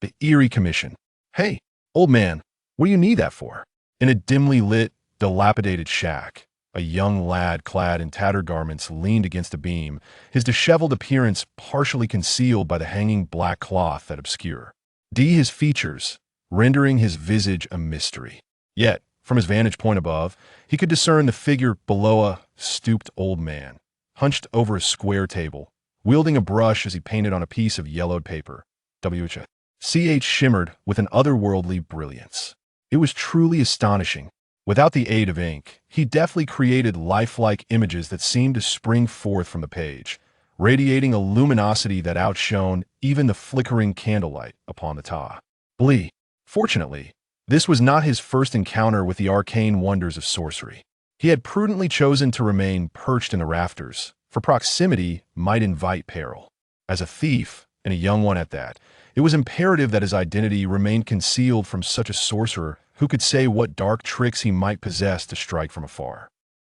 The eerie commission. Hey, old man, what do you need that for? In a dimly lit, dilapidated shack, a young lad clad in tattered garments leaned against a beam, his disheveled appearance partially concealed by the hanging black cloth that obscure his features, rendering his visage a mystery. Yet, from his vantage point above, he could discern the figure below, a stooped old man, hunched over a square table, wielding a brush as he painted on a piece of yellowed paper. CH shimmered with an otherworldly brilliance. It was truly astonishing. Without the aid of ink, he deftly created lifelike images that seemed to spring forth from the page, radiating a luminosity that outshone even the flickering candlelight upon the top. Fortunately, this was not his first encounter with the arcane wonders of sorcery. He had prudently chosen to remain perched in the rafters, for proximity might invite peril. As a thief, and a young one at that, it was imperative that his identity remained concealed from such a sorcerer who could say what dark tricks he might possess to strike from afar.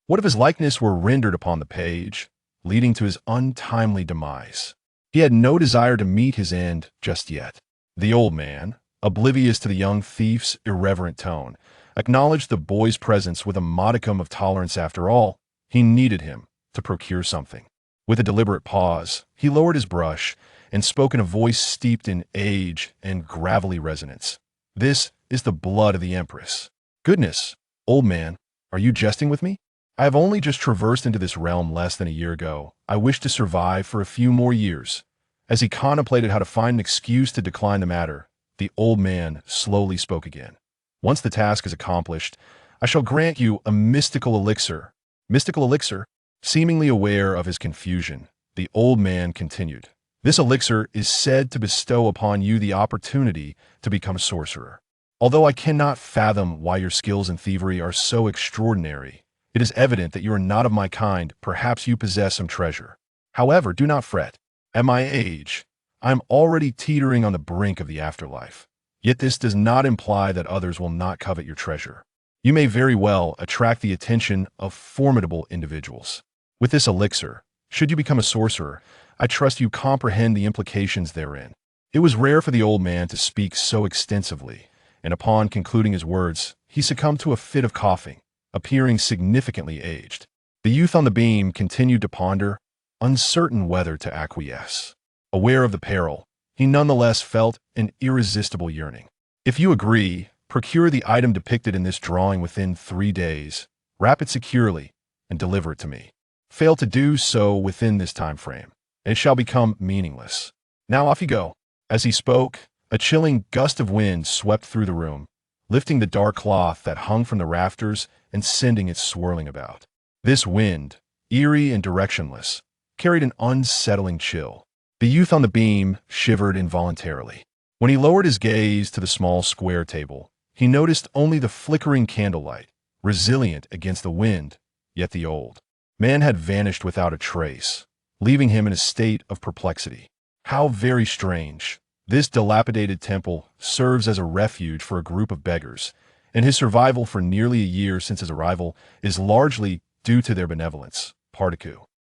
What if his likeness were rendered upon the page, leading to his untimely demise? He had no desire to meet his end just yet. The old man, oblivious to the young thief's irreverent tone, acknowledged the boy's presence with a modicum of tolerance. After all, he needed him to procure something. With a deliberate pause, he lowered his brush and spoke in a voice steeped in age and gravelly resonance. This is the blood of the Empress. Goodness, old man, are you jesting with me? I have only just traversed into this realm less than a year ago. I wish to survive for a few more years. As he contemplated how to find an excuse to decline the matter, the old man slowly spoke again. Once the task is accomplished, I shall grant you a mystical elixir. Mystical elixir? Seemingly aware of his confusion, the old man continued. This elixir is said to bestow upon you the opportunity to become a sorcerer. Although I cannot fathom why your skills in thievery are so extraordinary, it is evident that you are not of my kind. Perhaps you possess some treasure. However, do not fret. At my age, I am already teetering on the brink of the afterlife. Yet this does not imply that others will not covet your treasure. You may very well attract the attention of formidable individuals. With this elixir, should you become a sorcerer, I trust you comprehend the implications therein. It was rare for the old man to speak so extensively, and upon concluding his words, he succumbed to a fit of coughing, appearing significantly aged. The youth on the beam continued to ponder, uncertain whether to acquiesce. Aware of the peril, he nonetheless felt an irresistible yearning. If you agree, procure the item depicted in this drawing within 3 days, wrap it securely, and deliver it to me. Fail to do so within this time frame, and it shall become meaningless. Now off you go. As he spoke, a chilling gust of wind swept through the room, lifting the dark cloth that hung from the rafters and sending it swirling about. This wind, eerie and directionless, carried an unsettling chill. The youth on the beam shivered involuntarily. When he lowered his gaze to the small square table, he noticed only the flickering candlelight, resilient against the wind, yet the old man had vanished without a trace, leaving him in a state of perplexity. How very strange. This dilapidated temple serves as a refuge for a group of beggars, and his survival for nearly a year since his arrival is largely due to their benevolence,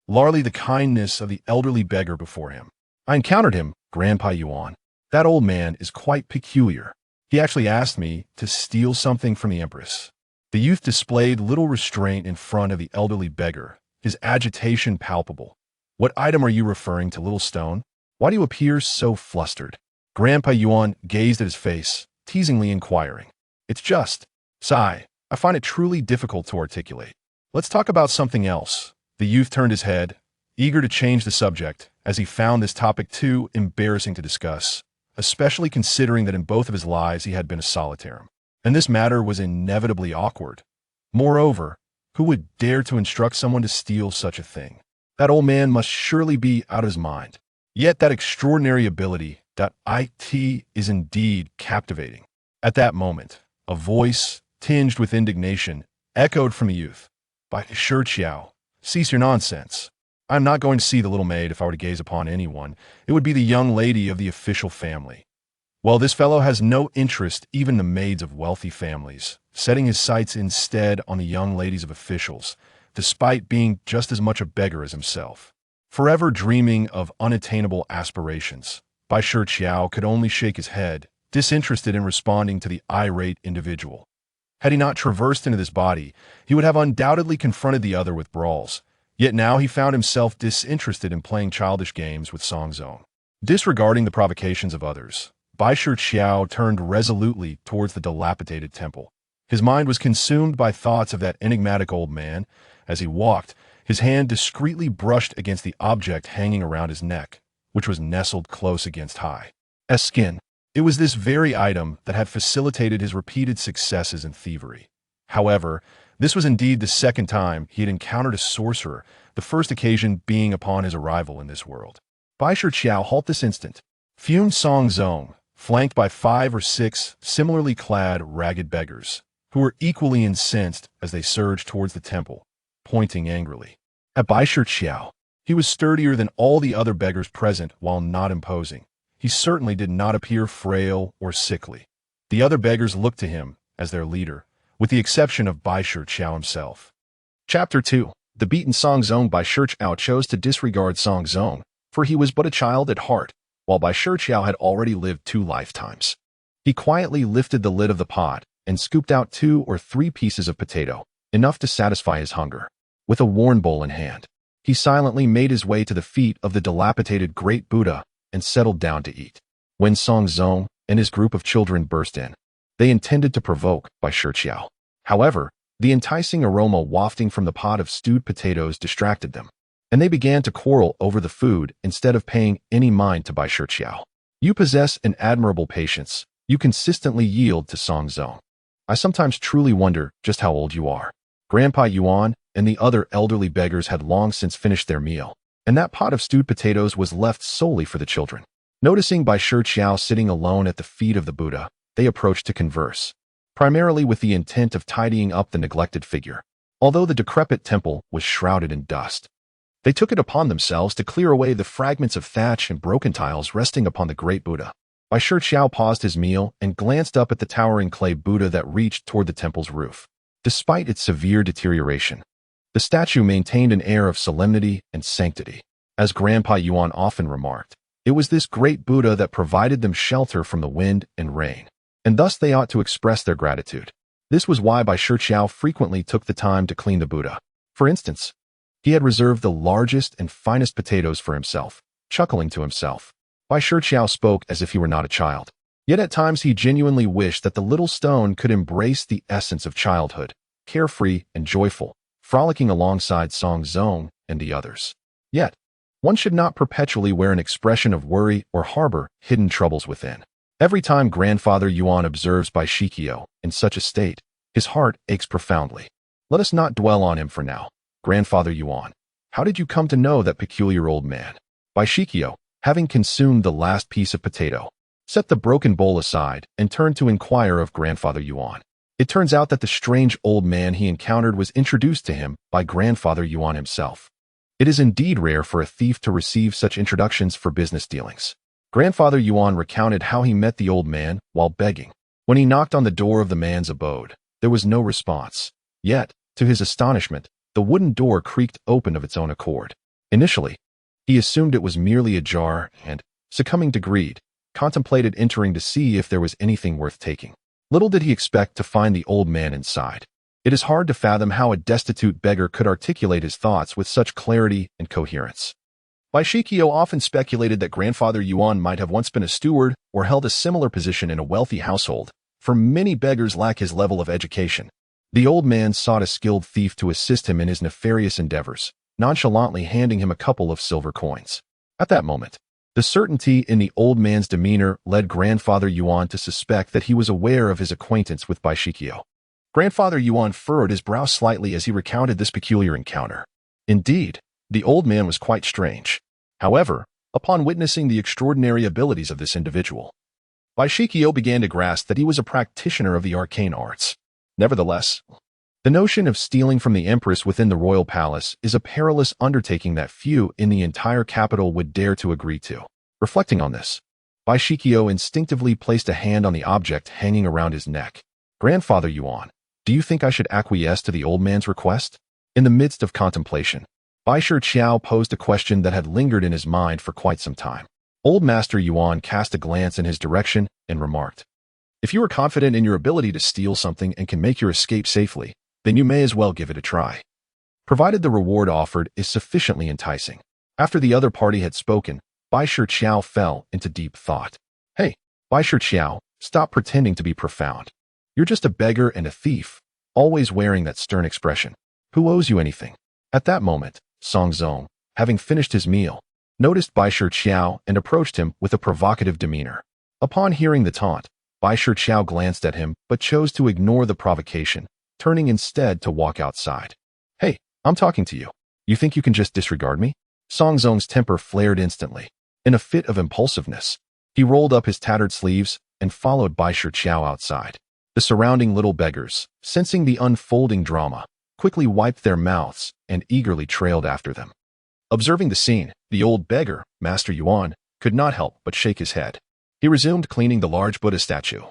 largely the kindness of the elderly beggar before him. I encountered him, Grandpa Yuan. That old man is quite peculiar. He actually asked me to steal something from the Empress. The youth displayed little restraint in front of the elderly beggar, his agitation palpable. What item are you referring to, little stone? Why do you appear so flustered? Grandpa Yuan gazed at his face, teasingly inquiring. It's just, sigh, I find it truly difficult to articulate. Let's talk about something else. The youth turned his head, eager to change the subject, as he found this topic too embarrassing to discuss, especially considering that in both of his lives he had been a solitary, and this matter was inevitably awkward. Moreover, who would dare to instruct someone to steal such a thing? That old man must surely be out of his mind. Yet that extraordinary ability, it is indeed captivating. At that moment, a voice, tinged with indignation, echoed from the youth. Bai Shiqiao, cease your nonsense. I am not going to see the little maid. If I were to gaze upon anyone, it would be the young lady of the official family. Well, this fellow has no interest even in the maids of wealthy families, setting his sights instead on the young ladies of officials, despite being just as much a beggar as himself. Forever dreaming of unattainable aspirations, Bai Shiqiao could only shake his head, disinterested in responding to the irate individual. Had he not traversed into this body, he would have undoubtedly confronted the other with brawls. Yet now he found himself disinterested in playing childish games with Xuanzang. Disregarding the provocations of others, Bai Shiqiao turned resolutely towards the dilapidated temple. His mind was consumed by thoughts of that enigmatic old man. As he walked, his hand discreetly brushed against the object hanging around his neck, which was nestled close against Hai's skin. It was this very item that had facilitated his repeated successes in thievery. However, this was indeed the second time he had encountered a sorcerer, the first occasion being upon his arrival in this world. Bai Shiqiao halt this instant. Fumed Xuanzang, flanked by 5 or 6 similarly clad ragged beggars, who were equally incensed as they surged towards the temple, pointing angrily at Bai Shiqiao. He was sturdier than all the other beggars present while not imposing. He certainly did not appear frail or sickly. The other beggars looked to him as their leader, with the exception of Bai Shiqiao himself. Chapter 2. The beaten Xuanzang. Bai Shiqiao chose to disregard Xuanzang, for he was but a child at heart, while Bai Shiqiao had already lived 2 lifetimes. He quietly lifted the lid of the pot and scooped out 2 or 3 pieces of potato, enough to satisfy his hunger. With a worn bowl in hand, he silently made his way to the feet of the dilapidated great Buddha and settled down to eat. When Xuanzang and his group of children burst in, they intended to provoke Bai Shiqiao. However, the enticing aroma wafting from the pot of stewed potatoes distracted them, and they began to quarrel over the food instead of paying any mind to Bai Shiqiao. You possess an admirable patience. You consistently yield to Xuanzang. I sometimes truly wonder just how old you are. Grandpa Yuan and the other elderly beggars had long since finished their meal, and that pot of stewed potatoes was left solely for the children. Noticing Bai Shiqiao sitting alone at the feet of the Buddha, they approached to converse, primarily with the intent of tidying up the neglected figure. Although the decrepit temple was shrouded in dust, they took it upon themselves to clear away the fragments of thatch and broken tiles resting upon the great Buddha. Bai Shiqiao paused his meal and glanced up at the towering clay Buddha that reached toward the temple's roof. Despite its severe deterioration, the statue maintained an air of solemnity and sanctity. As Grandpa Yuan often remarked, it was this great Buddha that provided them shelter from the wind and rain, and thus they ought to express their gratitude. This was why Bai Shiqiao frequently took the time to clean the Buddha. For instance, he had reserved the largest and finest potatoes for himself, chuckling to himself. Bai Shiqiao spoke as if he were not a child. Yet at times he genuinely wished that the little stone could embrace the essence of childhood, carefree and joyful, frolicking alongside Xuanzang and the others. Yet, one should not perpetually wear an expression of worry or harbor hidden troubles within. Every time Grandfather Yuan observes Bai Shiqiao in such a state, his heart aches profoundly. Let us not dwell on him for now. Grandfather Yuan, how did you come to know that peculiar old man? Bai Shiqiao, having consumed the last piece of potato, set the broken bowl aside and turned to inquire of Grandfather Yuan. It turns out that the strange old man he encountered was introduced to him by Grandfather Yuan himself. It is indeed rare for a thief to receive such introductions for business dealings. Grandfather Yuan recounted how he met the old man while begging. When he knocked on the door of the man's abode, there was no response. Yet, to his astonishment, the wooden door creaked open of its own accord. Initially, he assumed it was merely ajar and, succumbing to greed, contemplated entering to see if there was anything worth taking. Little did he expect to find the old man inside. It is hard to fathom how a destitute beggar could articulate his thoughts with such clarity and coherence. Bai Shiqiao often speculated that Grandfather Yuan might have once been a steward or held a similar position in a wealthy household, for many beggars lack his level of education. The old man sought a skilled thief to assist him in his nefarious endeavors, nonchalantly handing him a couple of silver coins. At that moment, the certainty in the old man's demeanor led Grandfather Yuan to suspect that he was aware of his acquaintance with Bai Shiqiao. Grandfather Yuan furrowed his brow slightly as he recounted this peculiar encounter. Indeed, the old man was quite strange. However, upon witnessing the extraordinary abilities of this individual, Bai Shiqiao began to grasp that he was a practitioner of the arcane arts. Nevertheless, the notion of stealing from the empress within the royal palace is a perilous undertaking that few in the entire capital would dare to agree to. Reflecting on this, Bai Shiqiao instinctively placed a hand on the object hanging around his neck. Grandfather Yuan, do you think I should acquiesce to the old man's request? In the midst of contemplation, Bai Shiqiao posed a question that had lingered in his mind for quite some time. Old Master Yuan cast a glance in his direction and remarked, "If you are confident in your ability to steal something and can make your escape safely, then you may as well give it a try, provided the reward offered is sufficiently enticing." After the other party had spoken, Bai Shiqiao fell into deep thought. "Hey, Bai Shiqiao, stop pretending to be profound. You're just a beggar and a thief, always wearing that stern expression. Who owes you anything?" At that moment, Xuanzang, having finished his meal, noticed Bai Shiqiao and approached him with a provocative demeanor. Upon hearing the taunt, Bai Shiqiao glanced at him but chose to ignore the provocation, turning instead to walk outside. "Hey, I'm talking to you. You think you can just disregard me?" Xuanzang's temper flared instantly. In a fit of impulsiveness, he rolled up his tattered sleeves and followed Bai Shiqiao outside. The surrounding little beggars, sensing the unfolding drama, quickly wiped their mouths and eagerly trailed after them. Observing the scene, the old beggar, Master Yuan, could not help but shake his head. He resumed cleaning the large Buddha statue,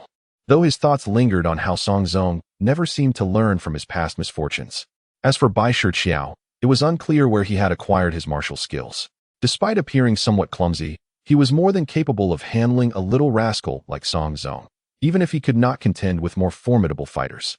though his thoughts lingered on how Xuanzang never seemed to learn from his past misfortunes. As for Bai Shiqiao, it was unclear where he had acquired his martial skills. Despite appearing somewhat clumsy, he was more than capable of handling a little rascal like Xuanzang, even if he could not contend with more formidable fighters.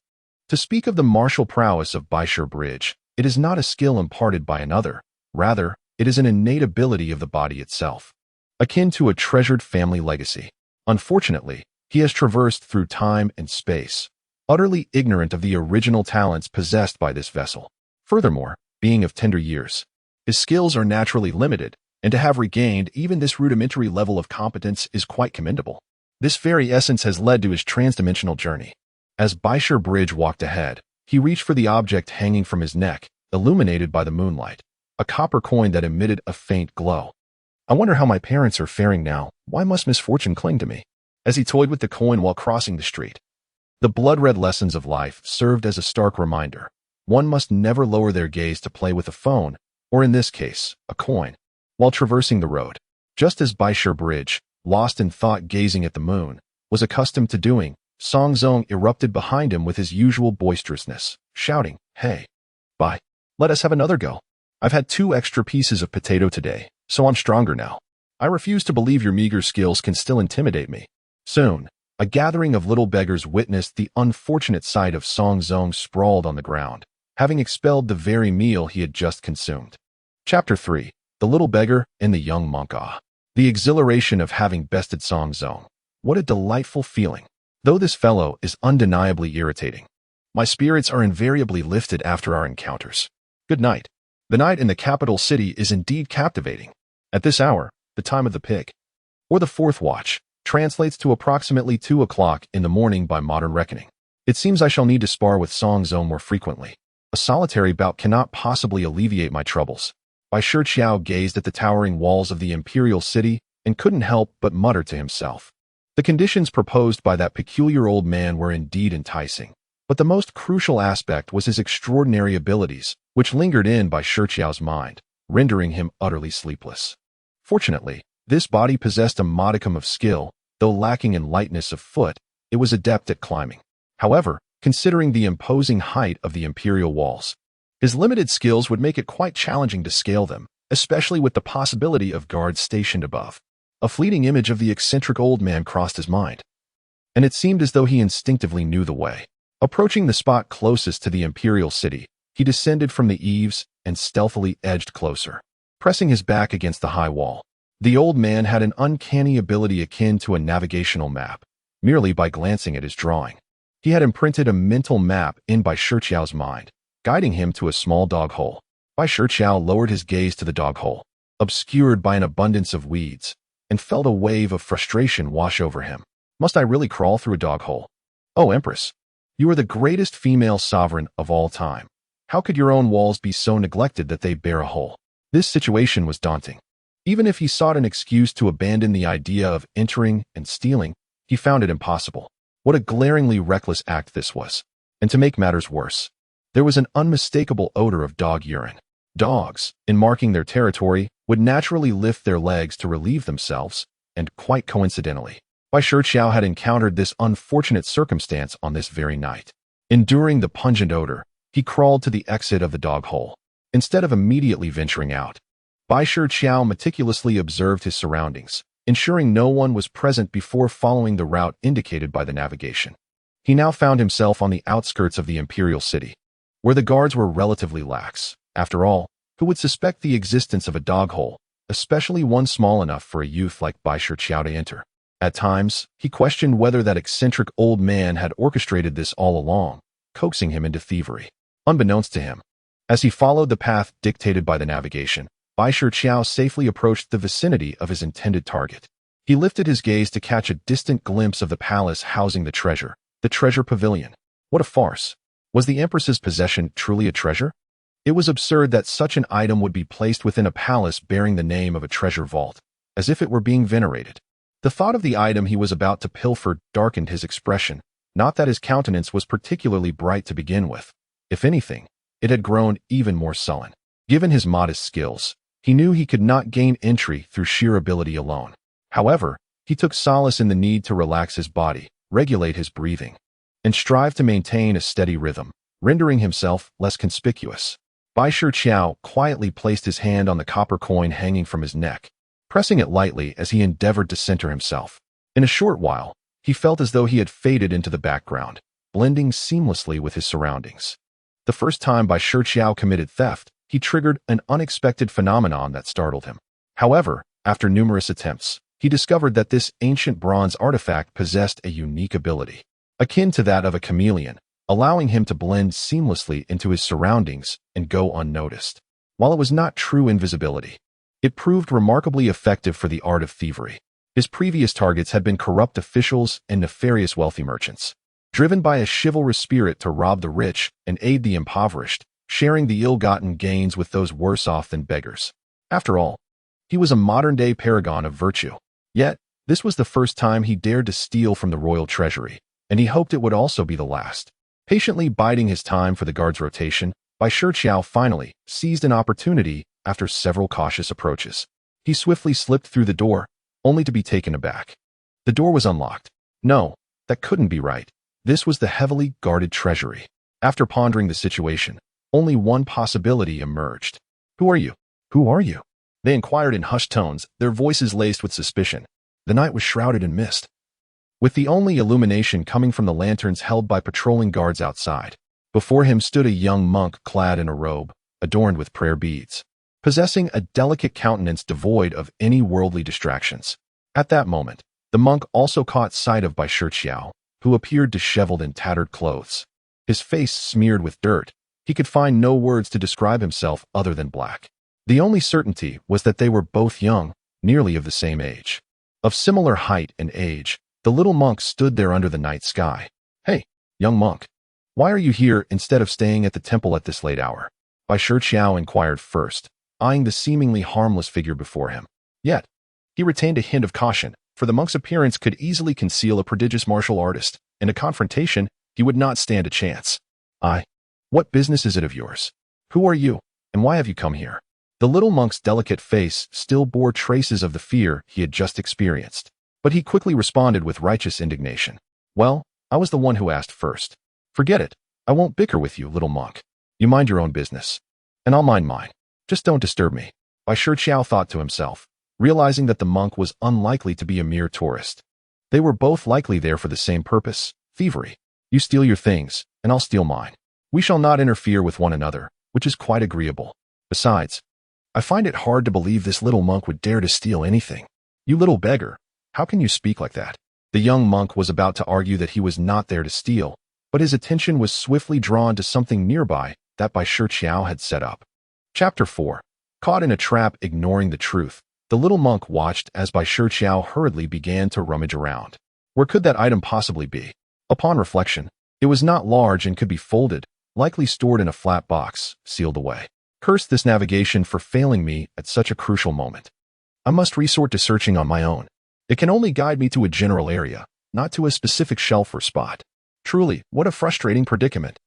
To speak of the martial prowess of Bai Shiqiao, it is not a skill imparted by another. Rather, it is an innate ability of the body itself, akin to a treasured family legacy. Unfortunately, he has traversed through time and space, utterly ignorant of the original talents possessed by this vessel. Furthermore, being of tender years, his skills are naturally limited, and to have regained even this rudimentary level of competence is quite commendable. This very essence has led to his transdimensional journey. As Bai Shiqiao walked ahead, he reached for the object hanging from his neck, illuminated by the moonlight, a copper coin that emitted a faint glow. "I wonder how my parents are faring now. Why must misfortune cling to me?" As he toyed with the coin while crossing the street. The blood-red lessons of life served as a stark reminder. One must never lower their gaze to play with a phone, or in this case, a coin, while traversing the road. Just as Bai Shiqiao, lost in thought gazing at the moon, was accustomed to doing, Xuanzang erupted behind him with his usual boisterousness, shouting, "Hey, Bai, let us have another go. I've had 2 extra pieces of potato today, so I'm stronger now. I refuse to believe your meager skills can still intimidate me." Soon, a gathering of little beggars witnessed the unfortunate sight of Xuanzang sprawled on the ground, having expelled the very meal he had just consumed. Chapter 3. The Little Beggar and the Young Monk. The exhilaration of having bested Xuanzang. What a delightful feeling. Though this fellow is undeniably irritating, my spirits are invariably lifted after our encounters. Good night. The night in the capital city is indeed captivating. At this hour, the time of the pig, or the 4th watch, translates to approximately 2 o'clock in the morning by modern reckoning. It seems I shall need to spar with Xuanzang more frequently. A solitary bout cannot possibly alleviate my troubles. Bai Shiqiao gazed at the towering walls of the imperial city and couldn't help but mutter to himself. The conditions proposed by that peculiar old man were indeed enticing, but the most crucial aspect was his extraordinary abilities, which lingered in Bai Shiqiao's mind, rendering him utterly sleepless. Fortunately, this body possessed a modicum of skill. Though lacking in lightness of foot, it was adept at climbing. However, considering the imposing height of the imperial walls, his limited skills would make it quite challenging to scale them, especially with the possibility of guards stationed above. A fleeting image of the eccentric old man crossed his mind, and it seemed as though he instinctively knew the way. Approaching the spot closest to the imperial city, he descended from the eaves and stealthily edged closer, pressing his back against the high wall. The old man had an uncanny ability akin to a navigational map. Merely by glancing at his drawing, he had imprinted a mental map in Bai Shiqiao's mind, guiding him to a small dog hole. Bai Shiqiao lowered his gaze to the dog hole, obscured by an abundance of weeds, and felt a wave of frustration wash over him. Must I really crawl through a dog hole? Oh, Empress, you are the greatest female sovereign of all time. How could your own walls be so neglected that they bear a hole? This situation was daunting. Even if he sought an excuse to abandon the idea of entering and stealing, he found it impossible. What a glaringly reckless act this was. And to make matters worse, there was an unmistakable odor of dog urine. Dogs, in marking their territory, would naturally lift their legs to relieve themselves, and quite coincidentally, Bai Shiqiao had encountered this unfortunate circumstance on this very night. Enduring the pungent odor, he crawled to the exit of the dog hole. Instead of immediately venturing out, Bai Shiqiao meticulously observed his surroundings, ensuring no one was present before following the route indicated by the navigation. He now found himself on the outskirts of the imperial city, where the guards were relatively lax. After all, who would suspect the existence of a dog hole, especially one small enough for a youth like Bai Shiqiao to enter? At times, he questioned whether that eccentric old man had orchestrated this all along, coaxing him into thievery. Unbeknownst to him, as he followed the path dictated by the navigation, Bai Shiqiao safely approached the vicinity of his intended target. He lifted his gaze to catch a distant glimpse of the palace housing the treasure pavilion. What a farce! Was the Empress's possession truly a treasure? It was absurd that such an item would be placed within a palace bearing the name of a treasure vault, as if it were being venerated. The thought of the item he was about to pilfer darkened his expression, not that his countenance was particularly bright to begin with. If anything, it had grown even more sullen. Given his modest skills, he knew he could not gain entry through sheer ability alone. However, he took solace in the need to relax his body, regulate his breathing, and strive to maintain a steady rhythm, rendering himself less conspicuous. Bai Shiqiao quietly placed his hand on the copper coin hanging from his neck, pressing it lightly as he endeavored to center himself. In a short while, he felt as though he had faded into the background, blending seamlessly with his surroundings. The first time Bai Shiqiao committed theft, he triggered an unexpected phenomenon that startled him. However, after numerous attempts, he discovered that this ancient bronze artifact possessed a unique ability, akin to that of a chameleon, allowing him to blend seamlessly into his surroundings and go unnoticed. While it was not true invisibility, it proved remarkably effective for the art of thievery. His previous targets had been corrupt officials and nefarious wealthy merchants, driven by a chivalrous spirit to rob the rich and aid the impoverished, sharing the ill-gotten gains with those worse off than beggars. After all, he was a modern-day paragon of virtue. Yet, this was the first time he dared to steal from the royal treasury, and he hoped it would also be the last. Patiently biding his time for the guard's rotation, Bai Shiqiao finally seized an opportunity after several cautious approaches. He swiftly slipped through the door, only to be taken aback. The door was unlocked. No, that couldn't be right. This was the heavily guarded treasury. After pondering the situation, only one possibility emerged. "Who are you? Who are you?" They inquired in hushed tones, their voices laced with suspicion. The night was shrouded in mist, with the only illumination coming from the lanterns held by patrolling guards outside. Before him stood a young monk clad in a robe, adorned with prayer beads, possessing a delicate countenance devoid of any worldly distractions. At that moment, the monk also caught sight of Bai Shiqiao, who appeared disheveled in tattered clothes. His face smeared with dirt, he could find no words to describe himself other than black. The only certainty was that they were both young, nearly of the same age. Of similar height and age, the little monk stood there under the night sky. "Hey, young monk, why are you here instead of staying at the temple at this late hour?" Bai Shiqiao inquired first, eyeing the seemingly harmless figure before him. Yet, he retained a hint of caution, for the monk's appearance could easily conceal a prodigious martial artist. In a confrontation, he would not stand a chance. What business is it of yours? Who are you, and why have you come here?" The little monk's delicate face still bore traces of the fear he had just experienced, but he quickly responded with righteous indignation. "Well, I was the one who asked first. Forget it. I won't bicker with you, little monk. You mind your own business, and I'll mind mine. Just don't disturb me." Bai Shiqiao thought to himself, realizing that the monk was unlikely to be a mere tourist. They were both likely there for the same purpose, thievery. You steal your things, and I'll steal mine. We shall not interfere with one another, which is quite agreeable. Besides, I find it hard to believe this little monk would dare to steal anything. You little beggar, how can you speak like that? The young monk was about to argue that he was not there to steal, but his attention was swiftly drawn to something nearby that Bai Shiqiao had set up. Chapter 4. Caught in a trap ignoring the truth, the little monk watched as Bai Shiqiao hurriedly began to rummage around. Where could that item possibly be? Upon reflection, it was not large and could be folded, likely stored in a flat box, sealed away. Curse this navigation for failing me at such a crucial moment. I must resort to searching on my own. It can only guide me to a general area, not to a specific shelf or spot. Truly, what a frustrating predicament.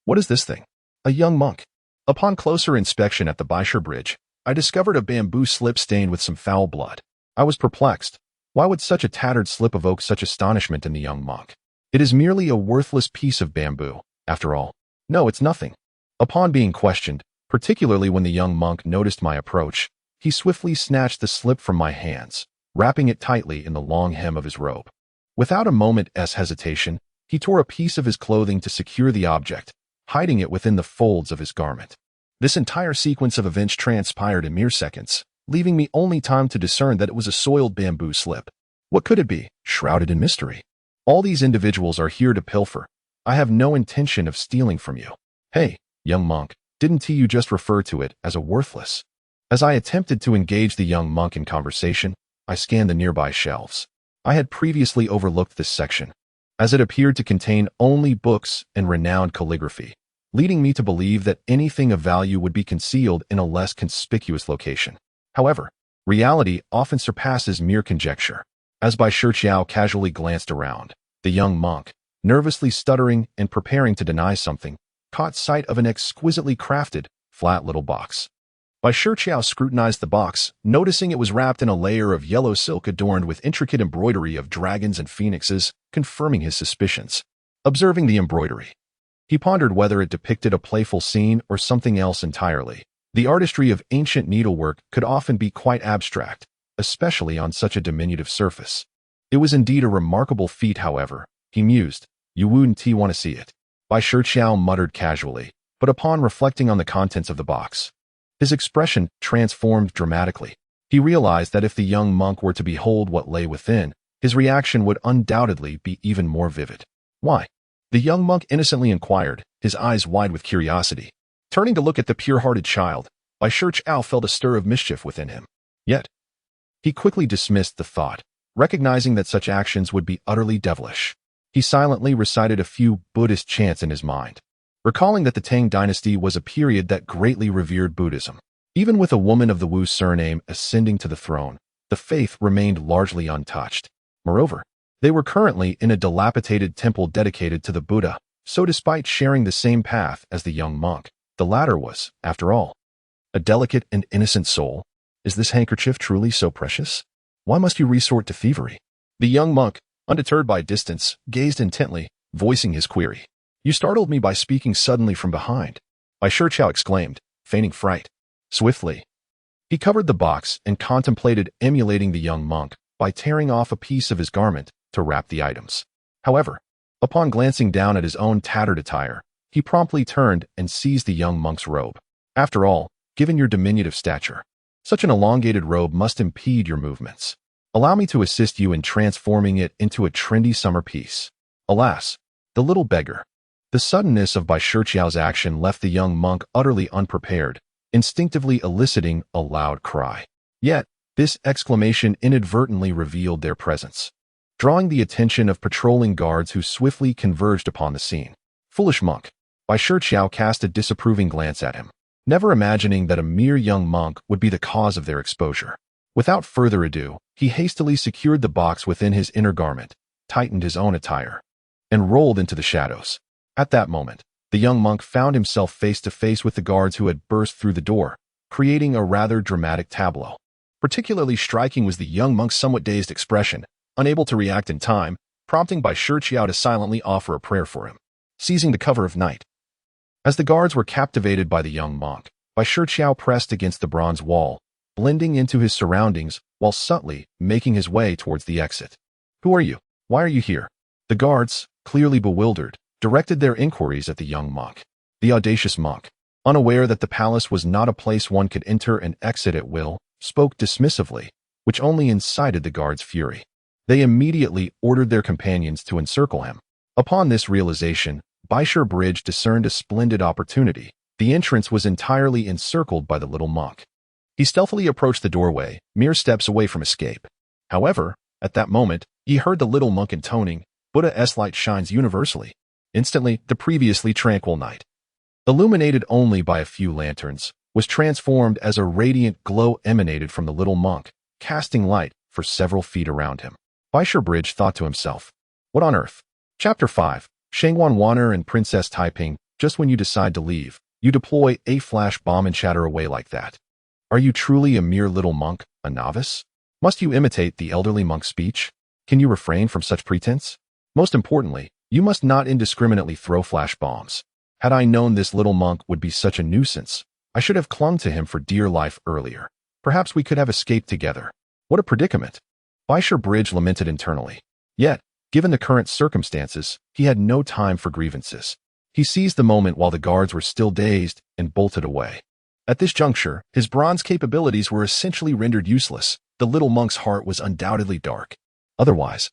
What is this thing? A young monk. Upon closer inspection at the Bai Shi Bridge, I discovered a bamboo slip stained with some foul blood. I was perplexed. Why would such a tattered slip evoke such astonishment in the young monk? It is merely a worthless piece of bamboo, after all. No, it's nothing. Upon being questioned, particularly when the young monk noticed my approach, he swiftly snatched the slip from my hands, wrapping it tightly in the long hem of his robe. Without a moment's hesitation, he tore a piece of his clothing to secure the object, hiding it within the folds of his garment. This entire sequence of events transpired in mere seconds, leaving me only time to discern that it was a soiled bamboo slip. What could it be, shrouded in mystery? All these individuals are here to pilfer. I have no intention of stealing from you. Hey, young monk, didn't you just refer to it as a worthless? As I attempted to engage the young monk in conversation, I scanned the nearby shelves. I had previously overlooked this section, as it appeared to contain only books and renowned calligraphy, leading me to believe that anything of value would be concealed in a less conspicuous location. However, reality often surpasses mere conjecture. As Bai Shiqiao casually glanced around, the young monk, nervously stuttering and preparing to deny something, caught sight of an exquisitely crafted, flat little box. Bai Shiqiao scrutinized the box, noticing it was wrapped in a layer of yellow silk adorned with intricate embroidery of dragons and phoenixes, confirming his suspicions. Observing the embroidery, he pondered whether it depicted a playful scene or something else entirely. The artistry of ancient needlework could often be quite abstract, especially on such a diminutive surface. It was indeed a remarkable feat, however, he mused. You wouldn't want to see it. Bai Shiqiao muttered casually, but upon reflecting on the contents of the box, his expression transformed dramatically. He realized that if the young monk were to behold what lay within, his reaction would undoubtedly be even more vivid. Why? The young monk innocently inquired, his eyes wide with curiosity. Turning to look at the pure-hearted child, Bai Shiqiao felt a stir of mischief within him. Yet, he quickly dismissed the thought, recognizing that such actions would be utterly devilish. He silently recited a few Buddhist chants in his mind, recalling that the Tang dynasty was a period that greatly revered Buddhism. Even with a woman of the Wu surname ascending to the throne, the faith remained largely untouched. Moreover, they were currently in a dilapidated temple dedicated to the Buddha, so despite sharing the same path as the young monk, the latter was, after all, a delicate and innocent soul. Is this handkerchief truly so precious? Why must you resort to thievery? The young monk, undeterred by distance, gazed intently, voicing his query. You startled me by speaking suddenly from behind, Bai Shiqiao exclaimed, feigning fright. Swiftly, he covered the box and contemplated emulating the young monk by tearing off a piece of his garment to wrap the items. However, upon glancing down at his own tattered attire, he promptly turned and seized the young monk's robe. After all, given your diminutive stature, such an elongated robe must impede your movements. Allow me to assist you in transforming it into a trendy summer piece. Alas, the little beggar. The suddenness of Bai Shiqiao's action left the young monk utterly unprepared, instinctively eliciting a loud cry. Yet, this exclamation inadvertently revealed their presence, drawing the attention of patrolling guards who swiftly converged upon the scene. Foolish monk. Bai Shiqiao cast a disapproving glance at him, never imagining that a mere young monk would be the cause of their exposure. Without further ado, he hastily secured the box within his inner garment, tightened his own attire, and rolled into the shadows. At that moment, the young monk found himself face to face with the guards who had burst through the door, creating a rather dramatic tableau. Particularly striking was the young monk's somewhat dazed expression, unable to react in time, prompting Bai Shiqiao to silently offer a prayer for him. Seizing the cover of night. As the guards were captivated by the young monk, Bai Shiqiao pressed against the bronze wall, blending into his surroundings while subtly making his way towards the exit. Who are you? Why are you here? The guards, clearly bewildered, directed their inquiries at the young monk. The audacious monk, unaware that the palace was not a place one could enter and exit at will, spoke dismissively, which only incited the guards' fury. They immediately ordered their companions to encircle him. Upon this realization, Bai Shiqiao discerned a splendid opportunity. The entrance was entirely encircled by the little monk. He stealthily approached the doorway, mere steps away from escape. However, at that moment, he heard the little monk intoning, Buddha's light shines universally. Instantly, the previously tranquil night, illuminated only by a few lanterns, was transformed as a radiant glow emanated from the little monk, casting light for several feet around him. Bai Shiqiao thought to himself, what on earth? Chapter 5, Shangguan Wanner and Princess Taiping. Just when you decide to leave, you deploy a flash bomb and chatter away like that. Are you truly a mere little monk, a novice? Must you imitate the elderly monk's speech? Can you refrain from such pretense? Most importantly, you must not indiscriminately throw flash bombs. Had I known this little monk would be such a nuisance, I should have clung to him for dear life earlier. Perhaps we could have escaped together. What a predicament. Baisher Bridge lamented internally. Yet, given the current circumstances, he had no time for grievances. He seized the moment while the guards were still dazed and bolted away. At this juncture, his bronze capabilities were essentially rendered useless. The little monk's heart was undoubtedly dark. Otherwise,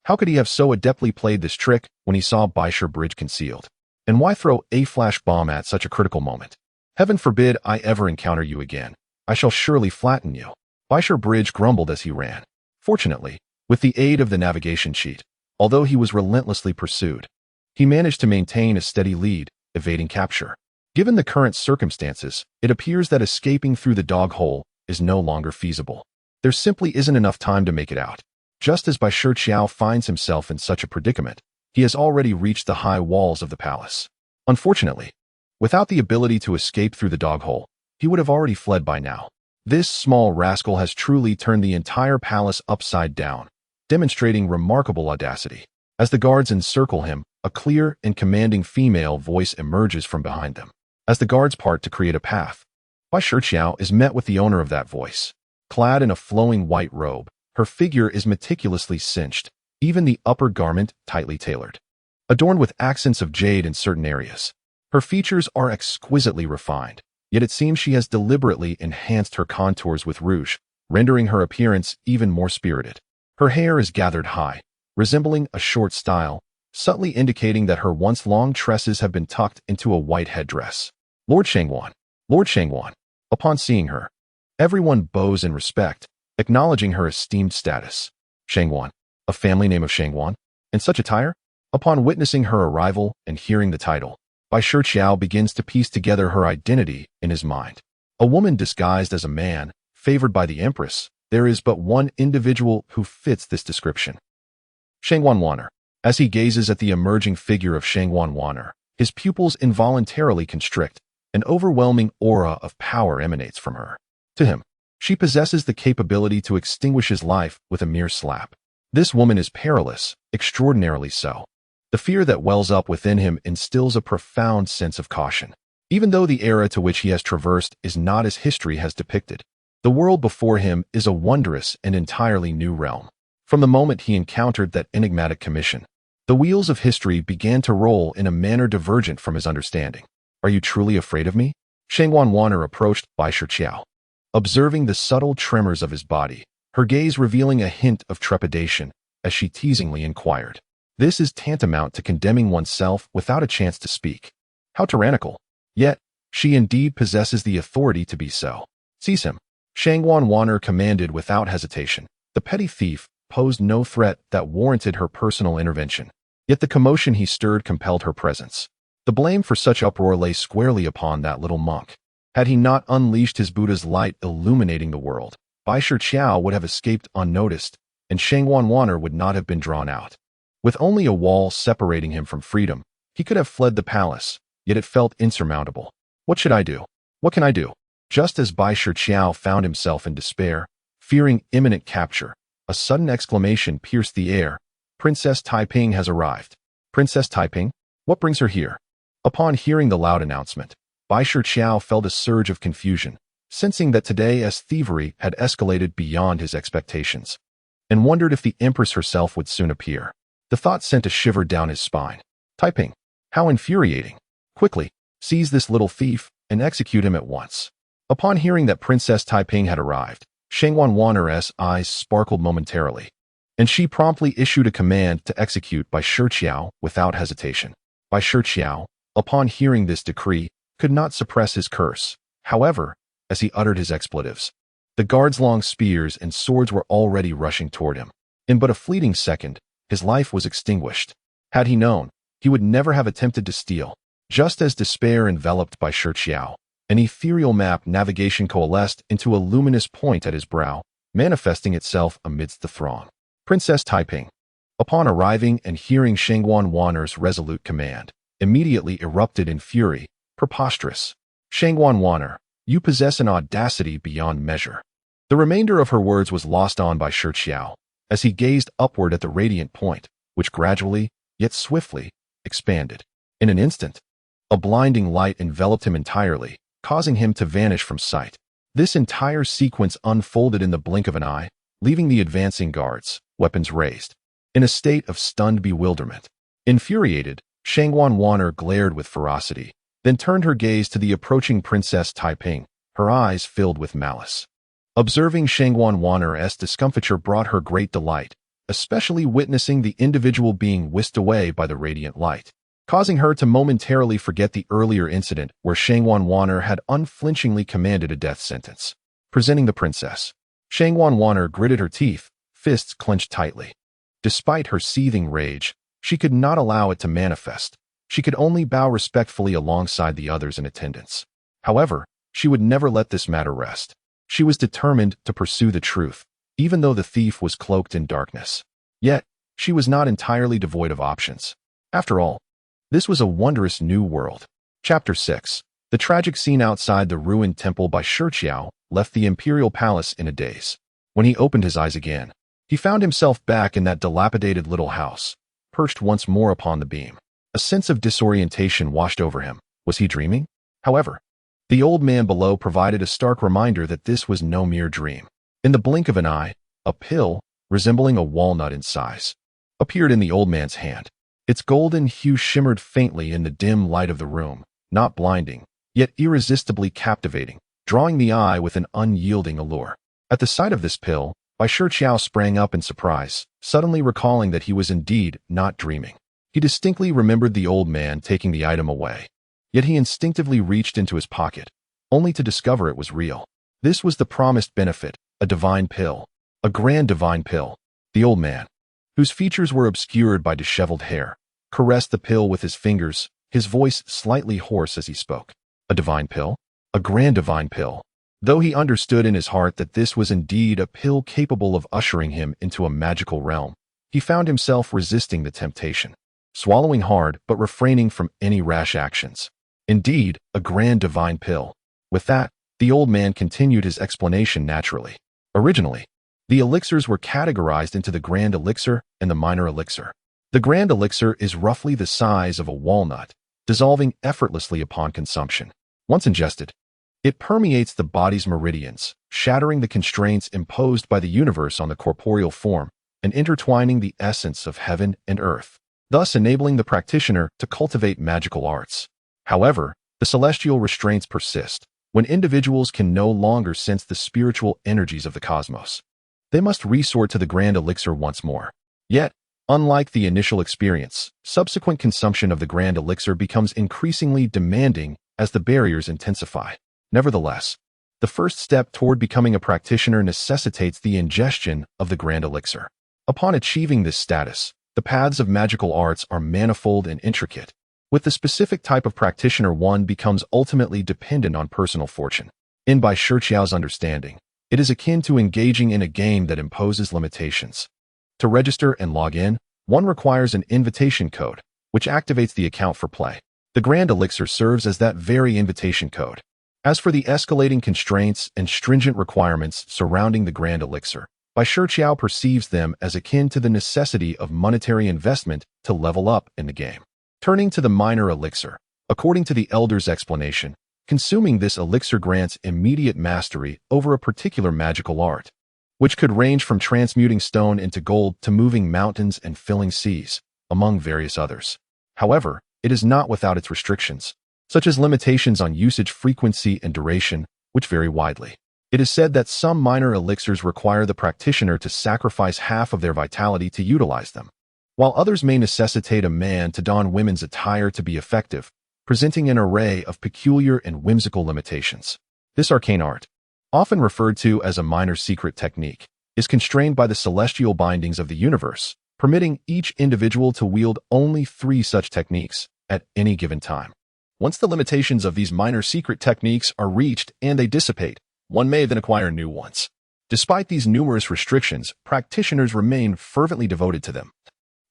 how could he have so adeptly played this trick when he saw Baisher Bridge concealed? And why throw a flash bomb at such a critical moment? Heaven forbid I ever encounter you again. I shall surely flatten you. Baisher Bridge grumbled as he ran. Fortunately, with the aid of the navigation sheet, although he was relentlessly pursued, he managed to maintain a steady lead, evading capture. Given the current circumstances, it appears that escaping through the dog hole is no longer feasible. There simply isn't enough time to make it out. Just as Bai Shiqiao finds himself in such a predicament, he has already reached the high walls of the palace. Unfortunately, without the ability to escape through the dog hole, he would have already fled by now. This small rascal has truly turned the entire palace upside down, demonstrating remarkable audacity. As the guards encircle him, a clear and commanding female voice emerges from behind them. As the guards part to create a path, Bai Shiqiao is met with the owner of that voice. Clad in a flowing white robe, her figure is meticulously cinched, even the upper garment tightly tailored. Adorned with accents of jade in certain areas, her features are exquisitely refined, yet it seems she has deliberately enhanced her contours with rouge, rendering her appearance even more spirited. Her hair is gathered high, resembling a short style, subtly indicating that her once long tresses have been tucked into a white headdress. Lord Xuanzang. Lord Xuanzang. Upon seeing her, everyone bows in respect, acknowledging her esteemed status. Xuanzang, a family name of Xuanzang, in such attire? Upon witnessing her arrival and hearing the title, Bai Shiqiao begins to piece together her identity in his mind. A woman disguised as a man, favored by the empress, there is but one individual who fits this description. Xuanzang. As he gazes at the emerging figure of Xuanzang, his pupils involuntarily constrict. An overwhelming aura of power emanates from her. To him, she possesses the capability to extinguish his life with a mere slap. This woman is perilous, extraordinarily so. The fear that wells up within him instills a profound sense of caution. Even though the era to which he has traversed is not as history has depicted, the world before him is a wondrous and entirely new realm. From the moment he encountered that enigmatic commission, the wheels of history began to roll in a manner divergent from his understanding. Are you truly afraid of me? Xuanzang approached Bai Shiqiao, observing the subtle tremors of his body, her gaze revealing a hint of trepidation as she teasingly inquired. This is tantamount to condemning oneself without a chance to speak. How tyrannical! Yet, she indeed possesses the authority to be so. Seize him. Xuanzang commanded without hesitation. The petty thief posed no threat that warranted her personal intervention. Yet the commotion he stirred compelled her presence. The blame for such uproar lay squarely upon that little monk. Had he not unleashed his Buddha's light illuminating the world, Bai Shiqiao would have escaped unnoticed, and Xuanzang would not have been drawn out. With only a wall separating him from freedom, he could have fled the palace, yet it felt insurmountable. What should I do? What can I do? Just as Bai Shiqiao found himself in despair, fearing imminent capture, a sudden exclamation pierced the air. Princess Taiping has arrived. Princess Taiping? What brings her here? Upon hearing the loud announcement, Bai Shiqiao felt a surge of confusion, sensing that today's thievery had escalated beyond his expectations, and wondered if the empress herself would soon appear. The thought sent a shiver down his spine. Taiping, how infuriating! Quickly, seize this little thief and execute him at once. Upon hearing that Princess Taiping had arrived, Xuanzang's eyes sparkled momentarily, and she promptly issued a command to execute Bai Shiqiao without hesitation. Bai Shiqiao, upon hearing this decree, could not suppress his curse. However, as he uttered his expletives, the guards' long spears and swords were already rushing toward him. In but a fleeting second, his life was extinguished. Had he known, he would never have attempted to steal. Just as despair enveloped Bai Shiqiao, an ethereal map navigation coalesced into a luminous point at his brow, manifesting itself amidst the throng. Princess Taiping, upon arriving and hearing Xuanzang's resolute command, immediately erupted in fury. Preposterous. Xuanzang, you possess an audacity beyond measure. The remainder of her words was lost on Bai Shiqiao, as he gazed upward at the radiant point, which gradually, yet swiftly, expanded. In an instant, a blinding light enveloped him entirely, causing him to vanish from sight. This entire sequence unfolded in the blink of an eye, leaving the advancing guards, weapons raised, in a state of stunned bewilderment. Infuriated, Shangguan Wanner glared with ferocity, then turned her gaze to the approaching Princess Taiping, her eyes filled with malice. Observing Shangguan Wanner's discomfiture brought her great delight, especially witnessing the individual being whisked away by the radiant light, causing her to momentarily forget the earlier incident where Shangguan Wanner had unflinchingly commanded a death sentence. Presenting the princess, Shangguan Wanner gritted her teeth, fists clenched tightly. Despite her seething rage, she could not allow it to manifest. She could only bow respectfully alongside the others in attendance. However, she would never let this matter rest. She was determined to pursue the truth, even though the thief was cloaked in darkness. Yet, she was not entirely devoid of options. After all, this was a wondrous new world. Chapter 6. The tragic scene outside the ruined temple Bai Shiqiao left the imperial palace in a daze. When he opened his eyes again, he found himself back in that dilapidated little house, perched once more upon the beam. A sense of disorientation washed over him. Was he dreaming? However, the old man below provided a stark reminder that this was no mere dream. In the blink of an eye, a pill, resembling a walnut in size, appeared in the old man's hand. Its golden hue shimmered faintly in the dim light of the room, not blinding, yet irresistibly captivating, drawing the eye with an unyielding allure. At the sight of this pill, Bai Shiqiao sprang up in surprise, suddenly recalling that he was indeed not dreaming. He distinctly remembered the old man taking the item away, yet he instinctively reached into his pocket, only to discover it was real. This was the promised benefit, a divine pill, a grand divine pill. The old man, whose features were obscured by disheveled hair, caressed the pill with his fingers, his voice slightly hoarse as he spoke. A divine pill? A grand divine pill. Though he understood in his heart that this was indeed a pill capable of ushering him into a magical realm, he found himself resisting the temptation, swallowing hard but refraining from any rash actions. Indeed, a grand divine pill. With that, the old man continued his explanation naturally. Originally, the elixirs were categorized into the grand elixir and the minor elixir. The grand elixir is roughly the size of a walnut, dissolving effortlessly upon consumption. Once ingested, it permeates the body's meridians, shattering the constraints imposed by the universe on the corporeal form and intertwining the essence of heaven and earth, thus enabling the practitioner to cultivate magical arts. However, the celestial restraints persist. When individuals can no longer sense the spiritual energies of the cosmos, they must resort to the grand elixir once more. Yet, unlike the initial experience, subsequent consumption of the grand elixir becomes increasingly demanding as the barriers intensify. Nevertheless, the first step toward becoming a practitioner necessitates the ingestion of the grand elixir. Upon achieving this status, the paths of magical arts are manifold and intricate. With the specific type of practitioner, one becomes ultimately dependent on personal fortune. In Bai Shiqiao's understanding, it is akin to engaging in a game that imposes limitations. To register and log in, one requires an invitation code, which activates the account for play. The grand elixir serves as that very invitation code. As for the escalating constraints and stringent requirements surrounding the grand elixir, Bai Shiqiao perceives them as akin to the necessity of monetary investment to level up in the game. Turning to the minor elixir, according to the elder's explanation, consuming this elixir grants immediate mastery over a particular magical art, which could range from transmuting stone into gold to moving mountains and filling seas, among various others. However, it is not without its restrictions, such as limitations on usage frequency and duration, which vary widely. It is said that some minor elixirs require the practitioner to sacrifice half of their vitality to utilize them, while others may necessitate a man to don women's attire to be effective, presenting an array of peculiar and whimsical limitations. This arcane art, often referred to as a minor secret technique, is constrained by the celestial bindings of the universe, permitting each individual to wield only 3 such techniques at any given time. Once the limitations of these minor secret techniques are reached and they dissipate, one may then acquire new ones. Despite these numerous restrictions, practitioners remain fervently devoted to them.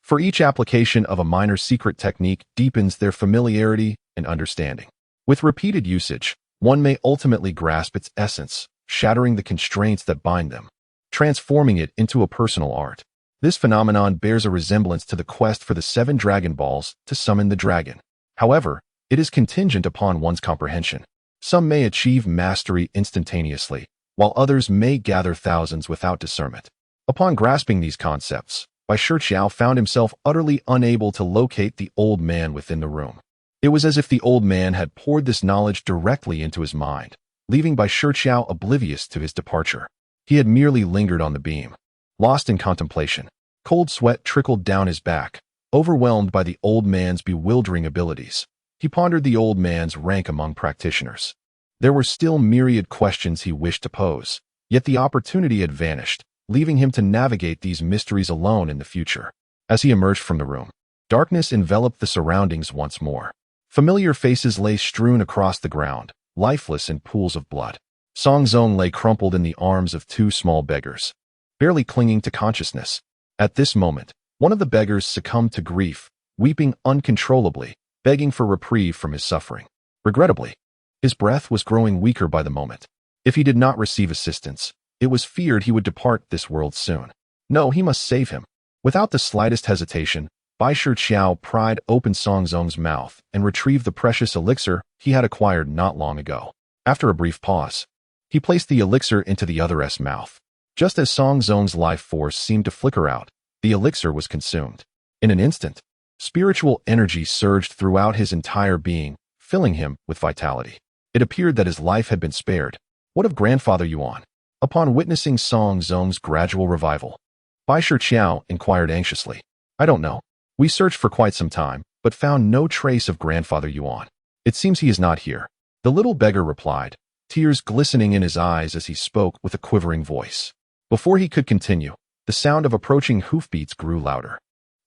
For each application of a minor secret technique deepens their familiarity and understanding. With repeated usage, one may ultimately grasp its essence, shattering the constraints that bind them, transforming it into a personal art. This phenomenon bears a resemblance to the quest for the 7 Dragon Balls to summon the dragon. However, it is contingent upon one's comprehension. Some may achieve mastery instantaneously, while others may gather thousands without discernment. Upon grasping these concepts, Bai Shiqiao found himself utterly unable to locate the old man within the room. It was as if the old man had poured this knowledge directly into his mind, leaving Bai Shiqiao oblivious to his departure. He had merely lingered on the beam, lost in contemplation. Cold sweat trickled down his back, overwhelmed by the old man's bewildering abilities. He pondered the old man's rank among practitioners. There were still myriad questions he wished to pose, yet the opportunity had vanished, leaving him to navigate these mysteries alone in the future. As he emerged from the room, darkness enveloped the surroundings once more. Familiar faces lay strewn across the ground, lifeless in pools of blood. Xuanzang lay crumpled in the arms of two small beggars, barely clinging to consciousness. At this moment, one of the beggars succumbed to grief, weeping uncontrollably, begging for reprieve from his suffering. Regrettably, his breath was growing weaker by the moment. If he did not receive assistance, it was feared he would depart this world soon. No, he must save him. Without the slightest hesitation, Bai Shiqiao pried open Xuanzang's mouth and retrieved the precious elixir he had acquired not long ago. After a brief pause, he placed the elixir into the other's mouth. Just as Xuanzang's life force seemed to flicker out, the elixir was consumed. In an instant, spiritual energy surged throughout his entire being, filling him with vitality. It appeared that his life had been spared. What of Grandfather Yuan? Upon witnessing Xuanzang's gradual revival, Bai Shiqiao inquired anxiously. I don't know. We searched for quite some time, but found no trace of Grandfather Yuan. It seems he is not here. The little beggar replied, tears glistening in his eyes as he spoke with a quivering voice. Before he could continue, the sound of approaching hoofbeats grew louder.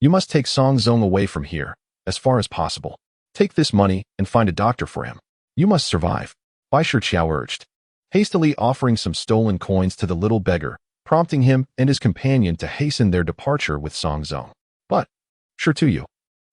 You must take Xuanzang away from here, as far as possible. Take this money and find a doctor for him. You must survive, Bai Shiqiao urged, hastily offering some stolen coins to the little beggar, prompting him and his companion to hasten their departure with Xuanzang. But, sure to you.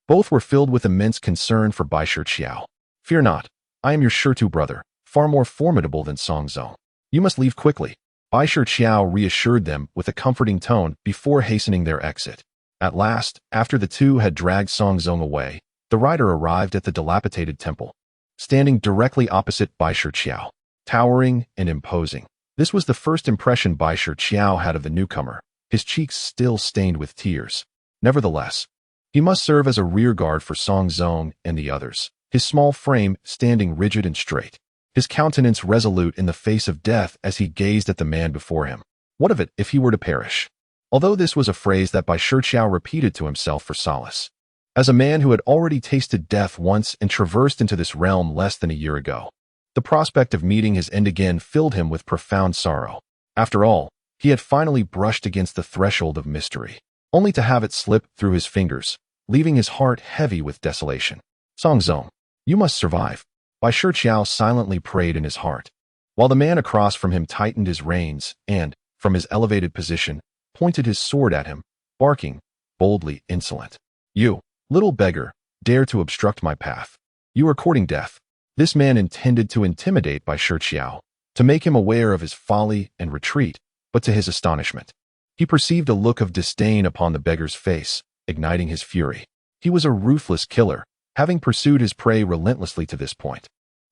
Both were filled with immense concern for Bai Shiqiao. Fear not, I am your Shirtu brother, far more formidable than Xuanzang. You must leave quickly. Bai Shiqiao reassured them with a comforting tone before hastening their exit. At last, after the two had dragged Xuanzang away, the rider arrived at the dilapidated temple. Standing directly opposite Bai Shiqiao, towering and imposing. This was the first impression Bai Shiqiao had of the newcomer, his cheeks still stained with tears. Nevertheless, he must serve as a rear guard for Xuanzang and the others, his small frame standing rigid and straight, his countenance resolute in the face of death as he gazed at the man before him. What of it if he were to perish? Although this was a phrase that Bai Shiqiao repeated to himself for solace. As a man who had already tasted death once and traversed into this realm less than a year ago, the prospect of meeting his end again filled him with profound sorrow. After all, he had finally brushed against the threshold of mystery, only to have it slip through his fingers, leaving his heart heavy with desolation. Xuanzang, you must survive, Bai Shiqiao silently prayed in his heart, while the man across from him tightened his reins and, from his elevated position, pointed his sword at him, barking, boldly insolent. You, little beggar, dare to obstruct my path. You are courting death. This man intended to intimidate Bai Shiqiao, to make him aware of his folly and retreat, but to his astonishment, he perceived a look of disdain upon the beggar's face, igniting his fury. He was a ruthless killer, having pursued his prey relentlessly to this point.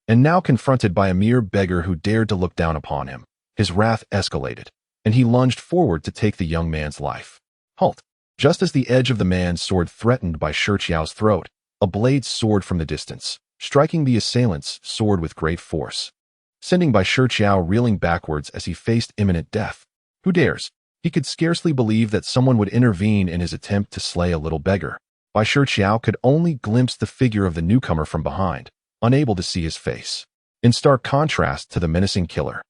And now confronted by a mere beggar who dared to look down upon him, his wrath escalated, and he lunged forward to take the young man's life. Halt! Just as the edge of the man's sword threatened Bai Shiqiao's throat, a blade soared from the distance, striking the assailant's sword with great force, sending Bai Shiqiao reeling backwards as he faced imminent death. Who dares? He could scarcely believe that someone would intervene in his attempt to slay a little beggar. Bai Shiqiao could only glimpse the figure of the newcomer from behind, unable to see his face. In stark contrast to the menacing killer,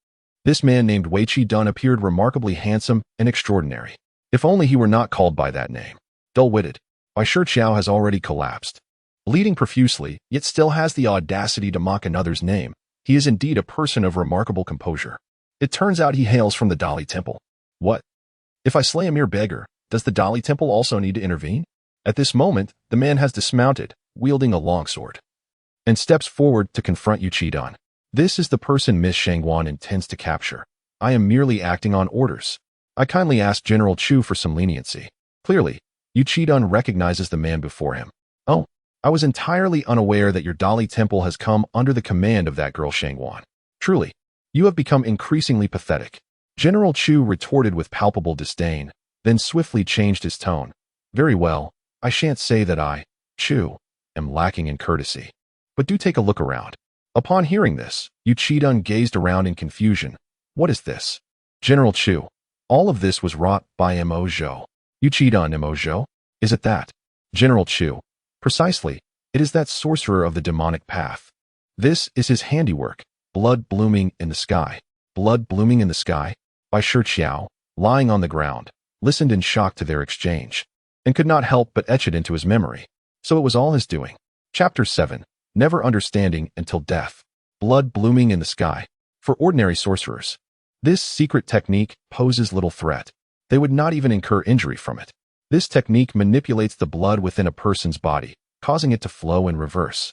this man named Wei Qi appeared remarkably handsome and extraordinary. If only he were not called by that name. Dull-witted, Bai Shiqiao has already collapsed. Bleeding profusely, yet still has the audacity to mock another's name. He is indeed a person of remarkable composure. It turns out he hails from the Dali Temple. What? If I slay a mere beggar, does the Dali Temple also need to intervene? At this moment, the man has dismounted, wielding a longsword, and steps forward to confront Yu Qidun. This is the person Miss Shangguan intends to capture. I am merely acting on orders. I kindly ask General Chu for some leniency. Clearly, Yu Qidun recognizes the man before him. Oh, I was entirely unaware that your Dali Temple has come under the command of that girl Shangguan. Truly, you have become increasingly pathetic. General Chu retorted with palpable disdain, then swiftly changed his tone. Very well, I shan't say that I, Chu, am lacking in courtesy. But do take a look around. Upon hearing this, Yu Qidun gazed around in confusion. What is this? General Chu, all of this was wrought by Mo Zhou. Yu Qidun Mo Zhou? Is it that? General Chu, precisely, it is that sorcerer of the demonic path. This is his handiwork, blood blooming in the sky. Blood blooming in the sky? Bai Shiqiao, lying on the ground, listened in shock to their exchange, and could not help but etch it into his memory. So it was all his doing. Chapter 7. Never understanding until death. Blood blooming in the sky. For ordinary sorcerers, this secret technique poses little threat. They would not even incur injury from it. This technique manipulates the blood within a person's body, causing it to flow in reverse,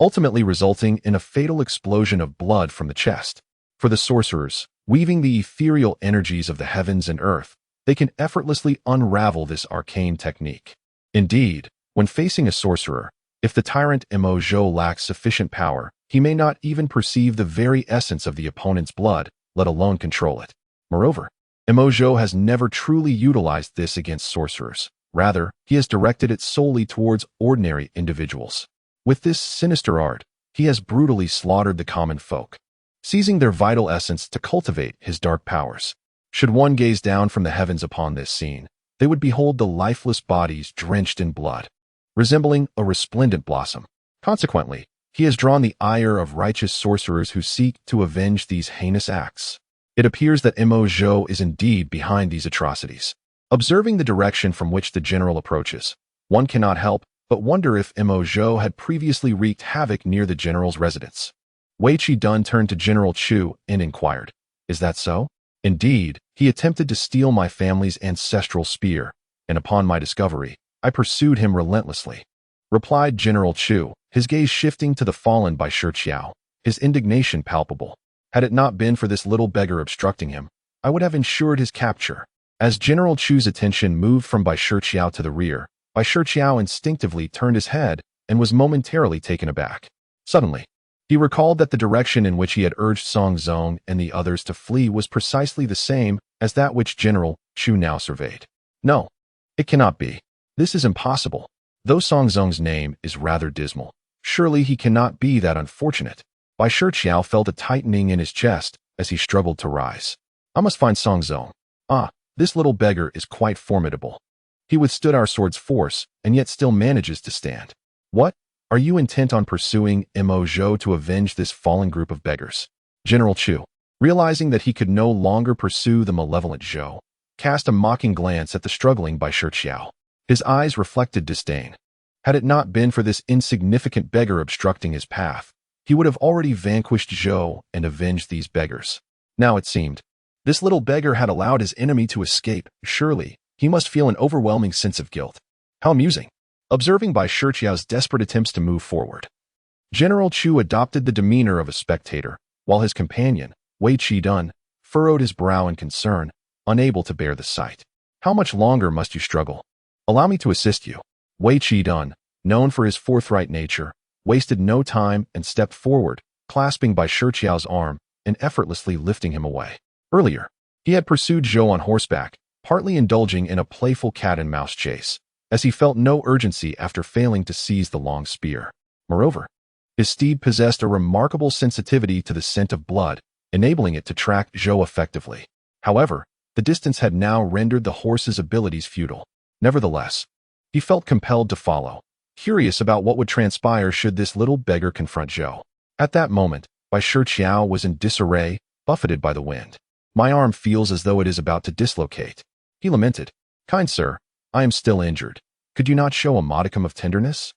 ultimately resulting in a fatal explosion of blood from the chest. For the sorcerers, weaving the ethereal energies of the heavens and earth, they can effortlessly unravel this arcane technique. Indeed, when facing a sorcerer, if the tyrant Mo Zhou lacks sufficient power, he may not even perceive the very essence of the opponent's blood, let alone control it. Moreover, Mo Zhou has never truly utilized this against sorcerers. Rather, he has directed it solely towards ordinary individuals. With this sinister art, he has brutally slaughtered the common folk, seizing their vital essence to cultivate his dark powers. Should one gaze down from the heavens upon this scene, they would behold the lifeless bodies drenched in blood, resembling a resplendent blossom. Consequently, he has drawn the ire of righteous sorcerers who seek to avenge these heinous acts. It appears that Mo Zhou is indeed behind these atrocities. Observing the direction from which the general approaches, one cannot help but wonder if Mo Zhou had previously wreaked havoc near the general's residence. Wei Qidun turned to General Chu and inquired, "Is that so?" "Indeed, he attempted to steal my family's ancestral spear, and upon my discovery, I pursued him relentlessly," replied General Chu, his gaze shifting to the fallen Bai Shiqiao, his indignation palpable. "Had it not been for this little beggar obstructing him, I would have ensured his capture." As General Chu's attention moved from Bai Shiqiao to the rear, Bai Shiqiao instinctively turned his head and was momentarily taken aback. Suddenly, he recalled that the direction in which he had urged Xuanzang and the others to flee was precisely the same as that which General Chu now surveyed. No, it cannot be. This is impossible. Though Xuanzang's name is rather dismal, surely he cannot be that unfortunate. Bai Shiqiao felt a tightening in his chest as he struggled to rise. I must find Xuanzang. Ah, this little beggar is quite formidable. He withstood our sword's force and yet still manages to stand. What? Are you intent on pursuing Mo Zhou to avenge this fallen group of beggars? General Chu, realizing that he could no longer pursue the malevolent Zhou, cast a mocking glance at the struggling Bai Shiqiao. His eyes reflected disdain. Had it not been for this insignificant beggar obstructing his path, he would have already vanquished Zhou and avenged these beggars. Now it seemed, this little beggar had allowed his enemy to escape. Surely, he must feel an overwhelming sense of guilt. How amusing. Observing Bai Shiqiao's desperate attempts to move forward, General Chu adopted the demeanor of a spectator, while his companion, Wei Qidun, furrowed his brow in concern, unable to bear the sight. How much longer must you struggle? Allow me to assist you. Wei Qidun, known for his forthright nature, wasted no time and stepped forward, clasping Bai Shiqiao's arm and effortlessly lifting him away. Earlier, he had pursued Zhou on horseback, partly indulging in a playful cat-and-mouse chase, as he felt no urgency after failing to seize the long spear. Moreover, his steed possessed a remarkable sensitivity to the scent of blood, enabling it to track Zhou effectively. However, the distance had now rendered the horse's abilities futile. Nevertheless, he felt compelled to follow, curious about what would transpire should this little beggar confront Zhou. At that moment, Bai Shiqiao was in disarray, buffeted by the wind. "My arm feels as though it is about to dislocate," he lamented. "Kind sir, I am still injured. Could you not show a modicum of tenderness?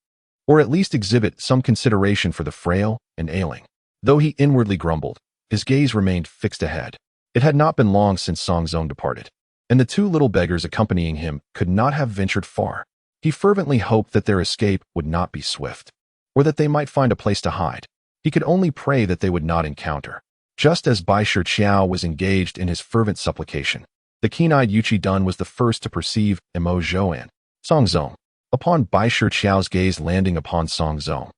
Or at least exhibit some consideration for the frail and ailing?" Though he inwardly grumbled, his gaze remained fixed ahead. It had not been long since Xuanzang departed, and the two little beggars accompanying him could not have ventured far. He fervently hoped that their escape would not be swift, or that they might find a place to hide. He could only pray that they would not encounter. Just as Bai Shiqiao was engaged in his fervent supplication, the keen-eyed Yu Qidun was the first to perceive Mo Zhou and Xuanzang. Upon Bai Shiqiao's gaze landing upon Xuanzang,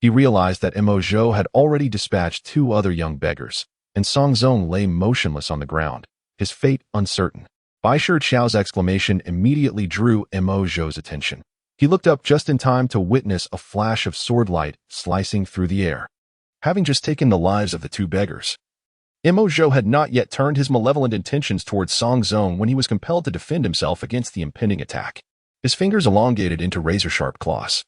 he realized that Mo Zhou had already dispatched two other young beggars, and Xuanzang lay motionless on the ground, his fate uncertain. Bai Shiqiao's exclamation immediately drew Mo Zhou's attention. He looked up just in time to witness a flash of sword light slicing through the air. Having just taken the lives of the two beggars, Mo Zhou had not yet turned his malevolent intentions towards Xuanzang when he was compelled to defend himself against the impending attack. His fingers elongated into razor-sharp claws,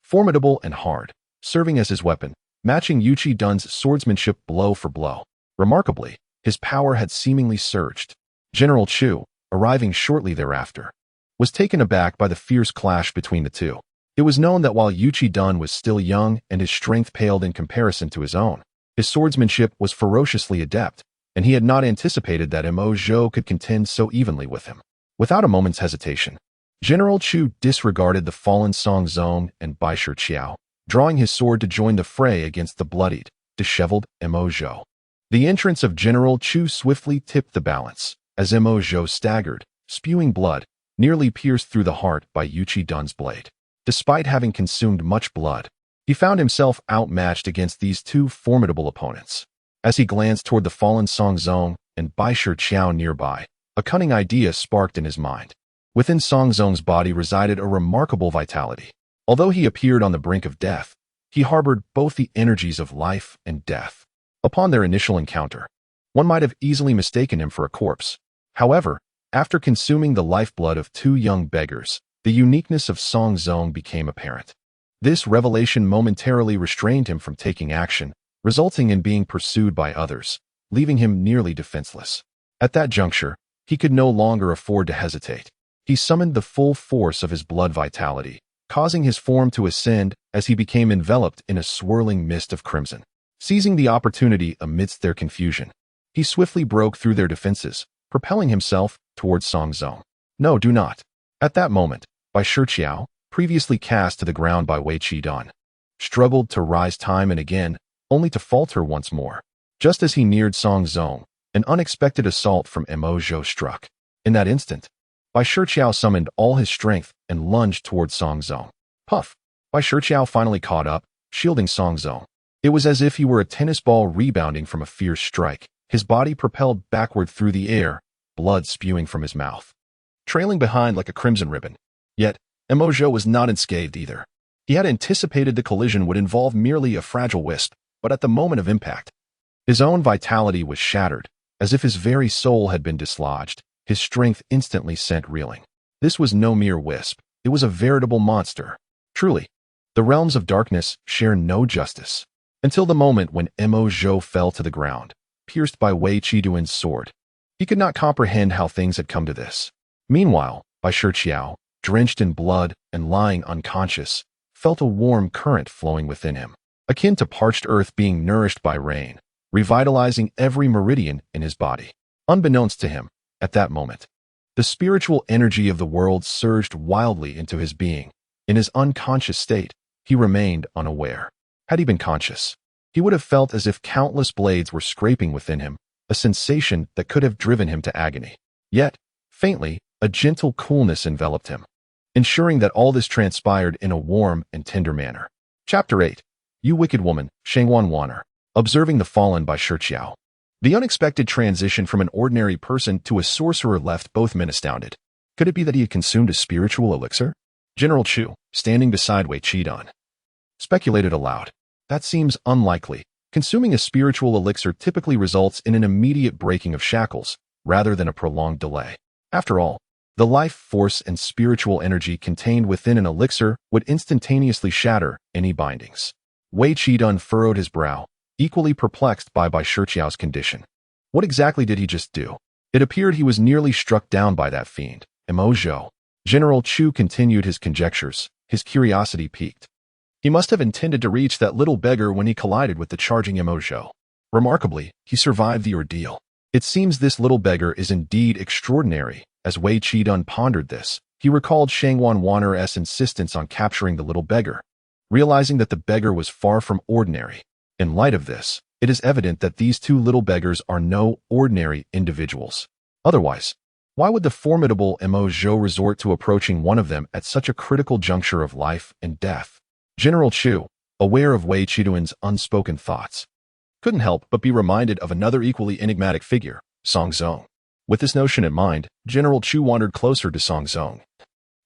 formidable and hard, serving as his weapon, matching Yuqi Dun's swordsmanship blow for blow. Remarkably, his power had seemingly surged. General Chu, arriving shortly thereafter, was taken aback by the fierce clash between the two. It was known that while Yuqi Dun was still young and his strength paled in comparison to his own, his swordsmanship was ferociously adept, and he had not anticipated that Mo Zhou could contend so evenly with him. Without a moment's hesitation, General Chu disregarded the fallen Xuanzang and Bai Shiqiao, drawing his sword to join the fray against the bloodied, disheveled Mo Zhou. The entrance of General Chu swiftly tipped the balance, as Mo Zhou staggered, spewing blood, nearly pierced through the heart by Yuqi Dun's blade. Despite having consumed much blood, he found himself outmatched against these two formidable opponents. As he glanced toward the fallen Xuanzang and Bai Shiqiao nearby, a cunning idea sparked in his mind. Within Xuanzang's body resided a remarkable vitality. Although he appeared on the brink of death, he harbored both the energies of life and death. Upon their initial encounter, one might have easily mistaken him for a corpse. However, after consuming the lifeblood of two young beggars, the uniqueness of Xuanzang became apparent. This revelation momentarily restrained him from taking action, resulting in being pursued by others, leaving him nearly defenseless. At that juncture, he could no longer afford to hesitate. He summoned the full force of his blood vitality, causing his form to ascend as he became enveloped in a swirling mist of crimson. Seizing the opportunity amidst their confusion, he swiftly broke through their defenses, propelling himself towards Xuanzang. No, do not. At that moment, Bai Shiqiao, previously cast to the ground by Yuqi Dun, struggled to rise time and again, only to falter once more. Just as he neared Xuanzang, an unexpected assault from Mo Zhou struck. In that instant, Bai Shiqiao summoned all his strength and lunged towards Xuanzang. Puff! Bai Shiqiao finally caught up, shielding Xuanzang. It was as if he were a tennis ball rebounding from a fierce strike, his body propelled backward through the air, blood spewing from his mouth, trailing behind like a crimson ribbon. Yet, Mo Zhou was not unscathed either. He had anticipated the collision would involve merely a fragile wisp, but at the moment of impact, his own vitality was shattered, as if his very soul had been dislodged, his strength instantly sent reeling. This was no mere wisp, it was a veritable monster. Truly, the realms of darkness share no justice. Until the moment when Mo Zhou fell to the ground, pierced by Yuqi Dun's sword. He could not comprehend how things had come to this. Meanwhile, Bai Shiqiao, drenched in blood and lying unconscious, felt a warm current flowing within him, akin to parched earth being nourished by rain, revitalizing every meridian in his body. Unbeknownst to him, at that moment, the spiritual energy of the world surged wildly into his being. In his unconscious state, he remained unaware. Had he been conscious, he would have felt as if countless blades were scraping within him, a sensation that could have driven him to agony. Yet, faintly, a gentle coolness enveloped him, ensuring that all this transpired in a warm and tender manner. Chapter 8. You wicked woman, Shangwan Waner. Observing the fallen Bai Shiqiao. The unexpected transition from an ordinary person to a sorcerer left both men astounded. Could it be that he had consumed a spiritual elixir? General Chu, standing beside Yuqi Dun, speculated aloud. That seems unlikely. Consuming a spiritual elixir typically results in an immediate breaking of shackles, rather than a prolonged delay. After all, the life force and spiritual energy contained within an elixir would instantaneously shatter any bindings. Yuqi Dun furrowed his brow, equally perplexed by Bai Shiqiao's condition. What exactly did he just do? It appeared he was nearly struck down by that fiend, Mo Zhou. General Chu continued his conjectures, his curiosity piqued. He must have intended to reach that little beggar when he collided with the charging Mo Zhou. Remarkably, he survived the ordeal. It seems this little beggar is indeed extraordinary. As Yuqi Dun pondered this, he recalled Shangwan Waner's insistence on capturing the little beggar, realizing that the beggar was far from ordinary. In light of this, it is evident that these two little beggars are no ordinary individuals. Otherwise, why would the formidable Mo Zhou resort to approaching one of them at such a critical juncture of life and death? General Chu, aware of Yuqi Dun's unspoken thoughts, couldn't help but be reminded of another equally enigmatic figure, Xuanzang. With this notion in mind, General Chu wandered closer to Xuanzang,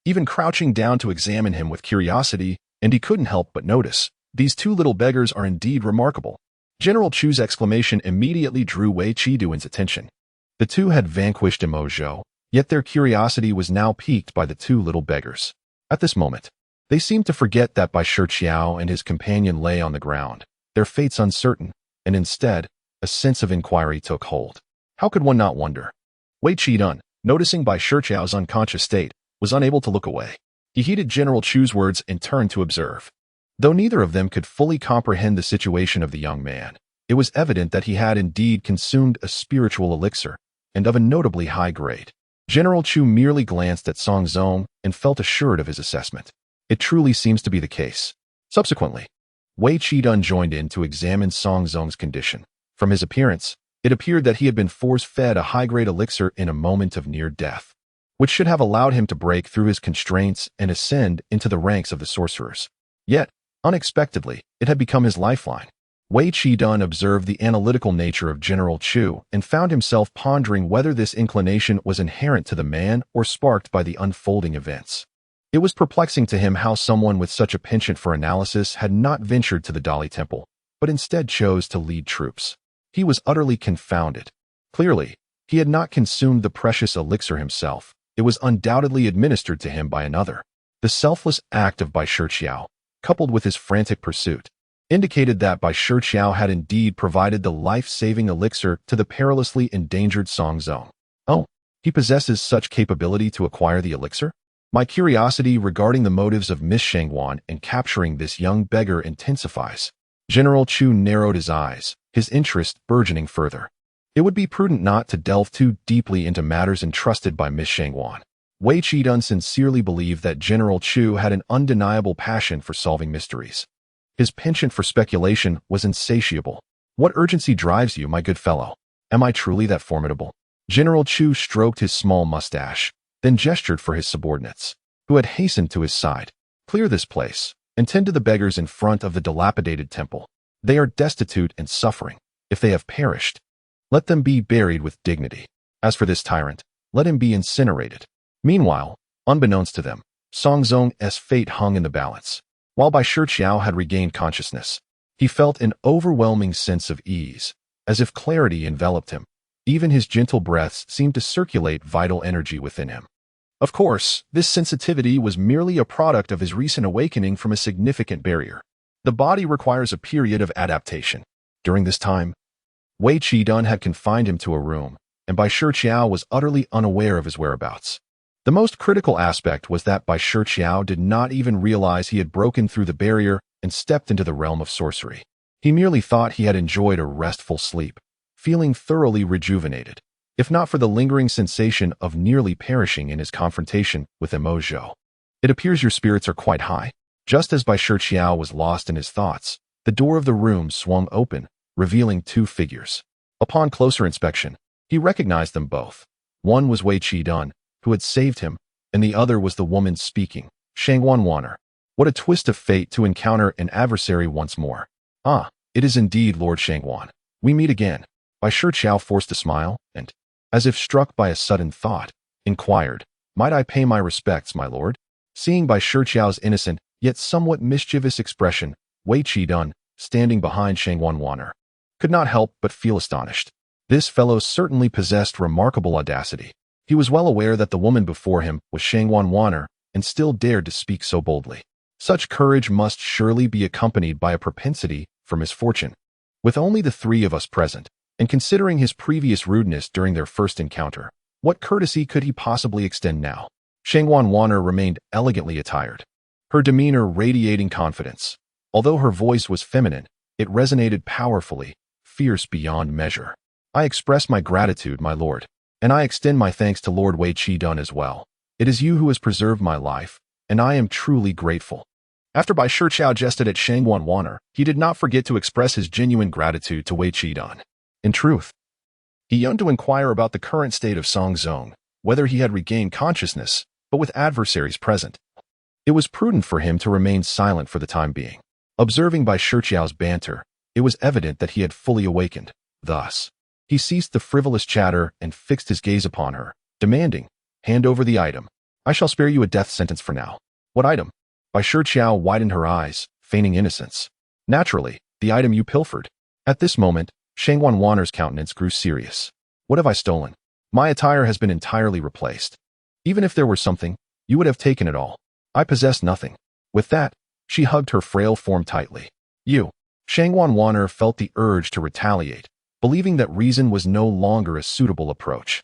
even crouching down to examine him with curiosity, and he couldn't help but notice, these two little beggars are indeed remarkable. General Chu's exclamation immediately drew Wei Qiduan's attention. The two had vanquished Imo, yet their curiosity was now piqued by the two little beggars. At this moment, they seemed to forget that Bai Shiqiao and his companion lay on the ground, their fates uncertain, and instead, a sense of inquiry took hold. How could one not wonder? Wei Qiduan, noticing Bai Shiqiao's unconscious state, was unable to look away. He heeded General Chu's words and turned to observe. Though neither of them could fully comprehend the situation of the young man, it was evident that he had indeed consumed a spiritual elixir, and of a notably high grade. General Chu merely glanced at Xuanzang and felt assured of his assessment. It truly seems to be the case. Subsequently, Wei Qiduan joined in to examine Xuanzang's condition. From his appearance, it appeared that he had been force-fed a high-grade elixir in a moment of near death, which should have allowed him to break through his constraints and ascend into the ranks of the sorcerers. Yet, unexpectedly, it had become his lifeline. Wei Qiduan observed the analytical nature of General Chu and found himself pondering whether this inclination was inherent to the man or sparked by the unfolding events. It was perplexing to him how someone with such a penchant for analysis had not ventured to the Dali Temple, but instead chose to lead troops. He was utterly confounded. Clearly, he had not consumed the precious elixir himself. It was undoubtedly administered to him by another. The selfless act of Bai Shiqiao, coupled with his frantic pursuit, indicated that Bai Shiqiao had indeed provided the life-saving elixir to the perilously endangered Xuanzang. Oh, he possesses such capability to acquire the elixir? My curiosity regarding the motives of Miss Shangwan in capturing this young beggar intensifies. General Chu narrowed his eyes, his interest burgeoning further. It would be prudent not to delve too deeply into matters entrusted by Miss Shangwan. Wei Qiduan sincerely believed that General Chu had an undeniable passion for solving mysteries. His penchant for speculation was insatiable. What urgency drives you, my good fellow? Am I truly that formidable? General Chu stroked his small mustache, then gestured for his subordinates, who had hastened to his side. Clear this place, and tend to the beggars in front of the dilapidated temple. They are destitute and suffering. If they have perished, let them be buried with dignity. As for this tyrant, let him be incinerated. Meanwhile, unbeknownst to them, Xuanzang's fate hung in the balance. While Bai Shiqiao had regained consciousness, he felt an overwhelming sense of ease, as if clarity enveloped him. Even his gentle breaths seemed to circulate vital energy within him. Of course, this sensitivity was merely a product of his recent awakening from a significant barrier. The body requires a period of adaptation. During this time, Wei Qiduan had confined him to a room, and Bai Shiqiao was utterly unaware of his whereabouts. The most critical aspect was that Bai Shiqiao did not even realize he had broken through the barrier and stepped into the realm of sorcery. He merely thought he had enjoyed a restful sleep, feeling thoroughly rejuvenated, if not for the lingering sensation of nearly perishing in his confrontation with Imo. It appears your spirits are quite high. Just as Bai Shiqiao was lost in his thoughts, the door of the room swung open, revealing two figures. Upon closer inspection, he recognized them both. One was Wei Qiduan, who had saved him, and the other was the woman speaking, Shangwan Wanner. What a twist of fate to encounter an adversary once more. Ah, it is indeed Lord Shangwan. We meet again. Bai Shiqiao forced a smile, and, as if struck by a sudden thought, inquired, Might I pay my respects, my lord? Seeing Bai Shiqiao's innocent, yet somewhat mischievous expression, Wei Qiduan, standing behind Shangwan Wanner, could not help but feel astonished. This fellow certainly possessed remarkable audacity. He was well aware that the woman before him was Shangwan Wanner and still dared to speak so boldly. Such courage must surely be accompanied by a propensity for misfortune. With only the three of us present, and considering his previous rudeness during their first encounter, what courtesy could he possibly extend now? Shangwan Wanner remained elegantly attired, her demeanor radiating confidence. Although her voice was feminine, it resonated powerfully, fierce beyond measure. I express my gratitude, my lord, and I extend my thanks to Lord Wei Qiduan as well. It is you who has preserved my life, and I am truly grateful. After Bai Shiqiao jested at Shangwan Wanner, he did not forget to express his genuine gratitude to Wei Qiduan. In truth, he yearned to inquire about the current state of Xuanzang, whether he had regained consciousness, but with adversaries present. It was prudent for him to remain silent for the time being. Observing Bai Shiqiao's banter, it was evident that he had fully awakened. Thus, He ceased the frivolous chatter and fixed his gaze upon her, demanding, "Hand over the item. I shall spare you a death sentence for now." "What item?" Bai Shiqiao widened her eyes, feigning innocence. "Naturally, the item you pilfered." At this moment, Xuanzang's countenance grew serious. "What have I stolen? My attire has been entirely replaced. Even if there were something, you would have taken it all. I possess nothing." With that, she hugged her frail form tightly. "You." Xuanzang felt the urge to retaliate, believing that reason was no longer a suitable approach.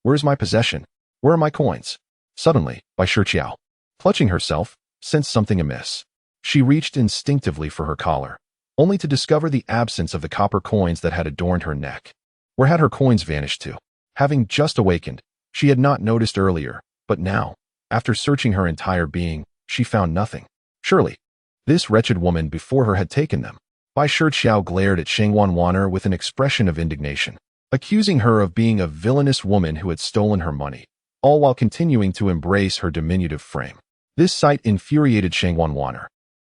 Where's my possession? Where are my coins?" Suddenly, Bai Shiqiao, clutching herself, sensed something amiss. She reached instinctively for her collar, only to discover the absence of the copper coins that had adorned her neck. Where had her coins vanished to? Having just awakened, she had not noticed earlier, but now, after searching her entire being, she found nothing. Surely, this wretched woman before her had taken them. Bai Shiqiao glared at Xuanzang with an expression of indignation, accusing her of being a villainous woman who had stolen her money, all while continuing to embrace her diminutive frame. This sight infuriated Xuanzang,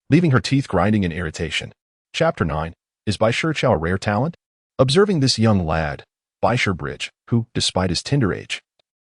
leaving her teeth grinding in irritation. Chapter 9. Is Bai Shiqiao a rare talent? Observing this young lad, Bai Shiqiao, who, despite his tender age,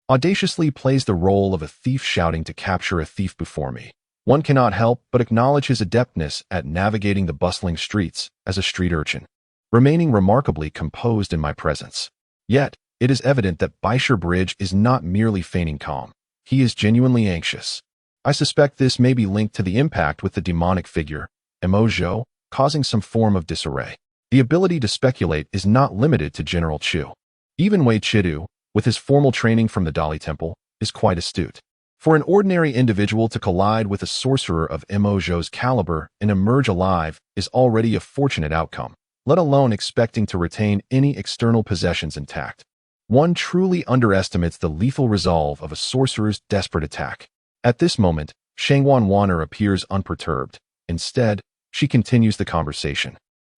audaciously plays the role of a thief shouting to capture a thief before me, one cannot help but acknowledge his adeptness at navigating the bustling streets as a street urchin, remaining remarkably composed in my presence. Yet, it is evident that Bai Shiqiao is not merely feigning calm. He is genuinely anxious. I suspect this may be linked to the impact with the demonic figure, immortal, causing some form of disarray. The ability to speculate is not limited to General Chu. Even Wei Chidu, with his formal training from the Dali Temple, is quite astute. For an ordinary individual to collide with a sorcerer of immortal's caliber and emerge alive is already a fortunate outcome, let alone expecting to retain any external possessions intact. One truly underestimates the lethal resolve of a sorcerer's desperate attack. At this moment, Xuanzang appears unperturbed. Instead, she continues the conversation.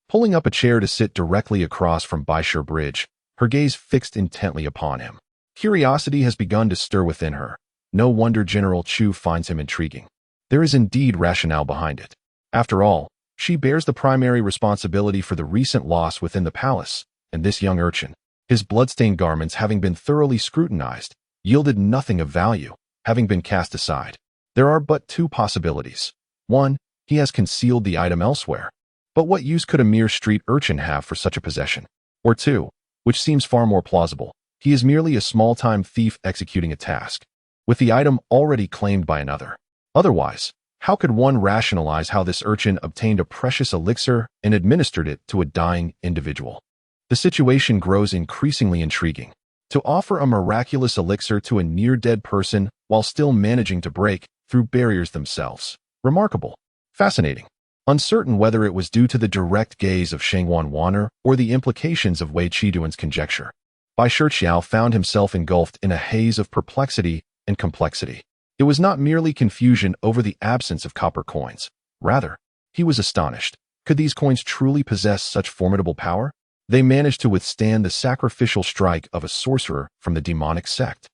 Pulling up a chair to sit directly across from Bai Shiqiao, her gaze fixed intently upon him. Curiosity has begun to stir within her. No wonder General Chu finds him intriguing. There is indeed rationale behind it. After all, she bears the primary responsibility for the recent loss within the palace, and this young urchin, his bloodstained garments having been thoroughly scrutinized, yielded nothing of value, having been cast aside. There are but two possibilities. One, he has concealed the item elsewhere. But what use could a mere street urchin have for such a possession? Or two, which seems far more plausible, he is merely a small-time thief executing a task, with the item already claimed by another. Otherwise, how could one rationalize how this urchin obtained a precious elixir and administered it to a dying individual? The situation grows increasingly intriguing. To offer a miraculous elixir to a near-dead person while still managing to break through barriers themselves. Remarkable. Fascinating. Uncertain whether it was due to the direct gaze of Xuanzang or the implications of Wei Chiduan's conjecture, Bai Shiqiao found himself engulfed in a haze of perplexity and complexity. It was not merely confusion over the absence of copper coins. Rather, he was astonished. Could these coins truly possess such formidable power? They managed to withstand the sacrificial strike of a sorcerer from the demonic sect.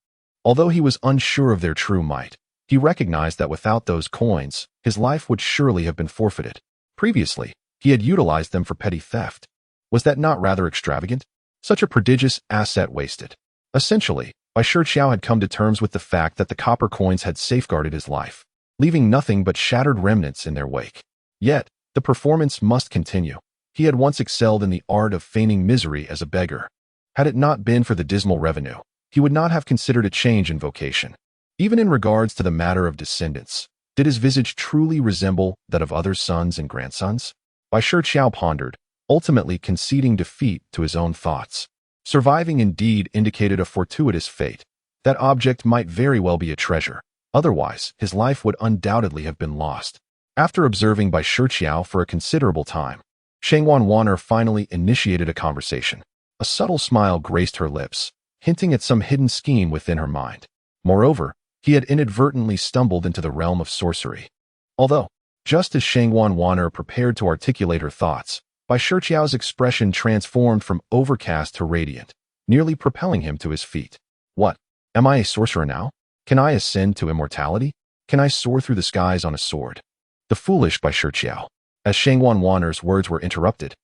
Although he was unsure of their true might, he recognized that without those coins, his life would surely have been forfeited. Previously, he had utilized them for petty theft. Was that not rather extravagant? Such a prodigious asset wasted. Essentially, Bai Shiqiao had come to terms with the fact that the copper coins had safeguarded his life, leaving nothing but shattered remnants in their wake. Yet, the performance must continue. He had once excelled in the art of feigning misery as a beggar. Had it not been for the dismal revenue, he would not have considered a change in vocation. Even in regards to the matter of descendants, did his visage truly resemble that of other sons and grandsons? Bai Shiqiao pondered, ultimately conceding defeat to his own thoughts. Surviving indeed indicated a fortuitous fate. That object might very well be a treasure. Otherwise, his life would undoubtedly have been lost. After observing Bai Shiqiao for a considerable time, Xuanzang finally initiated a conversation. A subtle smile graced her lips, hinting at some hidden scheme within her mind. Moreover, he had inadvertently stumbled into the realm of sorcery. Although, just as Xuanzang prepared to articulate her thoughts, Bai Shiqiao's expression transformed from overcast to radiant, nearly propelling him to his feet. What? Am I a sorcerer now? Can I ascend to immortality? Can I soar through the skies on a sword? The foolish Bai Shiqiao. As Xuanzang's words were interrupted,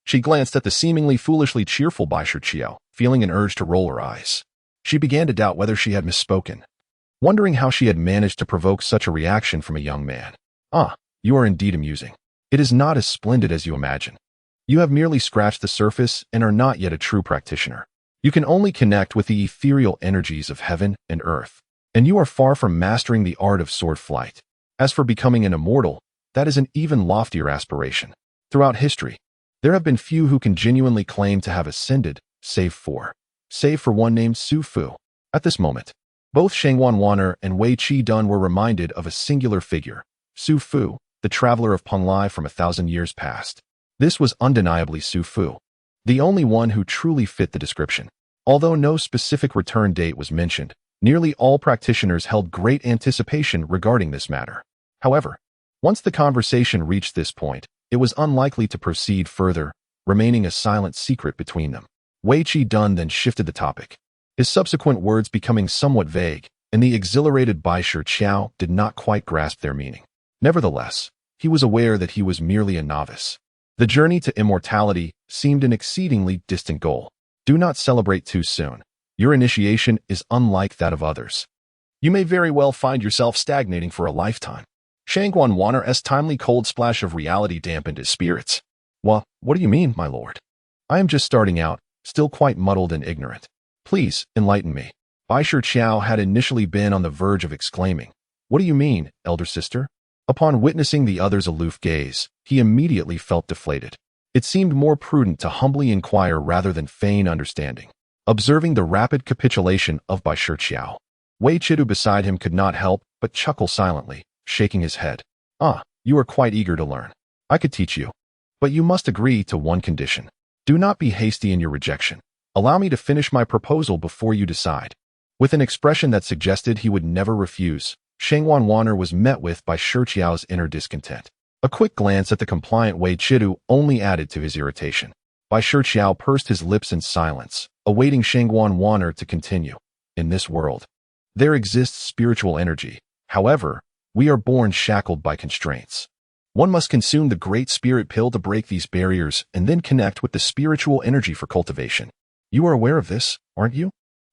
She glanced at the seemingly foolishly cheerful Bai Shiqiao, feeling an urge to roll her eyes. She began to doubt whether she had misspoken, wondering how she had managed to provoke such a reaction from a young man. Ah, you are indeed amusing. It is not as splendid as you imagine. You have merely scratched the surface and are not yet a true practitioner. You can only connect with the ethereal energies of heaven and earth, and you are far from mastering the art of sword flight. As for becoming an immortal, that is an even loftier aspiration. Throughout history, there have been few who can genuinely claim to have ascended, save for one named Su Fu. At this moment, both Shangwan Wan'er and Wei Qi were reminded of a singular figure, Su Fu, the traveler of Penglai from 1,000 years past. This was undeniably Su Fu, the only one who truly fit the description. Although no specific return date was mentioned, nearly all practitioners held great anticipation regarding this matter. However, once the conversation reached this point, it was unlikely to proceed further, remaining a silent secret between them. Wei Qi then shifted the topic, his subsequent words becoming somewhat vague, and the exhilarated Bai Shiqiao did not quite grasp their meaning. Nevertheless, he was aware that he was merely a novice. The journey to immortality seemed an exceedingly distant goal. Do not celebrate too soon. Your initiation is unlike that of others. You may very well find yourself stagnating for a lifetime. Shangwan Wan'er's timely cold splash of reality dampened his spirits. What do you mean, my lord? I am just starting out, still quite muddled and ignorant. Please, enlighten me. Bai Shiqiao had initially been on the verge of exclaiming, "What do you mean, elder sister?" Upon witnessing the other's aloof gaze, he immediately felt deflated. It seemed more prudent to humbly inquire rather than feign understanding. Observing the rapid capitulation of Bai Shiqiao, Wei Qi beside him could not help but chuckle silently, shaking his head. Ah, you are quite eager to learn. I could teach you. But you must agree to one condition. Do not be hasty in your rejection. Allow me to finish my proposal before you decide. With an expression that suggested he would never refuse, Shangwan Wan'er was met with by Shiqiao's inner discontent. A quick glance at the compliant Wei Qi only added to his irritation. Bai Shiqiao pursed his lips in silence, awaiting Shangwan Wan'er to continue. In this world, there exists spiritual energy. However, we are born shackled by constraints. One must consume the Great Spirit Pill to break these barriers and then connect with the spiritual energy for cultivation. You are aware of this, aren't you?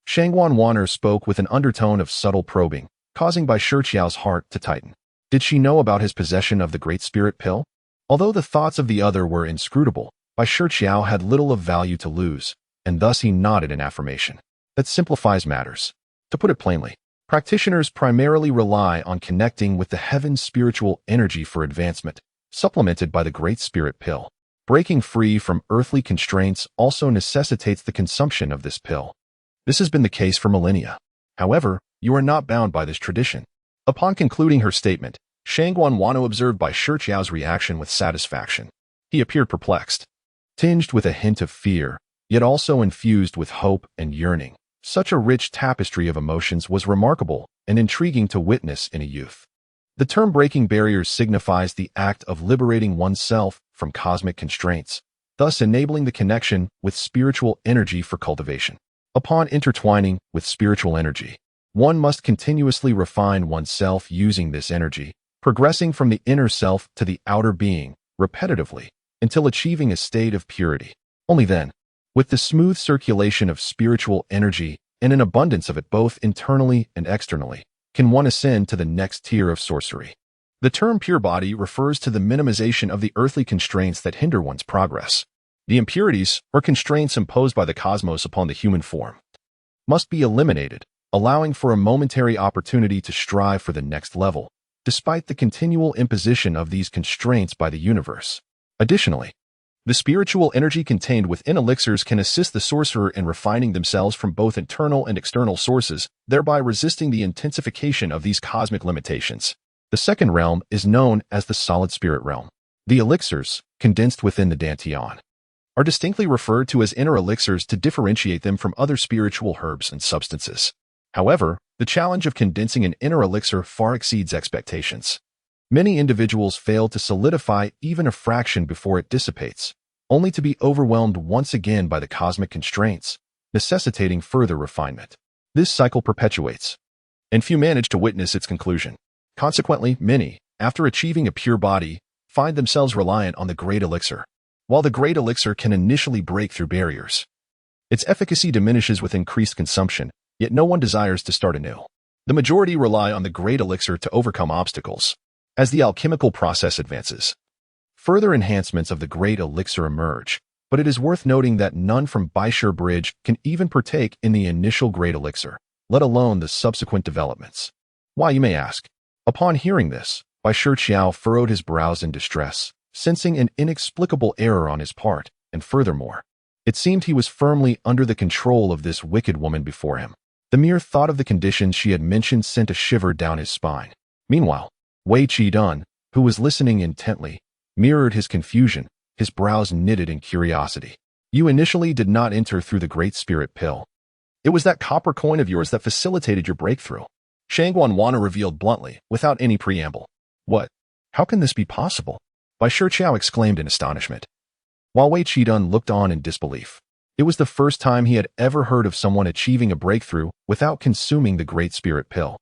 Shangwan Wan'er spoke with an undertone of subtle probing, causing Bai Shiqiao's heart to tighten. Did she know about his possession of the Great Spirit Pill? Although the thoughts of the other were inscrutable, Bai Shiqiao had little of value to lose, and thus he nodded in affirmation. That simplifies matters. To put it plainly, practitioners primarily rely on connecting with the heaven's spiritual energy for advancement, supplemented by the Great Spirit Pill. Breaking free from earthly constraints also necessitates the consumption of this pill. This has been the case for millennia. However, you are not bound by this tradition. Upon concluding her statement, Shangwan Wan'er observed Bai Shiqiao's reaction with satisfaction. He appeared perplexed, tinged with a hint of fear, yet also infused with hope and yearning. Such a rich tapestry of emotions was remarkable and intriguing to witness in a youth. The term breaking barriers signifies the act of liberating oneself from cosmic constraints, thus enabling the connection with spiritual energy for cultivation. Upon intertwining with spiritual energy, one must continuously refine oneself using this energy, progressing from the inner self to the outer being, repetitively, until achieving a state of purity. Only then, with the smooth circulation of spiritual energy and an abundance of it both internally and externally, can one ascend to the next tier of sorcery. The term pure body refers to the minimization of the earthly constraints that hinder one's progress. The impurities, or constraints imposed by the cosmos upon the human form, must be eliminated, allowing for a momentary opportunity to strive for the next level, despite the continual imposition of these constraints by the universe. Additionally, the spiritual energy contained within elixirs can assist the sorcerer in refining themselves from both internal and external sources, thereby resisting the intensification of these cosmic limitations. The second realm is known as the solid spirit realm. The elixirs, condensed within the dantian, are distinctly referred to as inner elixirs to differentiate them from other spiritual herbs and substances. However, the challenge of condensing an inner elixir far exceeds expectations. Many individuals fail to solidify even a fraction before it dissipates, only to be overwhelmed once again by the cosmic constraints, necessitating further refinement. This cycle perpetuates, and few manage to witness its conclusion. Consequently, many, after achieving a pure body, find themselves reliant on the great elixir. While the Great Elixir can initially break through barriers, its efficacy diminishes with increased consumption, yet no one desires to start anew. The majority rely on the Great Elixir to overcome obstacles. As the alchemical process advances, further enhancements of the Great Elixir emerge, but it is worth noting that none from Bai Shiqiao Bridge can even partake in the initial Great Elixir, let alone the subsequent developments. Why, you may ask? Upon hearing this, Bai Shiqiao furrowed his brows in distress, sensing an inexplicable error on his part, and furthermore, it seemed he was firmly under the control of this wicked woman before him. The mere thought of the conditions she had mentioned sent a shiver down his spine. Meanwhile, Bai Shiqiao, who was listening intently, mirrored his confusion, his brows knitted in curiosity. You initially did not enter through the Great Spirit Pill. It was that copper coin of yours that facilitated your breakthrough. Xuanzang revealed bluntly, without any preamble. What? How can this be possible? Bai Shiqiao exclaimed in astonishment. While Bai Shiqiao looked on in disbelief. It was the first time he had ever heard of someone achieving a breakthrough without consuming the Great Spirit Pill.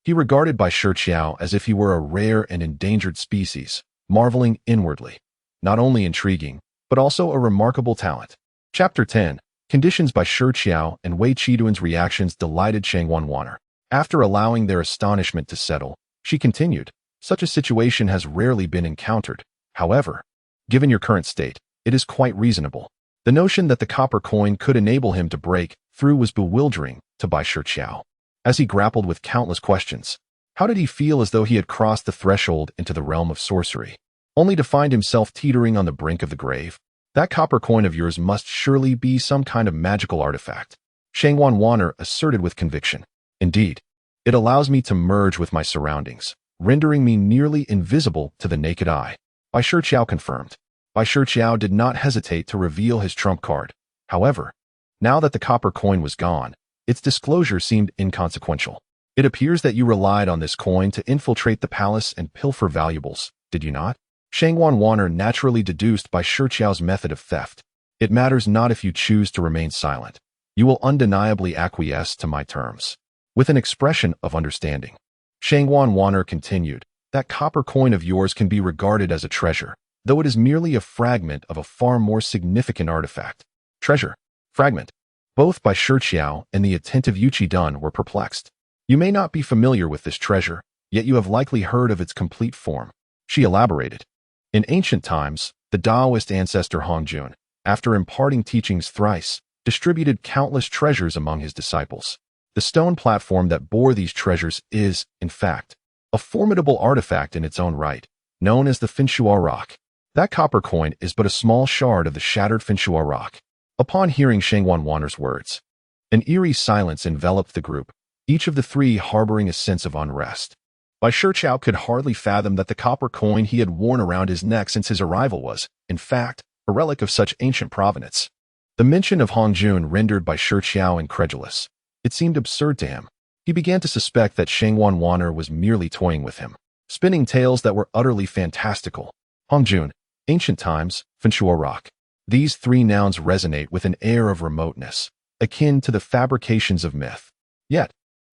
He regarded Bai Shiqiao as if he were a rare and endangered species, marveling inwardly. Not only intriguing, but also a remarkable talent. Chapter 10. Conditions. Bai Shiqiao and Bai Shiqiao's reactions delighted Xuanzang. After allowing their astonishment to settle, she continued, such a situation has rarely been encountered. However, given your current state, it is quite reasonable. The notion that the copper coin could enable him to break through was bewildering to Bai Shiqiao. As he grappled with countless questions, how did he feel as though he had crossed the threshold into the realm of sorcery, only to find himself teetering on the brink of the grave? That copper coin of yours must surely be some kind of magical artifact, Xuanzang asserted with conviction. Indeed, it allows me to merge with my surroundings, rendering me nearly invisible to the naked eye. Bai Shiqiao confirmed. Bai Shiqiao did not hesitate to reveal his trump card. However, now that the copper coin was gone, its disclosure seemed inconsequential. It appears that you relied on this coin to infiltrate the palace and pilfer valuables, did you not? Xuanzang naturally deduced Bai Shiqiao's method of theft. It matters not if you choose to remain silent. You will undeniably acquiesce to my terms. With an expression of understanding, Xuanzang continued, that copper coin of yours can be regarded as a treasure, though it is merely a fragment of a far more significant artifact. Treasure. Fragment. Both Bai Shiqiao and the attentive Yu Qidun were perplexed. You may not be familiar with this treasure, yet you have likely heard of its complete form. She elaborated. In ancient times, the Taoist ancestor Hongjun, after imparting teachings thrice, distributed countless treasures among his disciples. The stone platform that bore these treasures is, in fact, a formidable artifact in its own right, known as the Finshua Rock. That copper coin is but a small shard of the shattered Finshua Rock. Upon hearing Xuanzang's words, an eerie silence enveloped the group, each of the three harboring a sense of unrest. Bai Shiqiao could hardly fathom that the copper coin he had worn around his neck since his arrival was, in fact, a relic of such ancient provenance. The mention of Hongjun rendered Bai Shiqiao incredulous. It seemed absurd to him. He began to suspect that Xuanzang was merely toying with him, spinning tales that were utterly fantastical. Hongjun, ancient times, Finshua Rock. These three nouns resonate with an air of remoteness, akin to the fabrications of myth. Yet,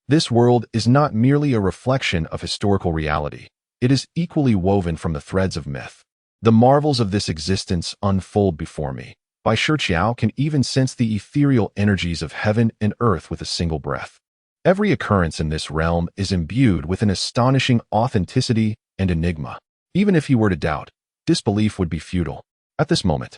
this world is not merely a reflection of historical reality. It is equally woven from the threads of myth. The marvels of this existence unfold before me. Bai Shiqiao can even sense the ethereal energies of heaven and earth with a single breath. Every occurrence in this realm is imbued with an astonishing authenticity and enigma. Even if he were to doubt, disbelief would be futile. At this moment,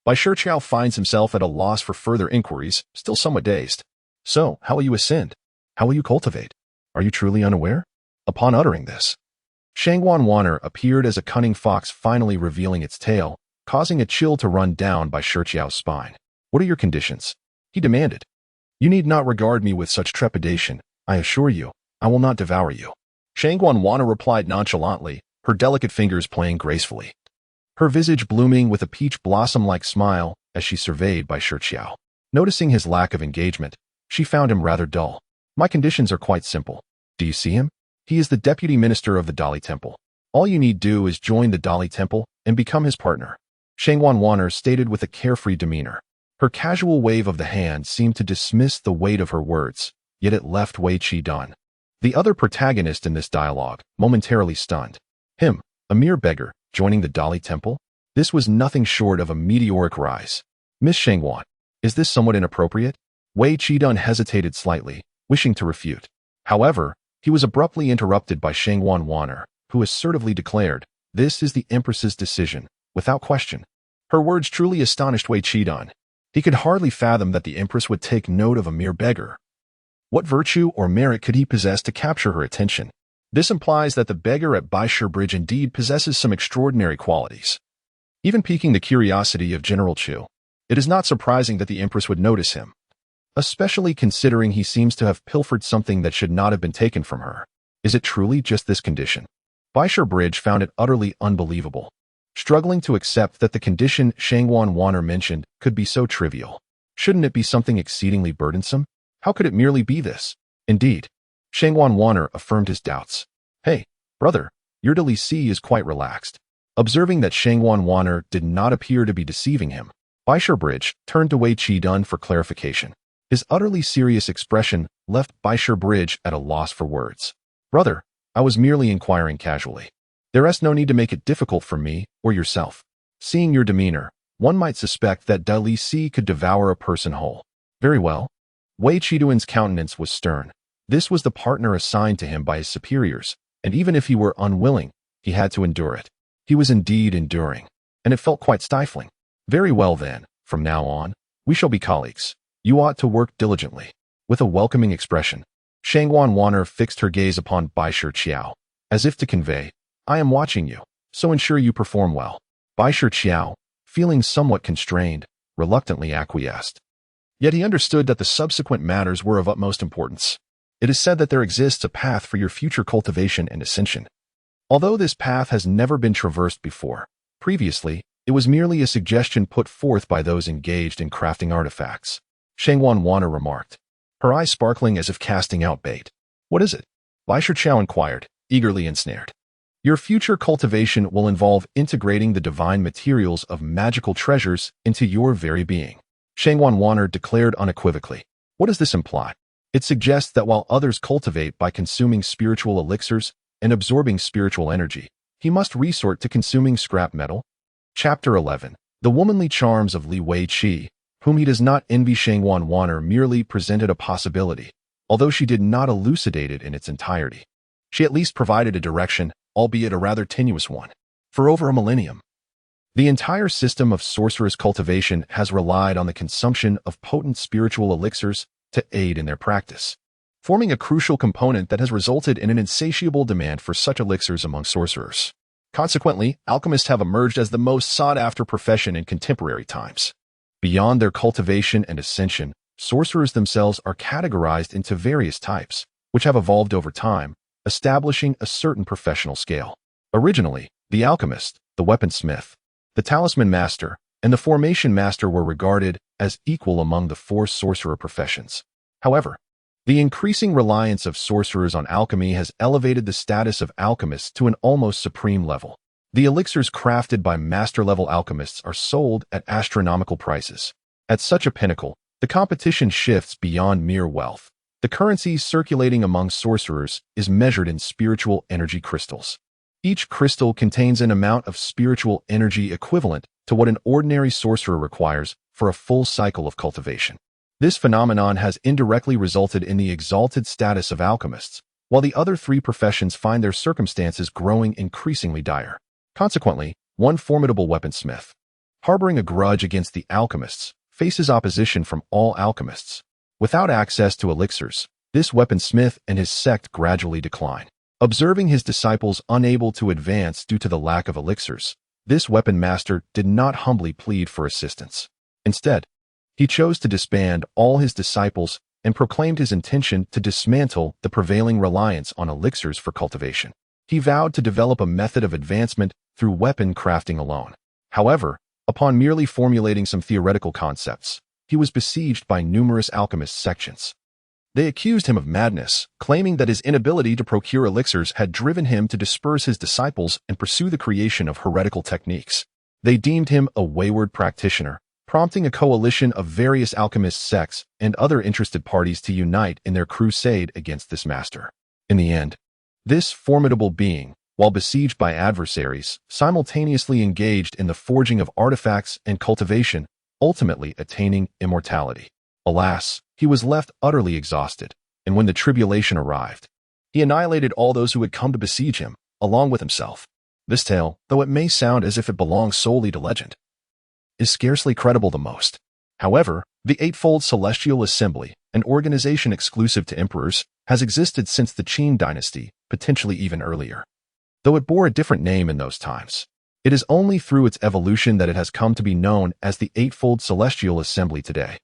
Bai Shiqiao finds himself at a loss for further inquiries, still somewhat dazed. So, how will you ascend? How will you cultivate? Are you truly unaware? Upon uttering this, Xuanzang appeared as a cunning fox finally revealing its tail, causing a chill to run down Bai Shiqiao's spine. What are your conditions? He demanded. You need not regard me with such trepidation. I assure you, I will not devour you. Xuanzang replied nonchalantly, her delicate fingers playing gracefully. Her visage blooming with a peach blossom-like smile as she surveyed Bai Shiqiao. Noticing his lack of engagement, she found him rather dull. My conditions are quite simple. Do you see him? He is the deputy minister of the Dali Temple. All you need do is join the Dali Temple and become his partner. Xuanzang stated with a carefree demeanor. Her casual wave of the hand seemed to dismiss the weight of her words, yet it left Bai Shiqiao, the other protagonist in this dialogue, momentarily stunned. Him, a mere beggar, joining the Dali Temple? This was nothing short of a meteoric rise. Miss Shangwan, is this somewhat inappropriate? Wei Qidun hesitated slightly, wishing to refute. However, he was abruptly interrupted by Shangwan Wanner, who assertively declared, "This is the Empress's decision, without question." Her words truly astonished Wei Qidun. He could hardly fathom that the Empress would take note of a mere beggar. What virtue or merit could he possess to capture her attention? This implies that the beggar at Bai Shiqiao indeed possesses some extraordinary qualities. Even piquing the curiosity of General Chu, it is not surprising that the Empress would notice him, especially considering he seems to have pilfered something that should not have been taken from her. Is it truly just this condition? Bai Shiqiao found it utterly unbelievable, struggling to accept that the condition Shangwan Wanner mentioned could be so trivial. Shouldn't it be something exceedingly burdensome? How could it merely be this? Indeed, Shangwan Wanner affirmed his doubts. "Hey, brother, your delicacy is quite relaxed." Observing that Shangwan Wanner did not appear to be deceiving him, Bai Shiqiao turned to Wei Qidun for clarification. His utterly serious expression left Bai Shiqiao at a loss for words. "Brother, I was merely inquiring casually. There is no need to make it difficult for me or yourself. Seeing your demeanor, one might suspect that delicacy could devour a person whole." "Very well." Wei Qidun's countenance was stern. This was the partner assigned to him by his superiors, and even if he were unwilling, he had to endure it. He was indeed enduring, and it felt quite stifling. "Very well then, from now on, we shall be colleagues. You ought to work diligently." With a welcoming expression, Shangwan Wanner fixed her gaze upon Bai Shiqiao, as if to convey, "I am watching you, so ensure you perform well." Bai Shiqiao, feeling somewhat constrained, reluctantly acquiesced. Yet he understood that the subsequent matters were of utmost importance. It is said that there exists a path for your future cultivation and ascension. Although this path has never been traversed before, previously, it was merely a suggestion put forth by those engaged in crafting artifacts. Shangwan Wanner remarked, her eyes sparkling as if casting out bait. "What is it?" Bai Shiqiao inquired, eagerly ensnared. "Your future cultivation will involve integrating the divine materials of magical treasures into your very being," Shangwan Wanner declared unequivocally. "What does this imply?" "It suggests that while others cultivate by consuming spiritual elixirs and absorbing spiritual energy, he must resort to consuming scrap metal." Chapter 11. The womanly charms of Li Weiqi, whom he does not envy. Shangwan Wanner merely presented a possibility, although she did not elucidate it in its entirety. She at least provided a direction, albeit a rather tenuous one. For over a millennium, the entire system of sorcerer's cultivation has relied on the consumption of potent spiritual elixirs to aid in their practice, forming a crucial component that has resulted in an insatiable demand for such elixirs among sorcerers. Consequently, alchemists have emerged as the most sought-after profession in contemporary times. Beyond their cultivation and ascension, sorcerers themselves are categorized into various types, which have evolved over time, establishing a certain professional scale. Originally, the alchemist, the weaponsmith, the talisman master, and the formation master were regarded as equal among the four sorcerer professions. However, the increasing reliance of sorcerers on alchemy has elevated the status of alchemists to an almost supreme level. The elixirs crafted by master-level alchemists are sold at astronomical prices. At such a pinnacle, the competition shifts beyond mere wealth. The currency circulating among sorcerers is measured in spiritual energy crystals. Each crystal contains an amount of spiritual energy equivalent to what an ordinary sorcerer requires for a full cycle of cultivation. This phenomenon has indirectly resulted in the exalted status of alchemists, while the other three professions find their circumstances growing increasingly dire. Consequently, one formidable weaponsmith, harboring a grudge against the alchemists, faces opposition from all alchemists. Without access to elixirs, this weaponsmith and his sect gradually decline. Observing his disciples unable to advance due to the lack of elixirs, this weapon master did not humbly plead for assistance. Instead, he chose to disband all his disciples and proclaimed his intention to dismantle the prevailing reliance on elixirs for cultivation. He vowed to develop a method of advancement through weapon crafting alone. However, upon merely formulating some theoretical concepts, he was besieged by numerous alchemist sections. They accused him of madness, claiming that his inability to procure elixirs had driven him to disperse his disciples and pursue the creation of heretical techniques. They deemed him a wayward practitioner, prompting a coalition of various alchemist sects and other interested parties to unite in their crusade against this master. In the end, this formidable being, while besieged by adversaries, simultaneously engaged in the forging of artifacts and cultivation, ultimately attaining immortality. Alas, he was left utterly exhausted, and when the tribulation arrived, he annihilated all those who had come to besiege him, along with himself. This tale, though it may sound as if it belongs solely to legend, is scarcely credible the most. However, the Eightfold Celestial Assembly, an organization exclusive to emperors, has existed since the Qin dynasty, potentially even earlier. Though it bore a different name in those times, it is only through its evolution that it has come to be known as the Eightfold Celestial Assembly today.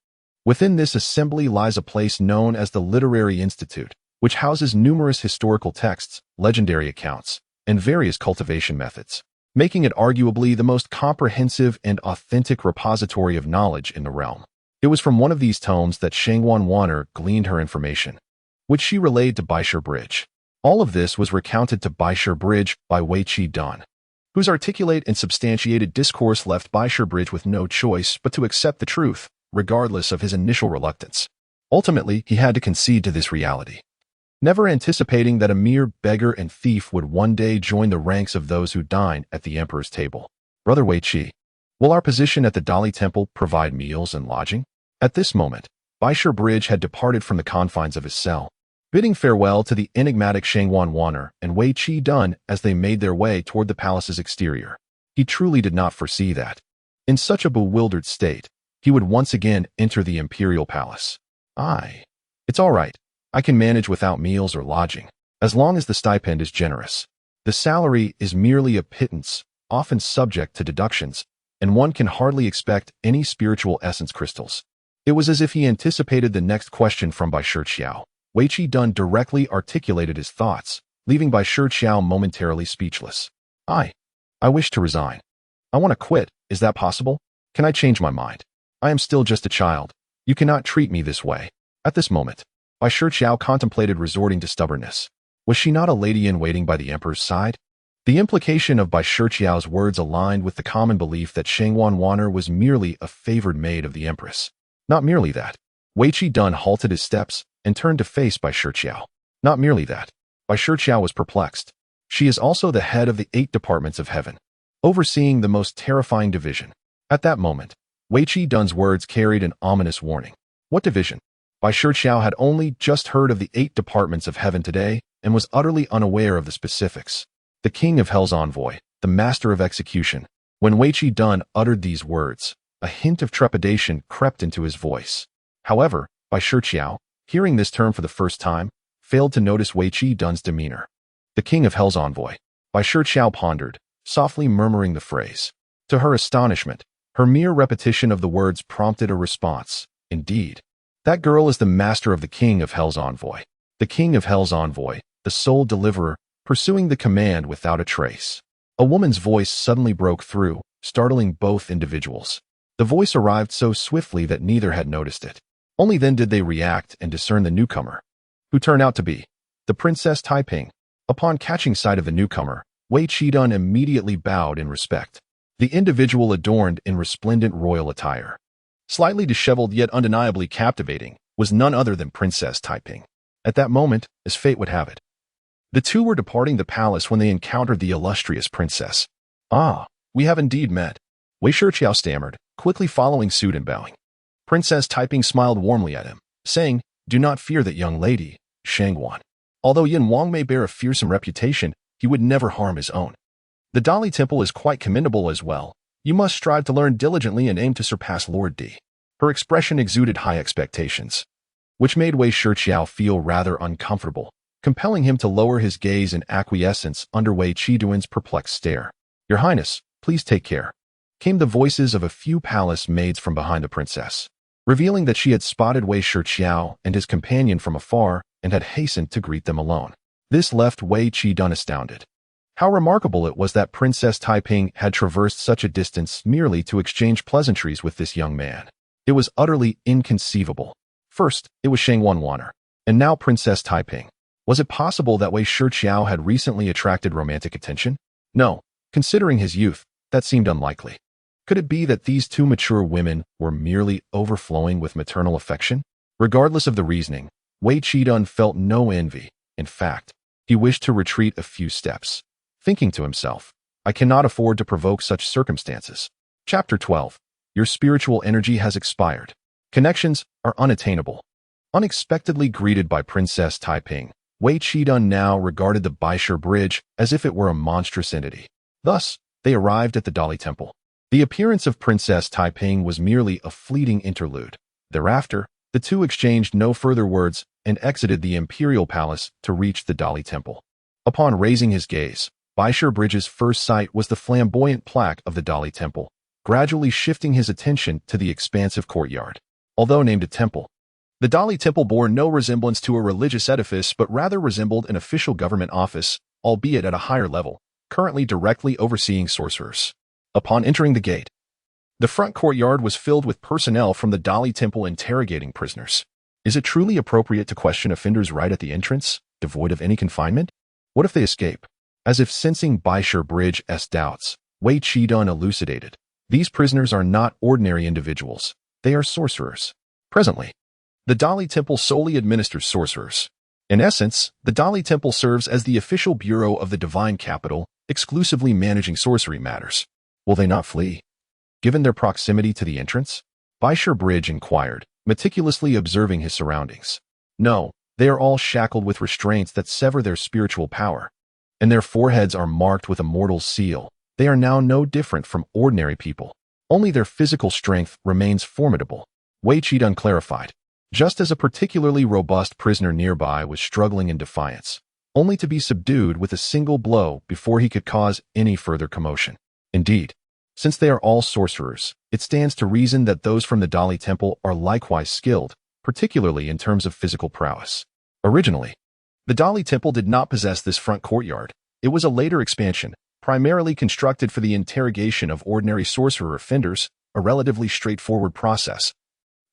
Within this assembly lies a place known as the Literary Institute, which houses numerous historical texts, legendary accounts, and various cultivation methods, making it arguably the most comprehensive and authentic repository of knowledge in the realm. It was from one of these tomes that Xuanzang gleaned her information, which she relayed to Bai Shiqiao. All of this was recounted to Bai Shiqiao by Bai Shiqiao, whose articulate and substantiated discourse left Bai Shiqiao with no choice but to accept the truth, regardless of his initial reluctance. Ultimately, he had to concede to this reality, never anticipating that a mere beggar and thief would one day join the ranks of those who dine at the emperor's table. Brother Bai Shiqiao, will our position at the Dali Temple provide meals and lodging? At this moment, Bai Shiqiao had departed from the confines of his cell, bidding farewell to the enigmatic Xuanzang and Bai Shiqiao as they made their way toward the palace's exterior. He truly did not foresee that, in such a bewildered state, he would once again enter the imperial palace. It's all right. I can manage without meals or lodging, as long as the stipend is generous. The salary is merely a pittance, often subject to deductions, and one can hardly expect any spiritual essence crystals. It was as if he anticipated the next question from Bai Shiqiao. Bai Shiqiao directly articulated his thoughts, leaving Bai Shiqiao momentarily speechless. I wish to resign. I want to quit. Is that possible? Can I change my mind? I am still just a child. You cannot treat me this way. At this moment, Bai Shiqiao contemplated resorting to stubbornness. Was she not a lady-in-waiting by the emperor's side? The implication of Bai Shiqiao's words aligned with the common belief that Xuanzang was merely a favored maid of the empress. Not merely that. Bai Shiqiao halted his steps and turned to face Bai Shiqiao. Not merely that. Bai Shiqiao was perplexed. She is also the head of the 8 departments of heaven, overseeing the most terrifying division. At that moment, Bai Shiqiao's words carried an ominous warning. What division? Bai Shiqiao had only just heard of the 8 departments of heaven today and was utterly unaware of the specifics. The king of hell's envoy, the master of execution. When Bai Shiqiao uttered these words, a hint of trepidation crept into his voice. However, Bai Shiqiao, hearing this term for the first time, failed to notice Bai Shiqiao's demeanor. The king of hell's envoy. Bai Shiqiao pondered, softly murmuring the phrase. To her astonishment, her mere repetition of the words prompted a response. Indeed, that girl is the master of the king of hell's envoy. The king of hell's envoy, the sole deliverer, pursuing the command without a trace. A woman's voice suddenly broke through, startling both individuals. The voice arrived so swiftly that neither had noticed it. Only then did they react and discern the newcomer, who turned out to be the Princess Taiping. Upon catching sight of the newcomer, Bai Shiqiao immediately bowed in respect. The individual adorned in resplendent royal attire, slightly disheveled yet undeniably captivating, was none other than Princess Taiping. At that moment, as fate would have it, the two were departing the palace when they encountered the illustrious princess. We have indeed met. Bai Shiqiao stammered, quickly following suit and bowing. Princess Taiping smiled warmly at him, saying, Do not fear that young lady, Shangwan. Although Yin Wang may bear a fearsome reputation, he would never harm his own. The Dali Temple is quite commendable as well. You must strive to learn diligently and aim to surpass Lord D. Her expression exuded high expectations, which made Bai Shiqiao feel rather uncomfortable, compelling him to lower his gaze in acquiescence under Bai Shiqiao's perplexed stare. Your Highness, please take care, came the voices of a few palace maids from behind the princess, revealing that she had spotted Bai Shiqiao and his companion from afar and had hastened to greet them alone. This left Bai Shiqiao astounded. How remarkable it was that Princess Taiping had traversed such a distance merely to exchange pleasantries with this young man. It was utterly inconceivable. First, it was Xuanzang, and now Princess Taiping. Was it possible that Bai Shiqiao had recently attracted romantic attention? No, considering his youth, that seemed unlikely. Could it be that these two mature women were merely overflowing with maternal affection? Regardless of the reasoning, Bai Shiqiao felt no envy. In fact, he wished to retreat a few steps, thinking to himself, I cannot afford to provoke such circumstances. Chapter 12. Your spiritual energy has expired. Connections are unattainable. Unexpectedly greeted by Princess Taiping, Wei Qidun now regarded the Baishir Bridge as if it were a monstrous entity. Thus, they arrived at the Dali Temple. The appearance of Princess Taiping was merely a fleeting interlude. Thereafter, the two exchanged no further words and exited the imperial palace to reach the Dali Temple. Upon raising his gaze, Baishir Bridge's first sight was the flamboyant plaque of the Dali Temple, gradually shifting his attention to the expansive courtyard. Although named a temple, the Dali Temple bore no resemblance to a religious edifice but rather resembled an official government office, albeit at a higher level, currently directly overseeing sorcerers. Upon entering the gate, the front courtyard was filled with personnel from the Dali Temple interrogating prisoners. Is it truly appropriate to question offenders right at the entrance, devoid of any confinement? What if they escape? As if sensing Baishir Bridge's doubts, Wei Qidun elucidated. These prisoners are not ordinary individuals. They are sorcerers. Presently, the Dali Temple solely administers sorcerers. In essence, the Dali Temple serves as the official bureau of the divine capital, exclusively managing sorcery matters. Will they not flee? Given their proximity to the entrance? Baishir Bridge inquired, meticulously observing his surroundings. No, they are all shackled with restraints that sever their spiritual power, and their foreheads are marked with a mortal seal. They are now no different from ordinary people. Only their physical strength remains formidable. Wei Qidun clarified, just as a particularly robust prisoner nearby was struggling in defiance, only to be subdued with a single blow before he could cause any further commotion. Indeed, since they are all sorcerers, it stands to reason that those from the Dali Temple are likewise skilled, particularly in terms of physical prowess. Originally, the Dali Temple did not possess this front courtyard. It was a later expansion, primarily constructed for the interrogation of ordinary sorcerer offenders, a relatively straightforward process,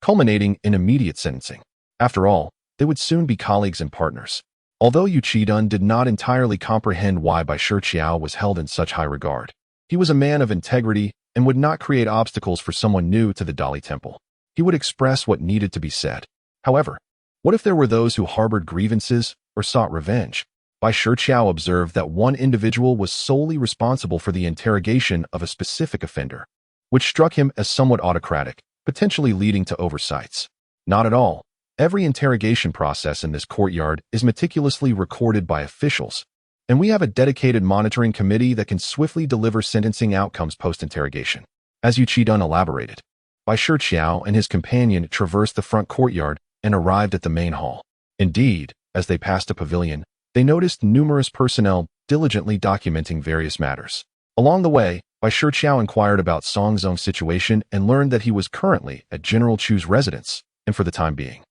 culminating in immediate sentencing. After all, they would soon be colleagues and partners. Although Yu Qidun did not entirely comprehend why Bai Shiqiao was held in such high regard, he was a man of integrity and would not create obstacles for someone new to the Dali Temple. He would express what needed to be said. However, what if there were those who harbored grievances or sought revenge? Bai Shiqiao observed that one individual was solely responsible for the interrogation of a specific offender, which struck him as somewhat autocratic, potentially leading to oversights. Not at all. Every interrogation process in this courtyard is meticulously recorded by officials, and we have a dedicated monitoring committee that can swiftly deliver sentencing outcomes post-interrogation. As Yu Qidun elaborated, Bai Shiqiao and his companion traversed the front courtyard and arrived at the main hall. Indeed, as they passed a pavilion, they noticed numerous personnel diligently documenting various matters. Along the way, Bai Shiqiao inquired about Xuanzang's situation and learned that he was currently at General Chu's residence, and for the time being,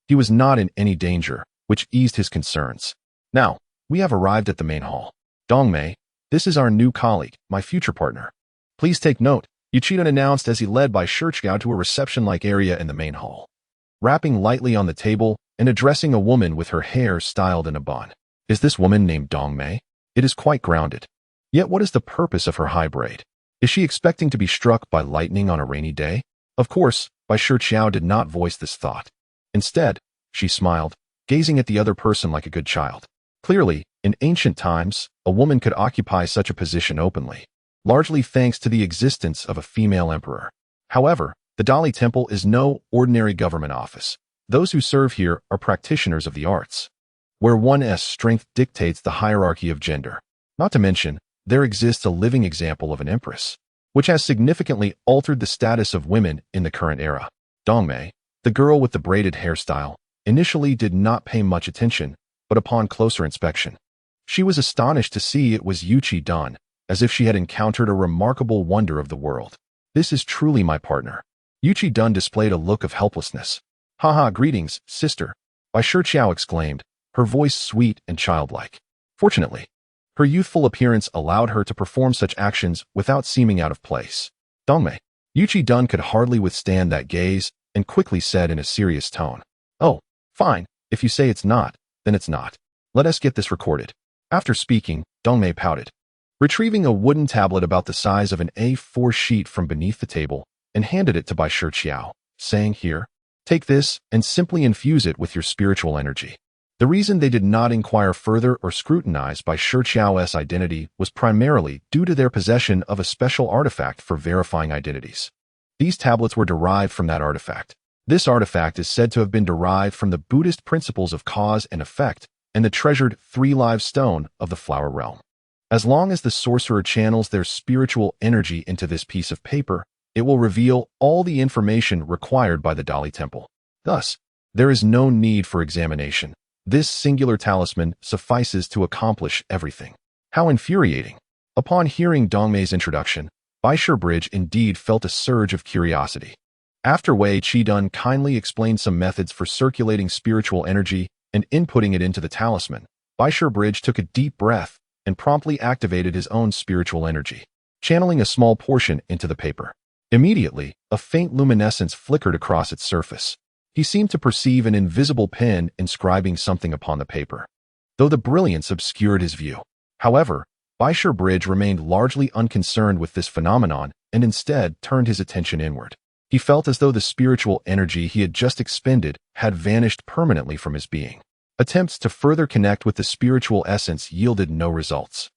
he was not in any danger, which eased his concerns. Now, we have arrived at the main hall. Dongmei, this is our new colleague, my future partner. Please take note, Yu Qidun announced as he led Bai Shiqiao to a reception-like area in the main hall. Rapping lightly on the table and addressing a woman with her hair styled in a bun. Is this woman named Dongmei? It is quite grounded. Yet what is the purpose of her high braid? Is she expecting to be struck by lightning on a rainy day? Of course, Bai Shiqiao did not voice this thought. Instead, she smiled, gazing at the other person like a good child. Clearly, in ancient times, a woman could occupy such a position openly, largely thanks to the existence of a female emperor. However, the Dali Temple is no ordinary government office. Those who serve here are practitioners of the arts, where one's strength dictates the hierarchy of gender. Not to mention, there exists a living example of an empress, which has significantly altered the status of women in the current era. Dongmei, the girl with the braided hairstyle, initially did not pay much attention, but upon closer inspection, she was astonished to see it was Yu Qidun, as if she had encountered a remarkable wonder of the world. This is truly my partner. Yu Qidun displayed a look of helplessness. Haha, greetings, sister, Bai Shiqiao exclaimed, her voice sweet and childlike. Fortunately, her youthful appearance allowed her to perform such actions without seeming out of place. Dongmei, Yu Qidun could hardly withstand that gaze and quickly said in a serious tone, "Oh, fine, if you say it's not, then it's not. Let us get this recorded." After speaking, Dongmei pouted, retrieving a wooden tablet about the size of an A4 sheet from beneath the table, and handed it to Bai Shiqiao, saying, "Here, take this and simply infuse it with your spiritual energy." The reason they did not inquire further or scrutinize Bai Shiqiao's identity was primarily due to their possession of a special artifact for verifying identities. These tablets were derived from that artifact. This artifact is said to have been derived from the Buddhist principles of cause and effect and the treasured three-live stone of the flower realm. As long as the sorcerer channels their spiritual energy into this piece of paper, it will reveal all the information required by the Dali Temple. Thus, there is no need for examination. This singular talisman suffices to accomplish everything. How infuriating! Upon hearing Dongmei's introduction, Bai Shiqiao indeed felt a surge of curiosity. After Wei Qidun kindly explained some methods for circulating spiritual energy and inputting it into the talisman, Bai Shiqiao took a deep breath and promptly activated his own spiritual energy, channeling a small portion into the paper. Immediately, a faint luminescence flickered across its surface. He seemed to perceive an invisible pen inscribing something upon the paper, though the brilliance obscured his view. However, Bai Shiqiao remained largely unconcerned with this phenomenon and instead turned his attention inward. He felt as though the spiritual energy he had just expended had vanished permanently from his being. Attempts to further connect with the spiritual essence yielded no results.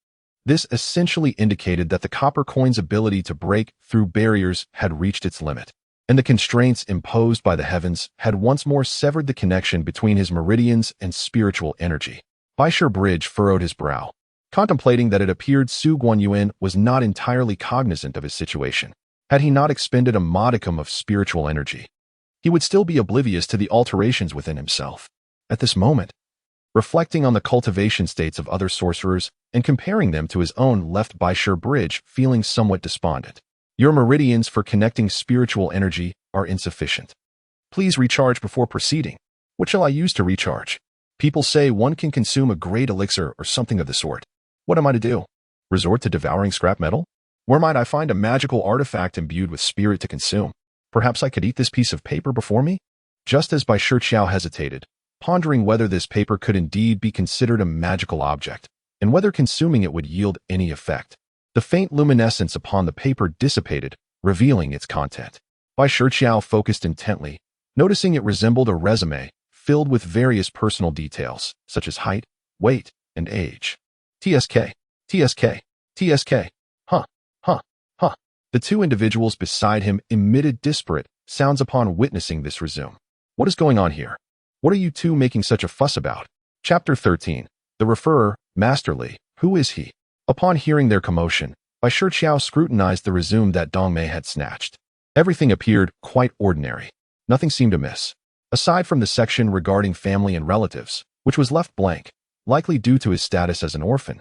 This essentially indicated that the copper coin's ability to break through barriers had reached its limit, and the constraints imposed by the heavens had once more severed the connection between his meridians and spiritual energy. Bai Shiqiao furrowed his brow, contemplating that it appeared Su Guanyuan was not entirely cognizant of his situation. Had he not expended a modicum of spiritual energy, he would still be oblivious to the alterations within himself. At this moment, reflecting on the cultivation states of other sorcerers and comparing them to his own, left Bai Shiqiao feeling somewhat despondent. Your meridians for connecting spiritual energy are insufficient. Please recharge before proceeding. What shall I use to recharge? People say one can consume a great elixir or something of the sort. What am I to do? Resort to devouring scrap metal? Where might I find a magical artifact imbued with spirit to consume? Perhaps I could eat this piece of paper before me? Just as Bai Shiqiao hesitated, pondering whether this paper could indeed be considered a magical object, and whether consuming it would yield any effect, the faint luminescence upon the paper dissipated, revealing its content. Bai Shiqiao focused intently, noticing it resembled a resume filled with various personal details, such as height, weight, and age. TSK, TSK, TSK, huh, huh, huh. The two individuals beside him emitted disparate sounds upon witnessing this resume. What is going on here? What are you two making such a fuss about? Chapter 13. The referrer, Masterly, who is he? Upon hearing their commotion, Bai Shiqiao scrutinized the resume that Dongmei had snatched. Everything appeared quite ordinary. Nothing seemed amiss, aside from the section regarding family and relatives, which was left blank, likely due to his status as an orphan,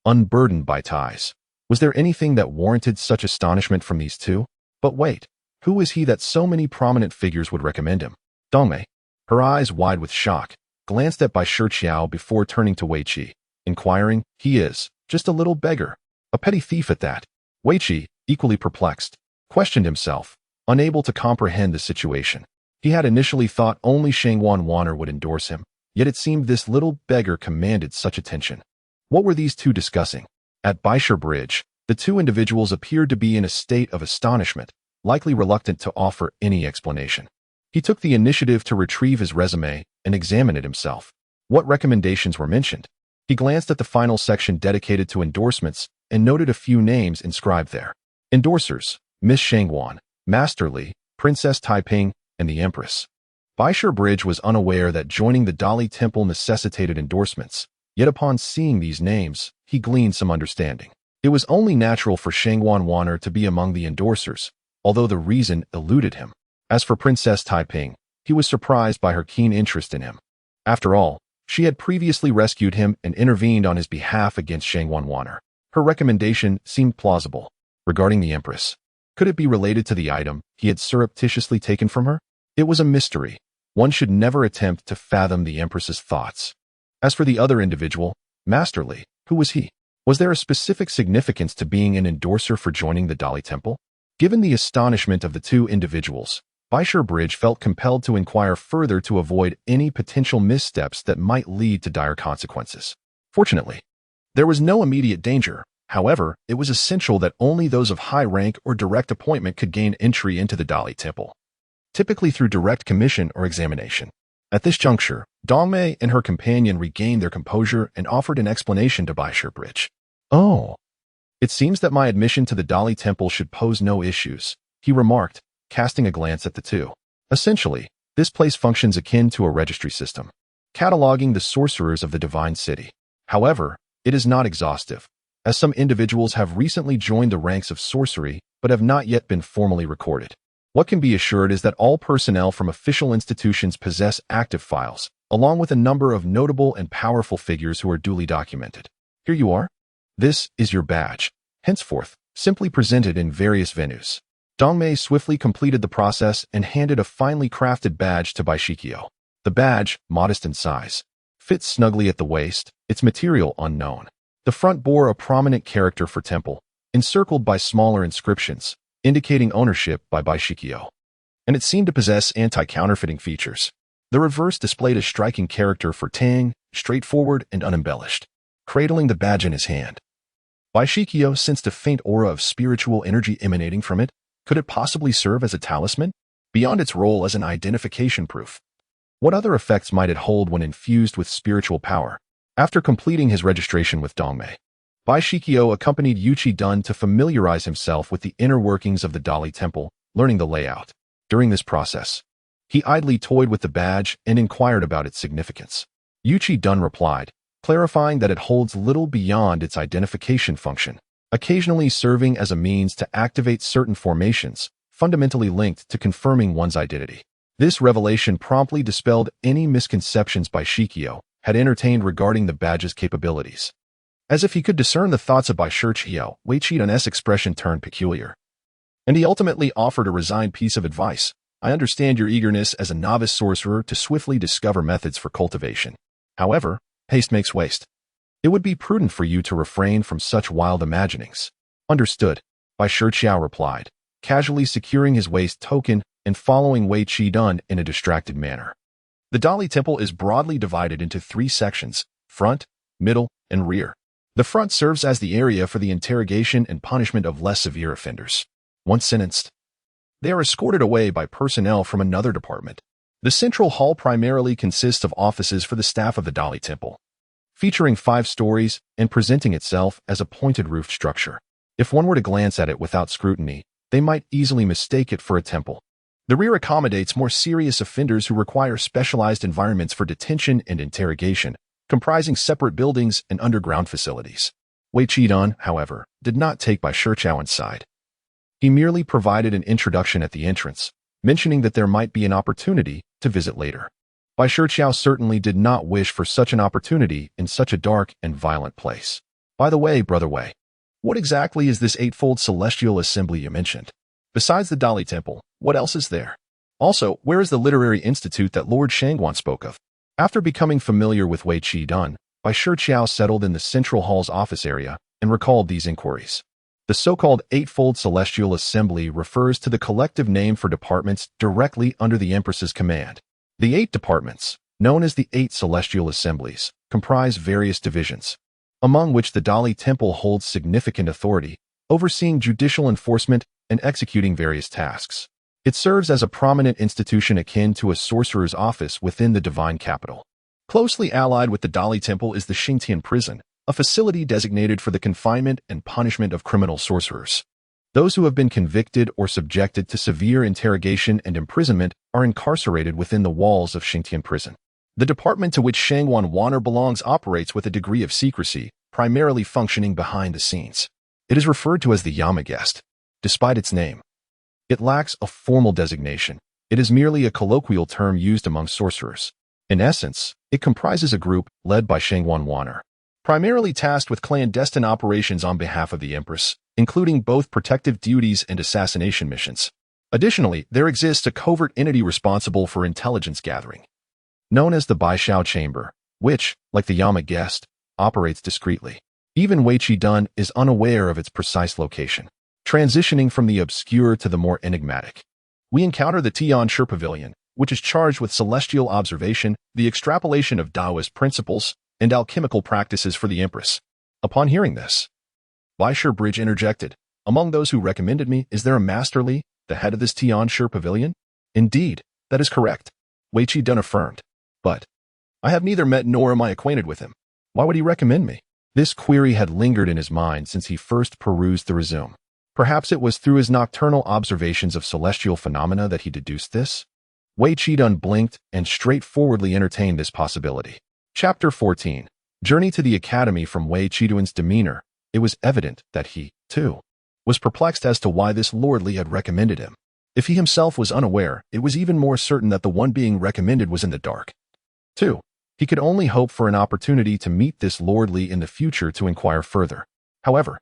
unburdened by ties. Was there anything that warranted such astonishment from these two? But wait, who is he that so many prominent figures would recommend him? Dongmei, her eyes wide with shock, glanced at Bai Shiqiao before turning to Wei Qi, inquiring, he is just a little beggar, a petty thief at that. Wei Qi, equally perplexed, questioned himself, unable to comprehend the situation. He had initially thought only Shangwan Wanner would endorse him, yet it seemed this little beggar commanded such attention. What were these two discussing? At Bai Shiqiao, the two individuals appeared to be in a state of astonishment, likely reluctant to offer any explanation. He took the initiative to retrieve his resume and examine it himself. What recommendations were mentioned? He glanced at the final section dedicated to endorsements and noted a few names inscribed there. Endorsers: Miss Shangwan, Masterly, Princess Taiping, and the Empress. Bai Shiqiao was unaware that joining the Dali Temple necessitated endorsements, yet upon seeing these names, he gleaned some understanding. It was only natural for Shangwan Wanner to be among the endorsers, although the reason eluded him. As for Princess Taiping, he was surprised by her keen interest in him. After all, she had previously rescued him and intervened on his behalf against Shangwan Wanner. Her recommendation seemed plausible. Regarding the Empress, could it be related to the item he had surreptitiously taken from her? It was a mystery. One should never attempt to fathom the Empress's thoughts. As for the other individual, Masterly, who was he? Was there a specific significance to being an endorser for joining the Dali Temple? Given the astonishment of the two individuals, Bai Shiqiao felt compelled to inquire further to avoid any potential missteps that might lead to dire consequences. Fortunately, there was no immediate danger. However, it was essential that only those of high rank or direct appointment could gain entry into the Dali Temple, typically through direct commission or examination. At this juncture, Dongmei and her companion regained their composure and offered an explanation to Bai Shiqiao. "Oh, it seems that my admission to the Dali Temple should pose no issues," he remarked, casting a glance at the two. Essentially, this place functions akin to a registry system, cataloging the sorcerers of the Divine City. However, it is not exhaustive, as some individuals have recently joined the ranks of sorcery but have not yet been formally recorded. What can be assured is that all personnel from official institutions possess active files, along with a number of notable and powerful figures who are duly documented. Here you are. This is your badge, henceforth simply presented in various venues. Dongmei swiftly completed the process and handed a finely crafted badge to Bai Shiqiao. The badge, modest in size, fits snugly at the waist, its material unknown. The front bore a prominent character for temple, encircled by smaller inscriptions, indicating ownership by Bai Shiqiao. And it seemed to possess anti-counterfeiting features. The reverse displayed a striking character for Tang, straightforward and unembellished, cradling the badge in his hand. Bai Shiqiao sensed a faint aura of spiritual energy emanating from it. Could it possibly serve as a talisman? Beyond its role as an identification proof, what other effects might it hold when infused with spiritual power? After completing his registration with Dongmei, Bai Shiqiao accompanied Yuqi Dun to familiarize himself with the inner workings of the Dali Temple, learning the layout. During this process, he idly toyed with the badge and inquired about its significance. Yuqi Dun replied, clarifying that it holds little beyond its identification function, occasionally serving as a means to activate certain formations, fundamentally linked to confirming one's identity. This revelation promptly dispelled any misconceptions Bai Shiqiao had entertained regarding the badge's capabilities. As if he could discern the thoughts of Bai Shiqiao, Wei Qidun's expression turned peculiar. And he ultimately offered a resigned piece of advice. "I understand your eagerness as a novice sorcerer to swiftly discover methods for cultivation. However, haste makes waste. It would be prudent for you to refrain from such wild imaginings." "Understood," Bai Shiqiao replied, casually securing his waist token and following Wei Qidun in a distracted manner. The Dali Temple is broadly divided into 3 sections: front, middle, and rear. The front serves as the area for the interrogation and punishment of less severe offenders. Once sentenced, they are escorted away by personnel from another department. The central hall primarily consists of offices for the staff of the Dali Temple, featuring 5 stories and presenting itself as a pointed-roofed structure. If one were to glance at it without scrutiny, they might easily mistake it for a temple. The rear accommodates more serious offenders who require specialized environments for detention and interrogation, comprising separate buildings and underground facilities. Wei Qidun, however, did not take Bai Shiqiao inside. He merely provided an introduction at the entrance, mentioning that there might be an opportunity to visit later. Bai Shiqiao certainly did not wish for such an opportunity in such a dark and violent place. "By the way, Brother Wei, what exactly is this eightfold celestial assembly you mentioned? Besides the Dali Temple, what else is there? Also, where is the literary institute that Lord Shangguan spoke of?" After becoming familiar with Wei Qidun, Bai Shiqiao settled in the Central Hall's office area and recalled these inquiries. The so-called Eightfold Celestial Assembly refers to the collective name for departments directly under the Empress's command. The 8 departments, known as the 8 Celestial Assemblies, comprise various divisions, among which the Dali Temple holds significant authority, overseeing judicial enforcement and executing various tasks. It serves as a prominent institution akin to a sorcerer's office within the divine capital. Closely allied with the Dali Temple is the Xingtian Prison, a facility designated for the confinement and punishment of criminal sorcerers. Those who have been convicted or subjected to severe interrogation and imprisonment are incarcerated within the walls of Xingtian Prison. The department to which Shangguan Wanner belongs operates with a degree of secrecy, primarily functioning behind the scenes. It is referred to as the Yamagest. Despite its name, it lacks a formal designation. It is merely a colloquial term used among sorcerers. In essence, it comprises a group led by Shangguan Wanner, primarily tasked with clandestine operations on behalf of the Empress, including both protective duties and assassination missions. Additionally, there exists a covert entity responsible for intelligence gathering, known as the Bai Shiqiao Chamber, which, like the Yamagest, operates discreetly. Even Wei Qidun is unaware of its precise location. Transitioning from the obscure to the more enigmatic, we encounter the Tian Shi Pavilion, which is charged with celestial observation, the extrapolation of Taoist principles, and alchemical practices for the Empress. Upon hearing this, Bai Shiqiao interjected, "Among those who recommended me, is there a Master Li, the head of this Tian Shi Pavilion?" "Indeed, that is correct," Wei Qidun affirmed. But I have neither met nor am I acquainted with him. Why would he recommend me? This query had lingered in his mind since he first perused the resume. Perhaps it was through his nocturnal observations of celestial phenomena that he deduced this? Wei Qidun blinked and straightforwardly entertained this possibility. Chapter 14. Journey to the Academy. From Wei Qidun's demeanor, it was evident that he, too, was perplexed as to why this lordly had recommended him. If he himself was unaware, it was even more certain that the one being recommended was in the dark. 2. He could only hope for an opportunity to meet this lordly in the future to inquire further. However,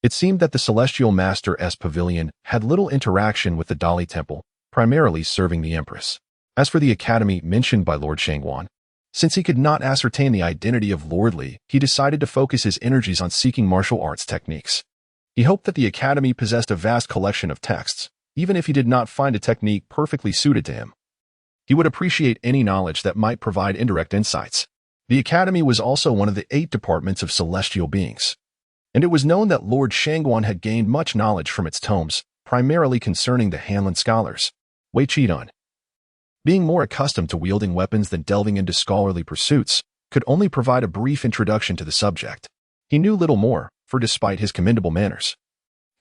it seemed that the Celestial Master's pavilion had little interaction with the Dali Temple, primarily serving the Empress. As for the academy mentioned by Lord Shangguan, since he could not ascertain the identity of Lordly, he decided to focus his energies on seeking martial arts techniques. He hoped that the academy possessed a vast collection of texts, even if he did not find a technique perfectly suited to him. He would appreciate any knowledge that might provide indirect insights. The academy was also one of the 8 departments of celestial beings, and it was known that Lord Shangguan had gained much knowledge from its tomes, primarily concerning the Hanlon scholars. Wei Qidun, being more accustomed to wielding weapons than delving into scholarly pursuits, could only provide a brief introduction to the subject. He knew little more, for despite his commendable manners,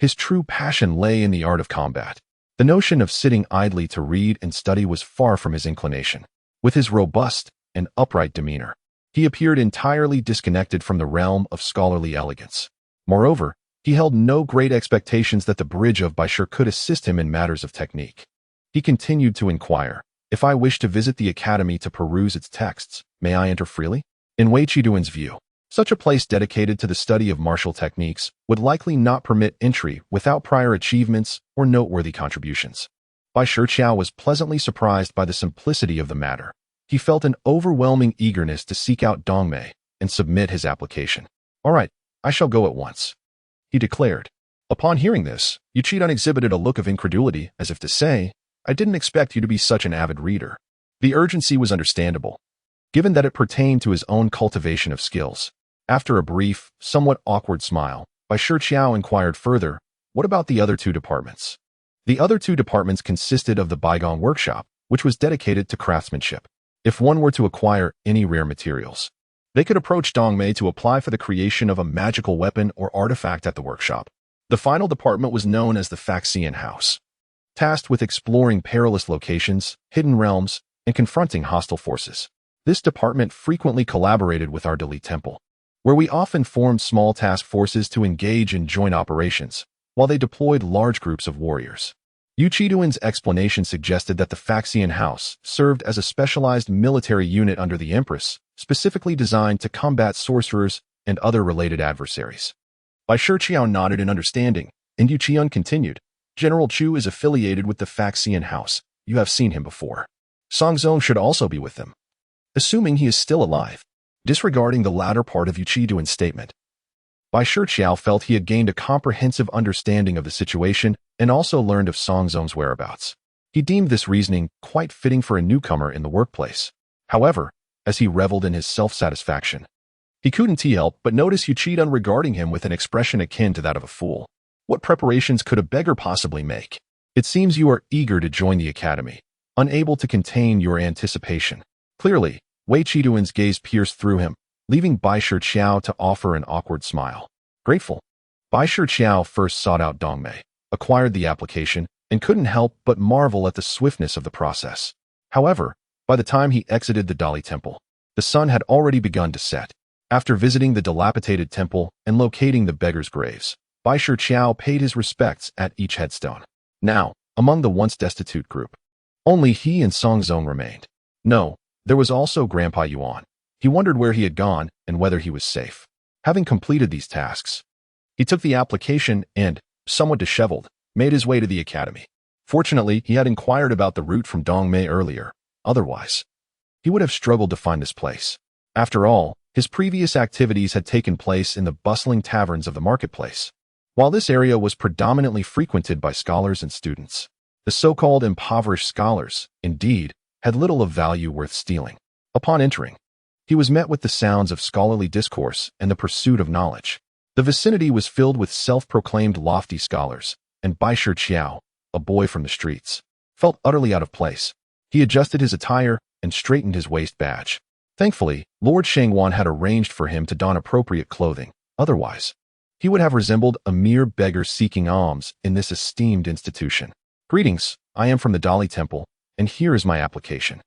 his true passion lay in the art of combat. The notion of sitting idly to read and study was far from his inclination. With his robust and upright demeanor, he appeared entirely disconnected from the realm of scholarly elegance. Moreover, he held no great expectations that the bridge of Bai Shiqiao could assist him in matters of technique. He continued to inquire, "If I wish to visit the academy to peruse its texts, may I enter freely?" In Wei Qidun's view, such a place dedicated to the study of martial techniques would likely not permit entry without prior achievements or noteworthy contributions. Bai Shiqiao was pleasantly surprised by the simplicity of the matter. He felt an overwhelming eagerness to seek out Dongmei and submit his application. "All right, I shall go at once," he declared. Upon hearing this, Yu Qidun exhibited a look of incredulity, as if to say, "I didn't expect you to be such an avid reader." The urgency was understandable, given that it pertained to his own cultivation of skills. After a brief, somewhat awkward smile, Bai Shiqiao inquired further, "What about the other 2 departments?" The other 2 departments consisted of the Baigong workshop, which was dedicated to craftsmanship. If one were to acquire any rare materials, they could approach Dongmei to apply for the creation of a magical weapon or artifact at the workshop. The final department was known as the Faxian House, tasked with exploring perilous locations, hidden realms, and confronting hostile forces. This department frequently collaborated with our Dali Temple, where we often formed small task forces to engage in joint operations, while they deployed large groups of warriors. Yu Qidun's explanation suggested that the Faxian House served as a specialized military unit under the Empress, specifically designed to combat sorcerers and other related adversaries. Bai Shiqiao nodded in understanding, and Yu Qidun continued, "General Chu is affiliated with the Faxian House. You have seen him before. Xuanzang should also be with them, assuming he is still alive." Disregarding the latter part of Yu Qidun's statement, Bai Shiqiao felt he had gained a comprehensive understanding of the situation and also learned of Xuanzang's whereabouts. He deemed this reasoning quite fitting for a newcomer in the workplace. However, as he reveled in his self-satisfaction, he couldn't help but notice Yu Qidun regarding him with an expression akin to that of a fool. What preparations could a beggar possibly make? It seems you are eager to join the academy, unable to contain your anticipation. Clearly, Wei Qidun's gaze pierced through him, leaving Bai Shiqiao to offer an awkward smile. Grateful, Bai Shiqiao first sought out Dongmei, acquired the application, and couldn't help but marvel at the swiftness of the process. However, by the time he exited the Dali Temple, the sun had already begun to set. After visiting the dilapidated temple and locating the beggars' graves, Bai Shiqiao paid his respects at each headstone. Now, among the once destitute group, only he and Xuanzang remained. No, there was also Grandpa Yuan. He wondered where he had gone and whether he was safe. Having completed these tasks, he took the application and, somewhat disheveled, made his way to the academy. Fortunately, he had inquired about the route from Dongmei earlier. Otherwise, he would have struggled to find this place. After all, his previous activities had taken place in the bustling taverns of the marketplace. While this area was predominantly frequented by scholars and students, the so-called impoverished scholars, indeed, had little of value worth stealing. Upon entering, he was met with the sounds of scholarly discourse and the pursuit of knowledge. The vicinity was filled with self-proclaimed lofty scholars, and Bai Shiqiao, a boy from the streets, felt utterly out of place. He adjusted his attire, and straightened his waist badge. Thankfully, Lord Shangwan had arranged for him to don appropriate clothing. Otherwise, he would have resembled a mere beggar seeking alms in this esteemed institution. Greetings, I am from the Dali Temple, and here is my application.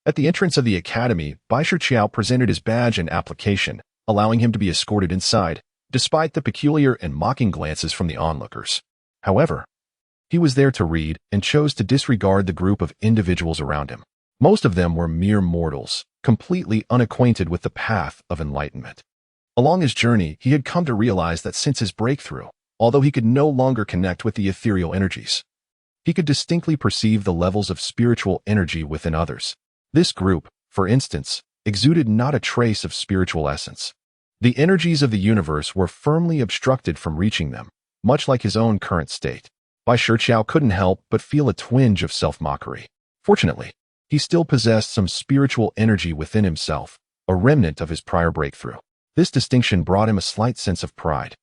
At the entrance of the academy, Bai Shiqiao presented his badge and application, allowing him to be escorted inside, despite the peculiar and mocking glances from the onlookers. However, he was there to read and chose to disregard the group of individuals around him. Most of them were mere mortals, completely unacquainted with the path of enlightenment. Along his journey, he had come to realize that since his breakthrough, although he could no longer connect with the ethereal energies, he could distinctly perceive the levels of spiritual energy within others. This group, for instance, exuded not a trace of spiritual essence. The energies of the universe were firmly obstructed from reaching them, much like his own current state. Bai Shiqiao couldn't help but feel a twinge of self-mockery. Fortunately, he still possessed some spiritual energy within himself, a remnant of his prior breakthrough. This distinction brought him a slight sense of pride.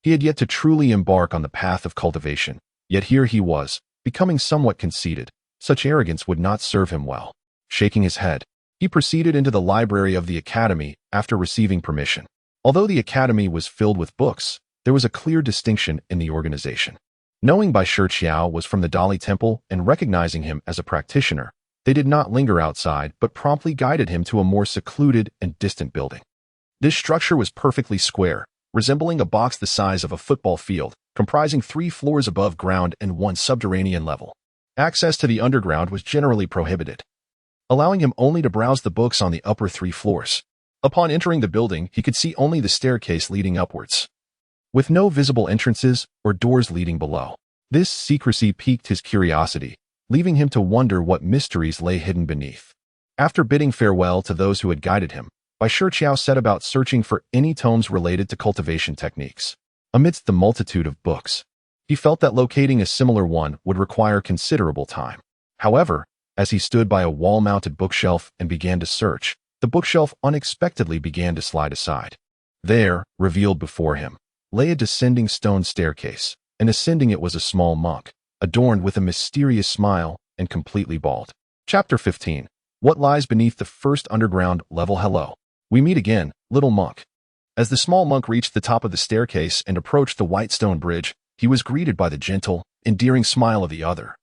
He had yet to truly embark on the path of cultivation, yet here he was, becoming somewhat conceited. Such arrogance would not serve him well. Shaking his head, he proceeded into the library of the academy after receiving permission. Although the academy was filled with books, there was a clear distinction in the organization. Knowing Bai Shiqiao was from the Dali Temple and recognizing him as a practitioner, they did not linger outside but promptly guided him to a more secluded and distant building. This structure was perfectly square, resembling a box the size of a football field, comprising 3 floors above ground and 1 subterranean level. Access to the underground was generally prohibited, allowing him only to browse the books on the upper 3 floors. Upon entering the building, he could see only the staircase leading upwards, with no visible entrances or doors leading below. This secrecy piqued his curiosity, leaving him to wonder what mysteries lay hidden beneath. After bidding farewell to those who had guided him, Bai Shiqiao set about searching for any tomes related to cultivation techniques. Amidst the multitude of books, he felt that locating a similar one would require considerable time. However, as he stood by a wall-mounted bookshelf and began to search, the bookshelf unexpectedly began to slide aside. There, revealed before him, lay a descending stone staircase, and ascending it was a small monk, adorned with a mysterious smile and completely bald. Chapter 15. What lies beneath the first underground level? Hello. We meet again, little monk. As the small monk reached the top of the staircase and approached the white stone bridge, he was greeted by the gentle, endearing smile of the other,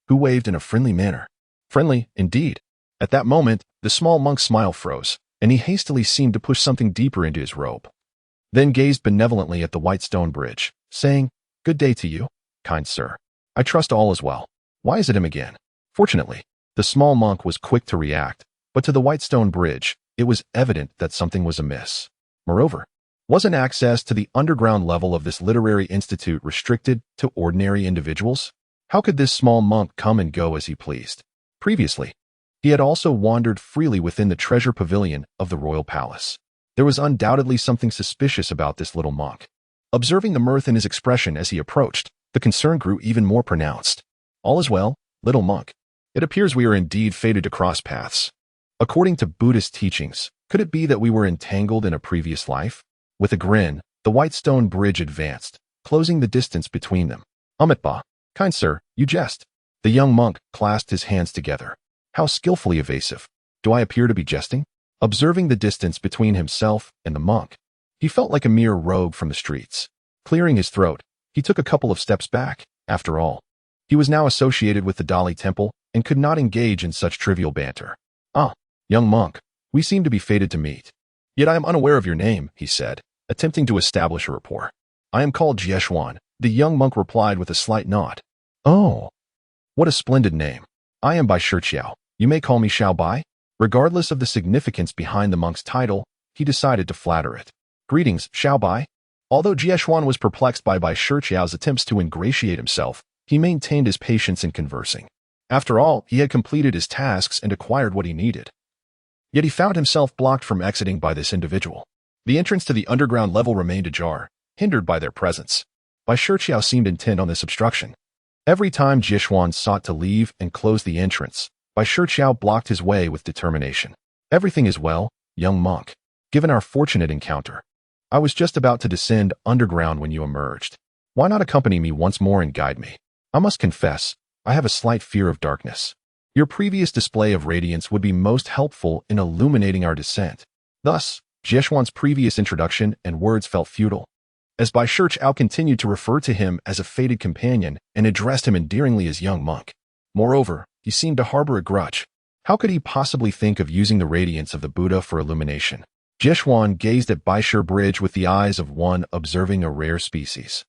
who waved in a friendly manner. Friendly, indeed. At that moment, the small monk's smile froze, and he hastily seemed to push something deeper into his robe, then gazed benevolently at the white stone bridge, saying, "Good day to you, kind sir. I trust all is well." Why is it him again? Fortunately, the small monk was quick to react, but to the white stone bridge, it was evident that something was amiss. Moreover, wasn't access to the underground level of this literary institute restricted to ordinary individuals? How could this small monk come and go as he pleased? Previously, he had also wandered freely within the treasure pavilion of the royal palace. There was undoubtedly something suspicious about this little monk. Observing the mirth in his expression as he approached, the concern grew even more pronounced. All is well, little monk. It appears we are indeed fated to cross paths. According to Buddhist teachings, could it be that we were entangled in a previous life? With a grin, the white stone bridge advanced, closing the distance between them. Amitba, kind sir, you jest. The young monk clasped his hands together. How skillfully evasive. Do I appear to be jesting? Observing the distance between himself and the monk, he felt like a mere rogue from the streets. Clearing his throat, he took a couple of steps back. After all, he was now associated with the Dali Temple and could not engage in such trivial banter. Young monk, we seem to be fated to meet. Yet I am unaware of your name, he said, attempting to establish a rapport. I am called Jieshuan, the young monk replied with a slight nod. Oh, what a splendid name. I am Bai Shiqiao. You may call me Xiao Bai. Regardless of the significance behind the monk's title, he decided to flatter it. Greetings, Xiao Bai. Although Jieshuan was perplexed by Bai Shiqiao's attempts to ingratiate himself, he maintained his patience in conversing. After all, he had completed his tasks and acquired what he needed. Yet he found himself blocked from exiting by this individual. The entrance to the underground level remained ajar, hindered by their presence. Bai Shiqiao seemed intent on this obstruction. Every time Jieshuan sought to leave and close the entrance, Bai Shiqiao blocked his way with determination. Everything is well, young monk. Given our fortunate encounter, I was just about to descend underground when you emerged. Why not accompany me once more and guide me? I must confess, I have a slight fear of darkness. Your previous display of radiance would be most helpful in illuminating our descent. Thus, Jiechuan's previous introduction and words felt futile, as Bai Shiqiao continued to refer to him as a fated companion and addressed him endearingly as young monk. Moreover, he seemed to harbor a grudge. How could he possibly think of using the radiance of the Buddha for illumination? Jiechuan gazed at Bai Shiqiao with the eyes of one observing a rare species.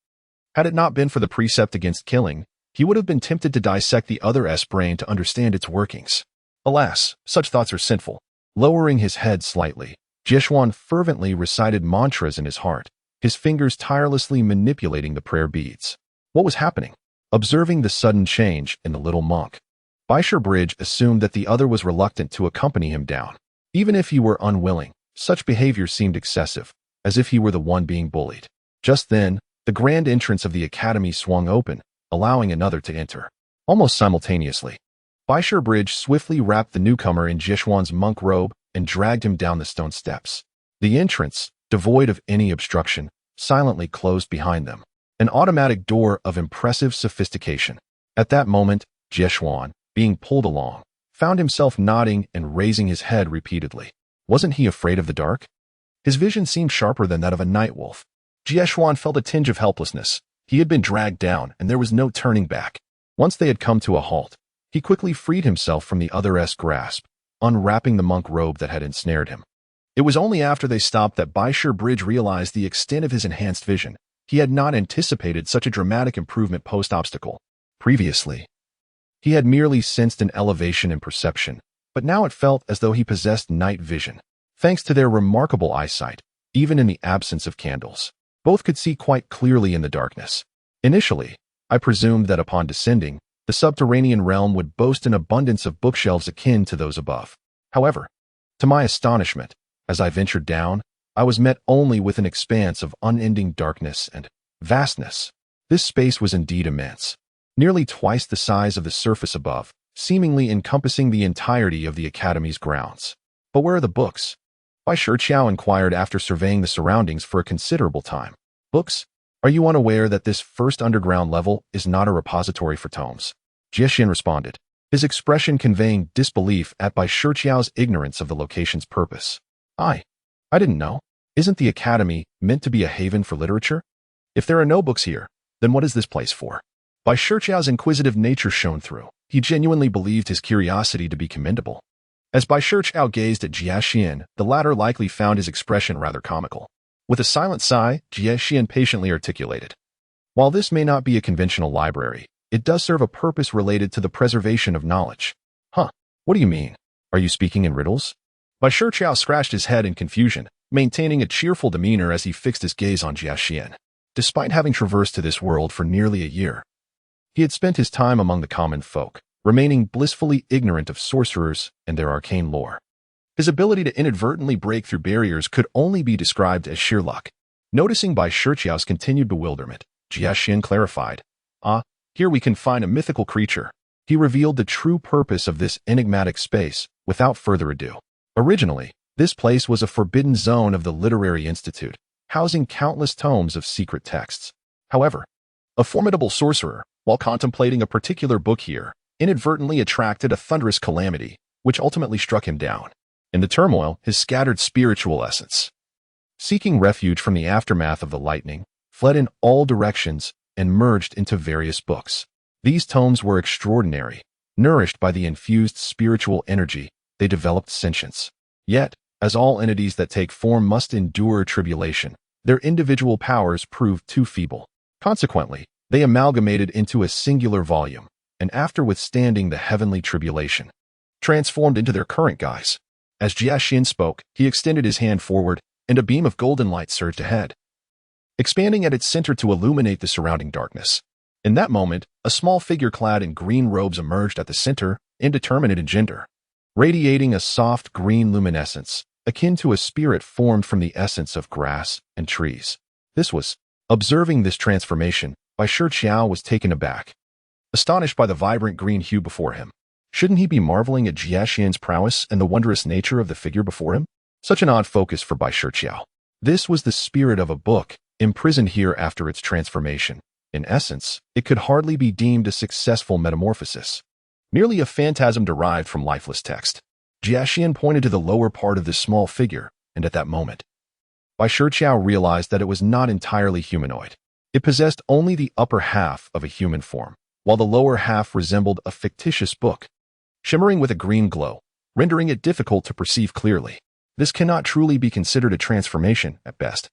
Had it not been for the precept against killing, he would have been tempted to dissect the other's brain to understand its workings. Alas, such thoughts are sinful. Lowering his head slightly, Jiechuan fervently recited mantras in his heart, his fingers tirelessly manipulating the prayer beads. What was happening? Observing the sudden change in the little monk, Bai Shiqiao assumed that the other was reluctant to accompany him down. Even if he were unwilling, such behavior seemed excessive, as if he were the one being bullied. Just then, the grand entrance of the academy swung open, allowing another to enter. Almost simultaneously, Bai Shiqiao swiftly wrapped the newcomer in Jiechuan's monk robe and dragged him down the stone steps. The entrance, devoid of any obstruction, silently closed behind them, an automatic door of impressive sophistication. At that moment, Jiechuan, being pulled along, found himself nodding and raising his head repeatedly. Wasn't he afraid of the dark? His vision seemed sharper than that of a night wolf. Jiechuan felt a tinge of helplessness. He had been dragged down, and there was no turning back. Once they had come to a halt, he quickly freed himself from the other's grasp, unwrapping the monk robe that had ensnared him. It was only after they stopped that Bai Shiqiao realized the extent of his enhanced vision. He had not anticipated such a dramatic improvement post-obstacle. Previously, he had merely sensed an elevation in perception, but now it felt as though he possessed night vision. Thanks to their remarkable eyesight, even in the absence of candles, both could see quite clearly in the darkness. Initially, I presumed that upon descending, the subterranean realm would boast an abundance of bookshelves akin to those above. However, to my astonishment, as I ventured down, I was met only with an expanse of unending darkness and vastness. This space was indeed immense, nearly twice the size of the surface above, seemingly encompassing the entirety of the academy's grounds. But where are the books? Bai Shiqiao inquired after surveying the surroundings for a considerable time. Books? Are you unaware that this first underground level is not a repository for tomes? Jiexian responded, his expression conveying disbelief at Bai Shiqiao's ignorance of the location's purpose. I didn't know. Isn't the academy meant to be a haven for literature? If there are no books here, then what is this place for? Bai Shiqiao's inquisitive nature shone through. He genuinely believed his curiosity to be commendable. As Bai Shiqiao gazed at Jiexian, the latter likely found his expression rather comical. With a silent sigh, Jiexian patiently articulated, while this may not be a conventional library, it does serve a purpose related to the preservation of knowledge. Huh, what do you mean? Are you speaking in riddles? Bai Shiqiao scratched his head in confusion, maintaining a cheerful demeanor as he fixed his gaze on Jiexian. Despite having traversed to this world for nearly a year, he had spent his time among the common folk, remaining blissfully ignorant of sorcerers and their arcane lore. His ability to inadvertently break through barriers could only be described as sheer luck. Noticing Bai Shiqiao's continued bewilderment, Jiexian clarified, here we can find a mythical creature. He revealed the true purpose of this enigmatic space without further ado. Originally, this place was a forbidden zone of the Literary Institute, housing countless tomes of secret texts. However, a formidable sorcerer, while contemplating a particular book here, inadvertently attracted a thunderous calamity, which ultimately struck him down. In the turmoil, his scattered spiritual essence, seeking refuge from the aftermath of the lightning, fled in all directions and merged into various books. These tomes were extraordinary. Nourished by the infused spiritual energy, they developed sentience. Yet, as all entities that take form must endure tribulation, their individual powers proved too feeble. Consequently, they amalgamated into a singular volume, and after withstanding the heavenly tribulation, transformed into their current guise. As Jiexian spoke, he extended his hand forward, and a beam of golden light surged ahead, expanding at its center to illuminate the surrounding darkness. In that moment, a small figure clad in green robes emerged at the center, indeterminate in gender, radiating a soft green luminescence, akin to a spirit formed from the essence of grass and trees. Observing this transformation, Bai Shiqiao was taken aback, astonished by the vibrant green hue before him. Shouldn't he be marveling at Jiexian's prowess and the wondrous nature of the figure before him? Such an odd focus for Bai Shiqiao. This was the spirit of a book, imprisoned here after its transformation. In essence, it could hardly be deemed a successful metamorphosis. merely a phantasm derived from lifeless text. Jiaxian pointed to the lower part of this small figure, and at that moment, Bai Shiqiao realized that it was not entirely humanoid. It possessed only the upper half of a human form, while the lower half resembled a fictitious book, shimmering with a green glow, rendering it difficult to perceive clearly. This cannot truly be considered a transformation, at best.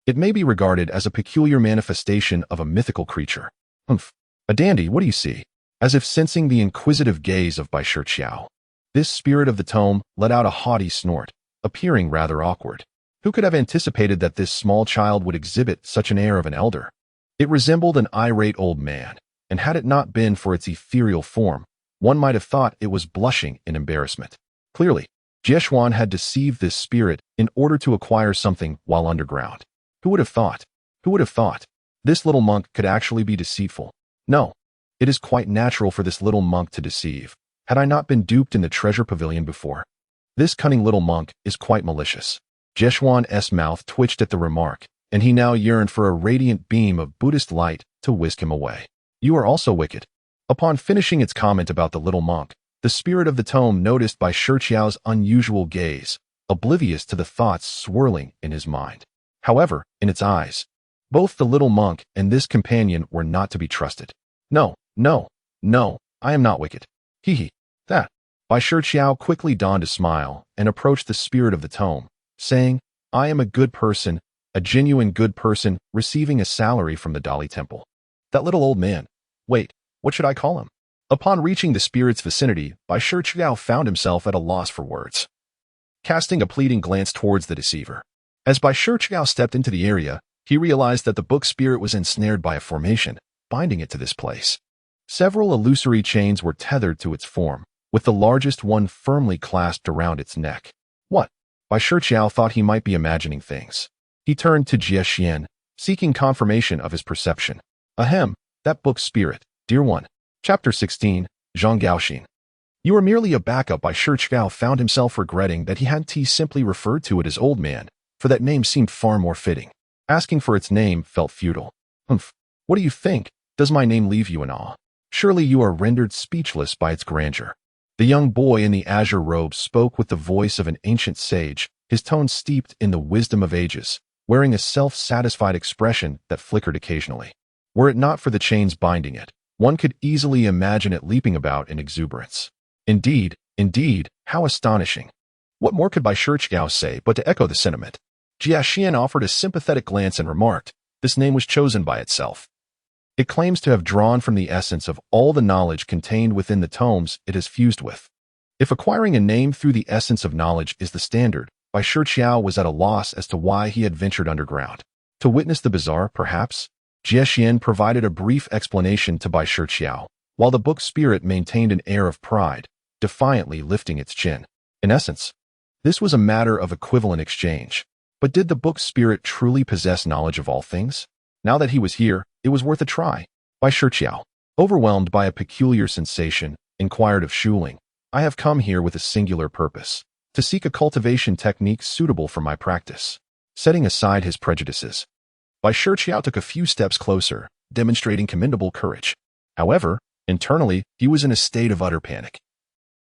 It may be regarded as a peculiar manifestation of a mythical creature. Humph. A dandy, what do you see? As if sensing the inquisitive gaze of Bai Shiqiao, this spirit of the tome let out a haughty snort, appearing rather awkward. Who could have anticipated that this small child would exhibit such an air of an elder? It resembled an irate old man, and had it not been for its ethereal form, one might have thought it was blushing in embarrassment. Clearly, Jiechuan had deceived this spirit in order to acquire something while underground. Who would have thought? Who would have thought? This little monk could actually be deceitful. No, it is quite natural for this little monk to deceive. Had I not been duped in the treasure pavilion before? This cunning little monk is quite malicious. Jiechuan's mouth twitched at the remark, and he now yearned for a radiant beam of Buddhist light to whisk him away. You are also wicked. Upon finishing its comment about the little monk, the spirit of the tome noticed Bai Shiqiao's unusual gaze, oblivious to the thoughts swirling in his mind. However, in its eyes, both the little monk and this companion were not to be trusted. No, no, no, I am not wicked. Hee. That. Bai Shiqiao quickly donned a smile and approached the spirit of the tome, saying, I am a good person, a genuine good person, receiving a salary from the Dali Temple. That little old man. Wait, what should I call him? Upon reaching the spirit's vicinity, Bai Shiqiao found himself at a loss for words, casting a pleading glance towards the deceiver. As Bai Shiqiao stepped into the area, he realized that the book spirit was ensnared by a formation, binding it to this place. Several illusory chains were tethered to its form, with the largest one firmly clasped around its neck. What? Bai Shiqiao thought he might be imagining things. He turned to Jiexian, seeking confirmation of his perception. Ahem, that book spirit, dear one. Chapter 16, Zhang Gaoxin. You are merely a backup. Bai Shiqiao found himself regretting that he hadn't simply referred to it as old man, for that name seemed far more fitting. Asking for its name felt futile. Humph, what do you think? Does my name leave you in awe? Surely you are rendered speechless by its grandeur. The young boy in the azure robe spoke with the voice of an ancient sage, his tone steeped in the wisdom of ages, wearing a self-satisfied expression that flickered occasionally. Were it not for the chains binding it, one could easily imagine it leaping about in exuberance. Indeed, how astonishing. What more could Bai Shiqiao say but to echo the sentiment? Jiaxian offered a sympathetic glance and remarked, this name was chosen by itself. It claims to have drawn from the essence of all the knowledge contained within the tomes it has fused with. If acquiring a name through the essence of knowledge is the standard, Bai Shiqiao was at a loss as to why he had ventured underground. To witness the bizarre, perhaps? Jiexian provided a brief explanation to Bai Shiqiao, while the book spirit maintained an air of pride, defiantly lifting its chin. In essence, this was a matter of equivalent exchange. But did the book spirit truly possess knowledge of all things? Now that he was here, it was worth a try. Bai Shiqiao, overwhelmed by a peculiar sensation, inquired of Xuling, I have come here with a singular purpose, to seek a cultivation technique suitable for my practice. Setting aside his prejudices, Bai Shiqiao took a few steps closer, demonstrating commendable courage. However, internally, he was in a state of utter panic.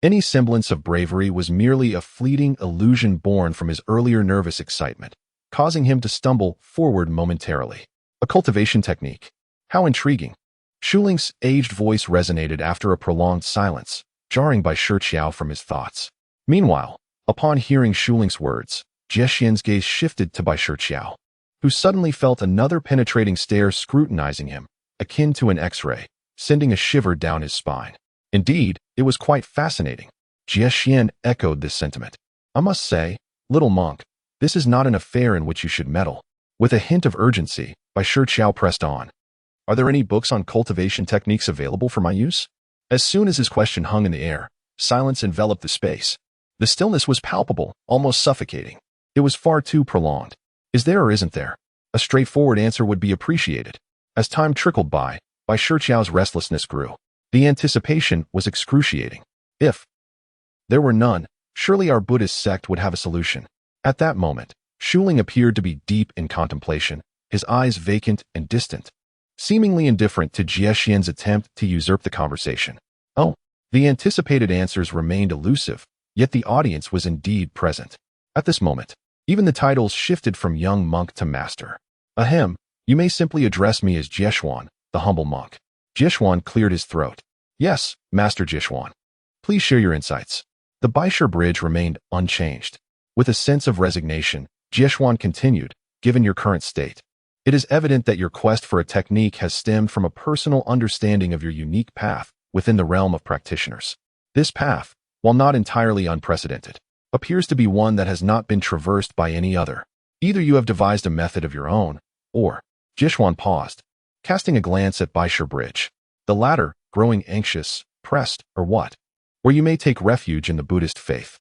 Any semblance of bravery was merely a fleeting illusion born from his earlier nervous excitement, causing him to stumble forward momentarily. A cultivation technique. How intriguing. Xuling's aged voice resonated after a prolonged silence, jarring Bai Shiqiao from his thoughts. Meanwhile, upon hearing Xuling's words, Jiexian's gaze shifted to Bai Shiqiao, who suddenly felt another penetrating stare scrutinizing him, akin to an X-ray, sending a shiver down his spine. Indeed, it was quite fascinating. Jiexian echoed this sentiment. I must say, little monk, this is not an affair in which you should meddle. With a hint of urgency, Bai Shiqiao pressed on. Are there any books on cultivation techniques available for my use? As soon as his question hung in the air, silence enveloped the space. The stillness was palpable, almost suffocating. It was far too prolonged. Is there or isn't there? A straightforward answer would be appreciated. As time trickled by, Bai Shiqiao's restlessness grew. The anticipation was excruciating. If there were none, surely our Buddhist sect would have a solution. At that moment, Xuling appeared to be deep in contemplation, his eyes vacant and distant, seemingly indifferent to Jiexian's attempt to usurp the conversation. Oh, The anticipated answers remained elusive, yet the audience was indeed present. At this moment, even the titles shifted from young monk to master. Ahem, you may simply address me as Jiechuan, the humble monk. Jiechuan cleared his throat. Yes, Master Jiechuan. Please share your insights. The Baishir Bridge remained unchanged. With a sense of resignation, Jiechuan continued, given your current state, it is evident that your quest for a technique has stemmed from a personal understanding of your unique path within the realm of practitioners. This path, while not entirely unprecedented, appears to be one that has not been traversed by any other. Either you have devised a method of your own, or, Jiechuan paused, casting a glance at Baishir Bridge. The latter, growing anxious, pressed, or what? Where you may take refuge in the Buddhist faith.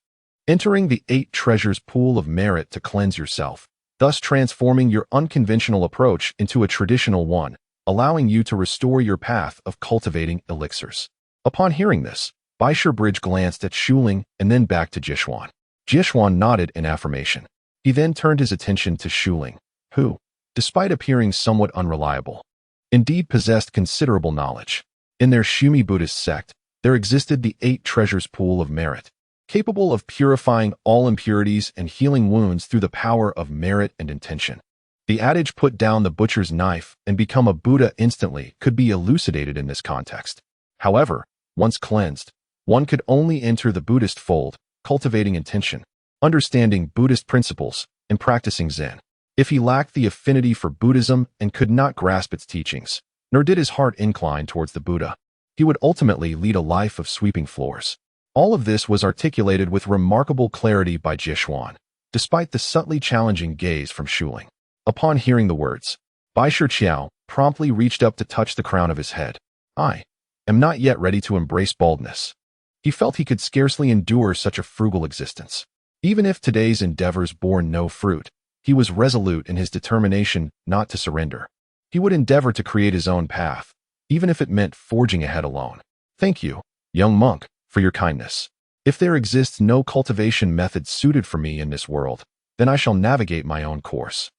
Entering the 8 treasures pool of merit to cleanse yourself, thus transforming your unconventional approach into a traditional one, allowing you to restore your path of cultivating elixirs. Upon hearing this, Baishir Bridge glanced at Xuanzang and then back to Jiechuan. Jiechuan nodded in affirmation. He then turned his attention to Xuanzang, who, despite appearing somewhat unreliable, indeed possessed considerable knowledge. In their Shumi Buddhist sect, there existed the 8 treasures pool of merit, capable of purifying all impurities and healing wounds through the power of merit and intention. The adage "put down the butcher's knife and become a Buddha instantly" could be elucidated in this context. However, once cleansed, one could only enter the Buddhist fold, cultivating intention, understanding Buddhist principles, and practicing Zen. If he lacked the affinity for Buddhism and could not grasp its teachings, nor did his heart incline towards the Buddha, he would ultimately lead a life of sweeping floors. All of this was articulated with remarkable clarity by Jiechuan, despite the subtly challenging gaze from Xuanzang. Upon hearing the words, Bai Shiqiao promptly reached up to touch the crown of his head. I am not yet ready to embrace baldness. He felt he could scarcely endure such a frugal existence. Even if today's endeavors bore no fruit, he was resolute in his determination not to surrender. He would endeavor to create his own path, even if it meant forging ahead alone. Thank you, young monk, for your kindness. If there exists no cultivation method suited for me in this world, then I shall navigate my own course,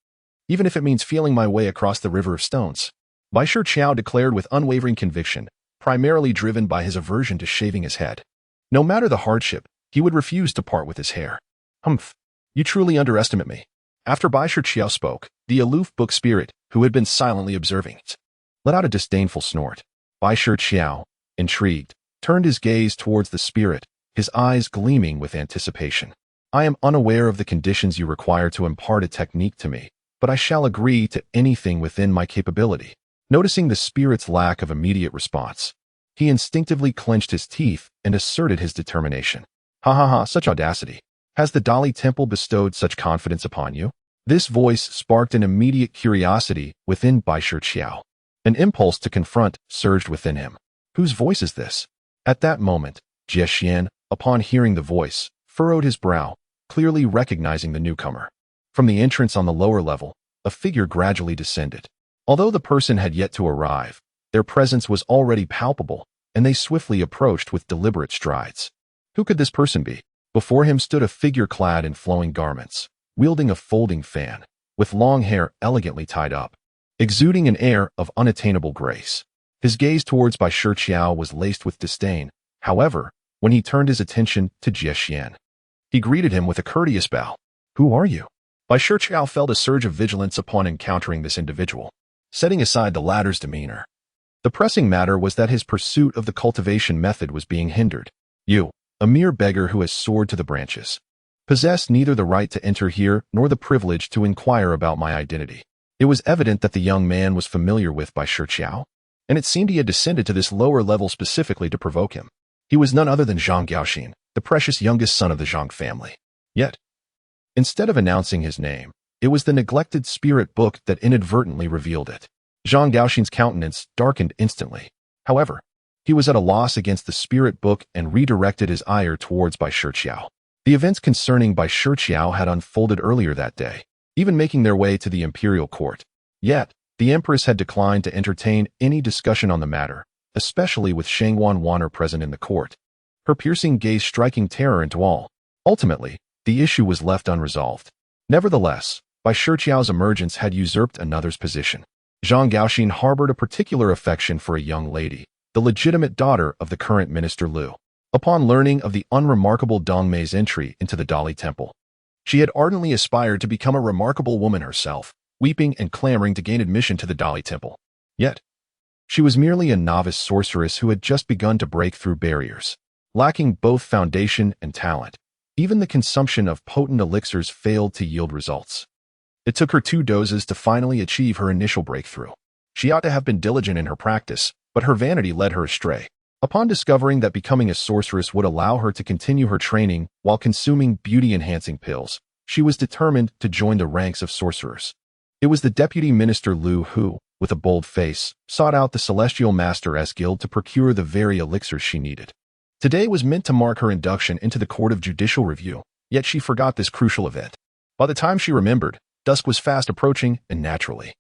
even if it means feeling my way across the river of stones. Bai Shiqiao declared with unwavering conviction, primarily driven by his aversion to shaving his head. No matter the hardship, he would refuse to part with his hair. Humph, you truly underestimate me. After Bai Shiqiao spoke, the aloof book spirit, who had been silently observing it, let out a disdainful snort. Bai Shiqiao, intrigued, turned his gaze towards the spirit, his eyes gleaming with anticipation. I am unaware of the conditions you require to impart a technique to me, but I shall agree to anything within my capability. Noticing the spirit's lack of immediate response, he instinctively clenched his teeth and asserted his determination. Ha ha ha, such audacity. Has the Dali Temple bestowed such confidence upon you? This voice sparked an immediate curiosity within Bai Shiqiao. An impulse to confront surged within him. Whose voice is this? At that moment, Jiechuan, upon hearing the voice, furrowed his brow, clearly recognizing the newcomer. From the entrance on the lower level, a figure gradually descended. Although the person had yet to arrive, their presence was already palpable, and they swiftly approached with deliberate strides. Who could this person be? Before him stood a figure clad in flowing garments, wielding a folding fan, with long hair elegantly tied up, exuding an air of unattainable grace. His gaze towards Bai Shiqiao was laced with disdain. However, when he turned his attention to Jiechuan, he greeted him with a courteous bow. Who are you? Bai Shiqiao felt a surge of vigilance upon encountering this individual, setting aside the latter's demeanor. The pressing matter was that his pursuit of the cultivation method was being hindered. You, a mere beggar who has soared to the branches, possess neither the right to enter here nor the privilege to inquire about my identity. It was evident that the young man was familiar with Bai Shiqiao, and it seemed he had descended to this lower level specifically to provoke him. He was none other than Zhang Gaoxin, the precious youngest son of the Zhang family. Yet, instead of announcing his name, it was the neglected spirit book that inadvertently revealed it. Zhang Gaoxin's countenance darkened instantly. However, he was at a loss against the spirit book and redirected his ire towards Bai Shiqiao. The events concerning Bai Shiqiao had unfolded earlier that day, even making their way to the imperial court. Yet, the empress had declined to entertain any discussion on the matter, especially with Shangwan Wan'er present in the court, her piercing gaze striking terror into all. Ultimately, the issue was left unresolved. Nevertheless, Bai Shiqiao's emergence had usurped another's position. Zhang Gaoxin harbored a particular affection for a young lady, the legitimate daughter of the current minister Lu. Upon learning of the unremarkable Dongmei's entry into the Dali Temple, she had ardently aspired to become a remarkable woman herself, weeping and clamoring to gain admission to the Dali Temple. Yet, she was merely a novice sorceress who had just begun to break through barriers. Lacking both foundation and talent, even the consumption of potent elixirs failed to yield results. It took her 2 doses to finally achieve her initial breakthrough. She ought to have been diligent in her practice, but her vanity led her astray. Upon discovering that becoming a sorceress would allow her to continue her training while consuming beauty-enhancing pills, she was determined to join the ranks of sorcerers. It was the deputy minister Lu who, with a bold face, sought out the Celestial Master S Guild to procure the very elixirs she needed. Today was meant to mark her induction into the Court of Judicial Review, yet she forgot this crucial event. By the time she remembered, dusk was fast approaching, and naturally,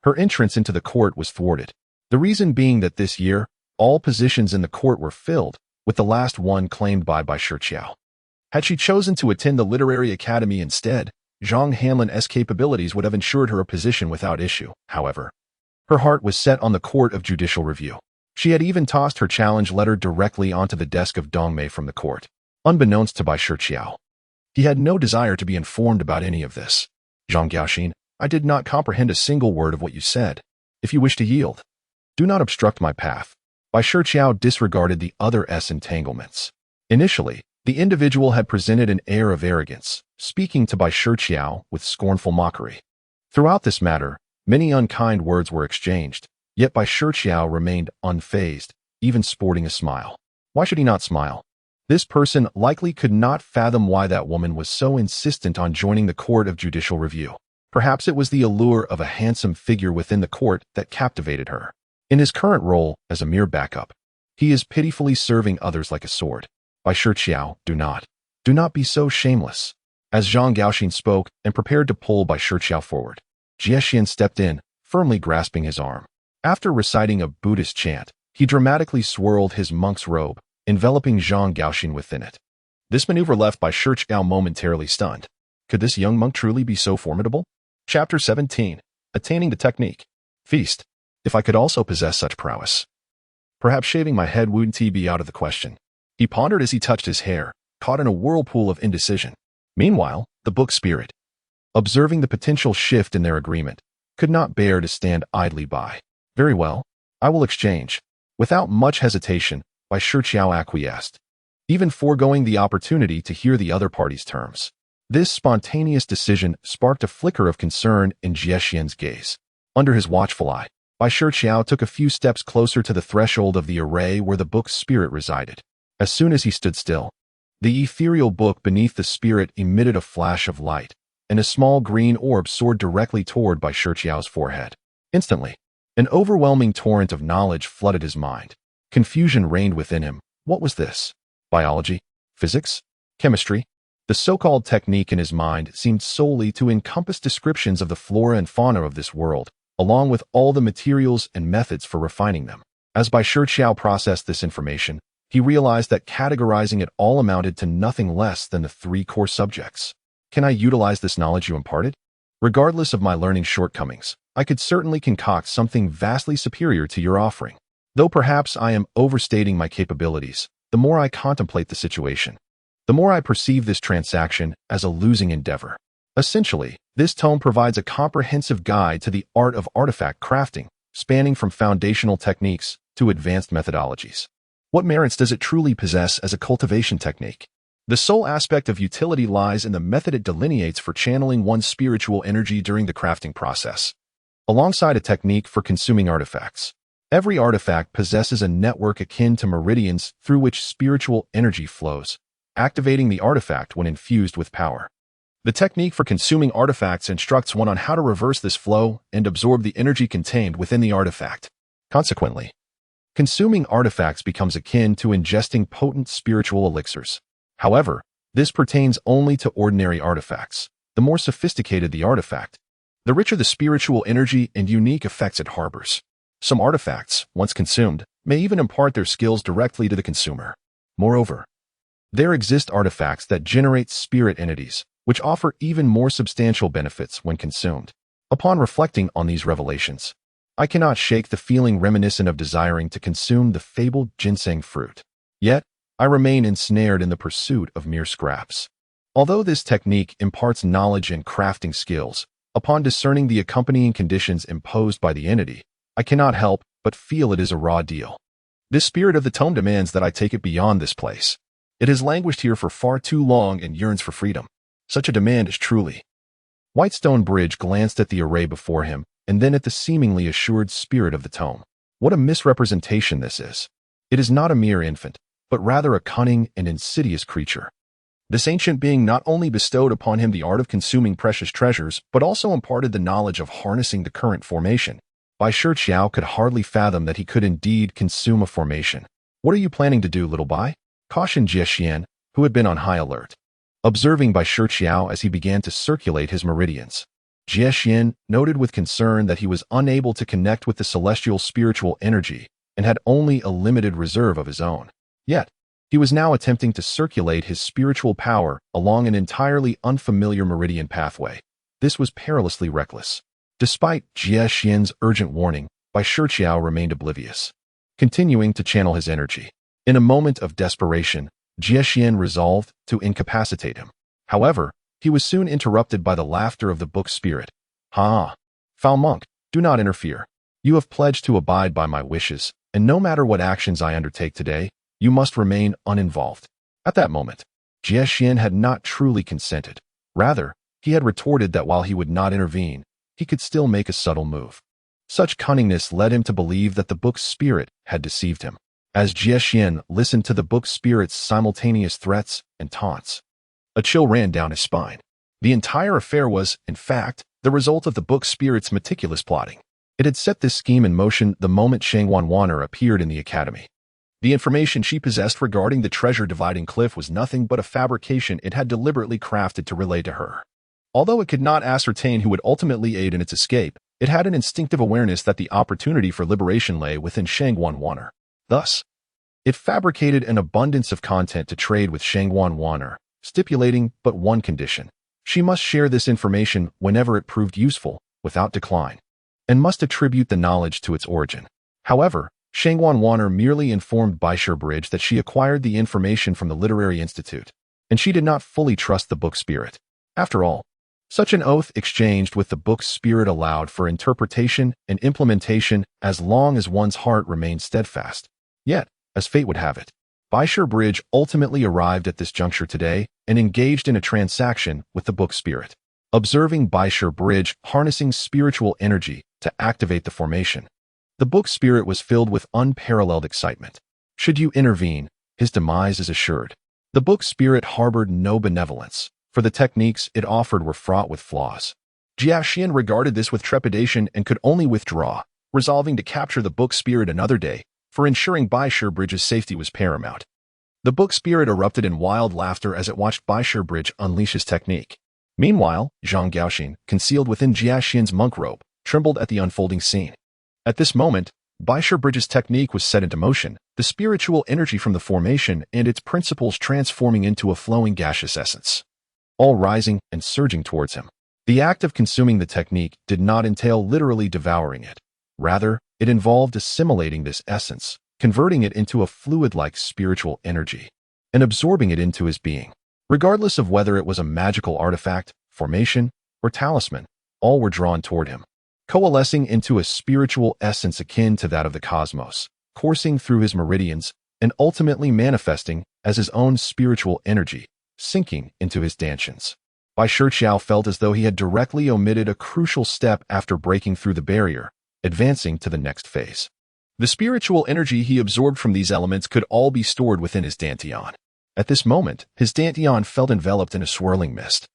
her entrance into the court was thwarted. The reason being that this year, all positions in the court were filled, with the last one claimed by Bai Shiqiao. Had she chosen to attend the Literary Academy instead, Zhang Hanlin's capabilities would have ensured her a position without issue. However, her heart was set on the Court of Judicial Review. She had even tossed her challenge letter directly onto the desk of Dongmei from the court. Unbeknownst to Bai Shiqiao, he had no desire to be informed about any of this. Zhang Gaoxin, I did not comprehend a single word of what you said. If you wish to yield, do not obstruct my path. Bai Shiqiao disregarded the other entanglements. Initially, the individual had presented an air of arrogance, speaking to Bai Shiqiao with scornful mockery. Throughout this matter, many unkind words were exchanged, yet Bai Shiqiao remained unfazed, even sporting a smile. Why should he not smile? This person likely could not fathom why that woman was so insistent on joining the Court of Judicial Review. Perhaps it was the allure of a handsome figure within the court that captivated her. In his current role as a mere backup, he is pitifully serving others like a sword. Bai Shiqiao, do not be so shameless. As Zhang Gaoxin spoke and prepared to pull Bai Shiqiao forward, Jiexian stepped in, firmly grasping his arm. After reciting a Buddhist chant, he dramatically swirled his monk's robe, enveloping Zhang Gaoxin within it. This maneuver left Bai Shiqiao momentarily stunned. Could this young monk truly be so formidable? Chapter 17. Attaining the Technique. Feast. If I could also possess such prowess. Perhaps shaving my head wouldn't be out of the question. He pondered as he touched his hair, caught in a whirlpool of indecision. Meanwhile, the book spirit, observing the potential shift in their agreement, could not bear to stand idly by. Very well, I will exchange. Without much hesitation, Bai Shiqiao acquiesced, even foregoing the opportunity to hear the other party's terms. This spontaneous decision sparked a flicker of concern in Jiexian's gaze. Under his watchful eye, Bai Shiqiao took a few steps closer to the threshold of the array where the book's spirit resided. As soon as he stood still, the ethereal book beneath the spirit emitted a flash of light, and a small green orb soared directly toward Bai Shiqiao's forehead. Instantly, an overwhelming torrent of knowledge flooded his mind. Confusion reigned within him. What was this? Biology? Physics? Chemistry? The so-called technique in his mind seemed solely to encompass descriptions of the flora and fauna of this world, along with all the materials and methods for refining them. As Bai Shiqiao processed this information, he realized that categorizing it all amounted to nothing less than the 3 core subjects. Can I utilize this knowledge you imparted? Regardless of my learning shortcomings, I could certainly concoct something vastly superior to your offering. Though perhaps I am overstating my capabilities, the more I contemplate the situation, the more I perceive this transaction as a losing endeavor. Essentially, this tome provides a comprehensive guide to the art of artifact crafting, spanning from foundational techniques to advanced methodologies. What merits does it truly possess as a cultivation technique? The sole aspect of utility lies in the method it delineates for channeling one's spiritual energy during the crafting process. Alongside a technique for consuming artifacts, every artifact possesses a network akin to meridians through which spiritual energy flows, activating the artifact when infused with power. The technique for consuming artifacts instructs one on how to reverse this flow and absorb the energy contained within the artifact. Consequently, consuming artifacts becomes akin to ingesting potent spiritual elixirs. However, this pertains only to ordinary artifacts. The more sophisticated the artifact, the richer the spiritual energy and unique effects it harbors. Some artifacts, once consumed, may even impart their skills directly to the consumer. Moreover, there exist artifacts that generate spirit entities, which offer even more substantial benefits when consumed. Upon reflecting on these revelations, I cannot shake the feeling reminiscent of desiring to consume the fabled ginseng fruit. Yet, I remain ensnared in the pursuit of mere scraps. Although this technique imparts knowledge and crafting skills, upon discerning the accompanying conditions imposed by the entity, I cannot help but feel it is a raw deal. This spirit of the tome demands that I take it beyond this place. It has languished here for far too long and yearns for freedom. Such a demand is truly. Whitestone Bridge glanced at the array before him, and then at the seemingly assured spirit of the tome. What a misrepresentation this is. It is not a mere infant, but rather a cunning and insidious creature. This ancient being not only bestowed upon him the art of consuming precious treasures, but also imparted the knowledge of harnessing the current formation. Bai Shiqiao could hardly fathom that he could indeed consume a formation. What are you planning to do, little Bai? Cautioned Jie, who had been on high alert. Observing Bai Shiqiao as he began to circulate his meridians, Jie noted with concern that he was unable to connect with the celestial spiritual energy and had only a limited reserve of his own. Yet, he was now attempting to circulate his spiritual power along an entirely unfamiliar meridian pathway. This was perilously reckless. Despite Jie urgent warning, Bai Shiqiao remained oblivious, continuing to channel his energy. In a moment of desperation, Jie resolved to incapacitate him. However, he was soon interrupted by the laughter of the book spirit. "Ha! Foul monk, do not interfere. You have pledged to abide by my wishes, and no matter what actions I undertake today, you must remain uninvolved." At that moment, Jie had not truly consented. Rather, he had retorted that while he would not intervene, he could still make a subtle move. Such cunningness led him to believe that the book's spirit had deceived him. As Jie listened to the book spirit's simultaneous threats and taunts, a chill ran down his spine. The entire affair was, in fact, the result of the book spirit's meticulous plotting. It had set this scheme in motion the moment Xuanzang appeared in the academy. The information she possessed regarding the treasure-dividing cliff was nothing but a fabrication it had deliberately crafted to relay to her. Although it could not ascertain who would ultimately aid in its escape, it had an instinctive awareness that the opportunity for liberation lay within Xuanzang. Thus, it fabricated an abundance of content to trade with Xuanzang, stipulating but one condition. She must share this information whenever it proved useful, without decline, and must attribute the knowledge to its origin. However, Xuanzang merely informed Bai Shiqiao that she acquired the information from the Literary Institute, and she did not fully trust the book spirit. After all, such an oath exchanged with the book spirit allowed for interpretation and implementation as long as one's heart remained steadfast. Yet, as fate would have it, Bai Shiqiao ultimately arrived at this juncture today and engaged in a transaction with the book spirit. Observing Bai Shiqiao harnessing spiritual energy to activate the formation, the book spirit was filled with unparalleled excitement. Should you intervene, his demise is assured. The book spirit harbored no benevolence, for the techniques it offered were fraught with flaws. Jie regarded this with trepidation and could only withdraw, resolving to capture the book spirit another day, for ensuring Bai Shiqiao's safety was paramount. The book spirit erupted in wild laughter as it watched Bai Shiqiao unleash his technique. Meanwhile, Zhang Gaoxin, concealed within Jie monk robe, trembled at the unfolding scene. At this moment, Bai Shiqiao's technique was set into motion, the spiritual energy from the formation and its principles transforming into a flowing gaseous essence, all rising and surging towards him. The act of consuming the technique did not entail literally devouring it. Rather, it involved assimilating this essence, converting it into a fluid-like spiritual energy, and absorbing it into his being. Regardless of whether it was a magical artifact, formation, or talisman, all were drawn toward him, coalescing into a spiritual essence akin to that of the cosmos, coursing through his meridians, and ultimately manifesting as his own spiritual energy, sinking into his dantians. Bai Shiqiao felt as though he had directly omitted a crucial step after breaking through the barrier, advancing to the next phase. The spiritual energy he absorbed from these elements could all be stored within his dantian. At this moment, his dantian felt enveloped in a swirling mist.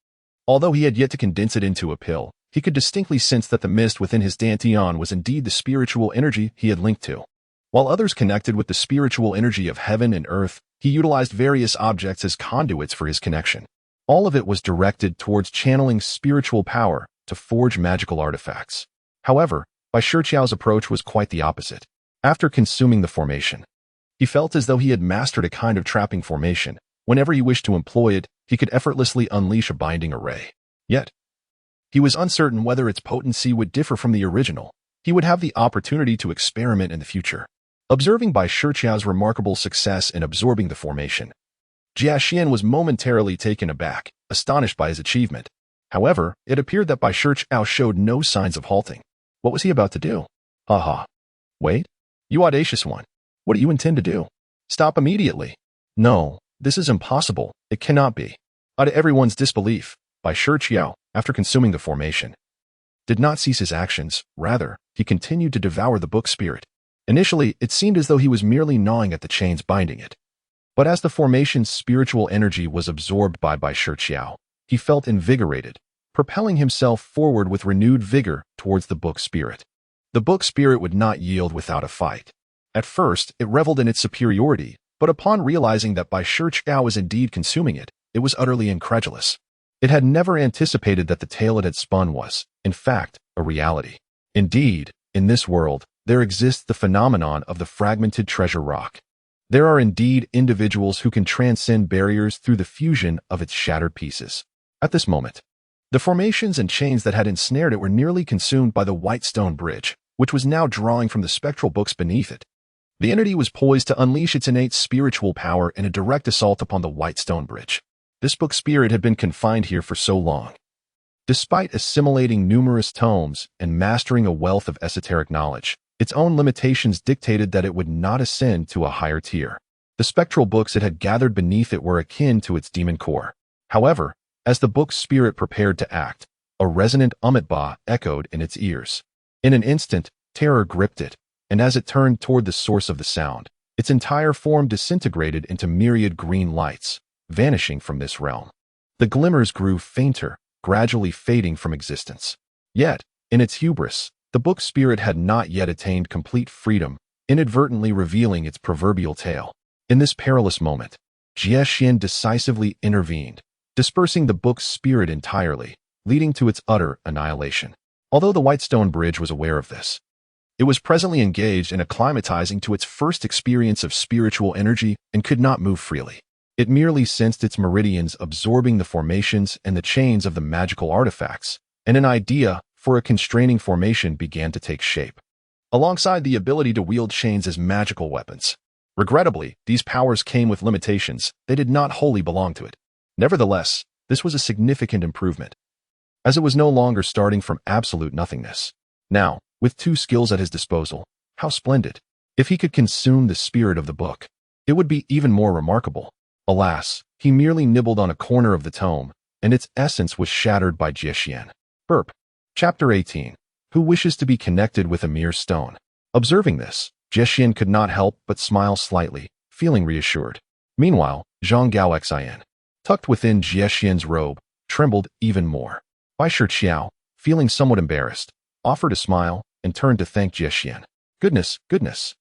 Although he had yet to condense it into a pill, he could distinctly sense that the mist within his dantian was indeed the spiritual energy he had linked to. While others connected with the spiritual energy of heaven and earth, he utilized various objects as conduits for his connection. All of it was directed towards channeling spiritual power to forge magical artifacts. However, Bai Shiqiao's approach was quite the opposite. After consuming the formation, he felt as though he had mastered a kind of trapping formation. Whenever he wished to employ it, he could effortlessly unleash a binding array. Yet, he was uncertain whether its potency would differ from the original. He would have the opportunity to experiment in the future. Observing Bai Shiqiao's remarkable success in absorbing the formation, Jia Xian was momentarily taken aback, astonished by his achievement. However, it appeared that Bai Shiqiao showed no signs of halting. What was he about to do? Haha. Wait. You audacious one. What do you intend to do? Stop immediately. No, this is impossible. It cannot be. To everyone's disbelief, Bai Shiqiao, after consuming the formation, did not cease his actions. Rather, he continued to devour the book spirit. Initially, it seemed as though he was merely gnawing at the chains binding it. But as the formation's spiritual energy was absorbed by Bai Shiqiao, he felt invigorated, propelling himself forward with renewed vigor towards the book spirit. The book spirit would not yield without a fight. At first, it reveled in its superiority, but upon realizing that Bai Shiqiao was indeed consuming it, it was utterly incredulous. It had never anticipated that the tale it had spun was, in fact, a reality. Indeed, in this world, there exists the phenomenon of the fragmented treasure rock. There are indeed individuals who can transcend barriers through the fusion of its shattered pieces. At this moment, the formations and chains that had ensnared it were nearly consumed by the white stone bridge, which was now drawing from the spectral books beneath it. The entity was poised to unleash its innate spiritual power in a direct assault upon the white stone bridge. This book spirit had been confined here for so long. Despite assimilating numerous tomes and mastering a wealth of esoteric knowledge, its own limitations dictated that it would not ascend to a higher tier. The spectral books it had gathered beneath it were akin to its demon core. However, as the book's spirit prepared to act, a resonant Ba echoed in its ears. In an instant, terror gripped it, and as it turned toward the source of the sound, its entire form disintegrated into myriad green lights, vanishing from this realm. The glimmers grew fainter, gradually fading from existence. Yet, in its hubris, the book spirit had not yet attained complete freedom, inadvertently revealing its proverbial tail. In this perilous moment, Jia Xian decisively intervened, dispersing the book's spirit entirely, leading to its utter annihilation. Although the White Stone Bridge was aware of this, it was presently engaged in acclimatizing to its first experience of spiritual energy and could not move freely. It merely sensed its meridians absorbing the formations and the chains of the magical artifacts, and an idea for a constraining formation began to take shape. Alongside the ability to wield chains as magical weapons. Regrettably, these powers came with limitations. They did not wholly belong to it. Nevertheless, this was a significant improvement, as it was no longer starting from absolute nothingness. Now, with two skills at his disposal, how splendid. If he could consume the spirit of the book, it would be even more remarkable. Alas, he merely nibbled on a corner of the tome, and its essence was shattered by Jia Xian. Burp. Chapter 18. Who wishes to be connected with a mere stone? Observing this, Jia Xian could not help but smile slightly, feeling reassured. Meanwhile, Zhang Gao Xian, tucked within Jia Xian's robe, trembled even more. Bai Shiqiao, feeling somewhat embarrassed, offered a smile and turned to thank Jia Xian. Goodness.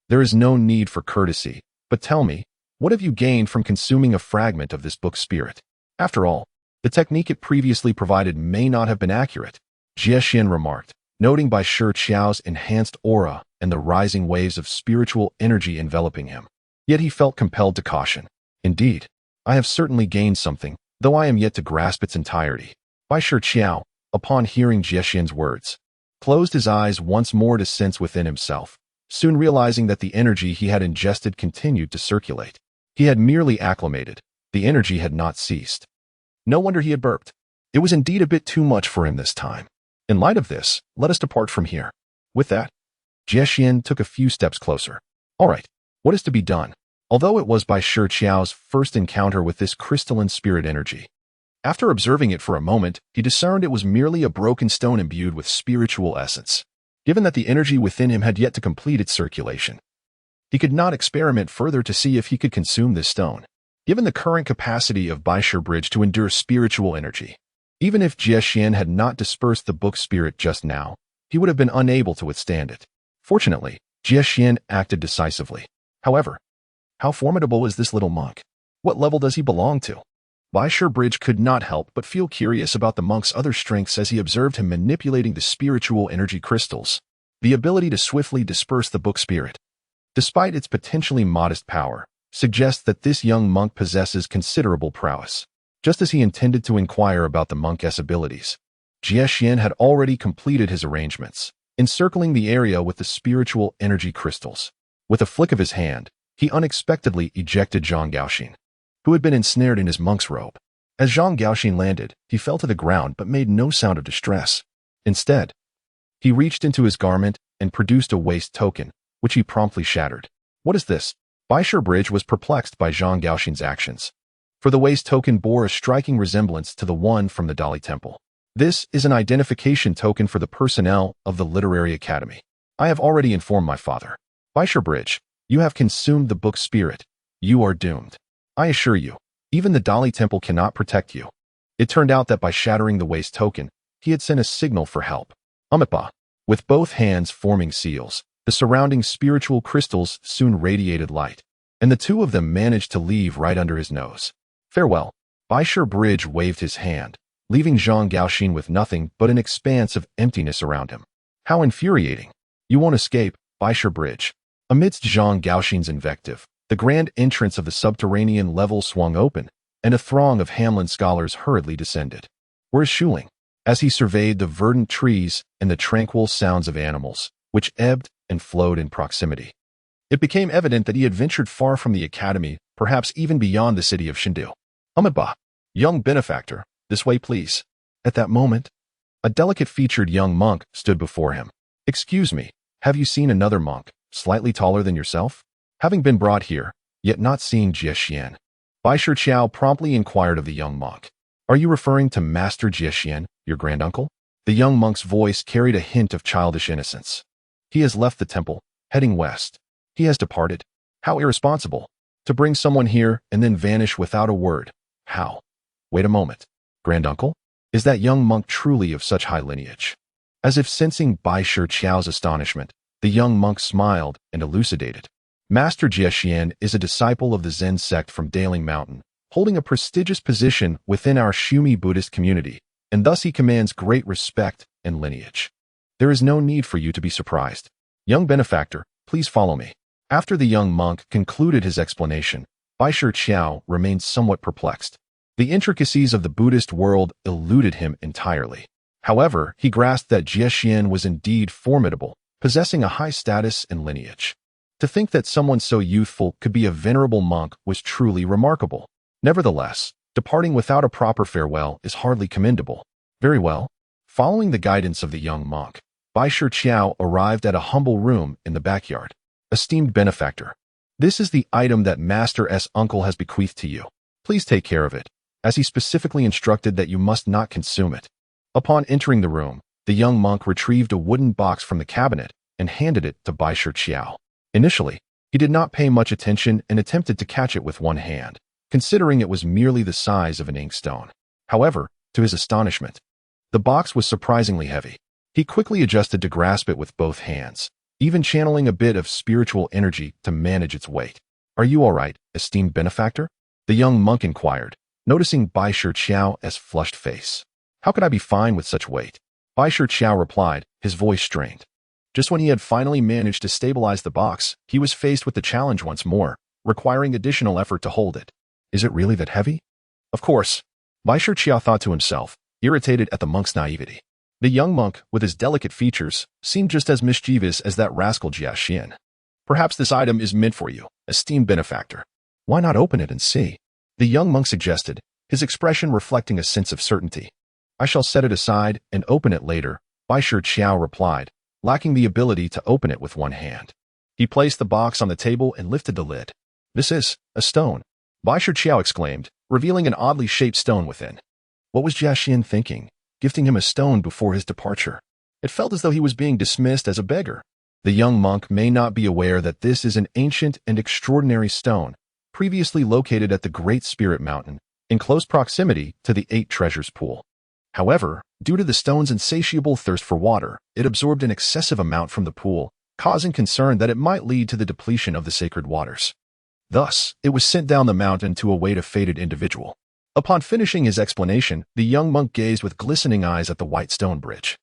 There is no need for courtesy, but tell me, what have you gained from consuming a fragment of this book spirit? After all, the technique it previously provided may not have been accurate, Jia Xian remarked, noting Bai Shiqiao's enhanced aura and the rising waves of spiritual energy enveloping him. Yet he felt compelled to caution. Indeed, I have certainly gained something, though I am yet to grasp its entirety. Bai Shiqiao, upon hearing Jia Xian's words, closed his eyes once more to sense within himself, soon realizing that the energy he had ingested continued to circulate. He had merely acclimated. The energy had not ceased. No wonder he had burped. It was indeed a bit too much for him this time. In light of this, let us depart from here. With that, Jia Xian took a few steps closer. All right, what is to be done? Although it was Bai Shiqiao's first encounter with this crystalline spirit energy, after observing it for a moment, he discerned it was merely a broken stone imbued with spiritual essence. Given that the energy within him had yet to complete its circulation, he could not experiment further to see if he could consume this stone. Given the current capacity of Bai Shi Bridge to endure spiritual energy, even if Jia Xian had not dispersed the book spirit just now, he would have been unable to withstand it. Fortunately, Jia Xian acted decisively. However, how formidable is this little monk? What level does he belong to? Bai Shi Bridge could not help but feel curious about the monk's other strengths as he observed him manipulating the spiritual energy crystals, the ability to swiftly disperse the book spirit. Despite its potentially modest power, suggests that this young monk possesses considerable prowess. Just as he intended to inquire about the monk's abilities, Jia Xian had already completed his arrangements, encircling the area with the spiritual energy crystals. With a flick of his hand, he unexpectedly ejected Zhang Gaoxin, who had been ensnared in his monk's robe. As Zhang Gaoxin landed, he fell to the ground but made no sound of distress. Instead, he reached into his garment and produced a waste token, which he promptly shattered. What is this? Bai Shiqiao was perplexed by Zhang Gaoxin's actions, for the waste token bore a striking resemblance to the one from the Dali Temple. This is an identification token for the personnel of the Literary Academy. I have already informed my father. Bai Shiqiao, you have consumed the book spirit. You are doomed. I assure you, even the Dali Temple cannot protect you. It turned out that by shattering the waste token, he had sent a signal for help. Amipa. With both hands forming seals, the surrounding spiritual crystals soon radiated light, and the two of them managed to leave right under his nose. Farewell. Bai Shiqiao waved his hand, leaving Zhang Gaoxin with nothing but an expanse of emptiness around him. How infuriating. You won't escape, Bai Shiqiao. Amidst Zhang Gaoxin's invective, the grand entrance of the subterranean level swung open, and a throng of Hamlin scholars hurriedly descended. Where is Shuling? As he surveyed the verdant trees and the tranquil sounds of animals, which ebbed and flowed in proximity, it became evident that he had ventured far from the academy, perhaps even beyond the city of Shindu. Amiba, young benefactor, this way please. At that moment, a delicate-featured young monk stood before him. Excuse me, have you seen another monk, slightly taller than yourself? Having been brought here, yet not seeing Jiexian, Bai Shiqiao promptly inquired of the young monk. Are you referring to Master Jiexian, your granduncle? The young monk's voice carried a hint of childish innocence. He has left the temple, heading west. He has departed. How irresponsible. To bring someone here and then vanish without a word. How? Wait a moment. Granduncle? Is that young monk truly of such high lineage? As if sensing Bai Shiqiao's astonishment, the young monk smiled and elucidated. Master Jiexian is a disciple of the Zen sect from Daling Mountain, holding a prestigious position within our Shumi Buddhist community, and thus he commands great respect and lineage. There is no need for you to be surprised. Young benefactor, please follow me. After the young monk concluded his explanation, Bai Shiqiao remained somewhat perplexed. The intricacies of the Buddhist world eluded him entirely. However, he grasped that Jiexian was indeed formidable, possessing a high status and lineage. To think that someone so youthful could be a venerable monk was truly remarkable. Nevertheless, departing without a proper farewell is hardly commendable. Very well. Following the guidance of the young monk, Bai Shiqiao arrived at a humble room in the backyard. Esteemed benefactor, this is the item that Master S. uncle has bequeathed to you. Please take care of it, as he specifically instructed that you must not consume it. Upon entering the room, the young monk retrieved a wooden box from the cabinet and handed it to Bai Shiqiao. Initially, he did not pay much attention and attempted to catch it with one hand, considering it was merely the size of an inkstone. However, to his astonishment, the box was surprisingly heavy. He quickly adjusted to grasp it with both hands, even channeling a bit of spiritual energy to manage its weight. Are you all right, esteemed benefactor? The young monk inquired, noticing Bai Shiqiao's flushed face. How could I be fine with such weight? Bai Shiqiao replied, his voice strained. Just when he had finally managed to stabilize the box, he was faced with the challenge once more, requiring additional effort to hold it. Is it really that heavy? Of course. Bai Shiqiao thought to himself, irritated at the monk's naivety. The young monk, with his delicate features, seemed just as mischievous as that rascal Jiexian. Perhaps this item is meant for you, esteemed benefactor. Why not open it and see? The young monk suggested, his expression reflecting a sense of certainty. I shall set it aside and open it later, Bai Shiqiao replied, lacking the ability to open it with one hand. He placed the box on the table and lifted the lid. This is a stone, Bai Shiqiao exclaimed, revealing an oddly shaped stone within. What was Jiexian thinking, gifting him a stone before his departure? It felt as though he was being dismissed as a beggar. The young monk may not be aware that this is an ancient and extraordinary stone, previously located at the Great Spirit Mountain, in close proximity to the 8 Treasures Pool. However, due to the stone's insatiable thirst for water, it absorbed an excessive amount from the pool, causing concern that it might lead to the depletion of the sacred waters. Thus, it was sent down the mountain to await a fated individual. Upon finishing his explanation, the young monk gazed with glistening eyes at the white stone bridge,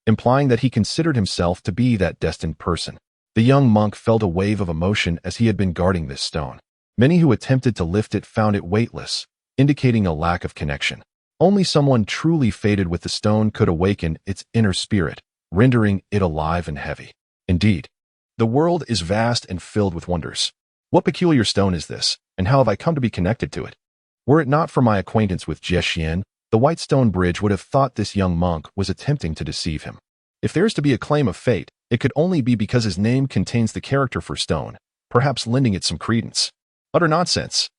implying that he considered himself to be that destined person. The young monk felt a wave of emotion as he had been guarding this stone. Many who attempted to lift it found it weightless, indicating a lack of connection. Only someone truly fated with the stone could awaken its inner spirit, rendering it alive and heavy. Indeed, The world is vast and filled with wonders. What peculiar stone is this, and how have I come to be connected to it? Were it not for my acquaintance with Jiexian, the White Stone Bridge would have thought this young monk was attempting to deceive him. If there is to be a claim of fate, it could only be because his name contains the character for stone, perhaps lending it some credence. Utter nonsense.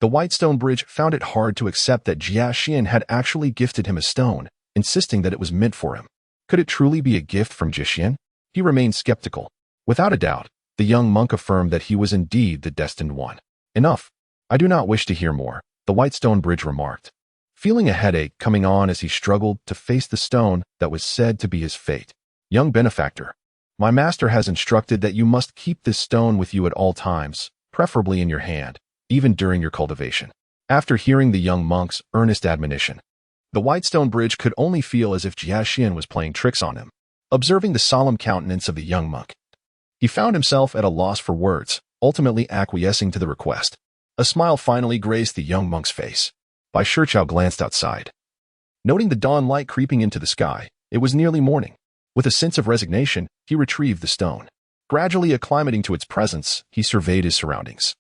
The White Stone Bridge found it hard to accept that Jiexian had actually gifted him a stone, insisting that it was meant for him. Could it truly be a gift from Jiexian? He remained skeptical. Without a doubt, the young monk affirmed that he was indeed the destined one. Enough. I do not wish to hear more, the White Stone Bridge remarked, feeling a headache coming on as he struggled to face the stone that was said to be his fate. Young benefactor, my master has instructed that you must keep this stone with you at all times, preferably in your hand, even during your cultivation. After hearing the young monk's earnest admonition, the White Stone Bridge could only feel as if Jiexian was playing tricks on him. Observing the solemn countenance of the young monk, he found himself at a loss for words, ultimately acquiescing to the request. A smile finally graced the young monk's face. Bai Shiqiao glanced outside. Noting the dawn light creeping into the sky, it was nearly morning. With a sense of resignation, he retrieved the stone. Gradually acclimating to its presence, he surveyed his surroundings,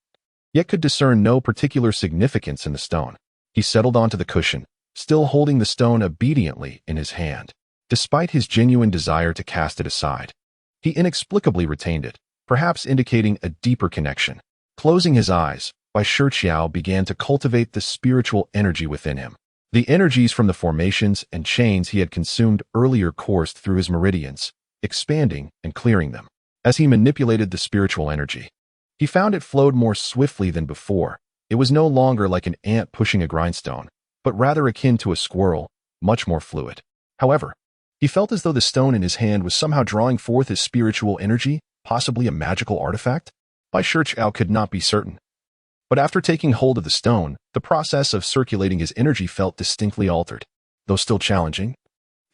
yet could discern no particular significance in the stone. He settled onto the cushion, still holding the stone obediently in his hand. Despite his genuine desire to cast it aside, he inexplicably retained it, perhaps indicating a deeper connection. Closing his eyes, Bai Shiqiao began to cultivate the spiritual energy within him. The energies from the formations and chains he had consumed earlier coursed through his meridians, expanding and clearing them. As he manipulated the spiritual energy, he found it flowed more swiftly than before. It was no longer like an ant pushing a grindstone, but rather akin to a squirrel, much more fluid. However, he felt as though the stone in his hand was somehow drawing forth his spiritual energy, possibly a magical artifact. Bai Shiqiao could not be certain. But after taking hold of the stone, the process of circulating his energy felt distinctly altered. Though still challenging,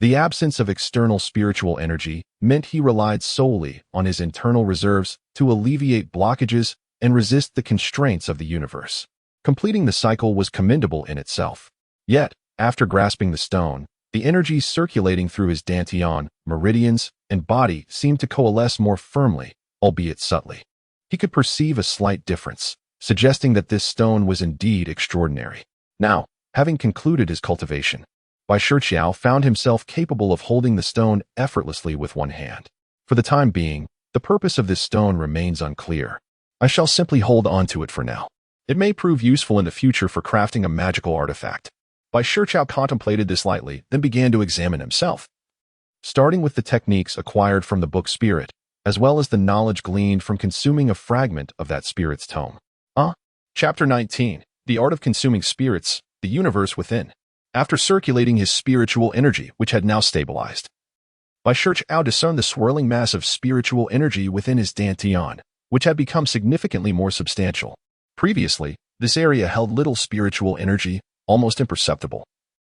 the absence of external spiritual energy meant he relied solely on his internal reserves to alleviate blockages and resist the constraints of the universe. Completing the cycle was commendable in itself. Yet, after grasping the stone, the energies circulating through his dantian, meridians, and body seemed to coalesce more firmly, albeit subtly. He could perceive a slight difference, suggesting that this stone was indeed extraordinary. Now, having concluded his cultivation, Bai Shiqiao found himself capable of holding the stone effortlessly with one hand. For the time being, the purpose of this stone remains unclear. I shall simply hold on to it for now. It may prove useful in the future for crafting a magical artifact. Bai Shiqiao contemplated this lightly, then began to examine himself. Starting with the techniques acquired from the book Spirit, as well as the knowledge gleaned from consuming a fragment of that spirit's tome. Chapter 19, The Art of Consuming Spirits, the Universe Within. After circulating his spiritual energy, which had now stabilized, Bai Shiqiao discerned the swirling mass of spiritual energy within his dantian, which had become significantly more substantial. Previously, this area held little spiritual energy, almost imperceptible,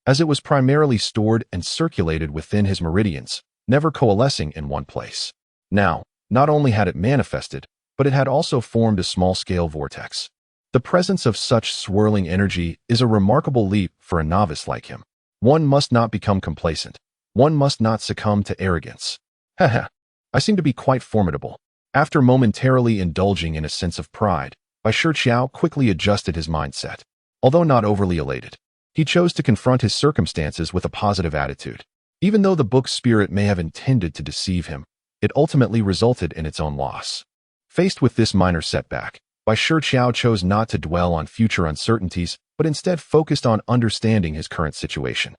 as it was primarily stored and circulated within his meridians, never coalescing in one place. Now, not only had it manifested, but it had also formed a small-scale vortex. The presence of such swirling energy is a remarkable leap for a novice like him. One must not become complacent. One must not succumb to arrogance. Haha, I seem to be quite formidable. After momentarily indulging in a sense of pride, Bai Shiqiao quickly adjusted his mindset. Although not overly elated, he chose to confront his circumstances with a positive attitude. Even though the book's spirit may have intended to deceive him, it ultimately resulted in its own loss. Faced with this minor setback, Bai Shiqiao chose not to dwell on future uncertainties, but instead focused on understanding his current situation.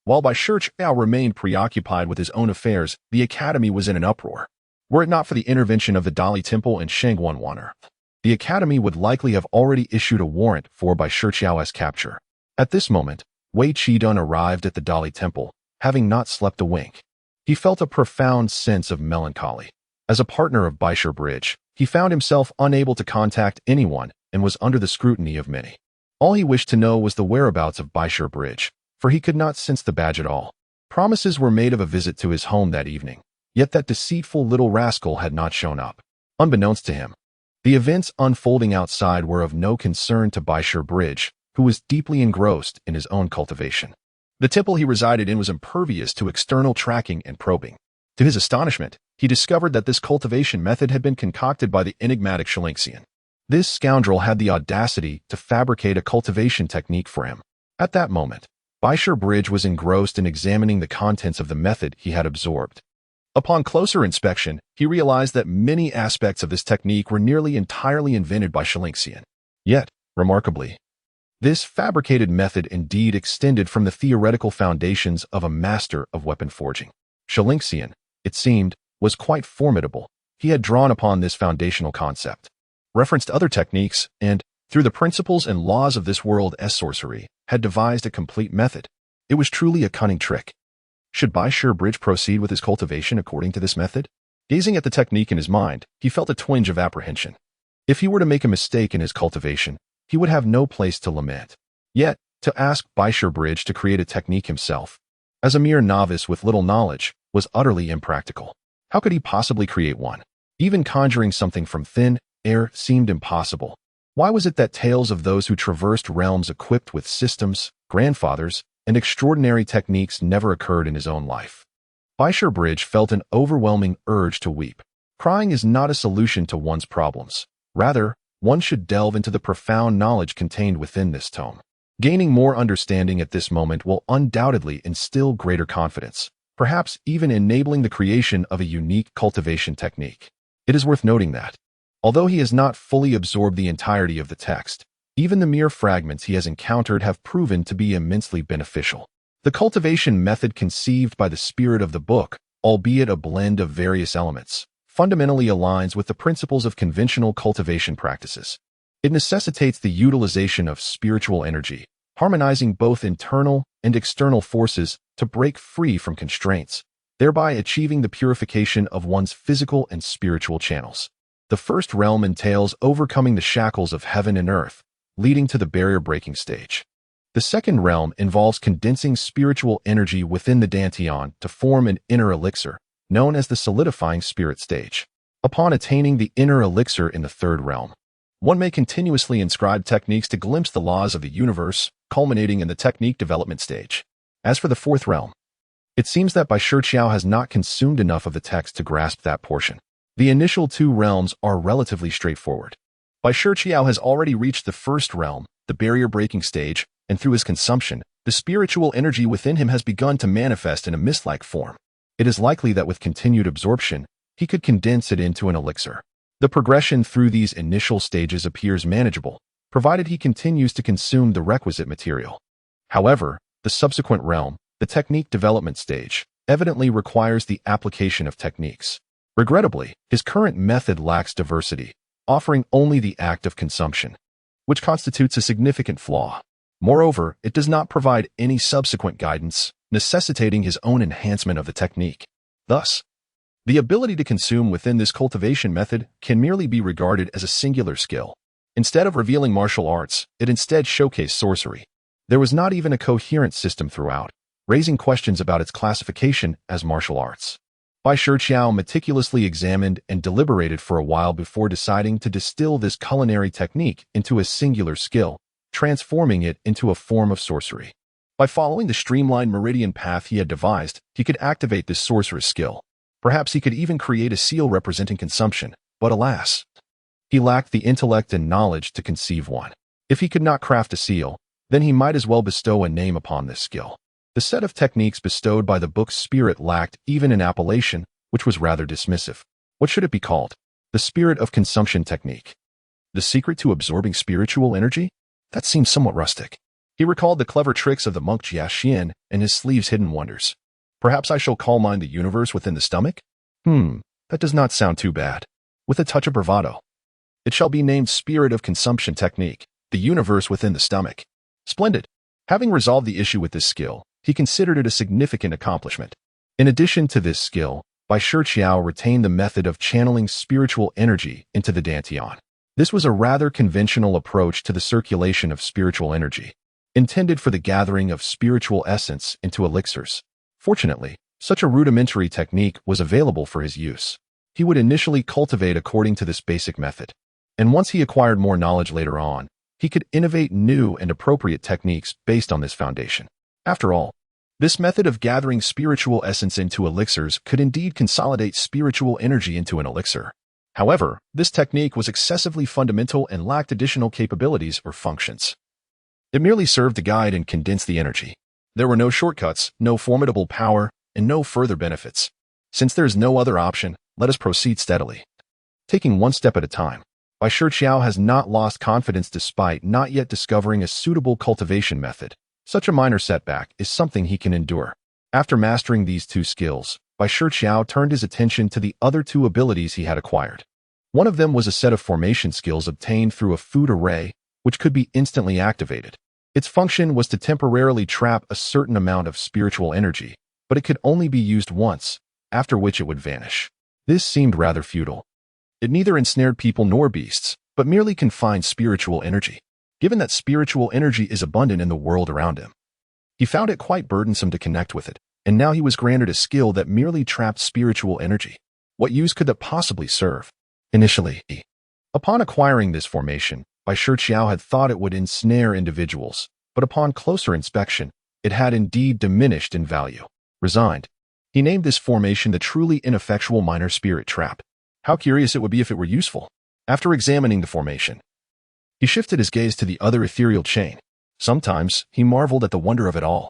While Bai Shiqiao remained preoccupied with his own affairs, the academy was in an uproar. Were it not for the intervention of the Dali Temple and Shangguanwaner, the academy would likely have already issued a warrant for Bai Shiqiao's capture. At this moment, Wei Qidun arrived at the Dali Temple, having not slept a wink. He felt a profound sense of melancholy. As a partner of Bai Shi Bridge, he found himself unable to contact anyone and was under the scrutiny of many. All he wished to know was the whereabouts of Bai Shi Bridge, for he could not sense the badge at all. Promises were made of a visit to his home that evening, yet that deceitful little rascal had not shown up. Unbeknownst to him, the events unfolding outside were of no concern to Bai Shi Bridge, who was deeply engrossed in his own cultivation. The temple he resided in was impervious to external tracking and probing. To his astonishment, he discovered that this cultivation method had been concocted by the enigmatic Xuanzang. This scoundrel had the audacity to fabricate a cultivation technique for him. At that moment, Bai Shiqiao was engrossed in examining the contents of the method he had absorbed. Upon closer inspection, he realized that many aspects of this technique were nearly entirely invented by Xuanzang. Yet, remarkably, this fabricated method indeed extended from the theoretical foundations of a master of weapon forging. Xuanzang, it seemed, was quite formidable. He had drawn upon this foundational concept, referenced other techniques, and, through the principles and laws of this world as sorcery, had devised a complete method. It was truly a cunning trick. Should Bai Shiqiao proceed with his cultivation according to this method? Gazing at the technique in his mind, he felt a twinge of apprehension. If he were to make a mistake in his cultivation, he would have no place to lament. Yet, to ask Bai Shiqiao to create a technique himself, as a mere novice with little knowledge, was utterly impractical. How could he possibly create one? Even conjuring something from thin air seemed impossible. Why was it that tales of those who traversed realms equipped with systems, grandfathers, and extraordinary techniques never occurred in his own life? Bai Shiqiao felt an overwhelming urge to weep. Crying is not a solution to one's problems. Rather, one should delve into the profound knowledge contained within this tome. Gaining more understanding at this moment will undoubtedly instill greater confidence, perhaps even enabling the creation of a unique cultivation technique. It is worth noting that, although he has not fully absorbed the entirety of the text, even the mere fragments he has encountered have proven to be immensely beneficial. The cultivation method conceived by the spirit of the book, albeit a blend of various elements, fundamentally aligns with the principles of conventional cultivation practices. It necessitates the utilization of spiritual energy, harmonizing both internal and external forces to break free from constraints, thereby achieving the purification of one's physical and spiritual channels. The first realm entails overcoming the shackles of heaven and earth, leading to the barrier-breaking stage. The second realm involves condensing spiritual energy within the dantian to form an inner elixir, known as the solidifying spirit stage. Upon attaining the inner elixir in the third realm, one may continuously inscribe techniques to glimpse the laws of the universe, culminating in the technique development stage. As for the fourth realm, it seems that Bai Shiqiao has not consumed enough of the text to grasp that portion. The initial two realms are relatively straightforward. Bai Shiqiao has already reached the first realm, the barrier-breaking stage, and through his consumption, the spiritual energy within him has begun to manifest in a mist-like form. It is likely that with continued absorption, he could condense it into an elixir. The progression through these initial stages appears manageable, provided he continues to consume the requisite material. However, the subsequent realm, the technique development stage, evidently requires the application of techniques. Regrettably, his current method lacks diversity, offering only the act of consumption, which constitutes a significant flaw. Moreover, it does not provide any subsequent guidance, necessitating his own enhancement of the technique. Thus, the ability to consume within this cultivation method can merely be regarded as a singular skill. Instead of revealing martial arts, it instead showcased sorcery. There was not even a coherent system throughout, raising questions about its classification as martial arts. Bai Shiqiao meticulously examined and deliberated for a while before deciding to distill this culinary technique into a singular skill, transforming it into a form of sorcery. By following the streamlined meridian path he had devised, he could activate this sorcerer's skill. Perhaps he could even create a seal representing consumption, but alas, he lacked the intellect and knowledge to conceive one. If he could not craft a seal, then he might as well bestow a name upon this skill. The set of techniques bestowed by the book's spirit lacked even an appellation, which was rather dismissive. What should it be called? The spirit of consumption technique. The secret to absorbing spiritual energy? That seems somewhat rustic. He recalled the clever tricks of the monk Jia Xian and his sleeve's hidden wonders. Perhaps I shall call mine the universe within the stomach? That does not sound too bad. With a touch of bravado. It shall be named Spirit of Consumption Technique, the universe within the stomach. Splendid. Having resolved the issue with this skill, he considered it a significant accomplishment. In addition to this skill, Bai Shiqiao retained the method of channeling spiritual energy into the dantian. This was a rather conventional approach to the circulation of spiritual energy, intended for the gathering of spiritual essence into elixirs. Fortunately, such a rudimentary technique was available for his use. He would initially cultivate according to this basic method, and once he acquired more knowledge later on, he could innovate new and appropriate techniques based on this foundation. After all, This method of gathering spiritual essence into elixirs could indeed consolidate spiritual energy into an elixir. However, this technique was excessively fundamental and lacked additional capabilities or functions. It merely served to guide and condense the energy. There were no shortcuts, no formidable power, and no further benefits. Since there is no other option, let us proceed steadily, taking one step at a time. Bai Shiqiao has not lost confidence despite not yet discovering a suitable cultivation method. Such a minor setback is something he can endure. After mastering these two skills, Bai Shiqiao turned his attention to the other two abilities he had acquired. One of them was a set of formation skills obtained through a food array, which could be instantly activated. Its function was to temporarily trap a certain amount of spiritual energy, but it could only be used once, after which it would vanish. This seemed rather futile. It neither ensnared people nor beasts, but merely confined spiritual energy. Given that spiritual energy is abundant in the world around him, he found it quite burdensome to connect with it, and now he was granted a skill that merely trapped spiritual energy. What use could that possibly serve? Initially, upon acquiring this formation, Bai Shiqiao had thought it would ensnare individuals, but upon closer inspection, it had indeed diminished in value. Resigned, he named this formation the truly ineffectual minor spirit trap. How curious it would be if it were useful. After examining the formation, he shifted his gaze to the other ethereal chain. Sometimes, he marveled at the wonder of it all.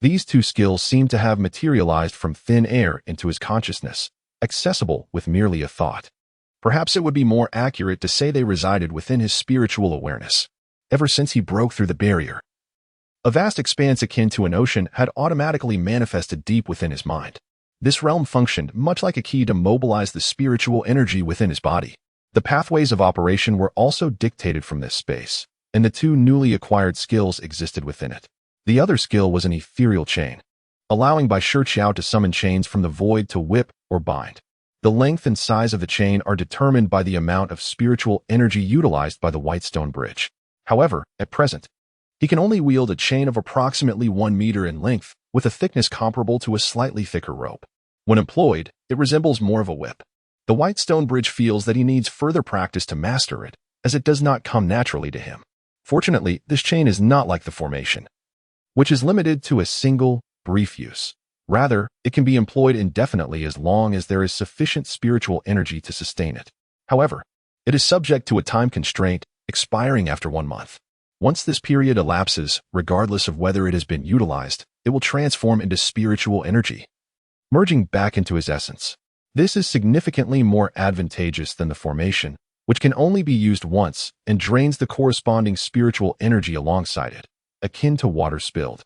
These two skills seemed to have materialized from thin air into his consciousness, accessible with merely a thought. Perhaps it would be more accurate to say they resided within his spiritual awareness. Ever since he broke through the barrier, a vast expanse akin to an ocean had automatically manifested deep within his mind. This realm functioned much like a key to mobilize the spiritual energy within his body. The pathways of operation were also dictated from this space, and the two newly acquired skills existed within it. The other skill was an ethereal chain, allowing Bai Shiqiao to summon chains from the void to whip or bind. The length and size of the chain are determined by the amount of spiritual energy utilized by the white stone bridge. However, at present, he can only wield a chain of approximately 1 meter in length, with a thickness comparable to a slightly thicker rope. When employed, it resembles more of a whip. The white stone bridge feels that he needs further practice to master it, as it does not come naturally to him. Fortunately, this chain is not like the formation, which is limited to a single, brief use. Rather, it can be employed indefinitely as long as there is sufficient spiritual energy to sustain it. However, it is subject to a time constraint, expiring after 1 month. Once this period elapses, regardless of whether it has been utilized, it will transform into spiritual energy, merging back into his essence. This is significantly more advantageous than the formation, which can only be used once and drains the corresponding spiritual energy alongside it, akin to water spilled,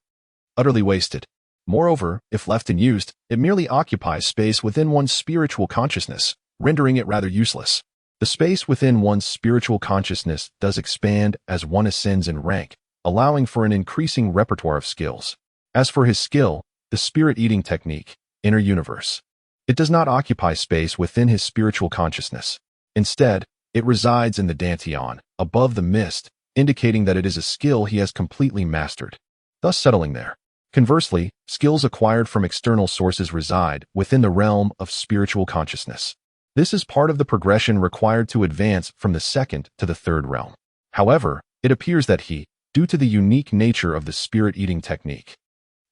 utterly wasted. Moreover, if left unused, it merely occupies space within one's spiritual consciousness, rendering it rather useless. The space within one's spiritual consciousness does expand as one ascends in rank, allowing for an increasing repertoire of skills. As for his skill, the spirit-eating technique, inner universe, it does not occupy space within his spiritual consciousness. Instead, it resides in the dantian, above the mist, indicating that it is a skill he has completely mastered, thus settling there. Conversely, skills acquired from external sources reside within the realm of spiritual consciousness. This is part of the progression required to advance from the second to the third realm. However, it appears that he, due to the unique nature of the spirit-eating technique,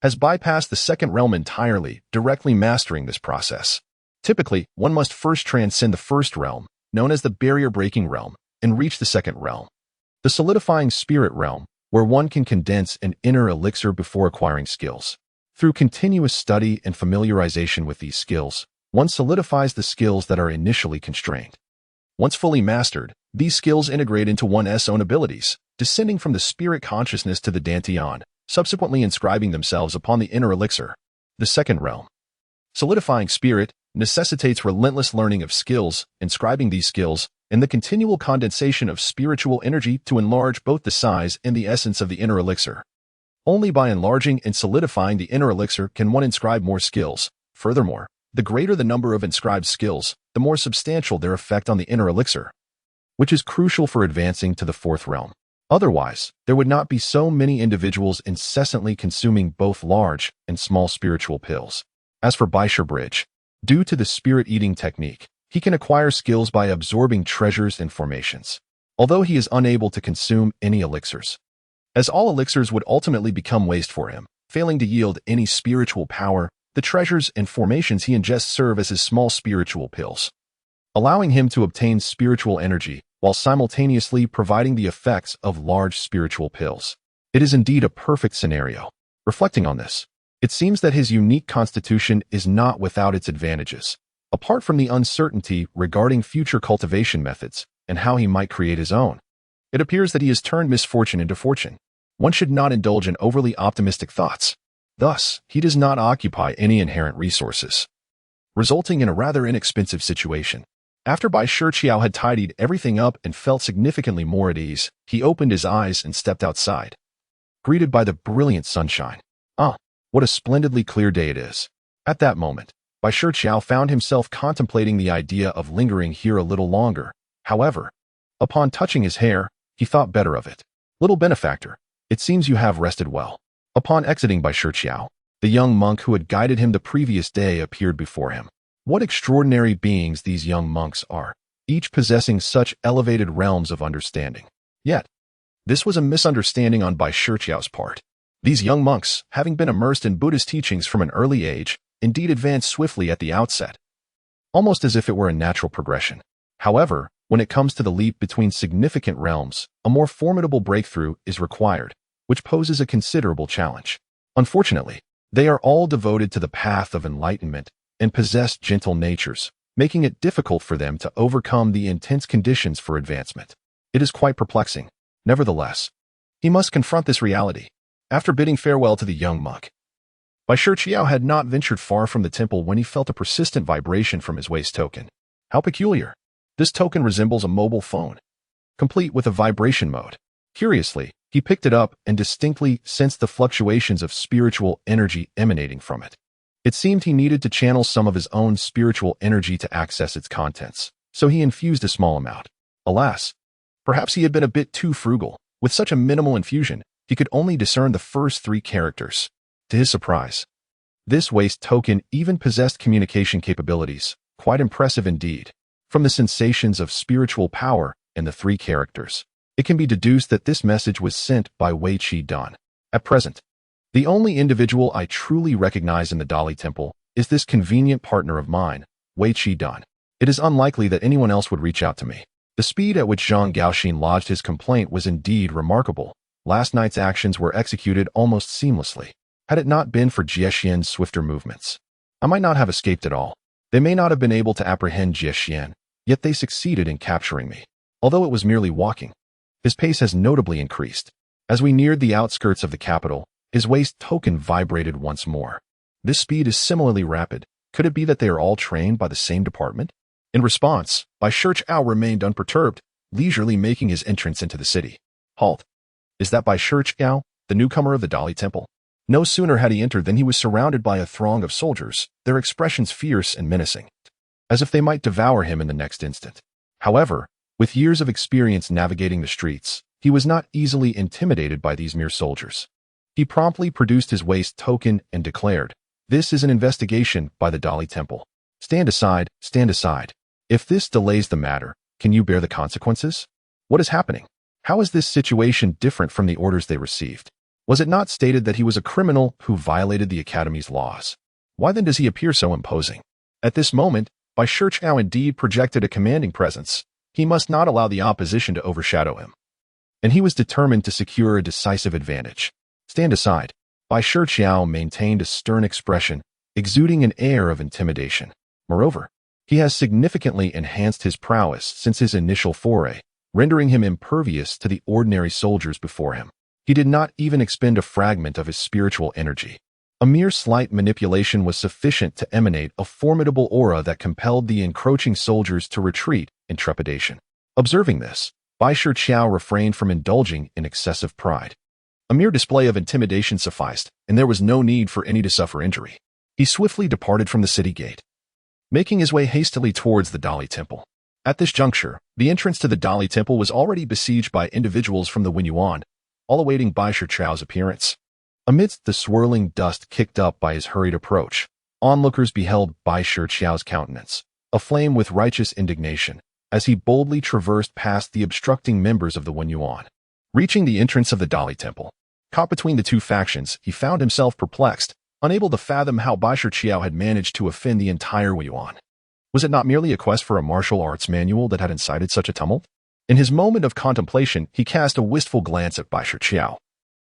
has bypassed the second realm entirely, directly mastering this process. Typically, one must first transcend the first realm, known as the barrier-breaking realm, and reach the second realm, the solidifying spirit realm, where one can condense an inner elixir before acquiring skills. Through continuous study and familiarization with these skills, one solidifies the skills that are initially constrained. Once fully mastered, these skills integrate into one's own abilities, descending from the spirit consciousness to the dantian, subsequently inscribing themselves upon the inner elixir. The second realm, solidifying spirit, necessitates relentless learning of skills, inscribing these skills, and the continual condensation of spiritual energy to enlarge both the size and the essence of the inner elixir. Only by enlarging and solidifying the inner elixir can one inscribe more skills. Furthermore, the greater the number of inscribed skills, the more substantial their effect on the inner elixir, which is crucial for advancing to the fourth realm. Otherwise, there would not be so many individuals incessantly consuming both large and small spiritual pills. As for Bai Shiqiao, due to the spirit-eating technique, he can acquire skills by absorbing treasures and formations, although he is unable to consume any elixirs, as all elixirs would ultimately become waste for him. Failing to yield any spiritual power, the treasures and formations he ingests serve as his small spiritual pills, allowing him to obtain spiritual energy while simultaneously providing the effects of large spiritual pills. It is indeed a perfect scenario. Reflecting on this, it seems that his unique constitution is not without its advantages. Apart from the uncertainty regarding future cultivation methods and how he might create his own, it appears that he has turned misfortune into fortune. One should not indulge in overly optimistic thoughts. Thus, he does not occupy any inherent resources, resulting in a rather inexpensive situation. After Bai Shiqiao had tidied everything up and felt significantly more at ease, he opened his eyes and stepped outside, greeted by the brilliant sunshine. What a splendidly clear day it is. At that moment, Bai Shiqiao found himself contemplating the idea of lingering here a little longer. However, upon touching his hair, he thought better of it. Little benefactor, it seems you have rested well. Upon exiting Bai Shiqiao, the young monk who had guided him the previous day appeared before him. What extraordinary beings these young monks are, each possessing such elevated realms of understanding. Yet, this was a misunderstanding on Bai Shiqiao's part. These young monks, having been immersed in Buddhist teachings from an early age, indeed advanced swiftly at the outset, almost as if it were a natural progression. However, when it comes to the leap between significant realms, a more formidable breakthrough is required, which poses a considerable challenge. Unfortunately, they are all devoted to the path of enlightenment and possess gentle natures, making it difficult for them to overcome the intense conditions for advancement. It is quite perplexing. Nevertheless, he must confront this reality. After bidding farewell to the young monk, Bai Shiqiao had not ventured far from the temple when he felt a persistent vibration from his waist token. How peculiar. This token resembles a mobile phone, complete with a vibration mode. Curiously, he picked it up and distinctly sensed the fluctuations of spiritual energy emanating from it. It seemed he needed to channel some of his own spiritual energy to access its contents, so he infused a small amount. Alas, perhaps he had been a bit too frugal. With such a minimal infusion, he could only discern the first 3 characters. To his surprise, this waste token even possessed communication capabilities, quite impressive indeed. From the sensations of spiritual power and the 3 characters, it can be deduced that this message was sent by Wei Qi Dan. At present, the only individual I truly recognize in the Dali Temple is this convenient partner of mine, Wei Qi Dan. It is unlikely that anyone else would reach out to me. The speed at which Zhang Gaoxin lodged his complaint was indeed remarkable. Last night's actions were executed almost seamlessly. Had it not been for Jiexian's swifter movements, I might not have escaped at all. They may not have been able to apprehend Jiexian, yet they succeeded in capturing me. Although it was merely walking, his pace has notably increased. As we neared the outskirts of the capital, his waist token vibrated once more. This speed is similarly rapid. Could it be that they are all trained by the same department? In response, Bai Shiqiao remained unperturbed, leisurely making his entrance into the city. Halt. Is that Bai Shiqiao, the newcomer of the Dali Temple? No sooner had he entered than he was surrounded by a throng of soldiers, their expressions fierce and menacing, as if they might devour him in the next instant. However, with years of experience navigating the streets, he was not easily intimidated by these mere soldiers. He promptly produced his waist token and declared, "This is an investigation by the Dali Temple. Stand aside, stand aside. If this delays the matter, can you bear the consequences? What is happening? How is this situation different from the orders they received? Was it not stated that he was a criminal who violated the Academy's laws? Why then does he appear so imposing?" At this moment, Bai Shiqiao indeed projected a commanding presence. He must not allow the opposition to overshadow him, and he was determined to secure a decisive advantage. Stand aside. Bai Shiqiao maintained a stern expression, exuding an air of intimidation. Moreover, he has significantly enhanced his prowess since his initial foray, rendering him impervious to the ordinary soldiers before him. He did not even expend a fragment of his spiritual energy. A mere slight manipulation was sufficient to emanate a formidable aura that compelled the encroaching soldiers to retreat in trepidation. Observing this, Bai Shiqiao refrained from indulging in excessive pride. A mere display of intimidation sufficed, and there was no need for any to suffer injury. He swiftly departed from the city gate, making his way hastily towards the Dali Temple. At this juncture, the entrance to the Dali Temple was already besieged by individuals from the Wenyuan, all awaiting Bai Shiqiao's appearance. Amidst the swirling dust kicked up by his hurried approach, onlookers beheld Bai Shiqiao's countenance, aflame with righteous indignation, as he boldly traversed past the obstructing members of the Wenyuan. Reaching the entrance of the Dali Temple, Caught between the two factions, he found himself perplexed, unable to fathom how Bai Shiqiao had managed to offend the entire Yuan. Was it not merely a quest for a martial arts manual that had incited such a tumult? In his moment of contemplation, he cast a wistful glance at Bai Shiqiao,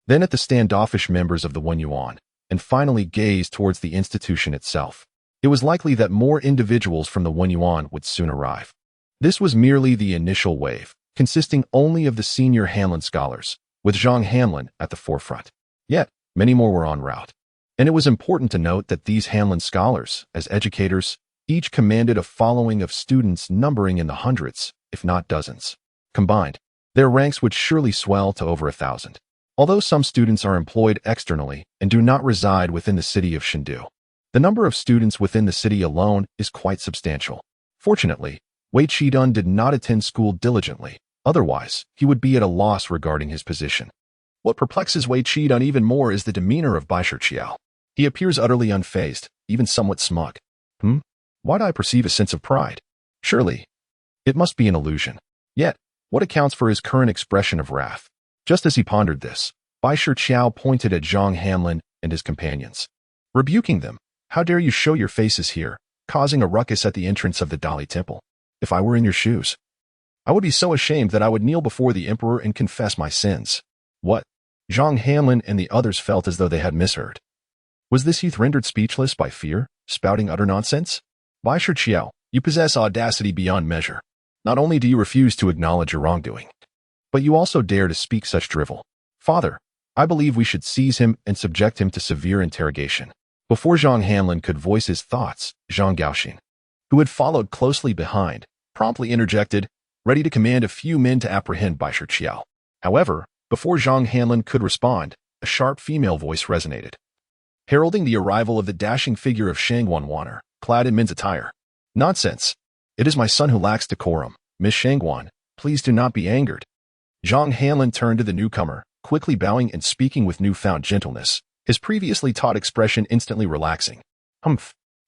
then at the standoffish members of the Yuan, and finally gazed towards the institution itself. It was likely that more individuals from the Yuan would soon arrive. This was merely the initial wave, consisting only of the senior Hanlon scholars, with Zhang Hanlon at the forefront. Yet, many more were en route. And it was important to note that these Hanlon scholars, as educators, each commanded a following of students numbering in the hundreds, if not dozens. Combined, their ranks would surely swell to over 1,000. Although some students are employed externally and do not reside within the city of Chengdu, the number of students within the city alone is quite substantial. Fortunately, Wei Qidun did not attend school diligently, otherwise he would be at a loss regarding his position. What perplexes Wei Qidun even more is the demeanor of Bai Shiqiao. He appears utterly unfazed, even somewhat smug. Why do I perceive a sense of pride? Surely, it must be an illusion. Yet, what accounts for his current expression of wrath? Just as he pondered this, Bai Shiqiao pointed at Zhang Hanlon and his companions, rebuking them. How dare you show your faces here, causing a ruckus at the entrance of the Dali Temple? If I were in your shoes, I would be so ashamed that I would kneel before the emperor and confess my sins. What? Zhang Hanlon and the others felt as though they had misheard. Was this youth rendered speechless by fear, spouting utter nonsense? Bai Shiqiao, you possess audacity beyond measure. Not only do you refuse to acknowledge your wrongdoing, but you also dare to speak such drivel. Father, I believe we should seize him and subject him to severe interrogation. Before Zhang Hanlon could voice his thoughts, Zhang Gaoxin, who had followed closely behind, promptly interjected, ready to command a few men to apprehend Bai Shiqiao. However, before Zhang Hanlon could respond, a sharp female voice resonated, heralding the arrival of the dashing figure of Shang Wanwaner, clad in men's attire. Nonsense! It is my son who lacks decorum. Miss Shangwan, please do not be angered. Zhang Hanlon turned to the newcomer, quickly bowing and speaking with newfound gentleness, his previously taut expression instantly relaxing.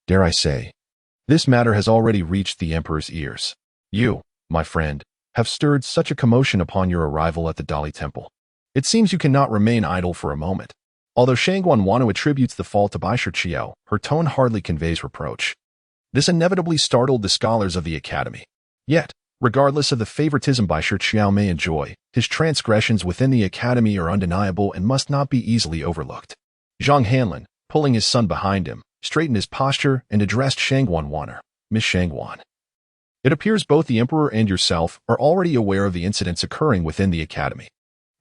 Dare I say, this matter has already reached the emperor's ears. You, my friend, have stirred such a commotion upon your arrival at the Dali Temple. It seems you cannot remain idle for a moment. Although Shangwan Wano attributes the fault to Bai Shiqiao, her tone hardly conveys reproach. This inevitably startled the scholars of the academy. Yet, regardless of the favoritism Bai Shiqiao may enjoy, his transgressions within the academy are undeniable and must not be easily overlooked. Zhang Hanlon, pulling his son behind him, straightened his posture and addressed Shangwan Waner, Miss Shangwan. It appears both the emperor and yourself are already aware of the incidents occurring within the academy.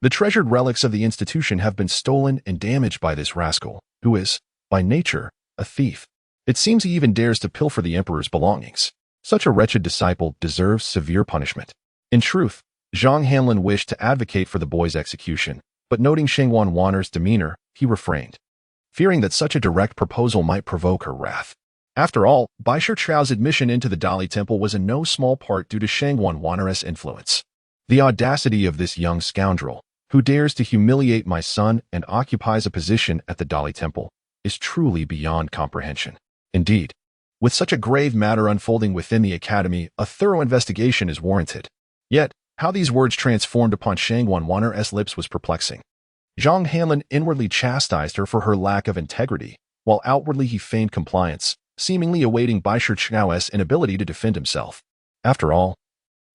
The treasured relics of the institution have been stolen and damaged by this rascal, who is, by nature, a thief. It seems he even dares to pilfer the emperor's belongings. Such a wretched disciple deserves severe punishment. In truth, Zhang Hanlon wished to advocate for the boy's execution, but noting Shangwan Waner's demeanor, he refrained, fearing that such a direct proposal might provoke her wrath. After all, Bai Shiqiao's admission into the Dali Temple was in no small part due to Shangwan Waner's influence. The audacity of this young scoundrel, who dares to humiliate my son and occupies a position at the Dali Temple, is truly beyond comprehension. Indeed, with such a grave matter unfolding within the academy, a thorough investigation is warranted. Yet, how these words transformed upon Shangwan Waner's lips was perplexing. Zhang Hanlon inwardly chastised her for her lack of integrity, while outwardly he feigned compliance, seemingly awaiting Bai Shiqiao's inability to defend himself. After all,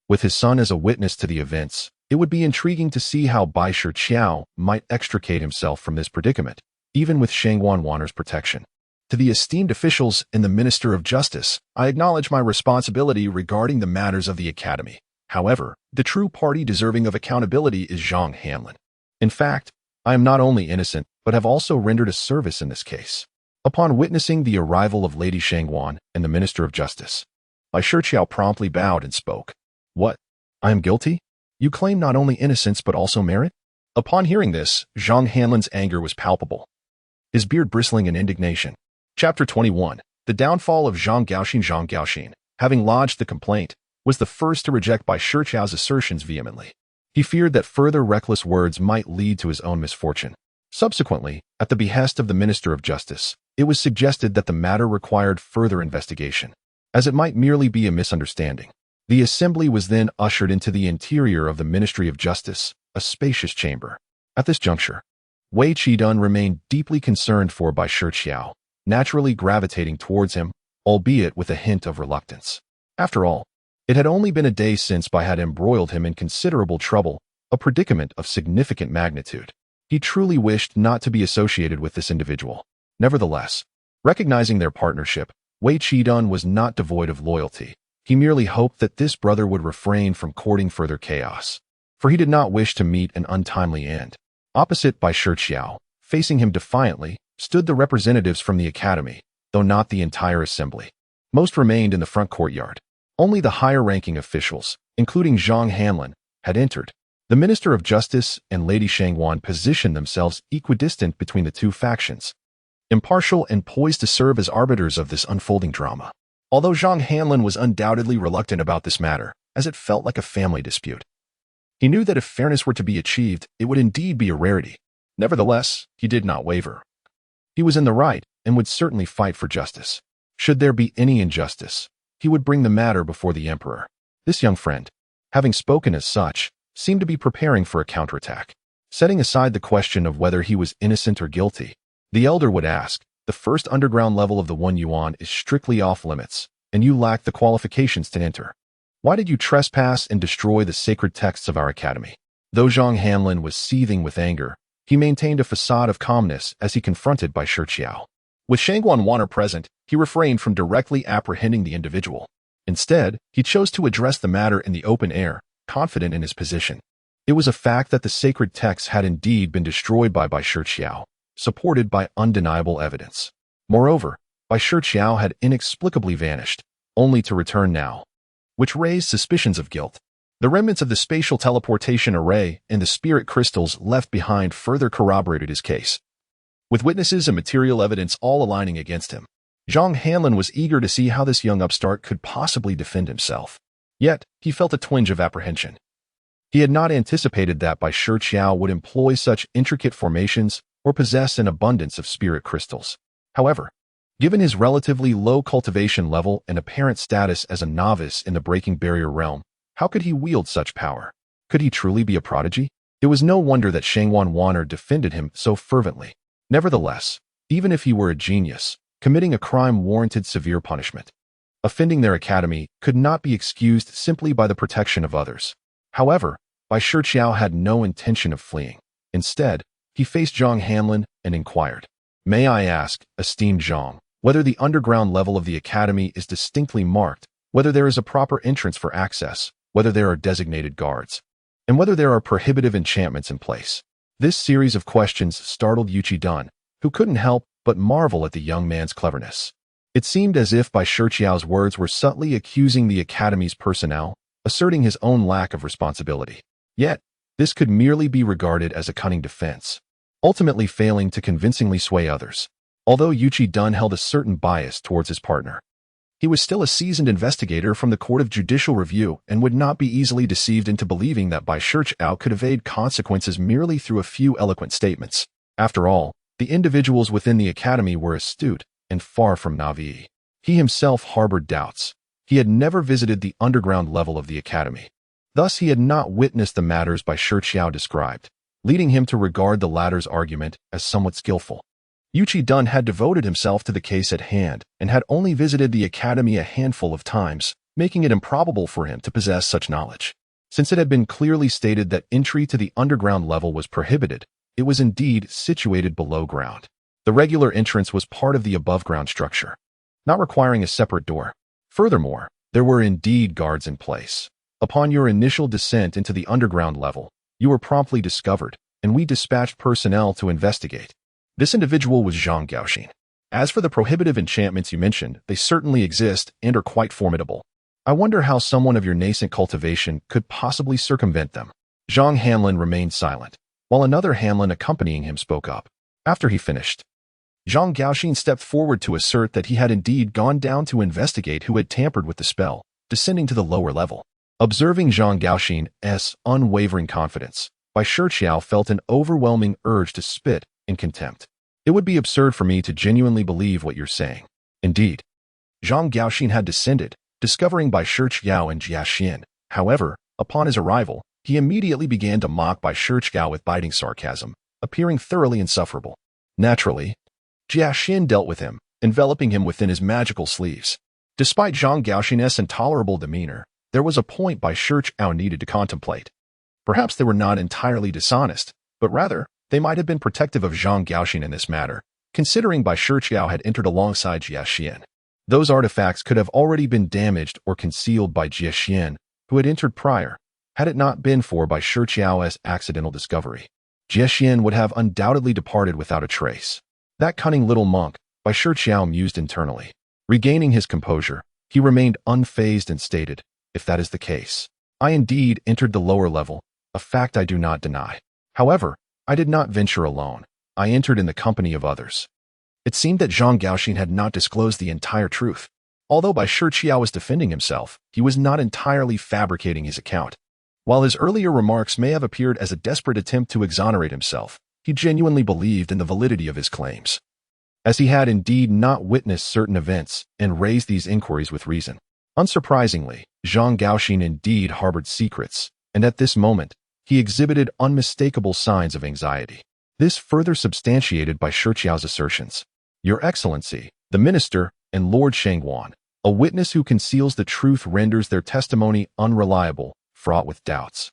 with his son as a witness to the events, it would be intriguing to see how Bai Shiqiao might extricate himself from this predicament, even with Shangwan Waner's protection. To the esteemed officials and the Minister of Justice, I acknowledge my responsibility regarding the matters of the Academy. However, the true party deserving of accountability is Zhang Hanlon. In fact, I am not only innocent, but have also rendered a service in this case. Upon witnessing the arrival of Lady Shangwan and the Minister of Justice, Bai Shiqiao promptly bowed and spoke. What? I am guilty? You claim not only innocence but also merit? Upon hearing this, Zhang Hanlon's anger was palpable, his beard bristling in indignation. Chapter 21. The downfall of Zhang Gaoxin. Zhang Gaoxin, having lodged the complaint, was the first to reject Bai Shiqiao's assertions vehemently. He feared that further reckless words might lead to his own misfortune. Subsequently, at the behest of the Minister of Justice, it was suggested that the matter required further investigation, as it might merely be a misunderstanding. The assembly was then ushered into the interior of the Ministry of Justice, a spacious chamber. At this juncture, Wei Qidun remained deeply concerned for Bai Shiqiao, naturally gravitating towards him, albeit with a hint of reluctance. After all, it had only been a day since Bai had embroiled him in considerable trouble, a predicament of significant magnitude. He truly wished not to be associated with this individual. Nevertheless, recognizing their partnership, Wei Qidun was not devoid of loyalty. He merely hoped that this brother would refrain from courting further chaos, for he did not wish to meet an untimely end. Opposite Bai Shiqiao, facing him defiantly, stood the representatives from the academy, though not the entire assembly. Most remained in the front courtyard. Only the higher-ranking officials, including Zhang Hanlin, had entered. The Minister of Justice and Lady Shangwan positioned themselves equidistant between the two factions, impartial and poised to serve as arbiters of this unfolding drama. Although Zhang Hanlin was undoubtedly reluctant about this matter, as it felt like a family dispute. He knew that if fairness were to be achieved, it would indeed be a rarity. Nevertheless, he did not waver. He was in the right and would certainly fight for justice. Should there be any injustice, he would bring the matter before the emperor. This young friend, having spoken as such, seemed to be preparing for a counterattack. Setting aside the question of whether he was innocent or guilty, the elder would ask, the first underground level of the 1 yuan is strictly off limits, and you lack the qualifications to enter. Why did you trespass and destroy the sacred texts of our academy? Though Zhang Hanlin was seething with anger, he maintained a facade of calmness as he confronted Bai Shiqiao. With Shangwan Wanner present, he refrained from directly apprehending the individual. Instead, he chose to address the matter in the open air, confident in his position. It was a fact that the sacred texts had indeed been destroyed by Bai Shiqiao, supported by undeniable evidence. Moreover, Bai Shiqiao had inexplicably vanished, only to return now, which raised suspicions of guilt. The remnants of the spatial teleportation array and the spirit crystals left behind further corroborated his case. With witnesses and material evidence all aligning against him, Zhang Hanlin was eager to see how this young upstart could possibly defend himself. Yet, he felt a twinge of apprehension. He had not anticipated that Bai Shiqiao would employ such intricate formations or possess an abundance of spirit crystals. However, given his relatively low cultivation level and apparent status as a novice in the breaking barrier realm, how could he wield such power? Could he truly be a prodigy? It was no wonder that Shangwan Wanner defended him so fervently. Nevertheless, even if he were a genius, committing a crime warranted severe punishment. Offending their academy could not be excused simply by the protection of others. However, Bai Shiqiao had no intention of fleeing. Instead, he faced Zhang Hanlin and inquired, "May I ask, esteemed Zhang, whether the underground level of the academy is distinctly marked, whether there is a proper entrance for access, whether there are designated guards, and whether there are prohibitive enchantments in place?" This series of questions startled Yu Qidun, who couldn't help but marvel at the young man's cleverness. It seemed as if Bai Shiqiao's words were subtly accusing the academy's personnel, asserting his own lack of responsibility. Yet, this could merely be regarded as a cunning defense, ultimately failing to convincingly sway others. Although Yu Qidun held a certain bias towards his partner, he was still a seasoned investigator from the Court of Judicial Review and would not be easily deceived into believing that Bai Shiqiao could evade consequences merely through a few eloquent statements. After all, the individuals within the academy were astute and far from naive. He himself harbored doubts. He had never visited the underground level of the academy. Thus, he had not witnessed the matters Bai Shiqiao described, leading him to regard the latter's argument as somewhat skillful. Yu Qidun had devoted himself to the case at hand and had only visited the academy a handful of times, making it improbable for him to possess such knowledge. Since it had been clearly stated that entry to the underground level was prohibited, it was indeed situated below ground. The regular entrance was part of the above-ground structure, not requiring a separate door. Furthermore, there were indeed guards in place. Upon your initial descent into the underground level, you were promptly discovered, and we dispatched personnel to investigate. This individual was Zhang Gaoxin. As for the prohibitive enchantments you mentioned, they certainly exist and are quite formidable. I wonder how someone of your nascent cultivation could possibly circumvent them. Zhang Hanlin remained silent, while another Hanlin accompanying him spoke up. After he finished, Zhang Gaoxin stepped forward to assert that he had indeed gone down to investigate who had tampered with the spell, descending to the lower level. Observing Zhang Gaoxin's unwavering confidence, Bai Shiqiao felt an overwhelming urge to spit in contempt. It would be absurd for me to genuinely believe what you're saying. Indeed, Zhang Gaoxin had descended, discovering Bai Shiqiao and Jia Xin. However, upon his arrival, he immediately began to mock Bai Shiqiao with biting sarcasm, appearing thoroughly insufferable. Naturally, Jiaxin dealt with him, enveloping him within his magical sleeves. Despite Zhang Gaoxin's intolerable demeanor, there was a point Bai Shiqiao needed to contemplate. Perhaps they were not entirely dishonest, but rather, they might have been protective of Zhang Gaoxin in this matter, considering Bai Shiqiao had entered alongside Jiaxin. Those artifacts could have already been damaged or concealed by Jiaxin, who had entered prior, had it not been for Bai Shiqiao's accidental discovery. Jiaxin would have undoubtedly departed without a trace. That cunning little monk, Bai Shiqiao mused internally. Regaining his composure, he remained unfazed and stated, "If that is the case, I indeed entered the lower level, a fact I do not deny. However, I did not venture alone. I entered in the company of others." It seemed that Zhang Gaoxin had not disclosed the entire truth. Although Bai Shiqiao was defending himself, he was not entirely fabricating his account. While his earlier remarks may have appeared as a desperate attempt to exonerate himself, he genuinely believed in the validity of his claims, as he had indeed not witnessed certain events and raised these inquiries with reason. Unsurprisingly, Zhang Gaoxin indeed harbored secrets, and at this moment, he exhibited unmistakable signs of anxiety. This further substantiated Bai Shiqiao's assertions. "Your Excellency, the minister, and Lord Shangguan, a witness who conceals the truth renders their testimony unreliable, fraught with doubts.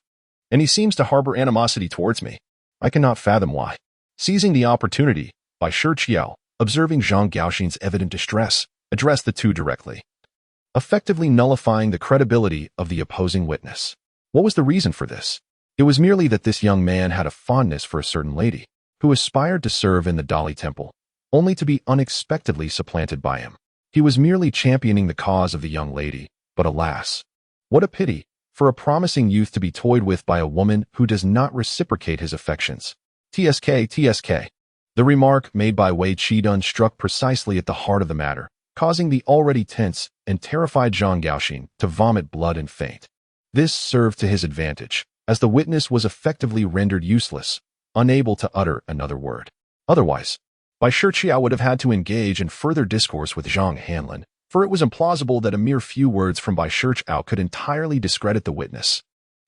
And he seems to harbor animosity towards me. I cannot fathom why." Seizing the opportunity, Bai Shiqiao, observing Zhang Gaoxin's evident distress, addressed the two directly, effectively nullifying the credibility of the opposing witness. What was the reason for this? It was merely that this young man had a fondness for a certain lady, who aspired to serve in the Dali Temple, only to be unexpectedly supplanted by him. He was merely championing the cause of the young lady, but alas, what a pity, for a promising youth to be toyed with by a woman who does not reciprocate his affections. TSK. The remark made by Wei Qidun struck precisely at the heart of the matter, causing the already tense and terrified Zhang Gaoxin to vomit blood and faint. This served to his advantage, as the witness was effectively rendered useless, unable to utter another word. Otherwise, Bai Shiqiao would have had to engage in further discourse with Zhang Hanlin, for it was implausible that a mere few words from Bai Shiqiao could entirely discredit the witness.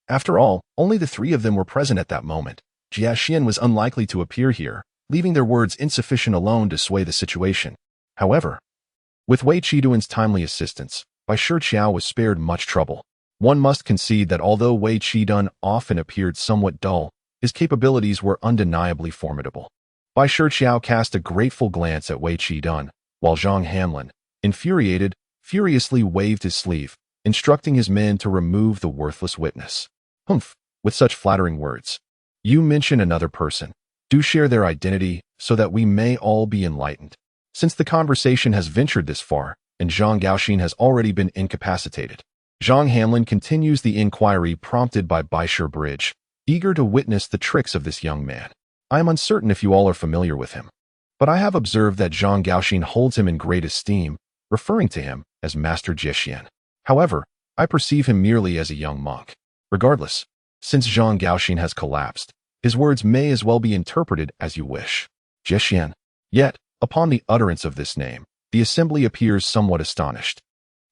After all, only the three of them were present at that moment. Jiaxin was unlikely to appear here, leaving their words insufficient alone to sway the situation. However, with Wei Qidun's timely assistance, Bai Shiqiao was spared much trouble. One must concede that although Wei Qidun often appeared somewhat dull, his capabilities were undeniably formidable. Bai Shiqiao cast a grateful glance at Wei Qidun, while Zhang Hanlin, infuriated, furiously waved his sleeve, instructing his men to remove the worthless witness. "Humph," with such flattering words. "You mention another person. Do share their identity so that we may all be enlightened." Since the conversation has ventured this far, and Zhang Gaoxin has already been incapacitated, Zhang Hanlin continues the inquiry prompted by Bai Shiqiao, eager to witness the tricks of this young man. "I am uncertain if you all are familiar with him, but I have observed that Zhang Gaoxin holds him in great esteem, referring to him as Master Jiaxian. However, I perceive him merely as a young monk. Regardless, since Zhang Gaoxin has collapsed, his words may as well be interpreted as you wish. Jiaxian." Yet, upon the utterance of this name, the assembly appears somewhat astonished.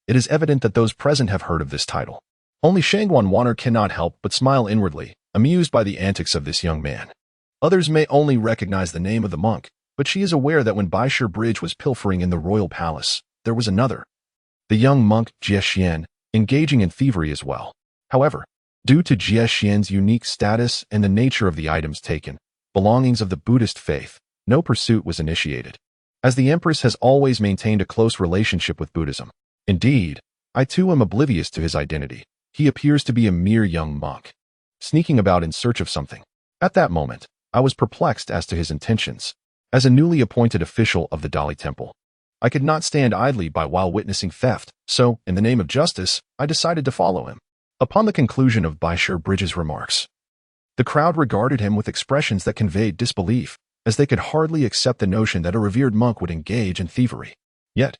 It is evident that those present have heard of this title. Only Shangguan Wanner cannot help but smile inwardly, amused by the antics of this young man. Others may only recognize the name of the monk, but she is aware that when Bai Shiqiao was pilfering in the royal palace, there was another, the young monk Jiaxian, engaging in thievery as well. However, due to Jiaxian's unique status and the nature of the items taken, belongings of the Buddhist faith, no pursuit was initiated, as the Empress has always maintained a close relationship with Buddhism. Indeed, I too am oblivious to his identity. He appears to be a mere young monk, sneaking about in search of something. At that moment, I was perplexed as to his intentions. As a newly appointed official of the Dali Temple, I could not stand idly by while witnessing theft, so, in the name of justice, I decided to follow him. Upon the conclusion of Bai Shiqiao's remarks, the crowd regarded him with expressions that conveyed disbelief, as they could hardly accept the notion that a revered monk would engage in thievery. Yet,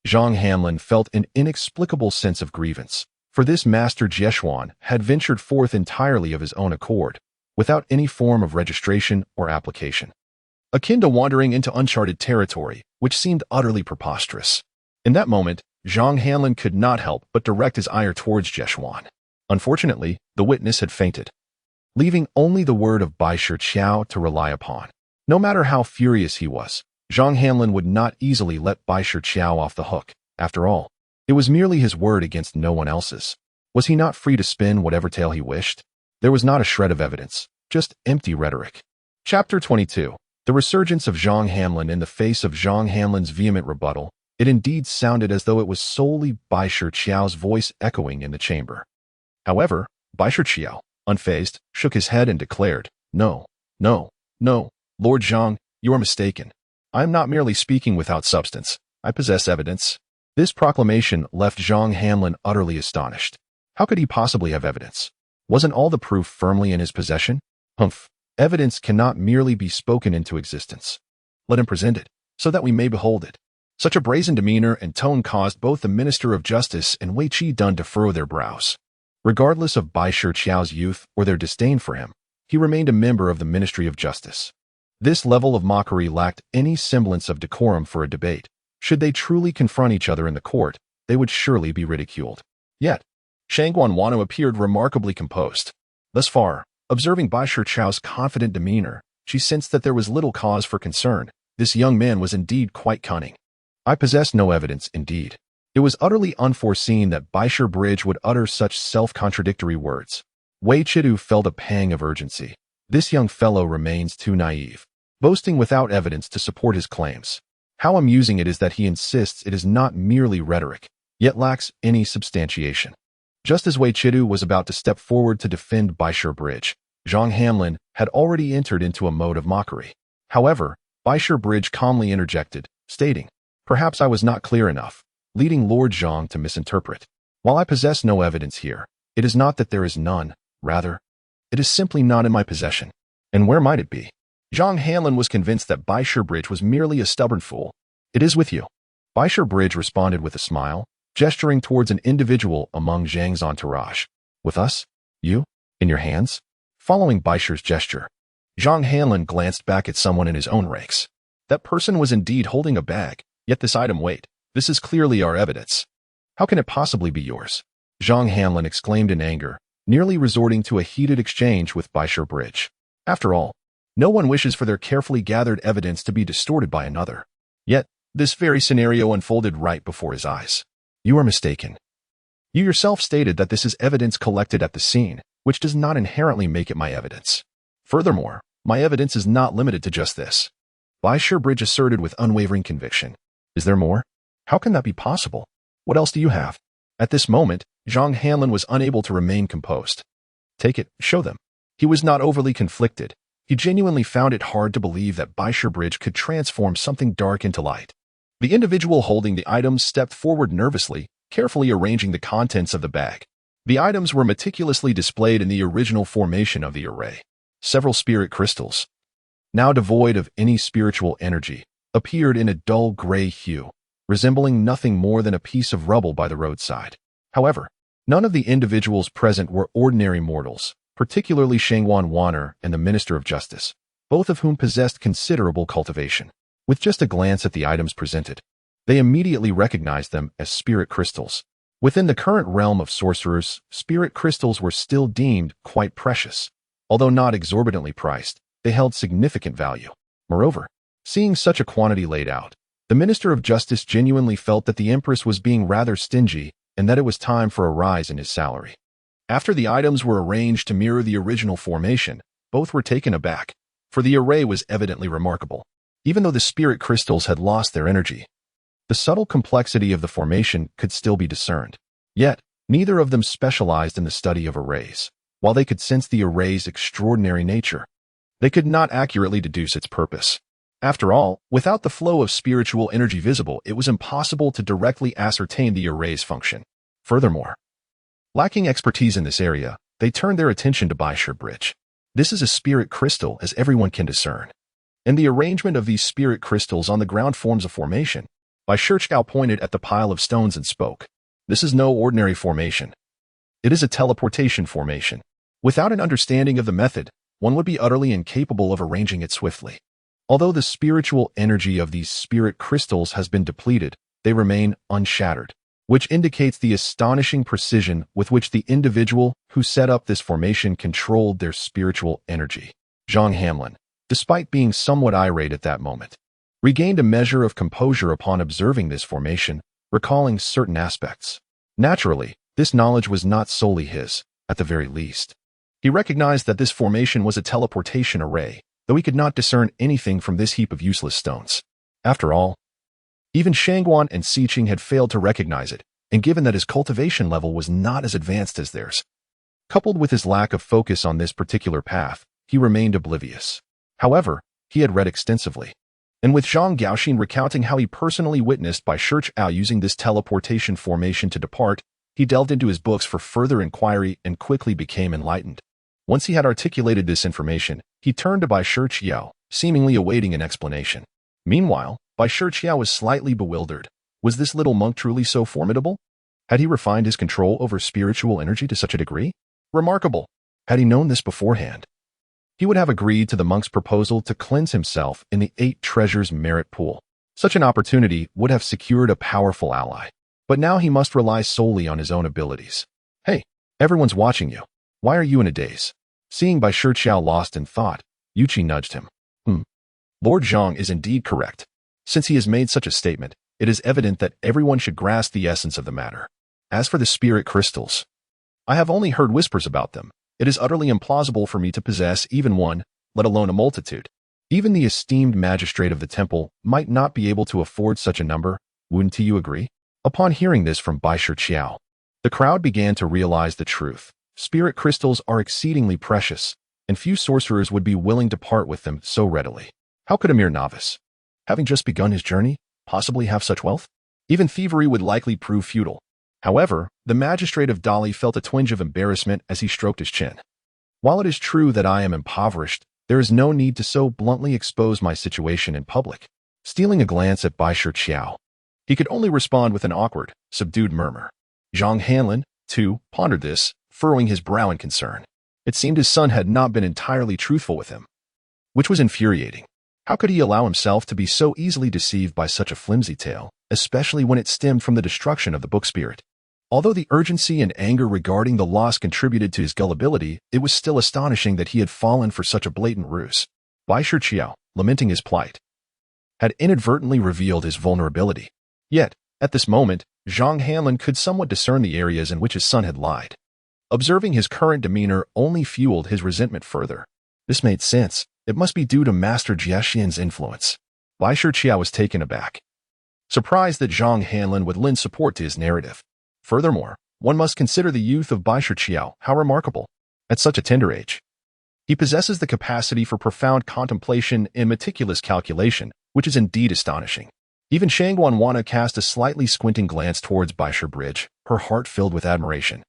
Zhang Hanlin felt an inexplicable sense of grievance, for this Master Jiaxuan had ventured forth entirely of his own accord, without any form of registration or application, akin to wandering into uncharted territory, which seemed utterly preposterous. In that moment, Zhang Hanlin could not help but direct his ire towards Jiaxuan. Unfortunately, the witness had fainted. leaving only the word of Bai Shiqiao to rely upon. No matter how furious he was, Zhang Hanlin would not easily let Bai Shiqiao off the hook. After all, it was merely his word against no one else's. Was he not free to spin whatever tale he wished? There was not a shred of evidence, just empty rhetoric. Chapter 22. The resurgence of Zhang Hanlin. In the face of Zhang Hanlin's vehement rebuttal, it indeed sounded as though it was solely Bai Shiqiao's voice echoing in the chamber. However, Bai Shiqiao, unfazed, shook his head and declared, "No, no, no, Lord Zhang, you are mistaken. I am not merely speaking without substance. I possess evidence." This proclamation left Zhang Hanlin utterly astonished. How could he possibly have evidence? Wasn't all the proof firmly in his possession? Humph. Evidence cannot merely be spoken into existence. Let him present it, so that we may behold it. Such a brazen demeanor and tone caused both the Minister of Justice and Wei Qidun to furrow their brows. Regardless of Bai Shiqiao's youth or their disdain for him, he remained a member of the Ministry of Justice. This level of mockery lacked any semblance of decorum for a debate. Should they truly confront each other in the court, they would surely be ridiculed. Yet, Shangguan Wano appeared remarkably composed. Thus far, observing Bai Shiqiao's confident demeanor, she sensed that there was little cause for concern. This young man was indeed quite cunning. I possess no evidence, indeed. It was utterly unforeseen that Bai Shiqiao would utter such self-contradictory words. Wei Qidun felt a pang of urgency. This young fellow remains too naive, boasting without evidence to support his claims. How amusing it is that he insists it is not merely rhetoric, yet lacks any substantiation. Just as Wei Qidun was about to step forward to defend Bai Shiqiao, Zhang Hanlin had already entered into a mode of mockery. However, Bai Shiqiao calmly interjected, stating, "Perhaps I was not clear enough," leading Lord Zhang to misinterpret. "While I possess no evidence here, it is not that there is none, rather, it is simply not in my possession. And where might it be?" Zhang Hanlin was convinced that Bai Shiqiao was merely a stubborn fool. "It is with you." Bai Shiqiao responded with a smile, gesturing towards an individual among Zhang's entourage. "With us? You? In your hands?" Following Bai Shi's gesture, Zhang Hanlin glanced back at someone in his own ranks. That person was indeed holding a bag, yet this item, wait, this is clearly our evidence. How can it possibly be yours? Zhang Hanlin exclaimed in anger, nearly resorting to a heated exchange with Bai Shiqiao. After all, no one wishes for their carefully gathered evidence to be distorted by another. Yet, this very scenario unfolded right before his eyes. "You are mistaken. You yourself stated that this is evidence collected at the scene, which does not inherently make it my evidence. Furthermore, my evidence is not limited to just this." Bai Shiqiao asserted with unwavering conviction. "Is there more? How can that be possible? What else do you have?" At this moment, Zhang Hanlin was unable to remain composed. "Take it, show them." He was not overly conflicted. He genuinely found it hard to believe that Bai Shiqiao could transform something dark into light. The individual holding the items stepped forward nervously, carefully arranging the contents of the bag. The items were meticulously displayed in the original formation of the array. Several spirit crystals, now devoid of any spiritual energy, appeared in a dull gray hue, resembling nothing more than a piece of rubble by the roadside. However, none of the individuals present were ordinary mortals, particularly Shangguan Wano and the Minister of Justice, both of whom possessed considerable cultivation. With just a glance at the items presented, they immediately recognized them as spirit crystals. Within the current realm of sorcerers, spirit crystals were still deemed quite precious. Although not exorbitantly priced, they held significant value. Moreover, seeing such a quantity laid out, the Minister of Justice genuinely felt that the Empress was being rather stingy and that it was time for a rise in his salary. After the items were arranged to mirror the original formation, both were taken aback, for the array was evidently remarkable. Even though the spirit crystals had lost their energy, the subtle complexity of the formation could still be discerned. Yet, neither of them specialized in the study of arrays. While they could sense the array's extraordinary nature, they could not accurately deduce its purpose. After all, without the flow of spiritual energy visible, it was impossible to directly ascertain the array's function. Furthermore, lacking expertise in this area, they turned their attention to Bai Shiqiao. This is a spirit crystal, as everyone can discern. And the arrangement of these spirit crystals on the ground forms a formation. Bai Shiqiao pointed at the pile of stones and spoke. "This is no ordinary formation. It is a teleportation formation. Without an understanding of the method, one would be utterly incapable of arranging it swiftly. Although the spiritual energy of these spirit crystals has been depleted, they remain unshattered. which indicates the astonishing precision with which the individual who set up this formation controlled their spiritual energy. Zhang Hanlin, despite being somewhat irate at that moment, regained a measure of composure upon observing this formation, recalling certain aspects. Naturally, this knowledge was not solely his, at the very least. He recognized that this formation was a teleportation array, though he could not discern anything from this heap of useless stones. After all, even Shangguan and Xiqing had failed to recognize it, and given that his cultivation level was not as advanced as theirs, coupled with his lack of focus on this particular path, he remained oblivious. However, he had read extensively, and with Zhang Gaoxin recounting how he personally witnessed Bai Shiqiao using this teleportation formation to depart, he delved into his books for further inquiry and quickly became enlightened. Once he had articulated this information, he turned to Bai Shiqiao, seemingly awaiting an explanation. Meanwhile, Bai Shiqiao was slightly bewildered. Was this little monk truly so formidable? Had he refined his control over spiritual energy to such a degree? Remarkable. Had he known this beforehand, he would have agreed to the monk's proposal to cleanse himself in the 8 treasures merit pool. Such an opportunity would have secured a powerful ally. But now he must rely solely on his own abilities. Hey, everyone's watching you. Why are you in a daze? Seeing Bai Shiqiao lost in thought, Yuqi nudged him. Lord Zhang is indeed correct. Since he has made such a statement, it is evident that everyone should grasp the essence of the matter. As for the spirit crystals, I have only heard whispers about them. It is utterly implausible for me to possess even one, let alone a multitude. Even the esteemed magistrate of the temple might not be able to afford such a number, wouldn't you agree? Upon hearing this from Bai Shiqiao, the crowd began to realize the truth. Spirit crystals are exceedingly precious, and few sorcerers would be willing to part with them so readily. How could a mere novice, having just begun his journey, possibly have such wealth? Even thievery would likely prove futile. However, the magistrate of Dali felt a twinge of embarrassment as he stroked his chin. While it is true that I am impoverished, there is no need to so bluntly expose my situation in public. Stealing a glance at Bai Shiqiao, he could only respond with an awkward, subdued murmur. Zhang Hanlin, too, pondered this, furrowing his brow in concern. It seemed his son had not been entirely truthful with him, which was infuriating. How could he allow himself to be so easily deceived by such a flimsy tale, especially when it stemmed from the destruction of the book spirit? Although the urgency and anger regarding the loss contributed to his gullibility, it was still astonishing that he had fallen for such a blatant ruse. Bai Shiqiao, lamenting his plight, had inadvertently revealed his vulnerability. Yet, at this moment, Zhang Hanlin could somewhat discern the areas in which his son had lied. Observing his current demeanor only fueled his resentment further. This made sense. It must be due to Master Jiexian's influence. Bai Shiqiao was taken aback, surprised that Zhang Hanlin would lend support to his narrative. Furthermore, one must consider the youth of Bai Shiqiao. How remarkable. At such a tender age, he possesses the capacity for profound contemplation and meticulous calculation, which is indeed astonishing. Even Shangguan Wana cast a slightly squinting glance towards Bai Shiqiao, her heart filled with admiration.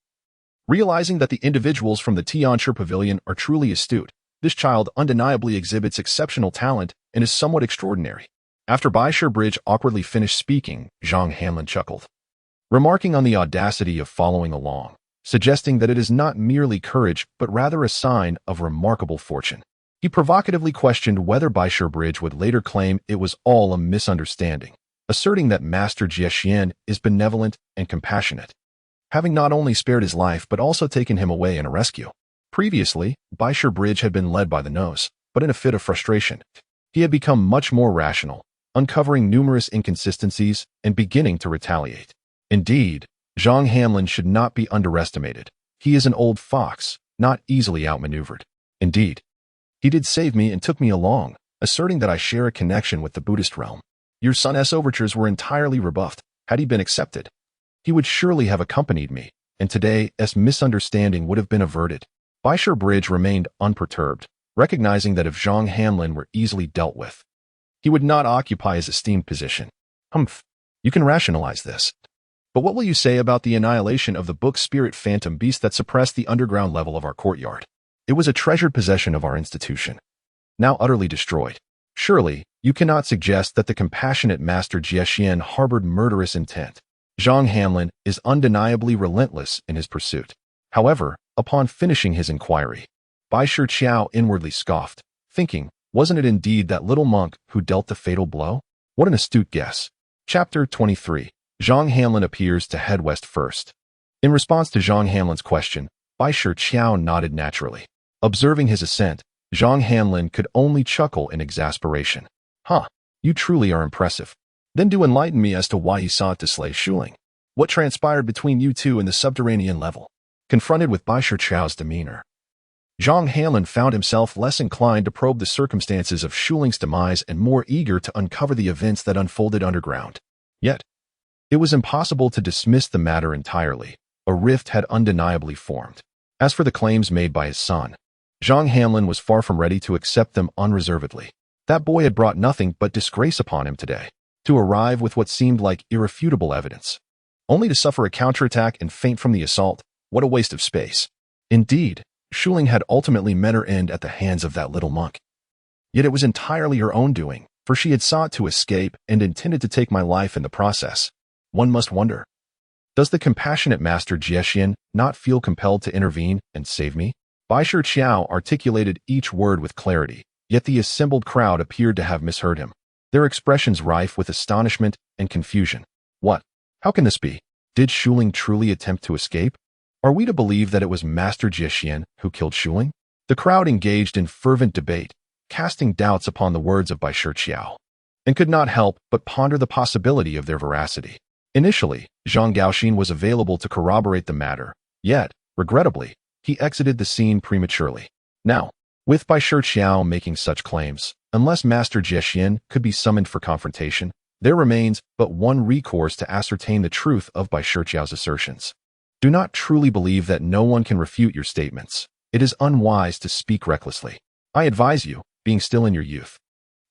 Realizing that the individuals from the Tianshi Pavilion are truly astute, this child undeniably exhibits exceptional talent and is somewhat extraordinary. After Bai Shiqiao awkwardly finished speaking, Zhang Hanlin chuckled, remarking on the audacity of following along, suggesting that it is not merely courage but rather a sign of remarkable fortune. He provocatively questioned whether Bai Shiqiao would later claim it was all a misunderstanding, asserting that Master Jiexian is benevolent and compassionate, having not only spared his life but also taken him away in a rescue. Previously, Bai Shiqiao had been led by the nose, but in a fit of frustration, he had become much more rational, uncovering numerous inconsistencies and beginning to retaliate. Indeed, Zhang Hanlin should not be underestimated. He is an old fox, not easily outmaneuvered. Indeed, he did save me and took me along, asserting that I share a connection with the Buddhist realm. Your son's overtures were entirely rebuffed. Had he been accepted, he would surely have accompanied me, and today's misunderstanding would have been averted. Bai Shiqiao remained unperturbed, recognizing that if Zhang Hanlin were easily dealt with, he would not occupy his esteemed position. Humph, you can rationalize this. But what will you say about the annihilation of the book spirit phantom beast that suppressed the underground level of our courtyard? It was a treasured possession of our institution, now utterly destroyed. Surely, you cannot suggest that the compassionate Master Jiexian harbored murderous intent. Zhang Hanlin is undeniably relentless in his pursuit. However, upon finishing his inquiry, Bai Shiqiao inwardly scoffed, thinking, wasn't it indeed that little monk who dealt the fatal blow? What an astute guess. Chapter 23. Zhang Hanlin appears to head west first. In response to Zhang Hanlin's question, Bai Shiqiao nodded naturally. Observing his assent, Zhang Hanlin could only chuckle in exasperation. Huh, you truly are impressive. Then do enlighten me as to why you sought to slay Shuling. What transpired between you two in the subterranean level? Confronted with Bai Shiqiao's demeanor, Zhang Hanlin found himself less inclined to probe the circumstances of Shuling's demise and more eager to uncover the events that unfolded underground. Yet, it was impossible to dismiss the matter entirely. A rift had undeniably formed. As for the claims made by his son, Zhang Hanlin was far from ready to accept them unreservedly. That boy had brought nothing but disgrace upon him today, to arrive with what seemed like irrefutable evidence, only to suffer a counterattack and faint from the assault. What a waste of space. Indeed, Shuling had ultimately met her end at the hands of that little monk. Yet it was entirely her own doing, for she had sought to escape and intended to take my life in the process. One must wonder, does the compassionate Master Jiexian not feel compelled to intervene and save me? Bai Shiqiao articulated each word with clarity, yet the assembled crowd appeared to have misheard him, their expressions rife with astonishment and confusion. What? How can this be? Did Shuling truly attempt to escape? Are we to believe that it was Master Jiexian who killed Shuling? The crowd engaged in fervent debate, casting doubts upon the words of Bai Shiqiao, and could not help but ponder the possibility of their veracity. Initially, Zhang Gaoxin was available to corroborate the matter, yet, regrettably, he exited the scene prematurely. Now, with Bai Shiqiao making such claims, unless Master Jiexian could be summoned for confrontation, there remains but one recourse to ascertain the truth of Bai Shiqiao's assertions. Do not truly believe that no one can refute your statements. It is unwise to speak recklessly. I advise you, being still in your youth,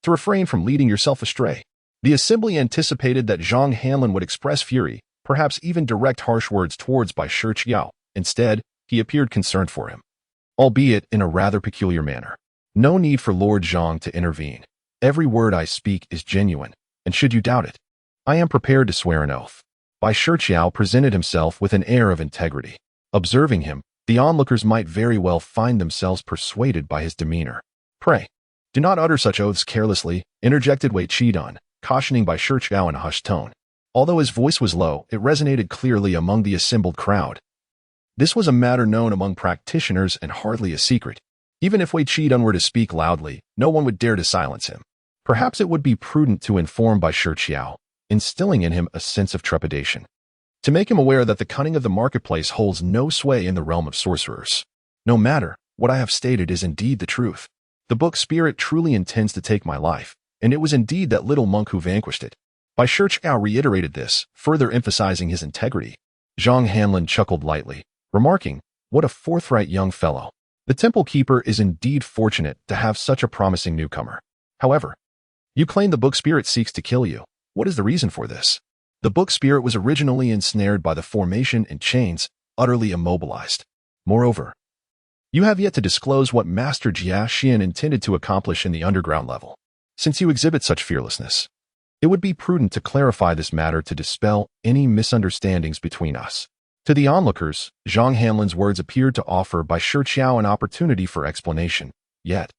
to refrain from leading yourself astray. The assembly anticipated that Zhang Hanlin would express fury, perhaps even direct harsh words towards Bai Shiqiao. Instead, he appeared concerned for him, albeit in a rather peculiar manner. No need for Lord Zhang to intervene. Every word I speak is genuine, and should you doubt it, I am prepared to swear an oath. Bai Shiqiao presented himself with an air of integrity. Observing him, the onlookers might very well find themselves persuaded by his demeanor. Pray, do not utter such oaths carelessly, interjected Wei Qidun, cautioning Bai Shiqiao in a hushed tone. Although his voice was low, it resonated clearly among the assembled crowd. This was a matter known among practitioners and hardly a secret. Even if Wei Qidun were to speak loudly, no one would dare to silence him. Perhaps it would be prudent to inform Bai Shiqiao, instilling in him a sense of trepidation, to make him aware that the cunning of the marketplace holds no sway in the realm of sorcerers. No matter, what I have stated is indeed the truth. The book spirit truly intends to take my life, and it was indeed that little monk who vanquished it. Bai Shiqiao reiterated this, further emphasizing his integrity. Zhang Hanlin chuckled lightly, remarking, what a forthright young fellow. The temple keeper is indeed fortunate to have such a promising newcomer. However, you claim the book spirit seeks to kill you. What is the reason for this? The book spirit was originally ensnared by the formation and chains, utterly immobilized. Moreover, you have yet to disclose what Master Jiexian intended to accomplish in the underground level. Since you exhibit such fearlessness, it would be prudent to clarify this matter to dispel any misunderstandings between us. To the onlookers, Zhang Hanlin's words appeared to offer Bai Shiqiao an opportunity for explanation, yet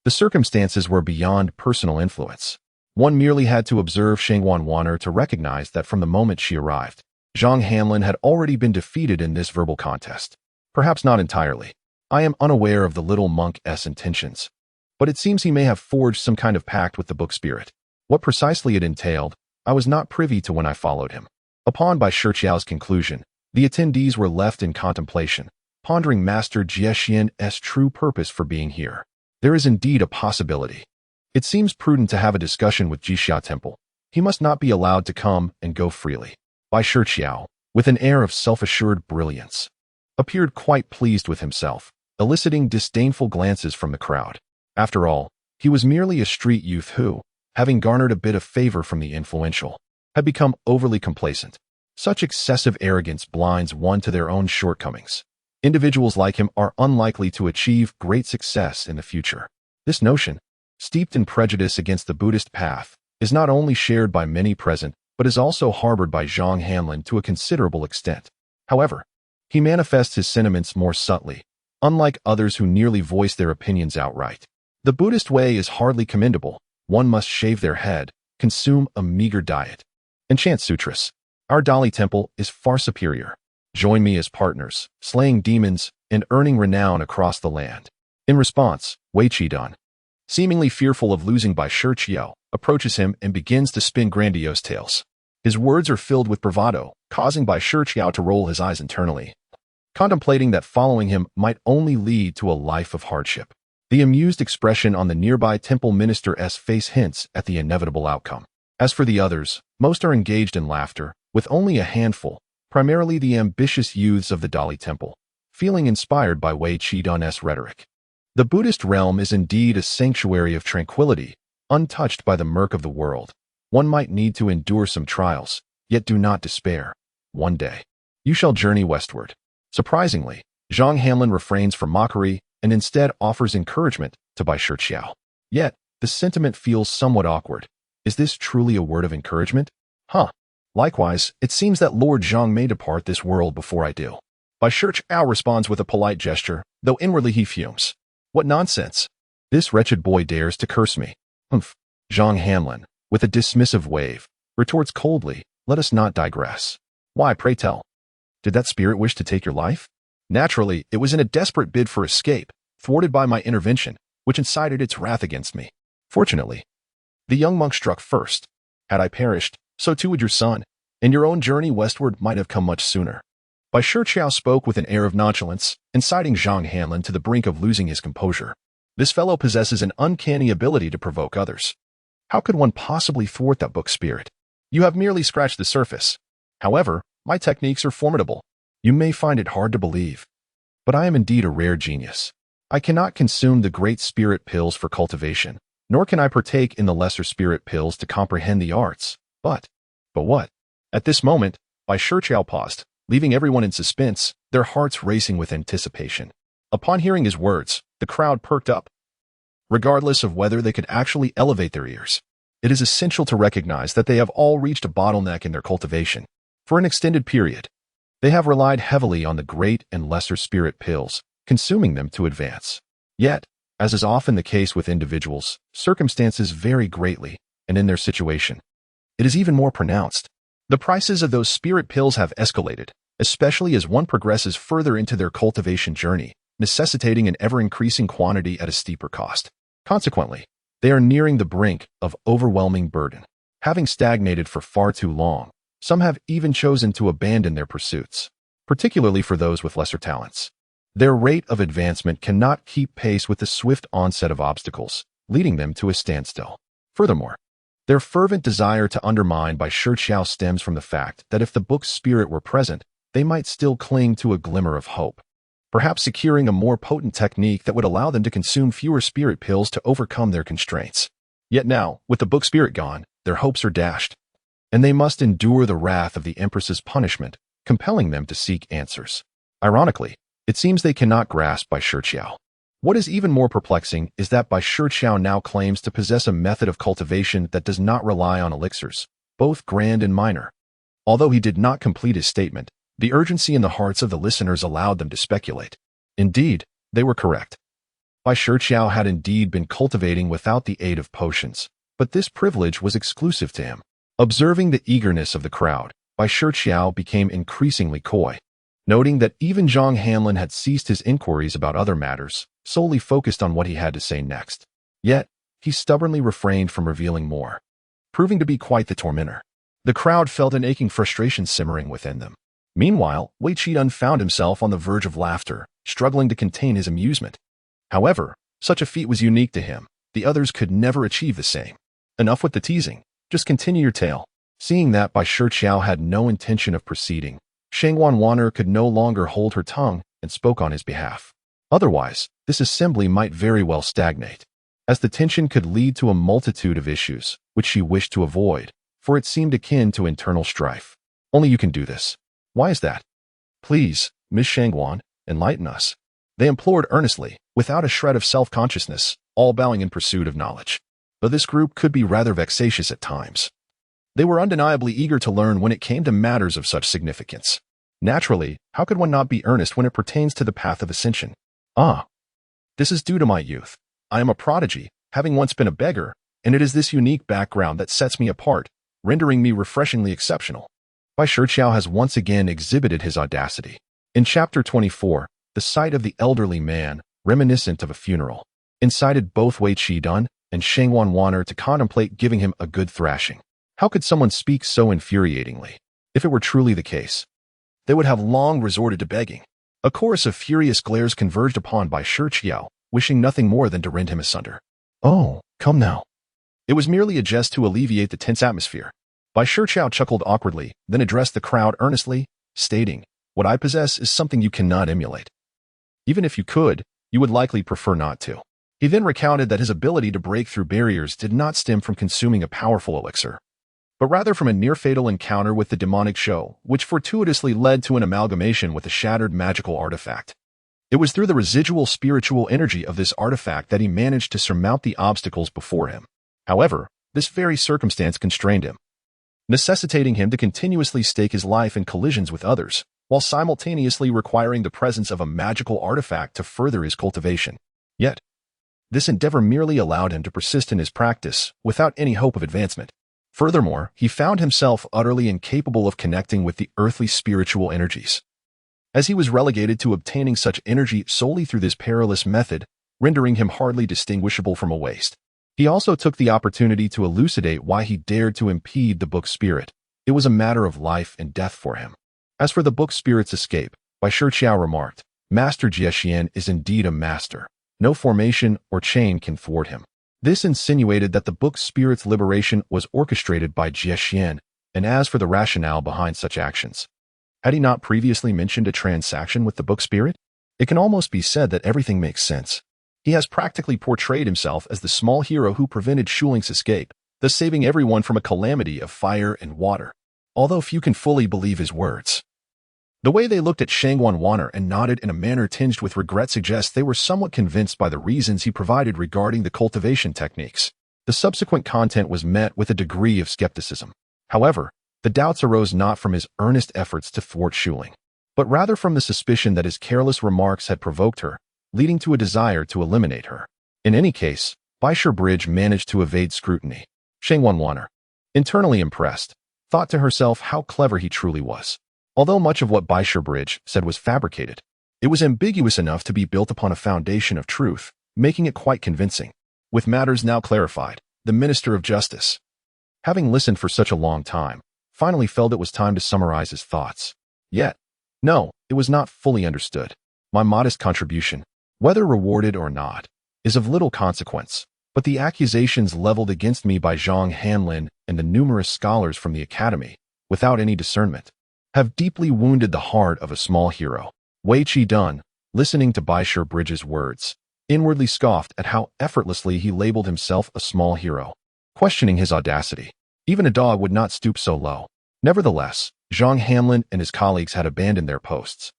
the circumstances were beyond personal influence. One merely had to observe Shengwan Wan'er to recognize that from the moment she arrived, Zhang Hanlin had already been defeated in this verbal contest. Perhaps not entirely. I am unaware of the little monk's intentions, but it seems he may have forged some kind of pact with the book spirit. What precisely it entailed, I was not privy to when I followed him. Upon Bai Shiqiao's conclusion, the attendees were left in contemplation, pondering Master Jiexian's true purpose for being here. There is indeed a possibility. It seems prudent to have a discussion with Jixia Temple. He must not be allowed to come and go freely. Bai Shiqiao, with an air of self-assured brilliance, appeared quite pleased with himself, eliciting disdainful glances from the crowd. After all, he was merely a street youth who, having garnered a bit of favor from the influential, had become overly complacent. Such excessive arrogance blinds one to their own shortcomings. Individuals like him are unlikely to achieve great success in the future. This notion, steeped in prejudice against the Buddhist path, is not only shared by many present, but is also harbored by Zhang Hanlin to a considerable extent. However, he manifests his sentiments more subtly, unlike others who nearly voice their opinions outright. The Buddhist way is hardly commendable. One must shave their head, consume a meager diet, and chant sutras. Our Dali temple is far superior. Join me as partners, slaying demons and earning renown across the land." In response, Bai Shiqiao, seemingly fearful of losing Bai Shiqiao, approaches him and begins to spin grandiose tales. His words are filled with bravado, causing Bai Shiqiao to roll his eyes internally, contemplating that following him might only lead to a life of hardship. The amused expression on the nearby temple minister's face hints at the inevitable outcome. As for the others, most are engaged in laughter, with only a handful, primarily the ambitious youths of the Dali temple, feeling inspired by Bai Shiqiao's rhetoric. The Buddhist realm is indeed a sanctuary of tranquility, untouched by the murk of the world. One might need to endure some trials, yet do not despair. One day, you shall journey westward. Surprisingly, Zhang Hanlin refrains from mockery and instead offers encouragement to Bai Shiqiao. Yet, the sentiment feels somewhat awkward. Is this truly a word of encouragement? Likewise, it seems that Lord Zhang may depart this world before I do. Bai Shiqiao responds with a polite gesture, though inwardly he fumes. What nonsense! This wretched boy dares to curse me. Humph. Zhang Hanlin, with a dismissive wave, retorts coldly, "Let us not digress. Why, pray tell? Did that spirit wish to take your life?" Naturally, it was in a desperate bid for escape, thwarted by my intervention, which incited its wrath against me. Fortunately, the young monk struck first. Had I perished, so too would your son, and your own journey westward might have come much sooner. Bai Shiqiao spoke with an air of nonchalance, inciting Zhang Hanlin to the brink of losing his composure. This fellow possesses an uncanny ability to provoke others. How could one possibly thwart that book spirit? You have merely scratched the surface. However, my techniques are formidable. You may find it hard to believe, but I am indeed a rare genius. I cannot consume the great spirit pills for cultivation, nor can I partake in the lesser spirit pills to comprehend the arts. But what? At this moment, Bai Shiqiao paused, leaving everyone in suspense, their hearts racing with anticipation. Upon hearing his words, the crowd perked up, regardless of whether they could actually elevate their ears. It is essential to recognize that they have all reached a bottleneck in their cultivation. For an extended period, they have relied heavily on the great and lesser spirit pills, consuming them to advance. Yet, as is often the case with individuals, circumstances vary greatly, and in their situation, it is even more pronounced. The prices of those spirit pills have escalated, especially as one progresses further into their cultivation journey, necessitating an ever-increasing quantity at a steeper cost. Consequently, they are nearing the brink of overwhelming burden. Having stagnated for far too long, some have even chosen to abandon their pursuits, particularly for those with lesser talents. Their rate of advancement cannot keep pace with the swift onset of obstacles, leading them to a standstill. Furthermore, their fervent desire to undermine Bai Shiqiao stems from the fact that if the book's spirit were present, they might still cling to a glimmer of hope, perhaps securing a more potent technique that would allow them to consume fewer spirit pills to overcome their constraints. Yet now, with the book spirit gone, their hopes are dashed, and they must endure the wrath of the Empress's punishment, compelling them to seek answers. Ironically, it seems they cannot grasp Bai Shiqiao. What is even more perplexing is that Bai Shiqiao now claims to possess a method of cultivation that does not rely on elixirs, both grand and minor. Although he did not complete his statement, the urgency in the hearts of the listeners allowed them to speculate. Indeed, they were correct. Bai Shiqiao had indeed been cultivating without the aid of potions, but this privilege was exclusive to him. Observing the eagerness of the crowd, Bai Shiqiao became increasingly coy, noting that even Zhang Hanlin had ceased his inquiries about other matters, solely focused on what he had to say next. Yet, he stubbornly refrained from revealing more, proving to be quite the tormentor. The crowd felt an aching frustration simmering within them. Meanwhile, Bai Shiqiao found himself on the verge of laughter, struggling to contain his amusement. However, such a feat was unique to him. The others could never achieve the same. Enough with the teasing. Just continue your tale. Seeing that Bai Shiqiao had no intention of proceeding, Xuanzang could no longer hold her tongue and spoke on his behalf. Otherwise, this assembly might very well stagnate, as the tension could lead to a multitude of issues, which she wished to avoid, for it seemed akin to internal strife. Only you can do this. Why is that? Please, Miss Shangwan, enlighten us. They implored earnestly, without a shred of self-consciousness, all bowing in pursuit of knowledge. But this group could be rather vexatious at times. They were undeniably eager to learn when it came to matters of such significance. Naturally, how could one not be earnest when it pertains to the path of ascension? This is due to my youth. I am a prodigy, having once been a beggar, and it is this unique background that sets me apart, rendering me refreshingly exceptional. Bai Shiqiao has once again exhibited his audacity. In Chapter 24, the sight of the elderly man, reminiscent of a funeral, incited both Wei Qidun and Xuanzang to contemplate giving him a good thrashing. How could someone speak so infuriatingly? If it were truly the case, they would have long resorted to begging. A chorus of furious glares converged upon Bai Shiqiao, wishing nothing more than to rend him asunder. Oh, come now. It was merely a jest to alleviate the tense atmosphere. Bai Shiqiao chuckled awkwardly, then addressed the crowd earnestly, stating, "What I possess is something you cannot emulate. Even if you could, you would likely prefer not to." He then recounted that his ability to break through barriers did not stem from consuming a powerful elixir, but rather from a near-fatal encounter with the demonic show, which fortuitously led to an amalgamation with a shattered magical artifact. It was through the residual spiritual energy of this artifact that he managed to surmount the obstacles before him. However, this very circumstance constrained him, necessitating him to continuously stake his life in collisions with others, while simultaneously requiring the presence of a magical artifact to further his cultivation. Yet, this endeavor merely allowed him to persist in his practice without any hope of advancement. Furthermore, he found himself utterly incapable of connecting with the earthly spiritual energies, as he was relegated to obtaining such energy solely through this perilous method, rendering him hardly distinguishable from a waste. He also took the opportunity to elucidate why he dared to impede the book spirit. It was a matter of life and death for him. As for the book spirit's escape, Bai Shiqiao remarked, "Master Jiexian is indeed a master. No formation or chain can thwart him." This insinuated that the book spirit's liberation was orchestrated by Jiexian, and as for the rationale behind such actions, had he not previously mentioned a transaction with the book spirit? It can almost be said that everything makes sense. He has practically portrayed himself as the small hero who prevented Shuling's escape, thus saving everyone from a calamity of fire and water, although few can fully believe his words. The way they looked at Xuanzang and nodded in a manner tinged with regret suggests they were somewhat convinced by the reasons he provided regarding the cultivation techniques. The subsequent content was met with a degree of skepticism. However, the doubts arose not from his earnest efforts to thwart Shuling, but rather from the suspicion that his careless remarks had provoked her, leading to a desire to eliminate her. In any case, Bai Shiqiao managed to evade scrutiny. Xuanzang, internally impressed, thought to herself how clever he truly was. Although much of what Bai Shiqiao said was fabricated, it was ambiguous enough to be built upon a foundation of truth, making it quite convincing. With matters now clarified, the Minister of Justice, having listened for such a long time, finally felt it was time to summarize his thoughts. Yet, no, it was not fully understood. My modest contribution, whether rewarded or not, is of little consequence, but the accusations leveled against me by Zhang Hanlin and the numerous scholars from the Academy, without any discernment, have deeply wounded the heart of a small hero. Wei Qidun, listening to Bai Shiqiao's words, inwardly scoffed at how effortlessly he labeled himself a small hero, questioning his audacity. Even a dog would not stoop so low. Nevertheless, Zhang Hanlin and his colleagues had abandoned their posts,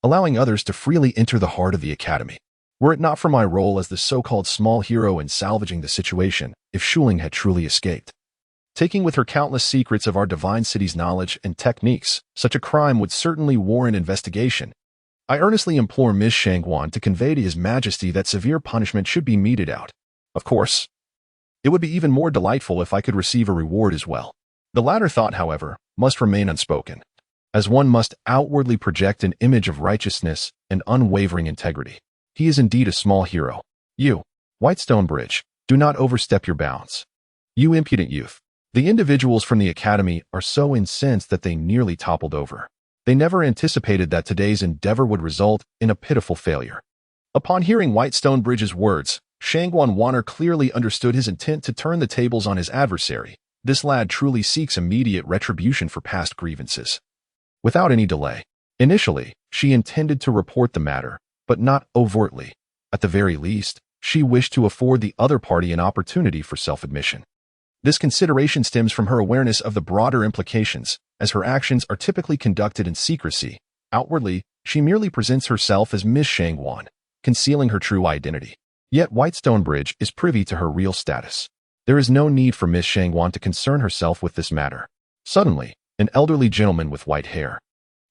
allowing others to freely enter the heart of the Academy. Were it not for my role as the so-called small hero in salvaging the situation, if Shuling had truly escaped, taking with her countless secrets of our divine city's knowledge and techniques, such a crime would certainly warrant investigation. I earnestly implore Ms. Shangwan to convey to His Majesty that severe punishment should be meted out. Of course, it would be even more delightful if I could receive a reward as well. The latter thought, however, must remain unspoken, as one must outwardly project an image of righteousness and unwavering integrity. He is indeed a small hero. You, Whitestone Bridge, do not overstep your bounds. You impudent youth. The individuals from the Academy are so incensed that they nearly toppled over. They never anticipated that today's endeavor would result in a pitiful failure. Upon hearing Whitestone Bridge's words, Xuanzang clearly understood his intent to turn the tables on his adversary. This lad truly seeks immediate retribution for past grievances. Without any delay, initially, she intended to report the matter, but not overtly. At the very least, she wished to afford the other party an opportunity for self-admission. This consideration stems from her awareness of the broader implications, as her actions are typically conducted in secrecy. Outwardly, she merely presents herself as Miss Shangwan, concealing her true identity. Yet Whitestone Bridge is privy to her real status. There is no need for Miss Shangwan to concern herself with this matter. Suddenly, an elderly gentleman with white hair,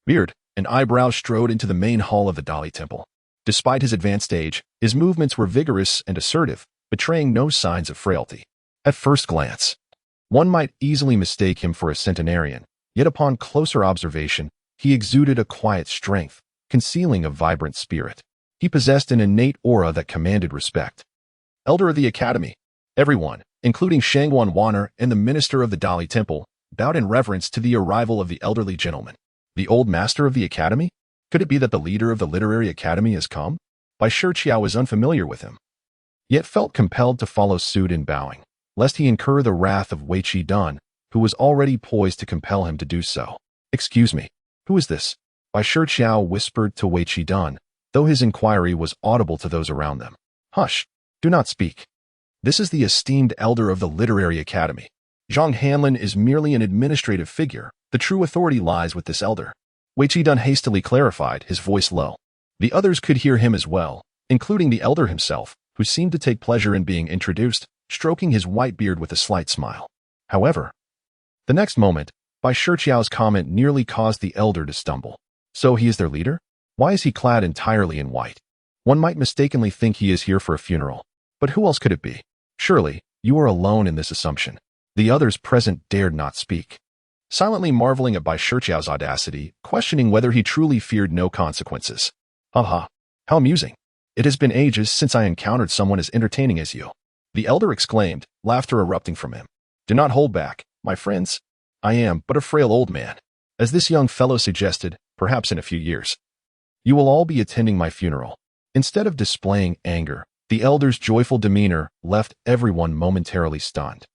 beard, and eyebrows strode into the main hall of the Dali Temple. Despite his advanced age, his movements were vigorous and assertive, betraying no signs of frailty. At first glance, one might easily mistake him for a centenarian, Yet upon closer observation, he exuded a quiet strength, concealing a vibrant spirit. He possessed an innate aura that commanded respect. Elder of the Academy. Everyone, including Shangguan Wanner and the minister of the Dali Temple, bowed in reverence to the arrival of the elderly gentleman. The old master of the Academy? Could it be that the leader of the Literary Academy has come? Bai Shiqiao was unfamiliar with him, yet felt compelled to follow suit in bowing, lest he incur the wrath of Wei Qi, who was already poised to compel him to do so. Excuse me, who is this? Bai Shiqiao whispered to Wei Qi, though his inquiry was audible to those around them. Hush, do not speak. This is the esteemed elder of the Literary Academy. Zhang Hanlin is merely an administrative figure. The true authority lies with this elder. Wei Qi hastily clarified, his voice low. The others could hear him as well, including the elder himself, who seemed to take pleasure in being introduced, stroking his white beard with a slight smile. However, the next moment, Bai Shiqiao's comment nearly caused the elder to stumble. So he is their leader? Why is he clad entirely in white? One might mistakenly think he is here for a funeral. But who else could it be? Surely, you are alone in this assumption. The others present dared not speak, silently marveling at Bai Shiqiao's audacity, questioning whether he truly feared no consequences. Aha, how amusing. It has been ages since I encountered someone as entertaining as you. The elder exclaimed, laughter erupting from him. Do not hold back, my friends. I am but a frail old man. As this young fellow suggested, perhaps in a few years, you will all be attending my funeral. Instead of displaying anger, the elder's joyful demeanor left everyone momentarily stunned.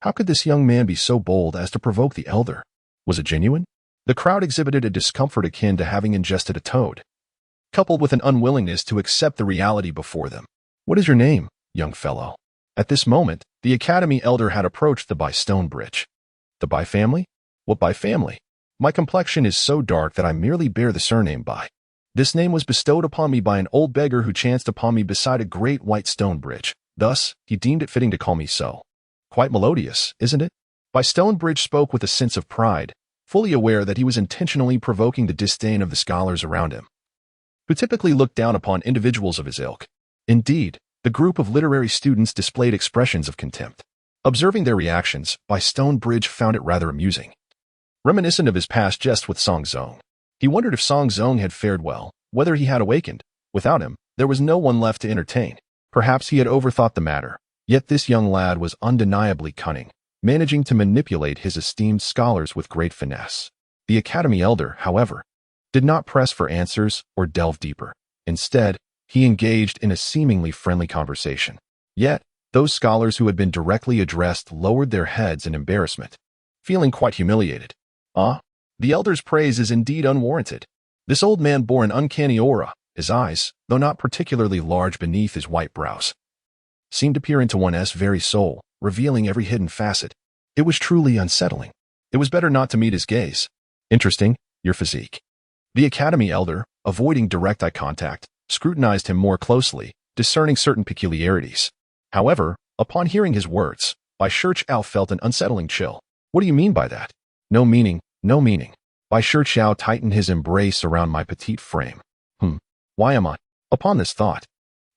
How could this young man be so bold as to provoke the elder? Was it genuine? The crowd exhibited a discomfort akin to having ingested a toad, coupled with an unwillingness to accept the reality before them. What is your name, young fellow? At this moment, the Academy elder had approached the Bai stone bridge. The Bai family? What Bai family? My complexion is so dark that I merely bear the surname Bai. This name was bestowed upon me by an old beggar who chanced upon me beside a great white stone bridge. Thus, he deemed it fitting to call me so. Quite melodious, isn't it? Bai Stonebridge spoke with a sense of pride, fully aware that he was intentionally provoking the disdain of the scholars around him, who typically looked down upon individuals of his ilk. Indeed, the group of literary students displayed expressions of contempt. Observing their reactions, Bai Stonebridge found it rather amusing. Reminiscent of his past jest with Xuanzang, he wondered if Xuanzang had fared well, whether he had awakened. Without him, there was no one left to entertain. Perhaps he had overthought the matter. Yet this young lad was undeniably cunning, managing to manipulate his esteemed scholars with great finesse. The Academy elder, however, did not press for answers or delve deeper. Instead, he engaged in a seemingly friendly conversation. Yet, those scholars who had been directly addressed lowered their heads in embarrassment, feeling quite humiliated. The elder's praise is indeed unwarranted. This old man bore an uncanny aura. His eyes, though not particularly large beneath his white brows, seemed to peer into one's very soul, revealing every hidden facet. It was truly unsettling. It was better not to meet his gaze. Interesting, your physique. The Academy elder, avoiding direct eye contact, scrutinized him more closely, discerning certain peculiarities. However, upon hearing his words, Bai Shiqiao felt an unsettling chill. What do you mean by that? No meaning, no meaning. Bai Shiqiao tightened his embrace around my petite frame. Why am I? Upon this thought,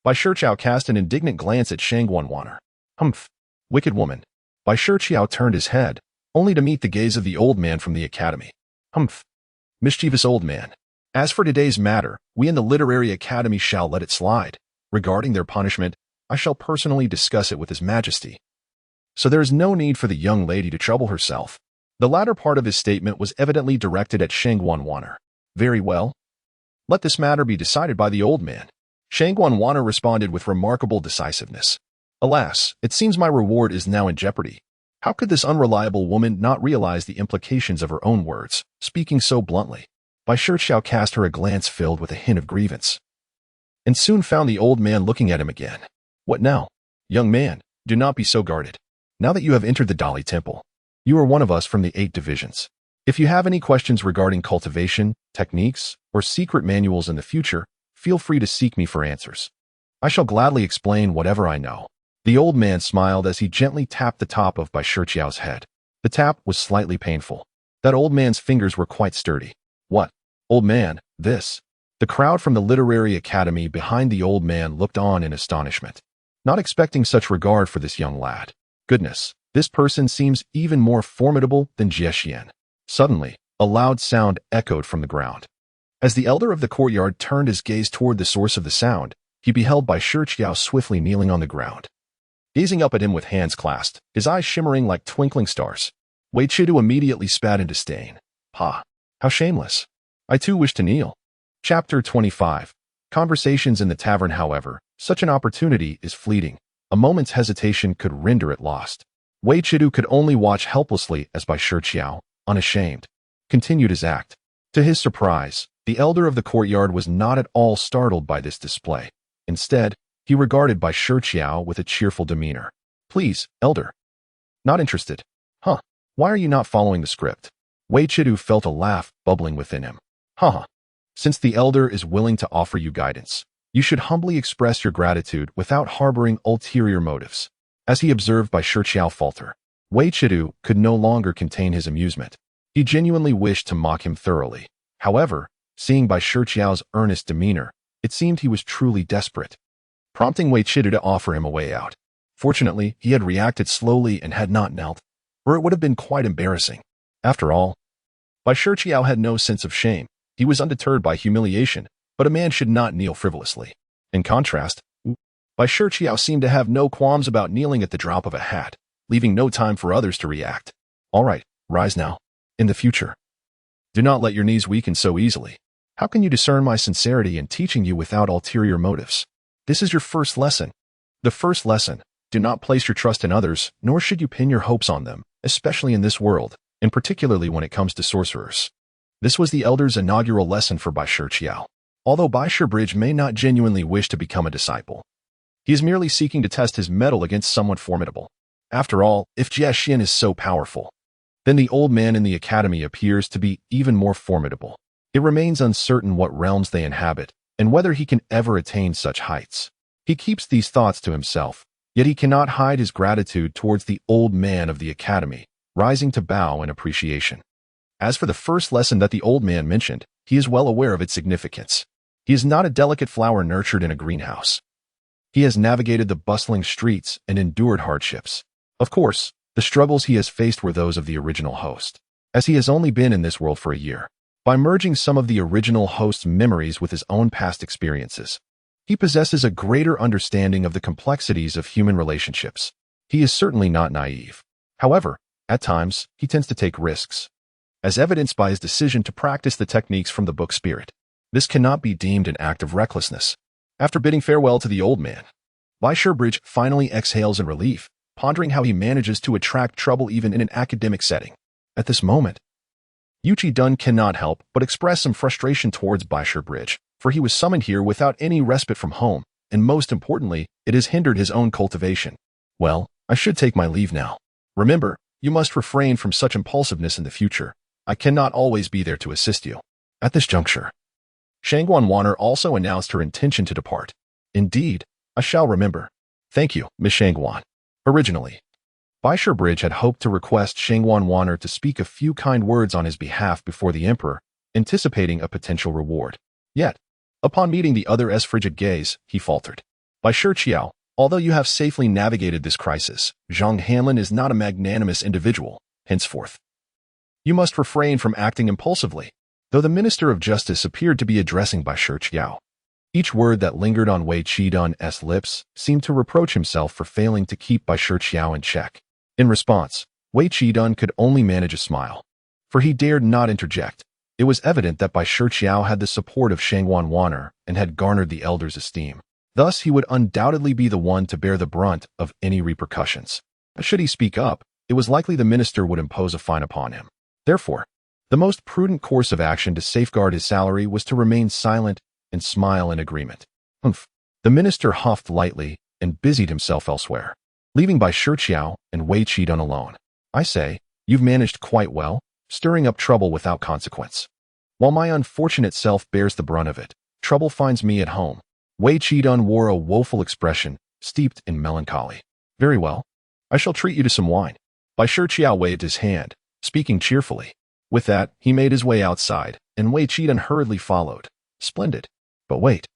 Bai Shiqiao cast an indignant glance at Shangguan Wanner. Humph, wicked woman. Bai Shiqiao turned his head, only to meet the gaze of the old man from the Academy. Humph, mischievous old man. As for today's matter, we in the Literary Academy shall let it slide. Regarding their punishment, I shall personally discuss it with His Majesty. So there is no need for the young lady to trouble herself. The latter part of his statement was evidently directed at Shangguan Wanner. Very well. Let this matter be decided by the old man. Shangguan Wanner responded with remarkable decisiveness. Alas, it seems my reward is now in jeopardy. How could this unreliable woman not realize the implications of her own words, speaking so bluntly? Bai Shiqiao cast her a glance filled with a hint of grievance, and soon found the old man looking at him again. What now? Young man, do not be so guarded. Now that you have entered the Dali Temple, you are one of us from the 8 divisions. If you have any questions regarding cultivation, techniques, or secret manuals in the future, feel free to seek me for answers. I shall gladly explain whatever I know. The old man smiled as he gently tapped the top of Bai Shiqiao's head. The tap was slightly painful. That old man's fingers were quite sturdy. What? Old man, this? The crowd from the Literary Academy behind the old man looked on in astonishment, not expecting such regard for this young lad. Goodness, this person seems even more formidable than Jie Xian. Suddenly, a loud sound echoed from the ground. As the elder of the courtyard turned his gaze toward the source of the sound, he beheld Bai Shiqiao swiftly kneeling on the ground. Gazing up at him with hands clasped, his eyes shimmering like twinkling stars, Wei Shiqiao immediately spat in disdain. Ha! How shameless! I too wish to kneel. Chapter 25. Conversations in the tavern. However, such an opportunity is fleeting. A moment's hesitation could render it lost. Wei Shiqiao could only watch helplessly as Bai Shiqiao, unashamed, continued his act. To his surprise, the elder of the courtyard was not at all startled by this display. Instead, he regarded Bai Shiqiao with a cheerful demeanor. Please, elder. Not interested. Huh. Why are you not following the script? Wei Shiqiao felt a laugh bubbling within him. Haha. Since the elder is willing to offer you guidance, you should humbly express your gratitude without harboring ulterior motives. As he observed Bai Shiqiao falter, Wei Shiqiao could no longer contain his amusement. He genuinely wished to mock him thoroughly. However, seeing Bai Shiqiao's earnest demeanor, it seemed he was truly desperate, prompting Wei Shiqiao to offer him a way out. Fortunately, he had reacted slowly and had not knelt, or it would have been quite embarrassing. After all, Bai Shiqiao had no sense of shame. He was undeterred by humiliation, but a man should not kneel frivolously. In contrast, Bai Shiqiao seemed to have no qualms about kneeling at the drop of a hat, leaving no time for others to react. All right, rise now. In the future, do not let your knees weaken so easily. How can you discern my sincerity in teaching you without ulterior motives? This is your first lesson. The first lesson: do not place your trust in others, nor should you pin your hopes on them, especially in this world, and particularly when it comes to sorcerers. This was the elder's inaugural lesson for Bai Shiqiao. Although Bai Shiqiao may not genuinely wish to become a disciple, he is merely seeking to test his mettle against someone formidable. After all, if Jia Xin is so powerful, then the old man in the academy appears to be even more formidable. It remains uncertain what realms they inhabit, and whether he can ever attain such heights. He keeps these thoughts to himself, yet he cannot hide his gratitude towards the old man of the academy, rising to bow in appreciation. As for the first lesson that the old man mentioned, he is well aware of its significance. He is not a delicate flower nurtured in a greenhouse. He has navigated the bustling streets and endured hardships. Of course, the struggles he has faced were those of the original host, as he has only been in this world for a year. By merging some of the original host's memories with his own past experiences, he possesses a greater understanding of the complexities of human relationships. He is certainly not naive. However, at times, he tends to take risks, as evidenced by his decision to practice the techniques from the book Spirit. This cannot be deemed an act of recklessness. After bidding farewell to the old man, Bai Shiqiao finally exhales in relief, pondering how he manages to attract trouble even in an academic setting. At this moment, Yuchi Dun cannot help but express some frustration towards Bai Shiqiao, for he was summoned here without any respite from home, and most importantly, it has hindered his own cultivation. Well, I should take my leave now. Remember, you must refrain from such impulsiveness in the future. I cannot always be there to assist you. At this juncture, Shangguan Wanner also announced her intention to depart. Indeed, I shall remember. Thank you, Miss Shangguan. Originally, Bai Shiqiao had hoped to request Shangguan Wanner to speak a few kind words on his behalf before the emperor, anticipating a potential reward. Yet, upon meeting the other's frigid gaze, he faltered. Bai Shiqiao, although you have safely navigated this crisis, Zhang Hanlin is not a magnanimous individual. Henceforth, you must refrain from acting impulsively. Though the Minister of Justice appeared to be addressing Bai Shiqiao, each word that lingered on Wei Qidun's lips seemed to reproach himself for failing to keep Bai Shiqiao in check. In response, Wei Qidun could only manage a smile, for he dared not interject. It was evident that Bai Shiqiao had the support of Shangguan Wanner and had garnered the elder's esteem. Thus, he would undoubtedly be the one to bear the brunt of any repercussions. But should he speak up, it was likely the minister would impose a fine upon him. Therefore, the most prudent course of action to safeguard his salary was to remain silent and smile in agreement. Humph. The minister huffed lightly and busied himself elsewhere, leaving Bai Shiqiao and Wei Qidun alone. I say, you've managed quite well, stirring up trouble without consequence. While my unfortunate self bears the brunt of it, trouble finds me at home. Wei Qidun wore a woeful expression, steeped in melancholy. Very well. I shall treat you to some wine. Bai Shiqiao waved his hand, speaking cheerfully. With that, he made his way outside, and Wei Qidun hurriedly followed. Splendid. But wait.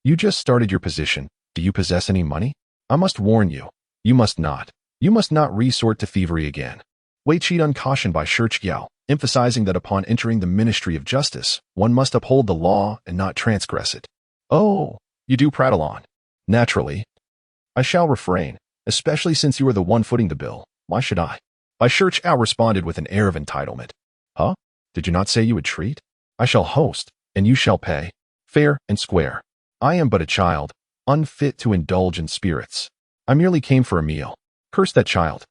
You just started your position. Do you possess any money? I must warn you. You must not resort to thievery again. Wei Qidun cautioned Bai Shiqiao, emphasizing that upon entering the Ministry of Justice, one must uphold the law and not transgress it. Oh, you do prattle on. Naturally. I shall refrain, especially since you are the one footing the bill. Why should I? Bai Shiqiao responded with an air of entitlement. Huh? Did you not say you would treat? I shall host, and you shall pay. Fair and square. I am but a child, unfit to indulge in spirits. I merely came for a meal. Curse that child.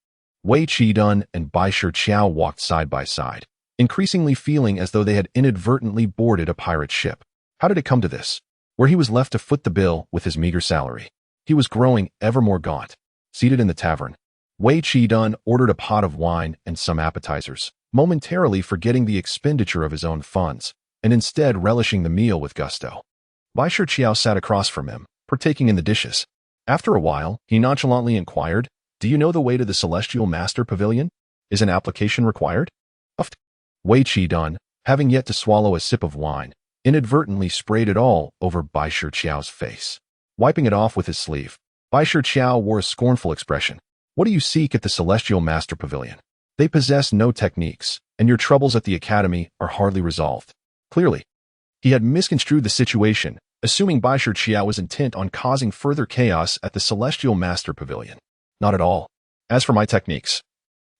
Wei Qidun and Bai Shiqiao walked side by side, increasingly feeling as though they had inadvertently boarded a pirate ship. How did it come to this? Where he was left to foot the bill with his meager salary. He was growing ever more gaunt. Seated in the tavern, Wei Qidun ordered a pot of wine and some appetizers, momentarily forgetting the expenditure of his own funds, and instead relishing the meal with gusto. Bai Shiqiao sat across from him, partaking in the dishes. After a while, he nonchalantly inquired, Do you know the way to the Celestial Master Pavilion? Is an application required? Wei Qidun, having yet to swallow a sip of wine, inadvertently sprayed it all over Bai Shiqiao's face. Wiping it off with his sleeve, Bai Shiqiao wore a scornful expression. What do you seek at the Celestial Master Pavilion? They possess no techniques, and your troubles at the Academy are hardly resolved. Clearly, he had misconstrued the situation, assuming Bai Shiqiao was intent on causing further chaos at the Celestial Master Pavilion. Not at all. As for my techniques,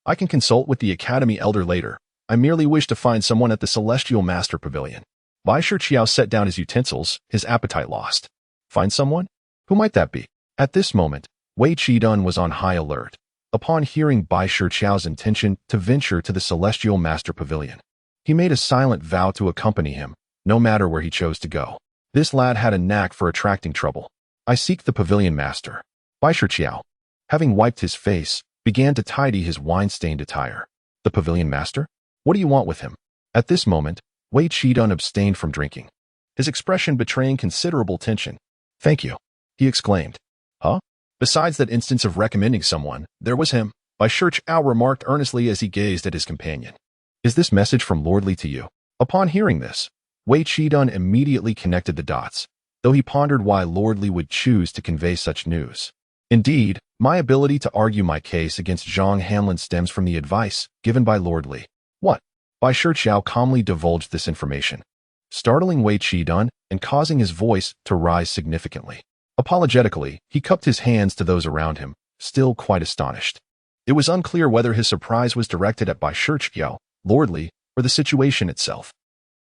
I can consult with the Academy Elder later. I merely wish to find someone at the Celestial Master Pavilion. Bai Shiqiao set down his utensils, his appetite lost. Find someone? Who might that be? At this moment, Wei Qidun was on high alert. Upon hearing Bai Shiqiao's intention to venture to the Celestial Master Pavilion, he made a silent vow to accompany him, no matter where he chose to go. This lad had a knack for attracting trouble. I seek the Pavilion Master. Bai Shiqiao, having wiped his face, began to tidy his wine-stained attire. The Pavilion Master? What do you want with him? At this moment, Wei Qidun abstained from drinking, his expression betraying considerable tension. Thank you, he exclaimed. Huh? Besides that instance of recommending someone, there was him, Bai Shiqiao remarked earnestly as he gazed at his companion. Is this message from Lordly to you? Upon hearing this, Wei Qidun immediately connected the dots, though he pondered why Lordly would choose to convey such news. Indeed, my ability to argue my case against Zhang Hanlin stems from the advice given by Lordly. What? Bai Shiqiao calmly divulged this information, startling Wei Qidun and causing his voice to rise significantly. Apologetically, he cupped his hands to those around him, still quite astonished. It was unclear whether his surprise was directed at Bai Shiqiao, Lordly, or the situation itself.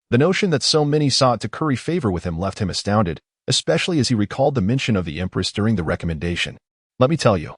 The notion that so many sought to curry favor with him left him astounded, especially as he recalled the mention of the Empress during the recommendation. Let me tell you,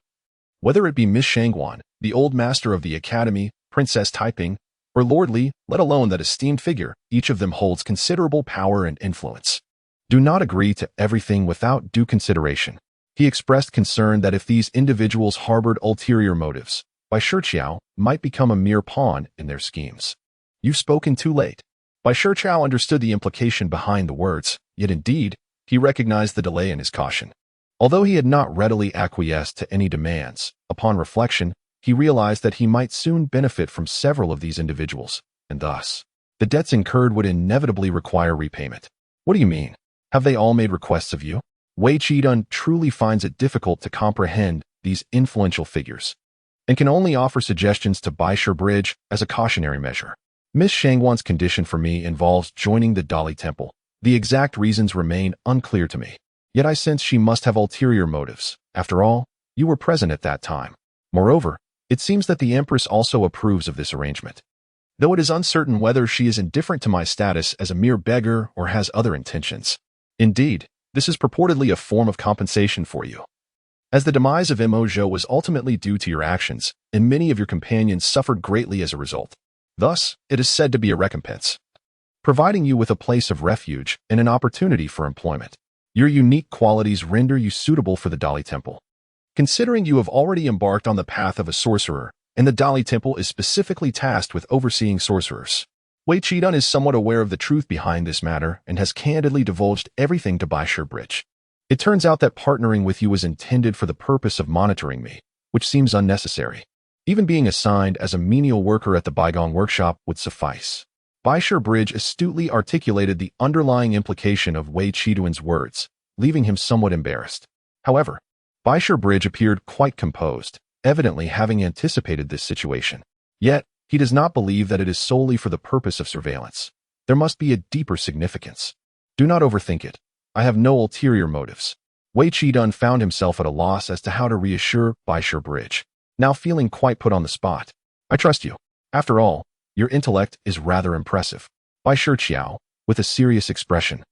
whether it be Miss Shangguan, the old master of the Academy, Princess Taiping, or Lordly, let alone that esteemed figure, each of them holds considerable power and influence. Do not agree to everything without due consideration. He expressed concern that if these individuals harbored ulterior motives, Bai Shiqiao might become a mere pawn in their schemes. You've spoken too late. Bai Shiqiao understood the implication behind the words, yet indeed, he recognized the delay in his caution. Although he had not readily acquiesced to any demands, upon reflection, he realized that he might soon benefit from several of these individuals, and thus, the debts incurred would inevitably require repayment. What do you mean? Have they all made requests of you? Wei Qidun truly finds it difficult to comprehend these influential figures, and can only offer suggestions to Bai Shiqiao as a cautionary measure. Miss Shangguan's condition for me involves joining the Dali Temple. The exact reasons remain unclear to me, yet I sense she must have ulterior motives. After all, you were present at that time. Moreover, it seems that the Empress also approves of this arrangement, though it is uncertain whether she is indifferent to my status as a mere beggar or has other intentions. Indeed, this is purportedly a form of compensation for you. As the demise of Mo Zhou was ultimately due to your actions, and many of your companions suffered greatly as a result. Thus, it is said to be a recompense, providing you with a place of refuge and an opportunity for employment. Your unique qualities render you suitable for the Dali Temple. Considering you have already embarked on the path of a sorcerer, and the Dali Temple is specifically tasked with overseeing sorcerers, Wei Qidun is somewhat aware of the truth behind this matter and has candidly divulged everything to Bai Shiqiao. It turns out that partnering with you was intended for the purpose of monitoring me, which seems unnecessary. Even being assigned as a menial worker at the Baigong workshop would suffice. Bai Shiqiao astutely articulated the underlying implication of Wei Qidun's words, leaving him somewhat embarrassed. However, Bai Shiqiao appeared quite composed, evidently having anticipated this situation. Yet, he does not believe that it is solely for the purpose of surveillance. There must be a deeper significance. Do not overthink it. I have no ulterior motives. Wei Qidun found himself at a loss as to how to reassure Bai Shiqiao, now feeling quite put on the spot. I trust you. After all, your intellect is rather impressive. Bai Shiqiao, with a serious expression,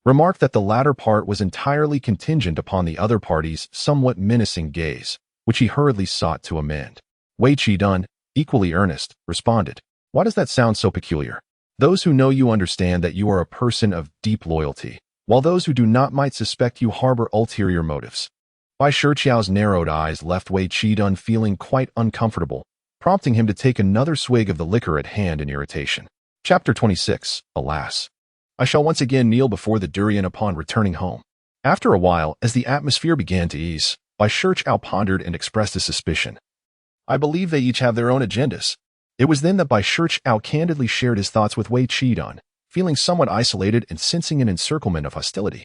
remarked that the latter part was entirely contingent upon the other party's somewhat menacing gaze, which he hurriedly sought to amend. Wei Qidun, equally earnest, responded, "Why does that sound so peculiar? Those who know you understand that you are a person of deep loyalty, while those who do not might suspect you harbor ulterior motives." Bai Shiqiao's narrowed eyes left Wei Qidun feeling quite uncomfortable, prompting him to take another swig of the liquor at hand in irritation. Chapter 26. Alas. I shall once again kneel before the durian upon returning home. After a while, as the atmosphere began to ease, Bai Shiqiao pondered and expressed a suspicion. I believe they each have their own agendas. It was then that Bai Shiqiao candidly shared his thoughts with Wei Qidun, feeling somewhat isolated and sensing an encirclement of hostility.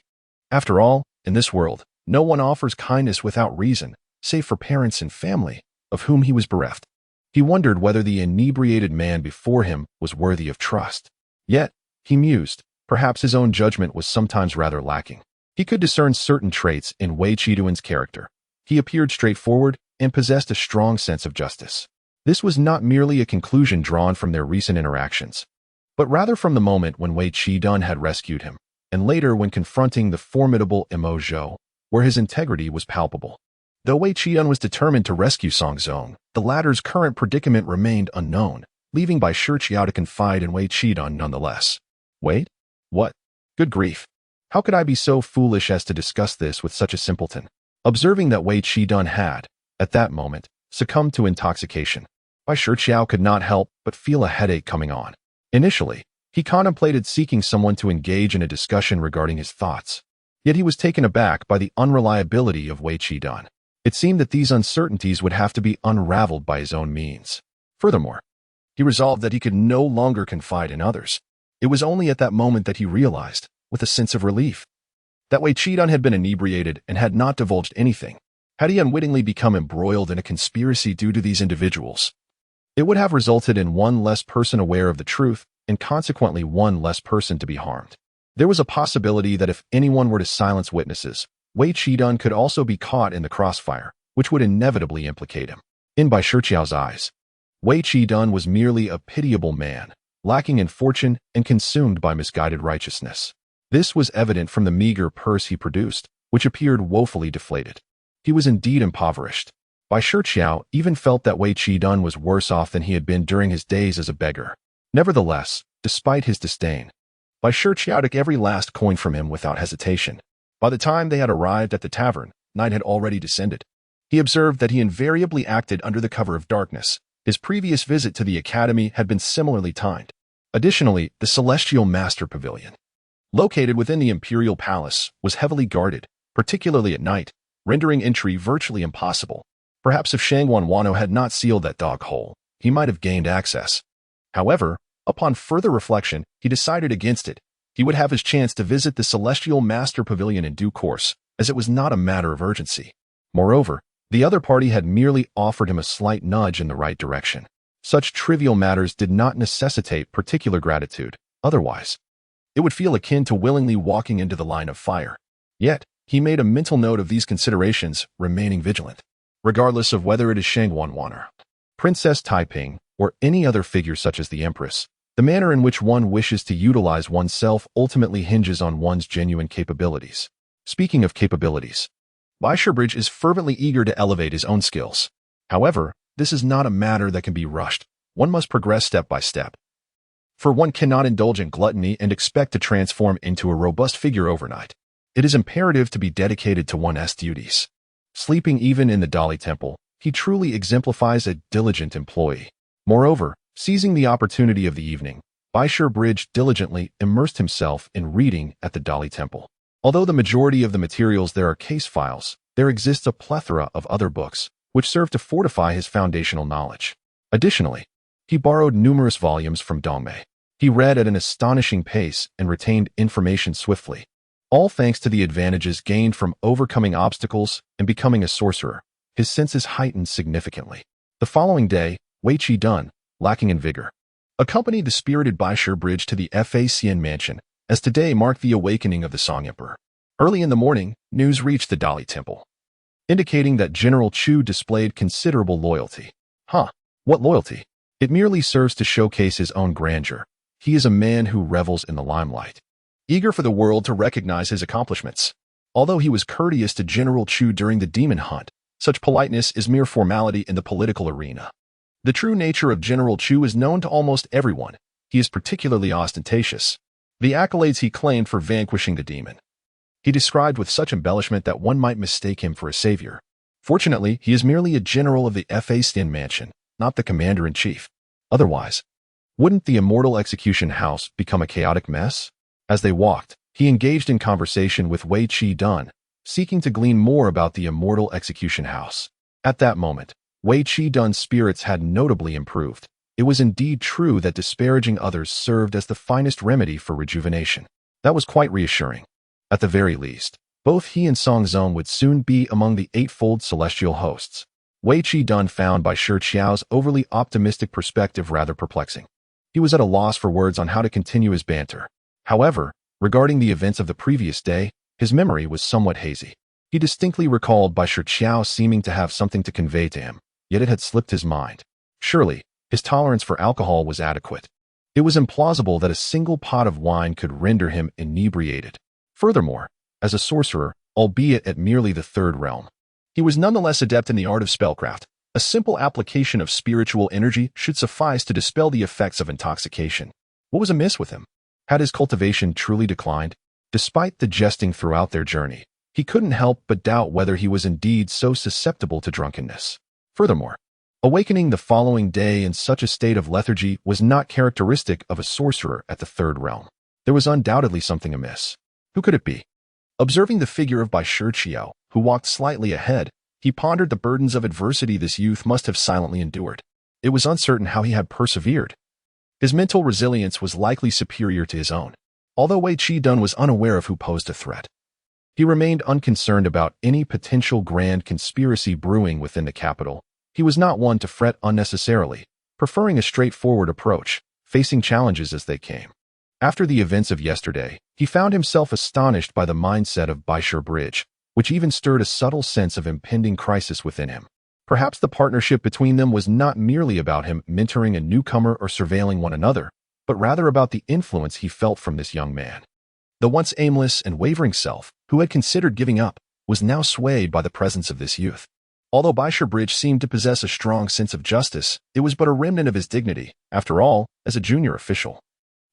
After all, in this world, no one offers kindness without reason, save for parents and family, of whom he was bereft. He wondered whether the inebriated man before him was worthy of trust. Yet, he mused, perhaps his own judgment was sometimes rather lacking. He could discern certain traits in Wei Qidun's character. He appeared straightforward and possessed a strong sense of justice. This was not merely a conclusion drawn from their recent interactions, but rather from the moment when Wei Qidun had rescued him, and later when confronting the formidable Imo Zhou, where his integrity was palpable. Though Wei Qidun was determined to rescue Xuanzang, the latter's current predicament remained unknown, leaving Bai Shiqiao to confide in Wei Qidun nonetheless. Wait? What? Good grief. How could I be so foolish as to discuss this with such a simpleton? Observing that Wei Qidun had, at that moment, succumbed to intoxication, Bai Shiqiao could not help but feel a headache coming on. Initially, he contemplated seeking someone to engage in a discussion regarding his thoughts. Yet he was taken aback by the unreliability of Wei Qidun. It seemed that these uncertainties would have to be unraveled by his own means. Furthermore, he resolved that he could no longer confide in others. It was only at that moment that he realized, with a sense of relief, that Wei Qidun had been inebriated and had not divulged anything. Had he unwittingly become embroiled in a conspiracy due to these individuals, it would have resulted in one less person aware of the truth and consequently one less person to be harmed. There was a possibility that if anyone were to silence witnesses, Wei Qidun could also be caught in the crossfire, which would inevitably implicate him. In Bai Shiqiao's eyes, Wei Qidun was merely a pitiable man, lacking in fortune and consumed by misguided righteousness. This was evident from the meager purse he produced, which appeared woefully deflated. He was indeed impoverished. Bai Shiqiao even felt that Wei Qidun was worse off than he had been during his days as a beggar. Nevertheless, despite his disdain, Bai Shiqiao took every last coin from him without hesitation. By the time they had arrived at the tavern, night had already descended. He observed that he invariably acted under the cover of darkness. His previous visit to the academy had been similarly timed. Additionally, the Celestial Master Pavilion, located within the Imperial Palace, was heavily guarded, particularly at night, rendering entry virtually impossible. Perhaps if Shangwan Wano had not sealed that dog hole, he might have gained access. However, upon further reflection, he decided against it. He would have his chance to visit the Celestial Master Pavilion in due course, as it was not a matter of urgency. Moreover, the other party had merely offered him a slight nudge in the right direction. Such trivial matters did not necessitate particular gratitude. Otherwise, it would feel akin to willingly walking into the line of fire. Yet, he made a mental note of these considerations, remaining vigilant. Regardless of whether it is Shangwan Waner, Princess Taiping, or any other figure such as the Empress, the manner in which one wishes to utilize oneself ultimately hinges on one's genuine capabilities. Speaking of capabilities, Bai Shiqiao is fervently eager to elevate his own skills. However, this is not a matter that can be rushed. One must progress step by step. For one cannot indulge in gluttony and expect to transform into a robust figure overnight. It is imperative to be dedicated to one's duties. Sleeping even in the Dali Temple, he truly exemplifies a diligent employee. Moreover, seizing the opportunity of the evening, Bai Shiqiao diligently immersed himself in reading at the Dali Temple. Although the majority of the materials there are case files, there exists a plethora of other books, which serve to fortify his foundational knowledge. Additionally, he borrowed numerous volumes from Dongmei. He read at an astonishing pace and retained information swiftly, all thanks to the advantages gained from overcoming obstacles and becoming a sorcerer. His senses heightened significantly. The following day, Wei Qidun, lacking in vigor, accompanied the spirited Bai Shiqiao to the Facian mansion, as today marked the awakening of the Song Emperor. Early in the morning, news reached the Dali Temple, indicating that General Chu displayed considerable loyalty. What loyalty? It merely serves to showcase his own grandeur. He is a man who revels in the limelight, eager for the world to recognize his accomplishments. Although he was courteous to General Chu during the demon hunt, such politeness is mere formality in the political arena. The true nature of General Chu is known to almost everyone. He is particularly ostentatious. The accolades he claimed for vanquishing the demon, he described with such embellishment that one might mistake him for a savior. Fortunately, he is merely a general of the Facian mansion, not the commander-in-chief. Otherwise, wouldn't the immortal execution house become a chaotic mess? As they walked, he engaged in conversation with Wei Qi, seeking to glean more about the immortal execution house. At that moment, Wei Qi's spirits had notably improved. It was indeed true that disparaging others served as the finest remedy for rejuvenation. That was quite reassuring. At the very least, both he and Xuanzang would soon be among the eightfold celestial hosts. Wei Qi found Bai Shiqiao's overly optimistic perspective rather perplexing. He was at a loss for words on how to continue his banter. However, regarding the events of the previous day, his memory was somewhat hazy. He distinctly recalled Bai Shiqiao seeming to have something to convey to him, yet it had slipped his mind. Surely, his tolerance for alcohol was adequate. It was implausible that a single pot of wine could render him inebriated. Furthermore, as a sorcerer, albeit at merely the third realm, he was nonetheless adept in the art of spellcraft. A simple application of spiritual energy should suffice to dispel the effects of intoxication. What was amiss with him? Had his cultivation truly declined? Despite the jesting throughout their journey, he couldn't help but doubt whether he was indeed so susceptible to drunkenness. Furthermore, awakening the following day in such a state of lethargy was not characteristic of a sorcerer at the third realm. There was undoubtedly something amiss. Who could it be? Observing the figure of Bai Shiqiao, who walked slightly ahead, he pondered the burdens of adversity this youth must have silently endured. It was uncertain how he had persevered. His mental resilience was likely superior to his own. Although Wei Qi was unaware of who posed a threat, he remained unconcerned about any potential grand conspiracy brewing within the capital. He was not one to fret unnecessarily, preferring a straightforward approach, facing challenges as they came. After the events of yesterday, he found himself astonished by the mindset of Bai Shiqiao, which even stirred a subtle sense of impending crisis within him. Perhaps the partnership between them was not merely about him mentoring a newcomer or surveilling one another, but rather about the influence he felt from this young man. The once aimless and wavering self, who had considered giving up, was now swayed by the presence of this youth. Although Bai Shiqiao seemed to possess a strong sense of justice, it was but a remnant of his dignity. After all, as a junior official,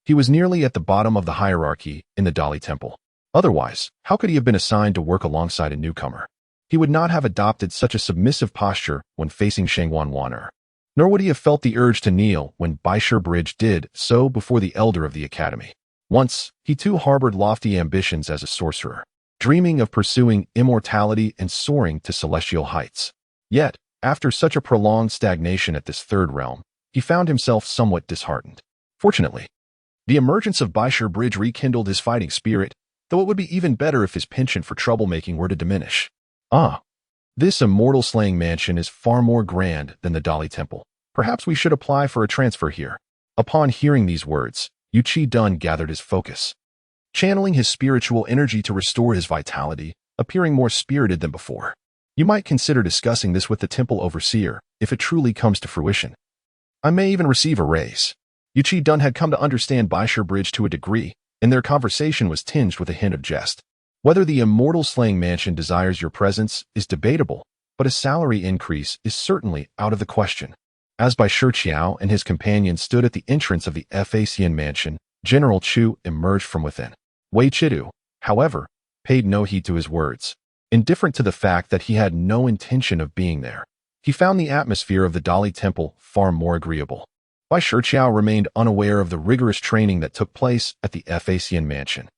he was nearly at the bottom of the hierarchy in the Dali Temple. Otherwise, how could he have been assigned to work alongside a newcomer? He would not have adopted such a submissive posture when facing Xuanzang, nor would he have felt the urge to kneel when Bai Shiqiao did so before the elder of the academy. Once, he too harbored lofty ambitions as a sorcerer, dreaming of pursuing immortality and soaring to celestial heights. Yet, after such a prolonged stagnation at this third realm, he found himself somewhat disheartened. Fortunately, the emergence of Bai Shiqiao rekindled his fighting spirit, though it would be even better if his penchant for troublemaking were to diminish. This immortal slaying mansion is far more grand than the Dali Temple. Perhaps we should apply for a transfer here. Upon hearing these words, Yu Qi gathered his focus, channeling his spiritual energy to restore his vitality, appearing more spirited than before. You might consider discussing this with the temple overseer, if it truly comes to fruition. I may even receive a raise. Yu Qi had come to understand Bai Shiqiao to a degree, and their conversation was tinged with a hint of jest. Whether the immortal slaying mansion desires your presence is debatable, but a salary increase is certainly out of the question. As Bai Shiqiao and his companion stood at the entrance of the Facian mansion, General Chu emerged from within. Wei Shiqiao, however, paid no heed to his words, indifferent to the fact that he had no intention of being there. He found the atmosphere of the Dali Temple far more agreeable. Bai Shiqiao remained unaware of the rigorous training that took place at the Facian mansion,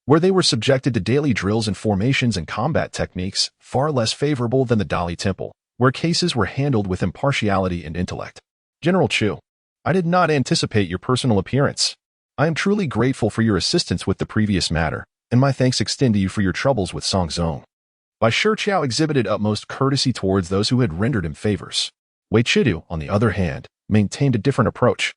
where they were subjected to daily drills and formations and combat techniques far less favorable than the Dali Temple, where cases were handled with impartiality and intellect. General Chu, I did not anticipate your personal appearance. I am truly grateful for your assistance with the previous matter, and my thanks extend to you for your troubles with Xuanzang. Bai Shiqiao exhibited utmost courtesy towards those who had rendered him favors. Wei Shiqiao, on the other hand, maintained a different approach.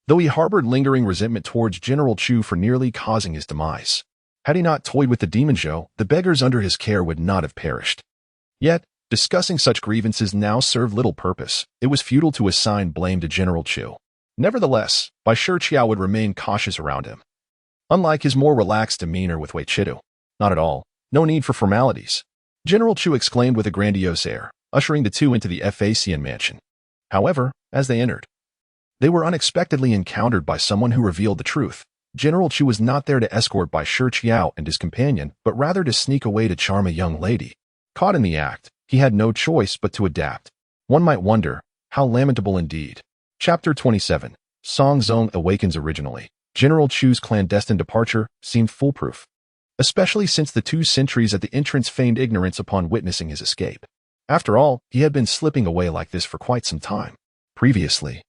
Though he harbored lingering resentment towards General Chu for nearly causing his demise. Had he not toyed with the demon Zhou, the beggars under his care would not have perished. Yet, discussing such grievances now served little purpose. It was futile to assign blame to General Chu. Nevertheless, Bai Shiqiao would remain cautious around him. Unlike his more relaxed demeanor with Wei Chidu. Not at all. No need for formalities. General Chu exclaimed with a grandiose air, ushering the two into the Abyssal mansion. However, as they entered, they were unexpectedly encountered by someone who revealed the truth. General Chu was not there to escort Bai Shiqiao and his companion, but rather to sneak away to charm a young lady. Caught in the act, he had no choice but to adapt. One might wonder, how lamentable indeed. Chapter 27. Xuanzang awakens. Originally, General Chu's clandestine departure seemed foolproof, especially since the two sentries at the entrance feigned ignorance upon witnessing his escape. After all, he had been slipping away like this for quite some time. Previously,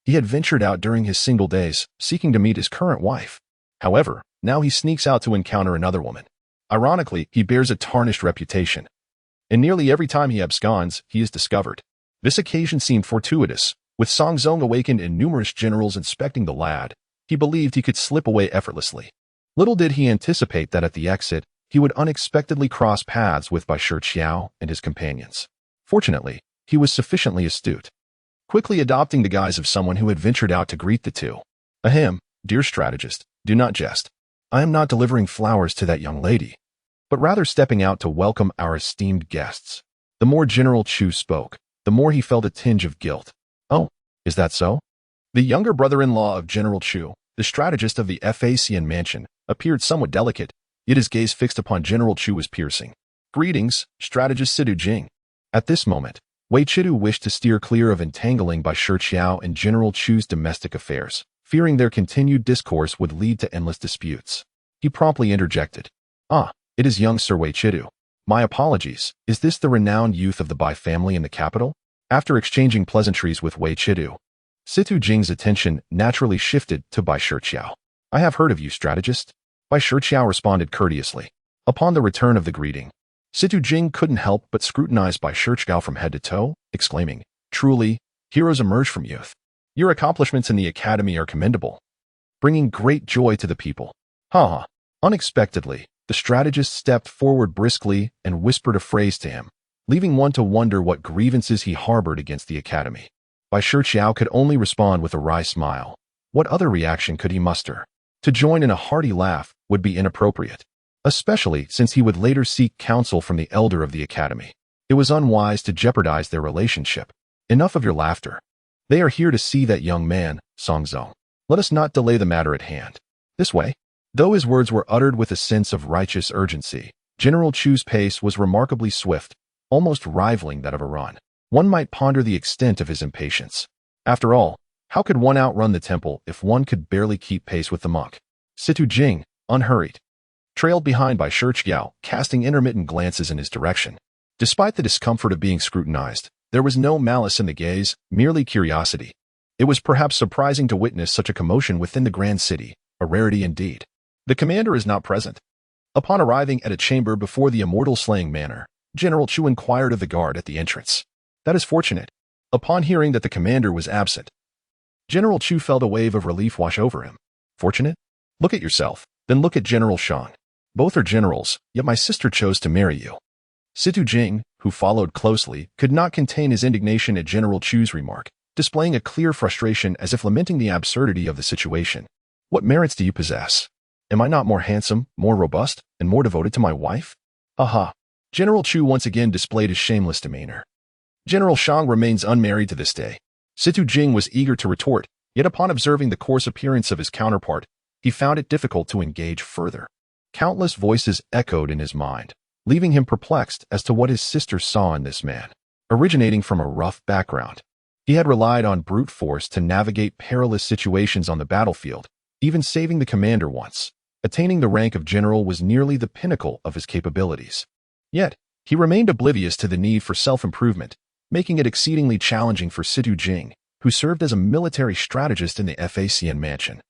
he had ventured out during his single days, seeking to meet his current wife. However, now he sneaks out to encounter another woman. Ironically, he bears a tarnished reputation. And nearly every time he absconds, he is discovered. This occasion seemed fortuitous. With Xuanzang awakened and numerous generals inspecting the lad, he believed he could slip away effortlessly. Little did he anticipate that at the exit, he would unexpectedly cross paths with Bai Shiqiao and his companions. Fortunately, he was sufficiently astute, quickly adopting the guise of someone who had ventured out to greet the two. Ahem, dear strategist, do not jest. I am not delivering flowers to that young lady, but rather stepping out to welcome our esteemed guests. The more General Chu spoke, the more he felt a tinge of guilt. Oh, is that so? The younger brother-in-law of General Chu, the strategist of the Abyssal mansion, appeared somewhat delicate, yet his gaze fixed upon General Chu was piercing. Greetings, strategist Sidu Jing. At this moment, Wei Chidu wished to steer clear of entangling Bai Shiqiao and General Chu's domestic affairs, fearing their continued discourse would lead to endless disputes. He promptly interjected. Ah, it is young Sir Wei Chidu. My apologies, is this the renowned youth of the Bai family in the capital? After exchanging pleasantries with Wei Chidu, Situ Jing's attention naturally shifted to Bai Shiqiao. I have heard of you, strategist. Bai Shiqiao responded courteously. Upon the return of the greeting, Situ Jing couldn't help but scrutinize Bai Shiqiao from head to toe, exclaiming, truly, heroes emerge from youth. Your accomplishments in the academy are commendable, bringing great joy to the people. Ha! Unexpectedly, the strategist stepped forward briskly and whispered a phrase to him, leaving one to wonder what grievances he harbored against the academy. Bai Shiqiao could only respond with a wry smile. What other reaction could he muster? To join in a hearty laugh would be inappropriate, especially since he would later seek counsel from the elder of the academy. It was unwise to jeopardize their relationship. Enough of your laughter. They are here to see that young man, Xuanzang. Let us not delay the matter at hand. This way. Though his words were uttered with a sense of righteous urgency, General Chu's pace was remarkably swift, almost rivaling that of a run. One might ponder the extent of his impatience. After all, how could one outrun the temple if one could barely keep pace with the monk? Situ Jing, unhurried, trailed behind Bai Shiqiao, casting intermittent glances in his direction. Despite the discomfort of being scrutinized, there was no malice in the gaze, merely curiosity. It was perhaps surprising to witness such a commotion within the grand city, a rarity indeed. The commander is not present. Upon arriving at a chamber before the immortal slaying manor, General Chu inquired of the guard at the entrance. That is fortunate. Upon hearing that the commander was absent, General Chu felt a wave of relief wash over him. Fortunate? Look at yourself, then look at General Shang. Both are generals, yet my sister chose to marry you. Situ Jing, who followed closely, could not contain his indignation at General Chu's remark, displaying a clear frustration as if lamenting the absurdity of the situation. What merits do you possess? Am I not more handsome, more robust, and more devoted to my wife? Aha! General Chu once again displayed his shameless demeanor. General Shang remains unmarried to this day. Situ Jing was eager to retort, yet upon observing the coarse appearance of his counterpart, he found it difficult to engage further. Countless voices echoed in his mind, leaving him perplexed as to what his sister saw in this man. Originating from a rough background, he had relied on brute force to navigate perilous situations on the battlefield, even saving the commander once. Attaining the rank of general was nearly the pinnacle of his capabilities. Yet, he remained oblivious to the need for self-improvement, making it exceedingly challenging for Situ Jing, who served as a military strategist in the Abyssal mansion,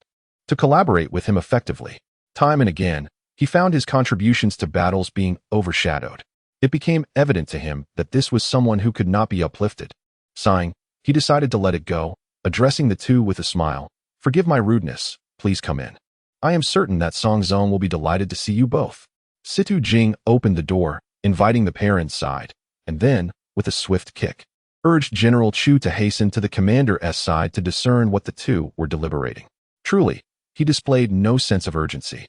to collaborate with him effectively. Time and again, he found his contributions to battles being overshadowed. It became evident to him that this was someone who could not be uplifted. Sighing, he decided to let it go, addressing the two with a smile. "Forgive my rudeness, please come in. I am certain that Xuanzang will be delighted to see you both." Situ Jing opened the door, inviting the pair inside, and then, with a swift kick, urged General Chu to hasten to the commander's side to discern what the two were deliberating. Truly, he displayed no sense of urgency.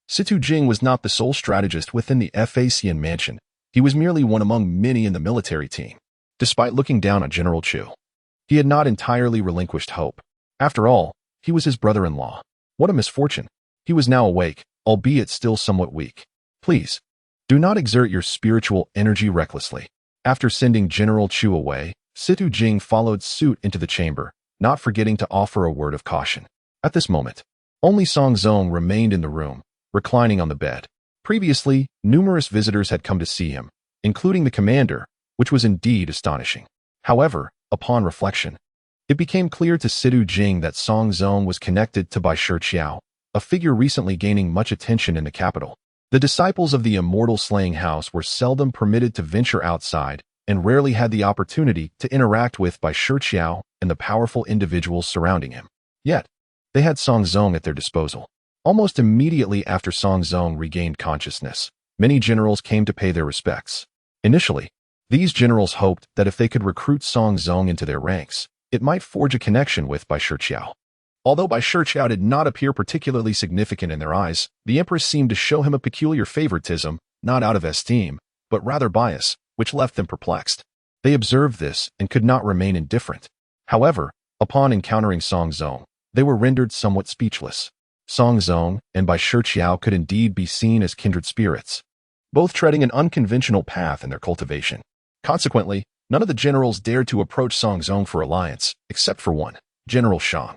Situ Jing was not the sole strategist within the Facian mansion. He was merely one among many in the military team. Despite looking down on General Chu, he had not entirely relinquished hope. After all, he was his brother-in-law. What a misfortune. He was now awake, albeit still somewhat weak. "Please, do not exert your spiritual energy recklessly." After sending General Chu away, Situ Jing followed suit into the chamber, not forgetting to offer a word of caution. At this moment, only Xuanzang remained in the room, reclining on the bed. Previously, numerous visitors had come to see him, including the commander, which was indeed astonishing. However, upon reflection, it became clear to Situ Jing that Xuanzang was connected to Bai Shiqiao, a figure recently gaining much attention in the capital. The disciples of the immortal slaying house were seldom permitted to venture outside and rarely had the opportunity to interact with Bai Shiqiao and the powerful individuals surrounding him. Yet, they had Xuanzang at their disposal. Almost immediately after Xuanzang regained consciousness, many generals came to pay their respects. Initially, these generals hoped that if they could recruit Xuanzang into their ranks, it might forge a connection with Bai Shiqiao. Although Bai Shiqiao did not appear particularly significant in their eyes, the empress seemed to show him a peculiar favoritism, not out of esteem, but rather bias, which left them perplexed. They observed this and could not remain indifferent. However, upon encountering Xuanzang, they were rendered somewhat speechless. Xuanzang and Bai Shiqiao could indeed be seen as kindred spirits, both treading an unconventional path in their cultivation. Consequently, none of the generals dared to approach Xuanzang for alliance, except for one, General Shang.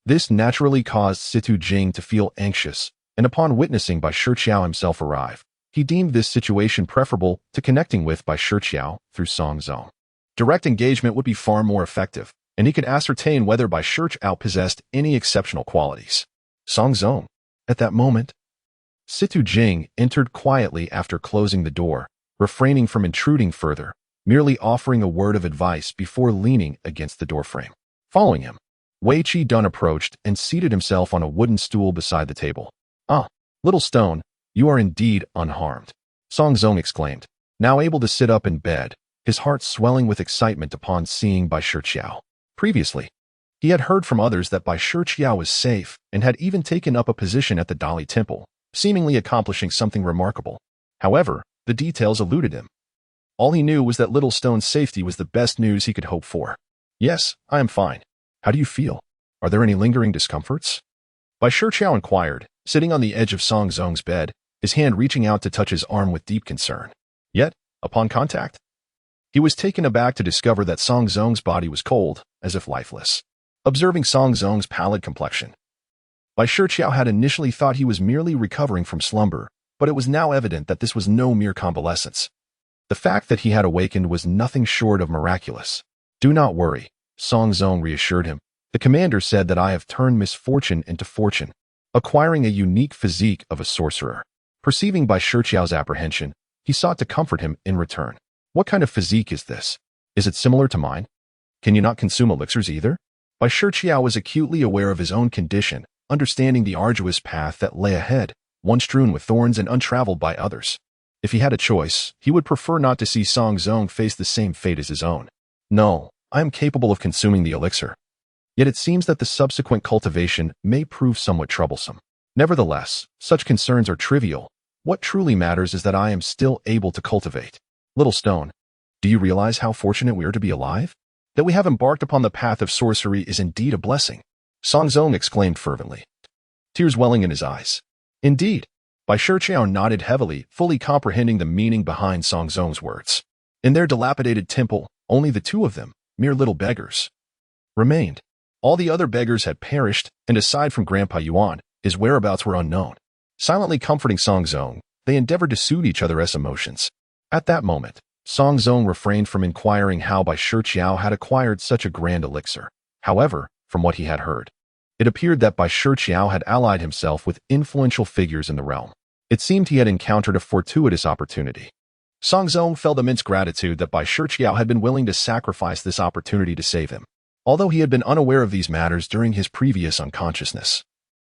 This naturally caused Situ Jing to feel anxious, and upon witnessing Bai Shiqiao himself arrive, he deemed this situation preferable to connecting with Bai Shiqiao through Xuanzang. Direct engagement would be far more effective, and he could ascertain whether Bai Shiqiao possessed any exceptional qualities. Xuanzang. At that moment, Situ Jing entered quietly after closing the door, refraining from intruding further, merely offering a word of advice before leaning against the doorframe. Following him, Wei Qi Dun approached and seated himself on a wooden stool beside the table. "Ah, little stone, you are indeed unharmed," Xuanzang exclaimed, now able to sit up in bed, his heart swelling with excitement upon seeing Bai Shiqiao. Previously, he had heard from others that Bai Shiqiao was safe and had even taken up a position at the Dali Temple, seemingly accomplishing something remarkable. However, the details eluded him. All he knew was that Little Stone's safety was the best news he could hope for. "Yes, I am fine. How do you feel? Are there any lingering discomforts?" Bai Shiqiao inquired, sitting on the edge of Xuanzang's bed, his hand reaching out to touch his arm with deep concern. Yet, upon contact, he was taken aback to discover that Xuanzang's body was cold, as if lifeless. Observing Xuanzang's pallid complexion, Bai Shiqiao had initially thought he was merely recovering from slumber, but it was now evident that this was no mere convalescence. The fact that he had awakened was nothing short of miraculous. "Do not worry," Xuanzang reassured him. "The commander said that I have turned misfortune into fortune, acquiring a unique physique of a sorcerer." Perceiving Bai Shiqiao's apprehension, he sought to comfort him in return. "What kind of physique is this? Is it similar to mine? Can you not consume elixirs either?" Bai Shiqiao was acutely aware of his own condition, understanding the arduous path that lay ahead, one strewn with thorns and untraveled by others. If he had a choice, he would prefer not to see Xuanzang face the same fate as his own. "No, I am capable of consuming the elixir. Yet it seems that the subsequent cultivation may prove somewhat troublesome. Nevertheless, such concerns are trivial. What truly matters is that I am still able to cultivate. Little Stone, do you realize how fortunate we are to be alive? That we have embarked upon the path of sorcery is indeed a blessing," Xuanzang exclaimed fervently, tears welling in his eyes. "Indeed." Bai Shiqiao nodded heavily, fully comprehending the meaning behind Xuanzang's words. In their dilapidated temple, only the two of them, mere little beggars, remained. All the other beggars had perished, and aside from Grandpa Yuan, his whereabouts were unknown. Silently comforting Xuanzang, they endeavored to soothe each other's emotions. At that moment, Xuanzang refrained from inquiring how Bai Shiqiao had acquired such a grand elixir. However, from what he had heard, it appeared that Bai Shiqiao had allied himself with influential figures in the realm. It seemed he had encountered a fortuitous opportunity. Xuanzang felt immense gratitude that Bai Shiqiao had been willing to sacrifice this opportunity to save him. although he had been unaware of these matters during his previous unconsciousness.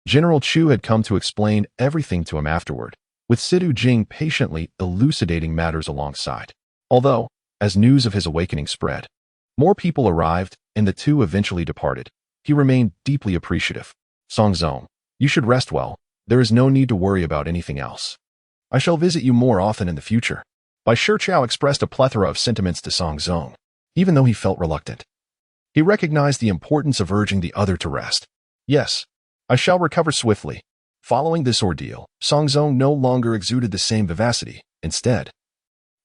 General Chu had come to explain everything to him afterward, with Situ Jing patiently elucidating matters alongside. Although, as news of his awakening spread, more people arrived and the two eventually departed, he remained deeply appreciative. Xuanzang, you should rest well. There is no need to worry about anything else. I shall visit you more often in the future. Bai Shiqiao expressed a plethora of sentiments to Xuanzang, even though he felt reluctant. He recognized the importance of urging the other to rest. Yes, I shall recover swiftly. Following this ordeal, Xuanzang no longer exuded the same vivacity. Instead,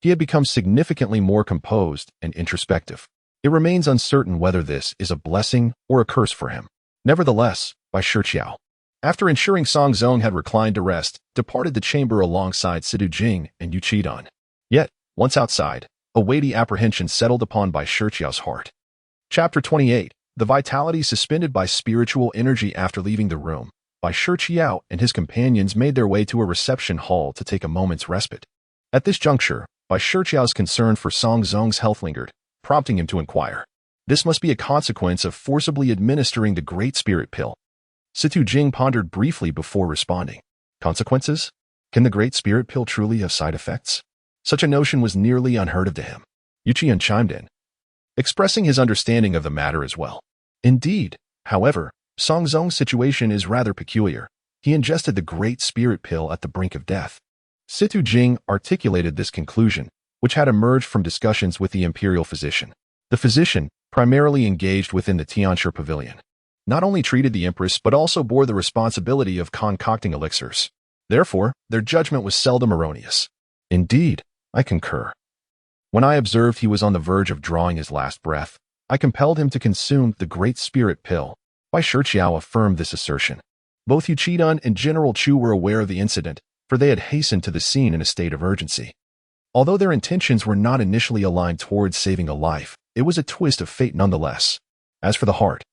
he had become significantly more composed and introspective. It remains uncertain whether this is a blessing or a curse for him. Nevertheless, Bai Shiqiao, after ensuring Xuanzang had reclined to rest, departed the chamber alongside Situ Jing and Yu Qidun. Yet, once outside, a weighty apprehension settled upon Bai Shiqiao's heart. Chapter 28. The vitality suspended by spiritual energy. After leaving the room, Bai Shiqiao and his companions made their way to a reception hall to take a moment's respite. At this juncture, Bai Shiqiao's concern for Xuanzang's health lingered, prompting him to inquire. This must be a consequence of forcibly administering the Great Spirit Pill. Situ Jing pondered briefly before responding. Consequences? Can the Great Spirit Pill truly have side effects? Such a notion was nearly unheard of to him. Yu Qidun chimed in, expressing his understanding of the matter as well. Indeed, however, Xuanzang's situation is rather peculiar. He ingested the Great Spirit Pill at the brink of death. Situ Jing articulated this conclusion, which had emerged from discussions with the imperial physician. The physician, primarily engaged within the Tianshi Pavilion, not only treated the empress but also bore the responsibility of concocting elixirs. Therefore, their judgment was seldom erroneous. Indeed, I concur. When I observed he was on the verge of drawing his last breath, I compelled him to consume the Great Spirit Pill. Bai Shiqiao affirmed this assertion. Both Yu Qidun and General Chu were aware of the incident, for they had hastened to the scene in a state of urgency. Although their intentions were not initially aligned towards saving a life, it was a twist of fate nonetheless. As for the heart,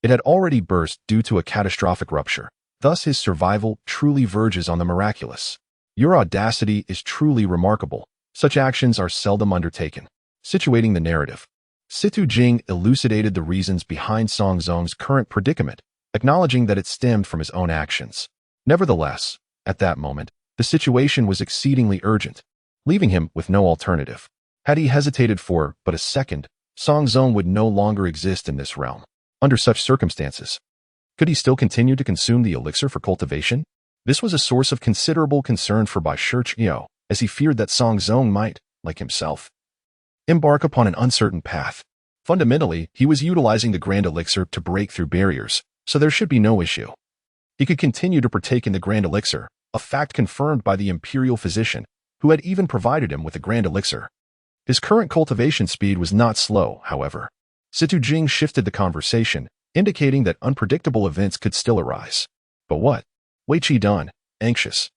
it had already burst due to a catastrophic rupture. Thus his survival truly verges on the miraculous. Your audacity is truly remarkable. Such actions are seldom undertaken. Situating the narrative, Situ Jing elucidated the reasons behind Xuanzang's current predicament, acknowledging that it stemmed from his own actions. Nevertheless, at that moment, the situation was exceedingly urgent, leaving him with no alternative. Had he hesitated for but a second, Xuanzang would no longer exist in this realm. Under such circumstances, could he still continue to consume the elixir for cultivation? This was a source of considerable concern for Bai Shiqiao, as he feared that Xuanzang might, like himself, embark upon an uncertain path. Fundamentally, he was utilizing the grand elixir to break through barriers, so there should be no issue. He could continue to partake in the grand elixir, a fact confirmed by the imperial physician, who had even provided him with the grand elixir. His current cultivation speed was not slow, however. Situ Jing shifted the conversation, indicating that unpredictable events could still arise. But what? Wei Qidun, anxious,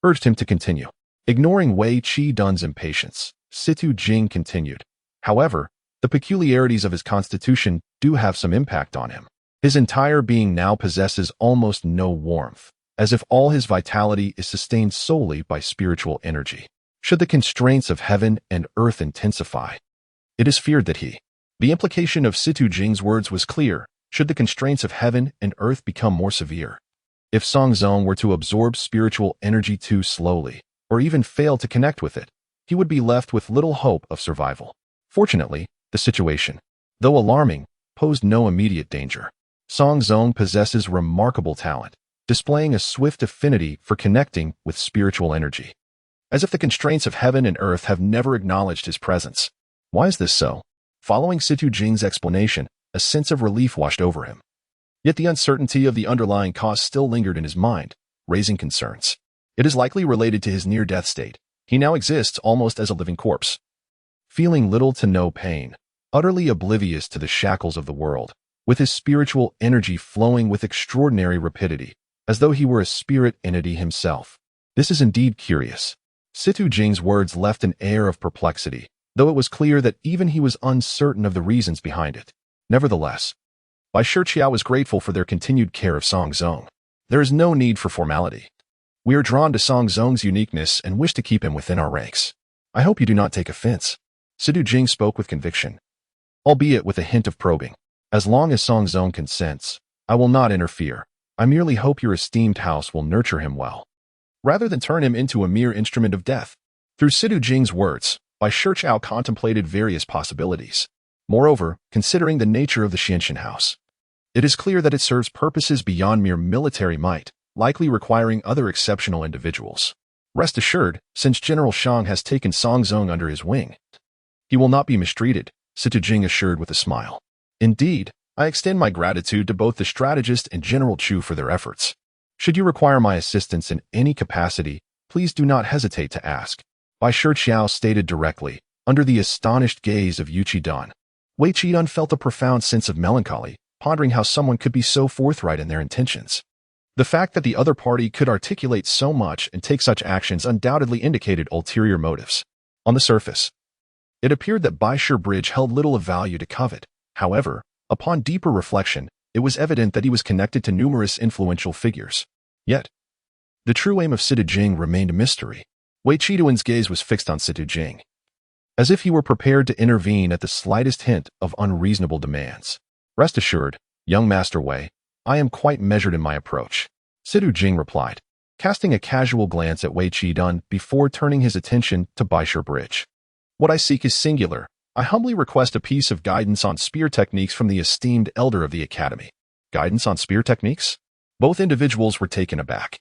urged him to continue. Ignoring Wei Qidun's impatience, Situ Jing continued. However, the peculiarities of his constitution do have some impact on him. His entire being now possesses almost no warmth, as if all his vitality is sustained solely by spiritual energy. Should the constraints of heaven and earth intensify, it is feared that the implication of Situ Jing's words was clear, should the constraints of heaven and earth become more severe. If Xuanzang were to absorb spiritual energy too slowly, or even fail to connect with it, he would be left with little hope of survival. Fortunately, the situation, though alarming, posed no immediate danger. Xuanzang possesses remarkable talent, displaying a swift affinity for connecting with spiritual energy, as if the constraints of heaven and earth have never acknowledged his presence. Why is this so? Following Situ Jing's explanation, a sense of relief washed over him. Yet the uncertainty of the underlying cause still lingered in his mind, raising concerns. It is likely related to his near-death state. He now exists almost as a living corpse, feeling little to no pain, utterly oblivious to the shackles of the world, with his spiritual energy flowing with extraordinary rapidity, as though he were a spirit entity himself. This is indeed curious. Situ Jing's words left an air of perplexity, though it was clear that even he was uncertain of the reasons behind it. Nevertheless, Bai Shiqiao was grateful for their continued care of Xuanzang. There is no need for formality. We are drawn to Xuanzang's uniqueness and wish to keep him within our ranks. I hope you do not take offense. Situ Jing spoke with conviction, albeit with a hint of probing. As long as Xuanzang consents, I will not interfere. I merely hope your esteemed house will nurture him well, rather than turn him into a mere instrument of death. Through Sidu Jing's words, Bai Shiqiao contemplated various possibilities. Moreover, considering the nature of the Xianxian house, it is clear that it serves purposes beyond mere military might, likely requiring other exceptional individuals. Rest assured, since General Shang has taken Xuanzang under his wing, he will not be mistreated, Situ Jing assured with a smile. Indeed, I extend my gratitude to both the strategist and General Chu for their efforts. Should you require my assistance in any capacity, please do not hesitate to ask. Bai Shiqiao stated directly, under the astonished gaze of Yu Qidun. Wei Qidun felt a profound sense of melancholy, pondering how someone could be so forthright in their intentions. The fact that the other party could articulate so much and take such actions undoubtedly indicated ulterior motives. On the surface, it appeared that Bai Shi Bridge held little of value to covet. However, upon deeper reflection, it was evident that he was connected to numerous influential figures. Yet, the true aim of Situ Jing remained a mystery. Wei Qidun's gaze was fixed on Situ Jing, as if he were prepared to intervene at the slightest hint of unreasonable demands. Rest assured, young Master Wei, I am quite measured in my approach, Situ Jing replied, casting a casual glance at Wei Qidun before turning his attention to Bai Shi Bridge. What I seek is singular. I humbly request a piece of guidance on spear techniques from the esteemed elder of the academy. Guidance on spear techniques? Both individuals were taken aback,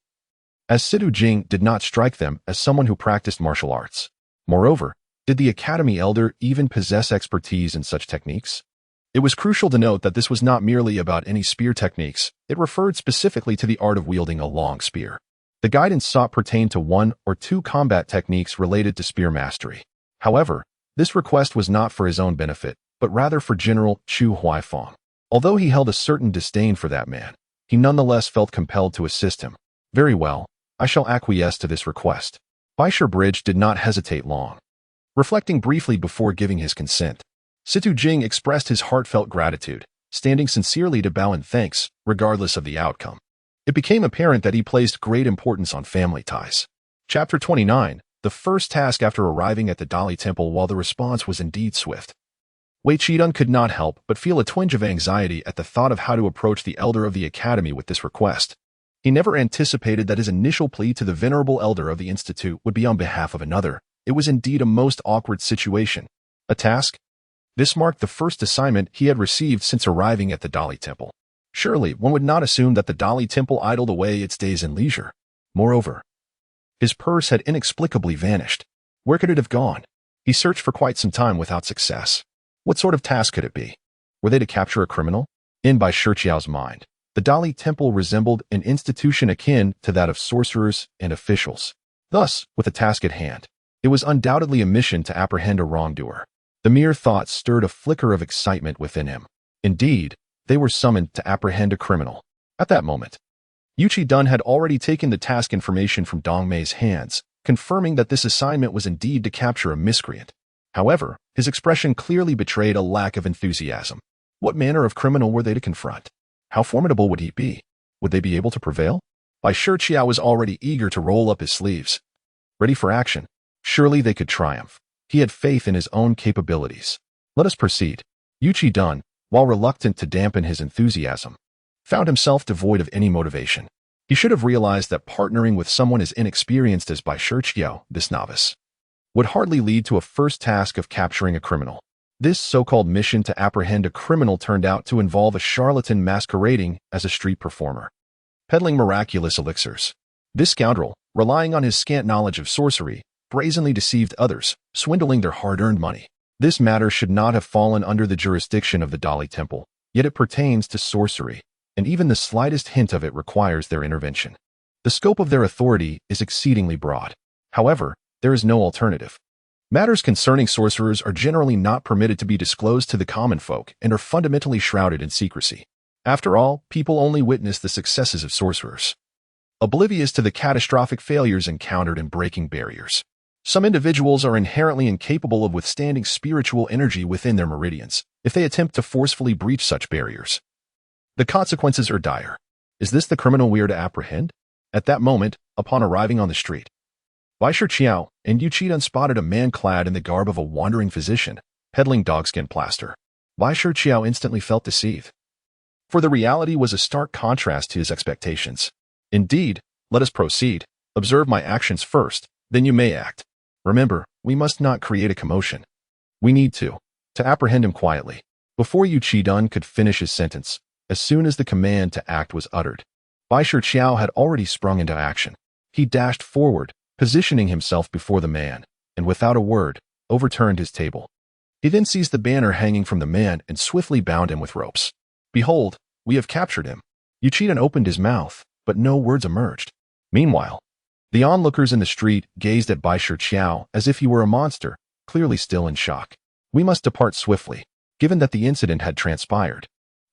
as Situ Jing did not strike them as someone who practiced martial arts. Moreover, did the academy elder even possess expertise in such techniques? It was crucial to note that this was not merely about any spear techniques, it referred specifically to the art of wielding a long spear. The guidance sought pertained to one or two combat techniques related to spear mastery. However, this request was not for his own benefit, but rather for General Chu Huaifeng. Although he held a certain disdain for that man, he nonetheless felt compelled to assist him. Very well, I shall acquiesce to this request. Bai Shi Bridge did not hesitate long. Reflecting briefly before giving his consent, Situ Jing expressed his heartfelt gratitude, standing sincerely to bow in thanks, regardless of the outcome. It became apparent that he placed great importance on family ties. Chapter 29. The first task after arriving at the Dali Temple. While the response was indeed swift, Wei Qidun could not help but feel a twinge of anxiety at the thought of how to approach the elder of the academy with this request. He never anticipated that his initial plea to the venerable elder of the institute would be on behalf of another. It was indeed a most awkward situation. A task? This marked the first assignment he had received since arriving at the Dali Temple. Surely, one would not assume that the Dali Temple idled away its days in leisure. Moreover, his purse had inexplicably vanished. Where could it have gone? He searched for quite some time without success. What sort of task could it be? Were they to capture a criminal? In Bai Shiqiao's mind, the Dali Temple resembled an institution akin to that of sorcerers and officials. Thus, with the task at hand, it was undoubtedly a mission to apprehend a wrongdoer. The mere thought stirred a flicker of excitement within him. Indeed, they were summoned to apprehend a criminal. At that moment, Yu Qidun had already taken the task information from Dong Mei's hands, confirming that this assignment was indeed to capture a miscreant. However, his expression clearly betrayed a lack of enthusiasm. What manner of criminal were they to confront? How formidable would he be? Would they be able to prevail? Bai Shiqiao was already eager to roll up his sleeves, ready for action. Surely they could triumph. He had faith in his own capabilities. Let us proceed. Yu Qidun, while reluctant to dampen his enthusiasm, found himself devoid of any motivation. He should have realized that partnering with someone as inexperienced as Bai Shiqiao, this novice, would hardly lead to a first task of capturing a criminal. This so-called mission to apprehend a criminal turned out to involve a charlatan masquerading as a street performer, peddling miraculous elixirs. This scoundrel, relying on his scant knowledge of sorcery, brazenly deceived others, swindling their hard-earned money. This matter should not have fallen under the jurisdiction of the Dali Temple, yet it pertains to sorcery, and even the slightest hint of it requires their intervention. The scope of their authority is exceedingly broad. However, there is no alternative. Matters concerning sorcerers are generally not permitted to be disclosed to the common folk and are fundamentally shrouded in secrecy. After all, people only witness the successes of sorcerers, oblivious to the catastrophic failures encountered in breaking barriers. Some individuals are inherently incapable of withstanding spiritual energy within their meridians if they attempt to forcefully breach such barriers. The consequences are dire. Is this the criminal we are to apprehend? At that moment, upon arriving on the street, Bai Shiqiao and Yu Qidun spotted a man clad in the garb of a wandering physician, peddling dogskin plaster. Bai Shiqiao instantly felt deceived. For the reality was a stark contrast to his expectations. Indeed, let us proceed. Observe my actions first, then you may act. Remember, we must not create a commotion. We need to apprehend him quietly. Before Yu Qidun could finish his sentence, as soon as the command to act was uttered, Bai Shiqiao had already sprung into action. He dashed forward, positioning himself before the man, and without a word, overturned his table. He then seized the banner hanging from the man and swiftly bound him with ropes. Behold, we have captured him. Yu Qidun opened his mouth, but no words emerged. Meanwhile, the onlookers in the street gazed at Bai Shiqiao as if he were a monster, clearly still in shock. We must depart swiftly, given that the incident had transpired.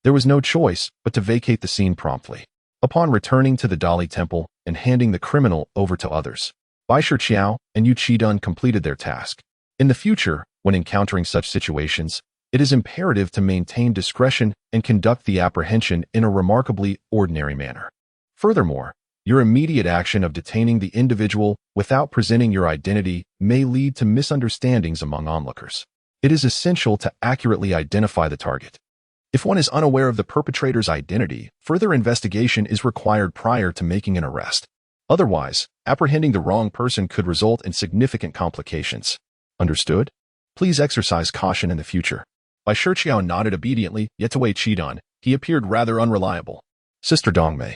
There was no choice but to vacate the scene promptly. Upon returning to the Dali Temple and handing the criminal over to others, Bai Shiqiao and Yu Qidun completed their task. In the future, when encountering such situations, it is imperative to maintain discretion and conduct the apprehension in a remarkably ordinary manner. Furthermore, your immediate action of detaining the individual without presenting your identity may lead to misunderstandings among onlookers. It is essential to accurately identify the target. If one is unaware of the perpetrator's identity, further investigation is required prior to making an arrest. Otherwise, apprehending the wrong person could result in significant complications. Understood? Please exercise caution in the future. Bai Shiqiao nodded obediently, yet to Wei Qidun, he appeared rather unreliable. Sister Dongmei,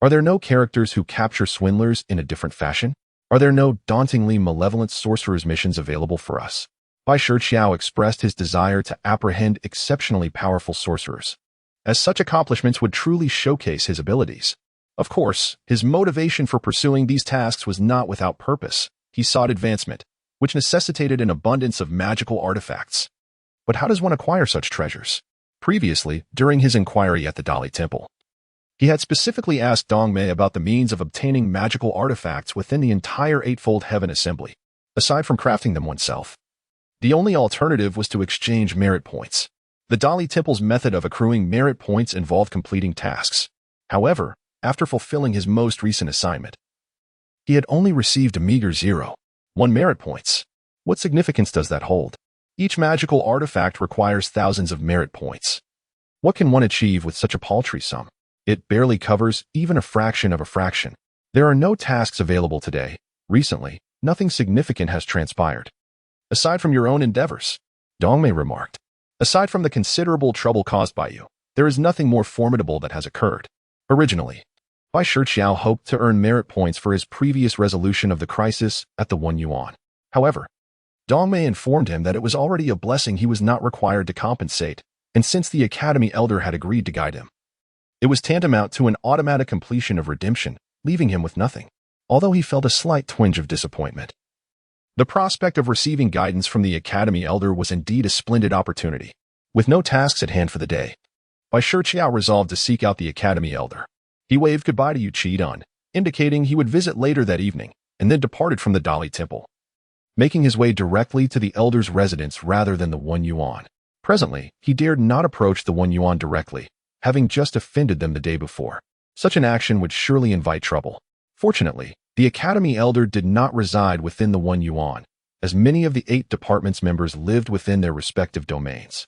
are there no characters who capture swindlers in a different fashion? Are there no dauntingly malevolent sorcerer's missions available for us? Bai Shiqiao expressed his desire to apprehend exceptionally powerful sorcerers, as such accomplishments would truly showcase his abilities. Of course, his motivation for pursuing these tasks was not without purpose. He sought advancement, which necessitated an abundance of magical artifacts. But how does one acquire such treasures? Previously, during his inquiry at the Dali Temple, he had specifically asked Dongmei about the means of obtaining magical artifacts within the entire Eightfold Heaven Assembly, aside from crafting them oneself. The only alternative was to exchange merit points. The Dali Temple's method of accruing merit points involved completing tasks. However, after fulfilling his most recent assignment, he had only received a meager 0.1 merit points. What significance does that hold? Each magical artifact requires thousands of merit points. What can one achieve with such a paltry sum? It barely covers even a fraction of a fraction. There are no tasks available today. Recently, nothing significant has transpired. Aside from your own endeavors, Dongmei remarked. Aside from the considerable trouble caused by you, there is nothing more formidable that has occurred. Originally, Bai Shiqiao hoped to earn merit points for his previous resolution of the crisis at the 1 yuan. However, Dongmei informed him that it was already a blessing he was not required to compensate, and since the Academy Elder had agreed to guide him, it was tantamount to an automatic completion of redemption, leaving him with nothing, although he felt a slight twinge of disappointment. The prospect of receiving guidance from the Academy Elder was indeed a splendid opportunity. With no tasks at hand for the day, Bai Shiqiao resolved to seek out the Academy Elder. He waved goodbye to Yu Qidun, indicating he would visit later that evening, and then departed from the Dali Temple, making his way directly to the Elder's residence rather than the 1 yuan. Presently, he dared not approach the 1 yuan directly, having just offended them the day before. Such an action would surely invite trouble. Fortunately, the Academy Elder did not reside within the 1 yuan, as many of the 8 departments members lived within their respective domains,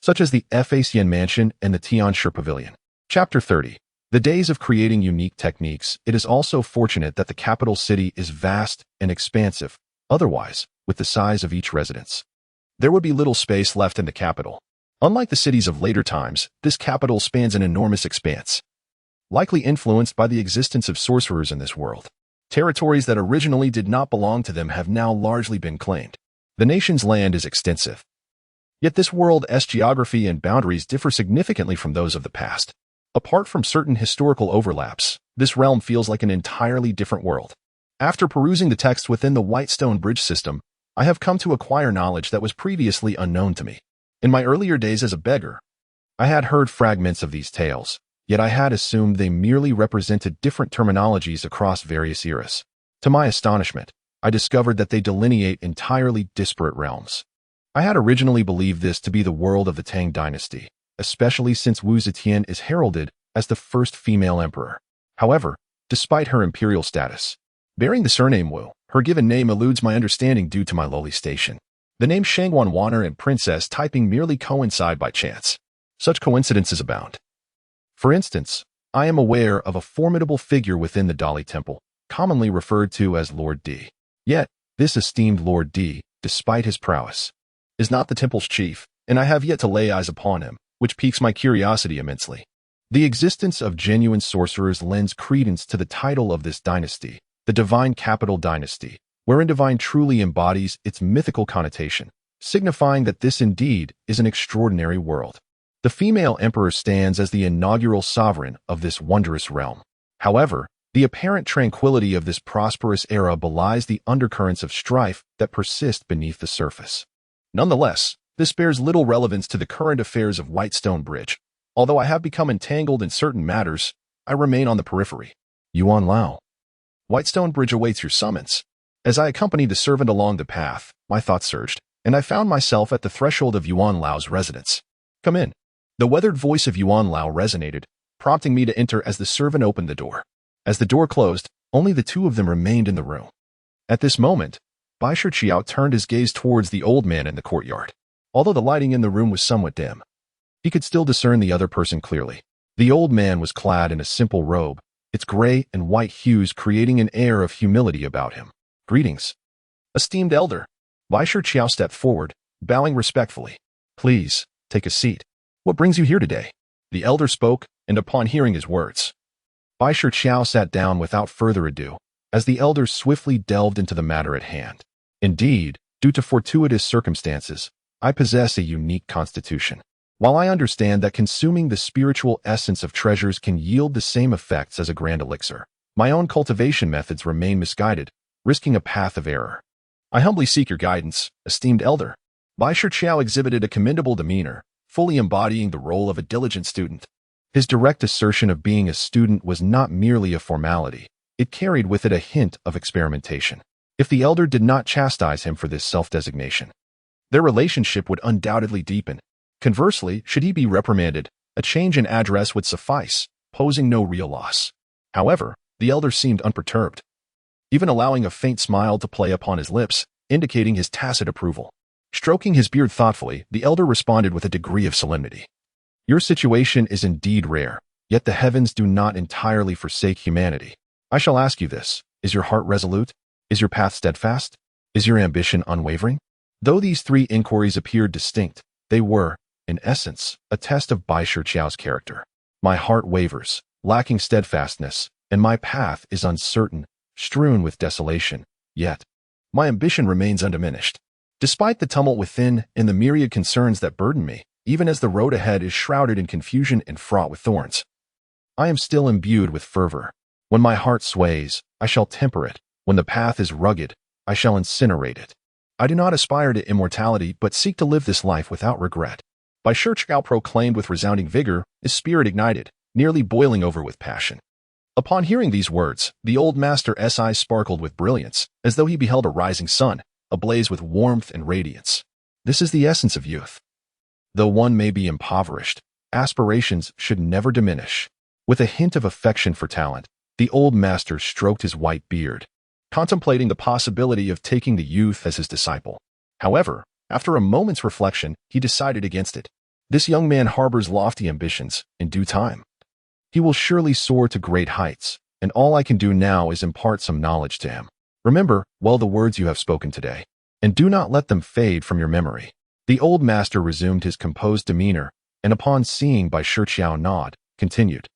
such as the Facian Mansion and the Tianshi Pavilion. Chapter 30. The days of creating unique techniques. It is also fortunate that the capital city is vast and expansive. Otherwise, with the size of each residence, there would be little space left in the capital. Unlike the cities of later times, this capital spans an enormous expanse, likely influenced by the existence of sorcerers in this world. Territories that originally did not belong to them have now largely been claimed. The nation's land is extensive. Yet this world's geography and boundaries differ significantly from those of the past. Apart from certain historical overlaps, this realm feels like an entirely different world. After perusing the text within the Whitestone Bridge system, I have come to acquire knowledge that was previously unknown to me. In my earlier days as a beggar, I had heard fragments of these tales, yet I had assumed they merely represented different terminologies across various eras. To my astonishment, I discovered that they delineate entirely disparate realms. I had originally believed this to be the world of the Tang dynasty, especially since Wu Zetian is heralded as the first female emperor. However, despite her imperial status, bearing the surname Wu, her given name eludes my understanding due to my lowly station. The names Shangwan Wanner and Princess Typing merely coincide by chance. Such coincidences abound. For instance, I am aware of a formidable figure within the Dali Temple, commonly referred to as Lord D. Yet, this esteemed Lord D, despite his prowess, is not the temple's chief, and I have yet to lay eyes upon him, which piques my curiosity immensely. The existence of genuine sorcerers lends credence to the title of this dynasty, the Divine Capital Dynasty, wherein divine truly embodies its mythical connotation, signifying that this indeed is an extraordinary world. The female emperor stands as the inaugural sovereign of this wondrous realm. However, the apparent tranquility of this prosperous era belies the undercurrents of strife that persist beneath the surface. Nonetheless, this bears little relevance to the current affairs of Whitestone Bridge. Although I have become entangled in certain matters, I remain on the periphery. Yuan Lao. Whitestone Bridge awaits your summons. As I accompanied the servant along the path, my thoughts surged, and I found myself at the threshold of Yuan Lao's residence. Come in. The weathered voice of Yuan Lao resonated, prompting me to enter as the servant opened the door. As the door closed, only the two of them remained in the room. At this moment, Bai Shiqiao turned his gaze towards the old man in the courtyard. Although the lighting in the room was somewhat dim, he could still discern the other person clearly. The old man was clad in a simple robe, its gray and white hues creating an air of humility about him. Greetings, esteemed elder. Bai Shiqiao stepped forward, bowing respectfully. Please, take a seat. What brings you here today? The elder spoke, and upon hearing his words, Bai Shiqiao sat down without further ado, as the elder swiftly delved into the matter at hand. Indeed, due to fortuitous circumstances, I possess a unique constitution. While I understand that consuming the spiritual essence of treasures can yield the same effects as a grand elixir, my own cultivation methods remain misguided, risking a path of error. I humbly seek your guidance, esteemed elder. Bai Shiqiao exhibited a commendable demeanor, fully embodying the role of a diligent student. His direct assertion of being a student was not merely a formality, it carried with it a hint of experimentation. If the elder did not chastise him for this self-designation, their relationship would undoubtedly deepen. Conversely, should he be reprimanded, a change in address would suffice, posing no real loss. However, the elder seemed unperturbed, even allowing a faint smile to play upon his lips, indicating his tacit approval. Stroking his beard thoughtfully, the elder responded with a degree of solemnity. Your situation is indeed rare, yet the heavens do not entirely forsake humanity. I shall ask you this, is your heart resolute? Is your path steadfast? Is your ambition unwavering? Though these three inquiries appeared distinct, they were, in essence, a test of Bai Shiqiao's character. My heart wavers, lacking steadfastness, and my path is uncertain, strewn with desolation, yet my ambition remains undiminished. Despite the tumult within and the myriad concerns that burden me, even as the road ahead is shrouded in confusion and fraught with thorns, I am still imbued with fervor. When my heart sways, I shall temper it. When the path is rugged, I shall incinerate it. I do not aspire to immortality, but seek to live this life without regret. Bai Shiqiao proclaimed with resounding vigor, his spirit ignited, nearly boiling over with passion. Upon hearing these words, the old master's eyes sparkled with brilliance, as though he beheld a rising sun, ablaze with warmth and radiance. This is the essence of youth. Though one may be impoverished, aspirations should never diminish. With a hint of affection for talent, the old master stroked his white beard, contemplating the possibility of taking the youth as his disciple. However, after a moment's reflection, he decided against it. This young man harbors lofty ambitions. In due time, he will surely soar to great heights, and all I can do now is impart some knowledge to him. Remember well the words you have spoken today, and do not let them fade from your memory. The old master resumed his composed demeanor, and upon seeing Bai Shiqiao nod, continued.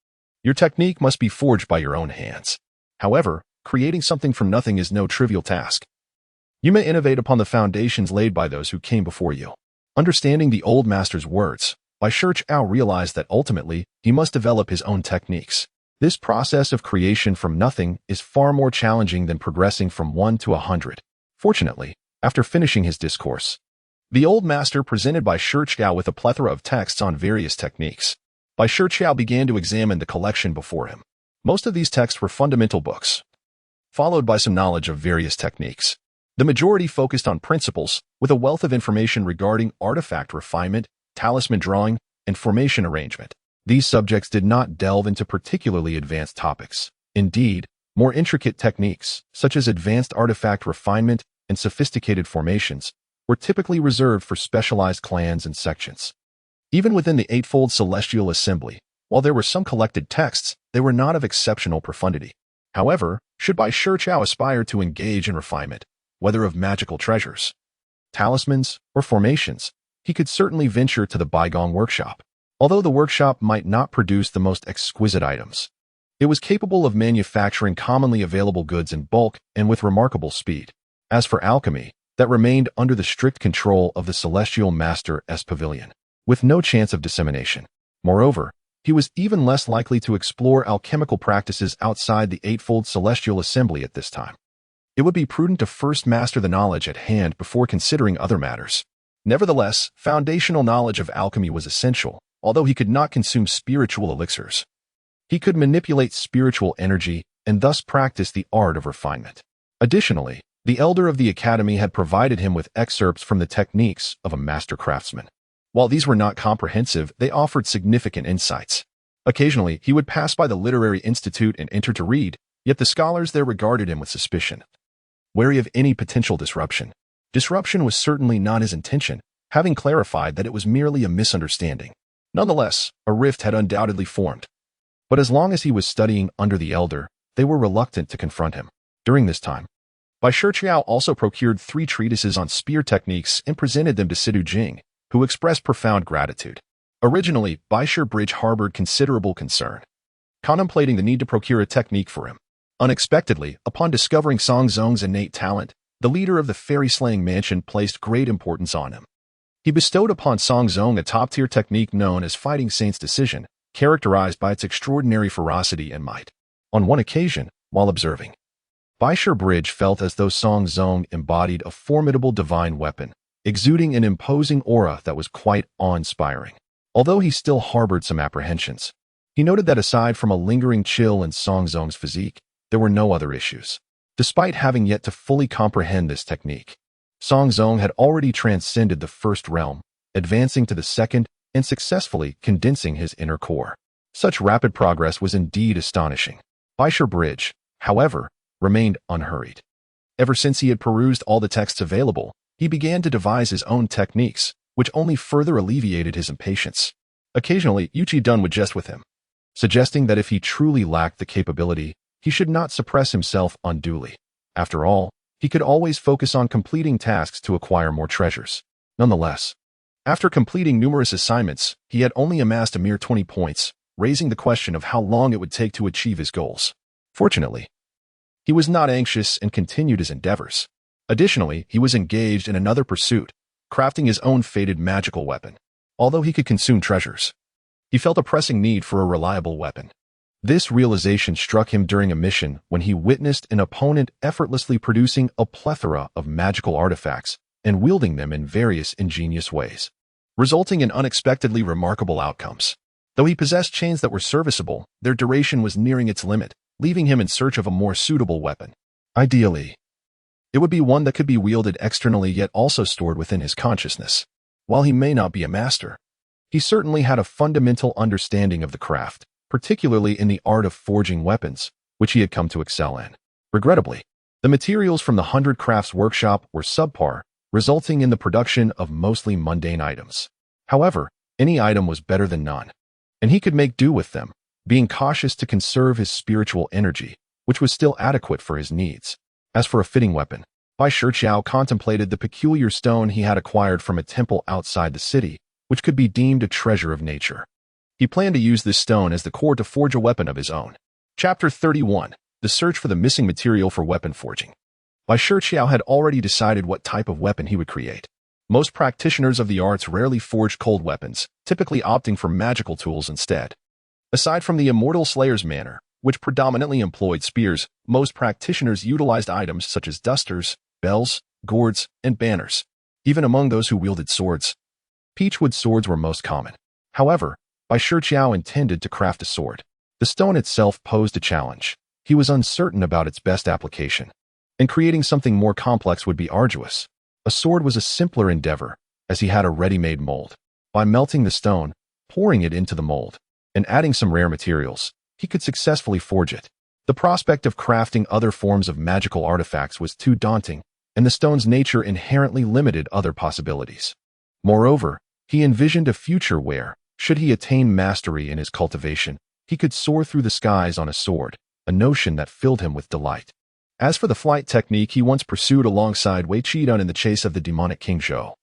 Your technique must be forged by your own hands. However, creating something from nothing is no trivial task. You may innovate upon the foundations laid by those who came before you. Understanding the old master's words, Bai Shiqiao realized that ultimately he must develop his own techniques. This process of creation from nothing is far more challenging than progressing from 1 to 100. Fortunately, after finishing his discourse, the old master presented Bai Shiqiao with a plethora of texts on various techniques. Bai Shiqiao began to examine the collection before him. Most of these texts were fundamental books, followed by some knowledge of various techniques. The majority focused on principles, with a wealth of information regarding artifact refinement, talisman drawing, and formation arrangement. These subjects did not delve into particularly advanced topics. Indeed, more intricate techniques, such as advanced artifact refinement and sophisticated formations, were typically reserved for specialized clans and sections. Even within the Eightfold Celestial Assembly, while there were some collected texts, they were not of exceptional profundity. However, should Bai Shiqiao aspire to engage in refinement, whether of magical treasures, talismans, or formations, he could certainly venture to the Baigong workshop. Although the workshop might not produce the most exquisite items, it was capable of manufacturing commonly available goods in bulk and with remarkable speed. As for alchemy, that remained under the strict control of the Celestial Master's Pavilion, with no chance of dissemination. Moreover, he was even less likely to explore alchemical practices outside the Eightfold Celestial Assembly at this time. It would be prudent to first master the knowledge at hand before considering other matters. Nevertheless, foundational knowledge of alchemy was essential, although he could not consume spiritual elixirs. He could manipulate spiritual energy and thus practice the art of refinement. Additionally, the elder of the academy had provided him with excerpts from the techniques of a master craftsman. While these were not comprehensive, they offered significant insights. Occasionally, he would pass by the literary institute and enter to read, yet the scholars there regarded him with suspicion. Wary of any potential disruption. Disruption was certainly not his intention, having clarified that it was merely a misunderstanding. Nonetheless, a rift had undoubtedly formed. But as long as he was studying under the elder, they were reluctant to confront him. During this time, Bai Shiqiao also procured 3 treatises on spear techniques and presented them to Sidu Jing, who expressed profound gratitude. Originally, Bai Shiqiao harbored considerable concern, contemplating the need to procure a technique for him. Unexpectedly, upon discovering Xuanzang's innate talent, the leader of the fairy-slaying mansion placed great importance on him. He bestowed upon Xuanzang a top-tier technique known as Fighting Saint's Decision, characterized by its extraordinary ferocity and might. On one occasion, while observing, Bai Shiqiao felt as though Xuanzang embodied a formidable divine weapon, exuding an imposing aura that was quite awe-inspiring. Although he still harbored some apprehensions, he noted that aside from a lingering chill in Xuanzang's physique, there were no other issues. Despite having yet to fully comprehend this technique, Xuanzang had already transcended the first realm, advancing to the second and successfully condensing his inner core. Such rapid progress was indeed astonishing. Bai Shiqiao, however, remained unhurried. Ever since he had perused all the texts available, he began to devise his own techniques, which only further alleviated his impatience. Occasionally, Yuchi Dun would jest with him, suggesting that if he truly lacked the capability, he should not suppress himself unduly. After all, he could always focus on completing tasks to acquire more treasures. Nonetheless, after completing numerous assignments, he had only amassed a mere 20 points, raising the question of how long it would take to achieve his goals. Fortunately, he was not anxious and continued his endeavors. Additionally, he was engaged in another pursuit, crafting his own fated magical weapon. Although he could consume treasures, he felt a pressing need for a reliable weapon. This realization struck him during a mission when he witnessed an opponent effortlessly producing a plethora of magical artifacts and wielding them in various ingenious ways, resulting in unexpectedly remarkable outcomes. Though he possessed chains that were serviceable, their duration was nearing its limit, leaving him in search of a more suitable weapon. Ideally, it would be one that could be wielded externally yet also stored within his consciousness. While he may not be a master, he certainly had a fundamental understanding of the craft, particularly in the art of forging weapons, which he had come to excel in. Regrettably, the materials from the 100 Crafts workshop were subpar, resulting in the production of mostly mundane items. However, any item was better than none, and he could make do with them, being cautious to conserve his spiritual energy, which was still adequate for his needs. As for a fitting weapon, Bai Shiqiao contemplated the peculiar stone he had acquired from a temple outside the city, which could be deemed a treasure of nature. He planned to use this stone as the core to forge a weapon of his own. Chapter 31. The Search for the Missing Material for Weapon Forging. Bai Shiqiao had already decided what type of weapon he would create. Most practitioners of the arts rarely forged cold weapons, typically opting for magical tools instead. Aside from the immortal slayer's manner, which predominantly employed spears, most practitioners utilized items such as dusters, bells, gourds, and banners. Even among those who wielded swords, peachwood swords were most common. However, Bai Shiqiao intended to craft a sword. The stone itself posed a challenge. He was uncertain about its best application, and creating something more complex would be arduous. A sword was a simpler endeavor, as he had a ready-made mold. By melting the stone, pouring it into the mold, and adding some rare materials, he could successfully forge it. The prospect of crafting other forms of magical artifacts was too daunting, and the stone's nature inherently limited other possibilities. Moreover, he envisioned a future where, should he attain mastery in his cultivation, he could soar through the skies on a sword, a notion that filled him with delight. As for the flight technique he once pursued alongside Bai Shiqiao in the chase of the demonic King Zhou,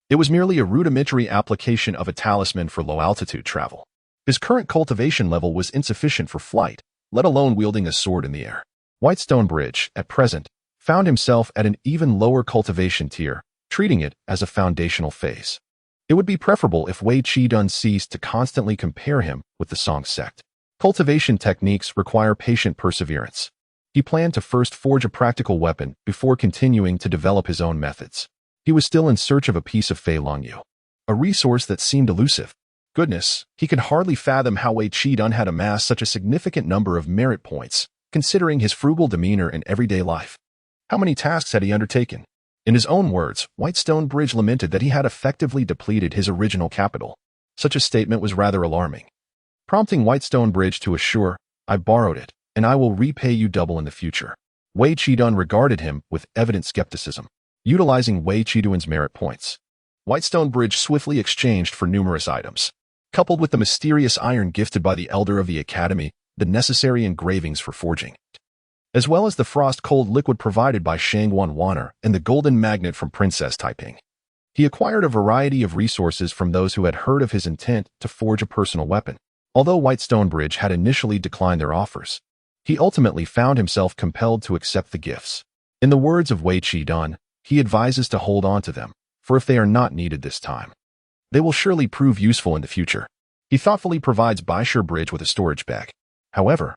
it was merely a rudimentary application of a talisman for low-altitude travel. His current cultivation level was insufficient for flight, let alone wielding a sword in the air. Whitestone Bridge, at present, found himself at an even lower cultivation tier, treating it as a foundational phase. It would be preferable if Bai Shiqiao ceased to constantly compare him with the Song sect. Cultivation techniques require patient perseverance. He planned to first forge a practical weapon before continuing to develop his own methods. He was still in search of a piece of Fei Longyu, a resource that seemed elusive. Goodness, he could hardly fathom how Bai Shiqiao had amassed such a significant number of merit points, considering his frugal demeanor in everyday life. How many tasks had he undertaken? In his own words, Whitestone Bridge lamented that he had effectively depleted his original capital. Such a statement was rather alarming, prompting Whitestone Bridge to assure, "I borrowed it, and I will repay you double in the future." Bai Shiqiao regarded him with evident skepticism. Utilizing Bai Shiqiao's merit points, Whitestone Bridge swiftly exchanged for numerous items. Coupled with the mysterious iron gifted by the elder of the academy, the necessary engravings for forging, as well as the frost-cold liquid provided by Shangwan Waner and the golden magnet from Princess Taiping. He acquired a variety of resources from those who had heard of his intent to forge a personal weapon. Although Whitestone Bridge had initially declined their offers, he ultimately found himself compelled to accept the gifts. In the words of Bai Shiqiao, he advises to hold on to them, for if they are not needed this time, they will surely prove useful in the future. He thoughtfully provides Bai Shiqiao Bridge with a storage bag. However,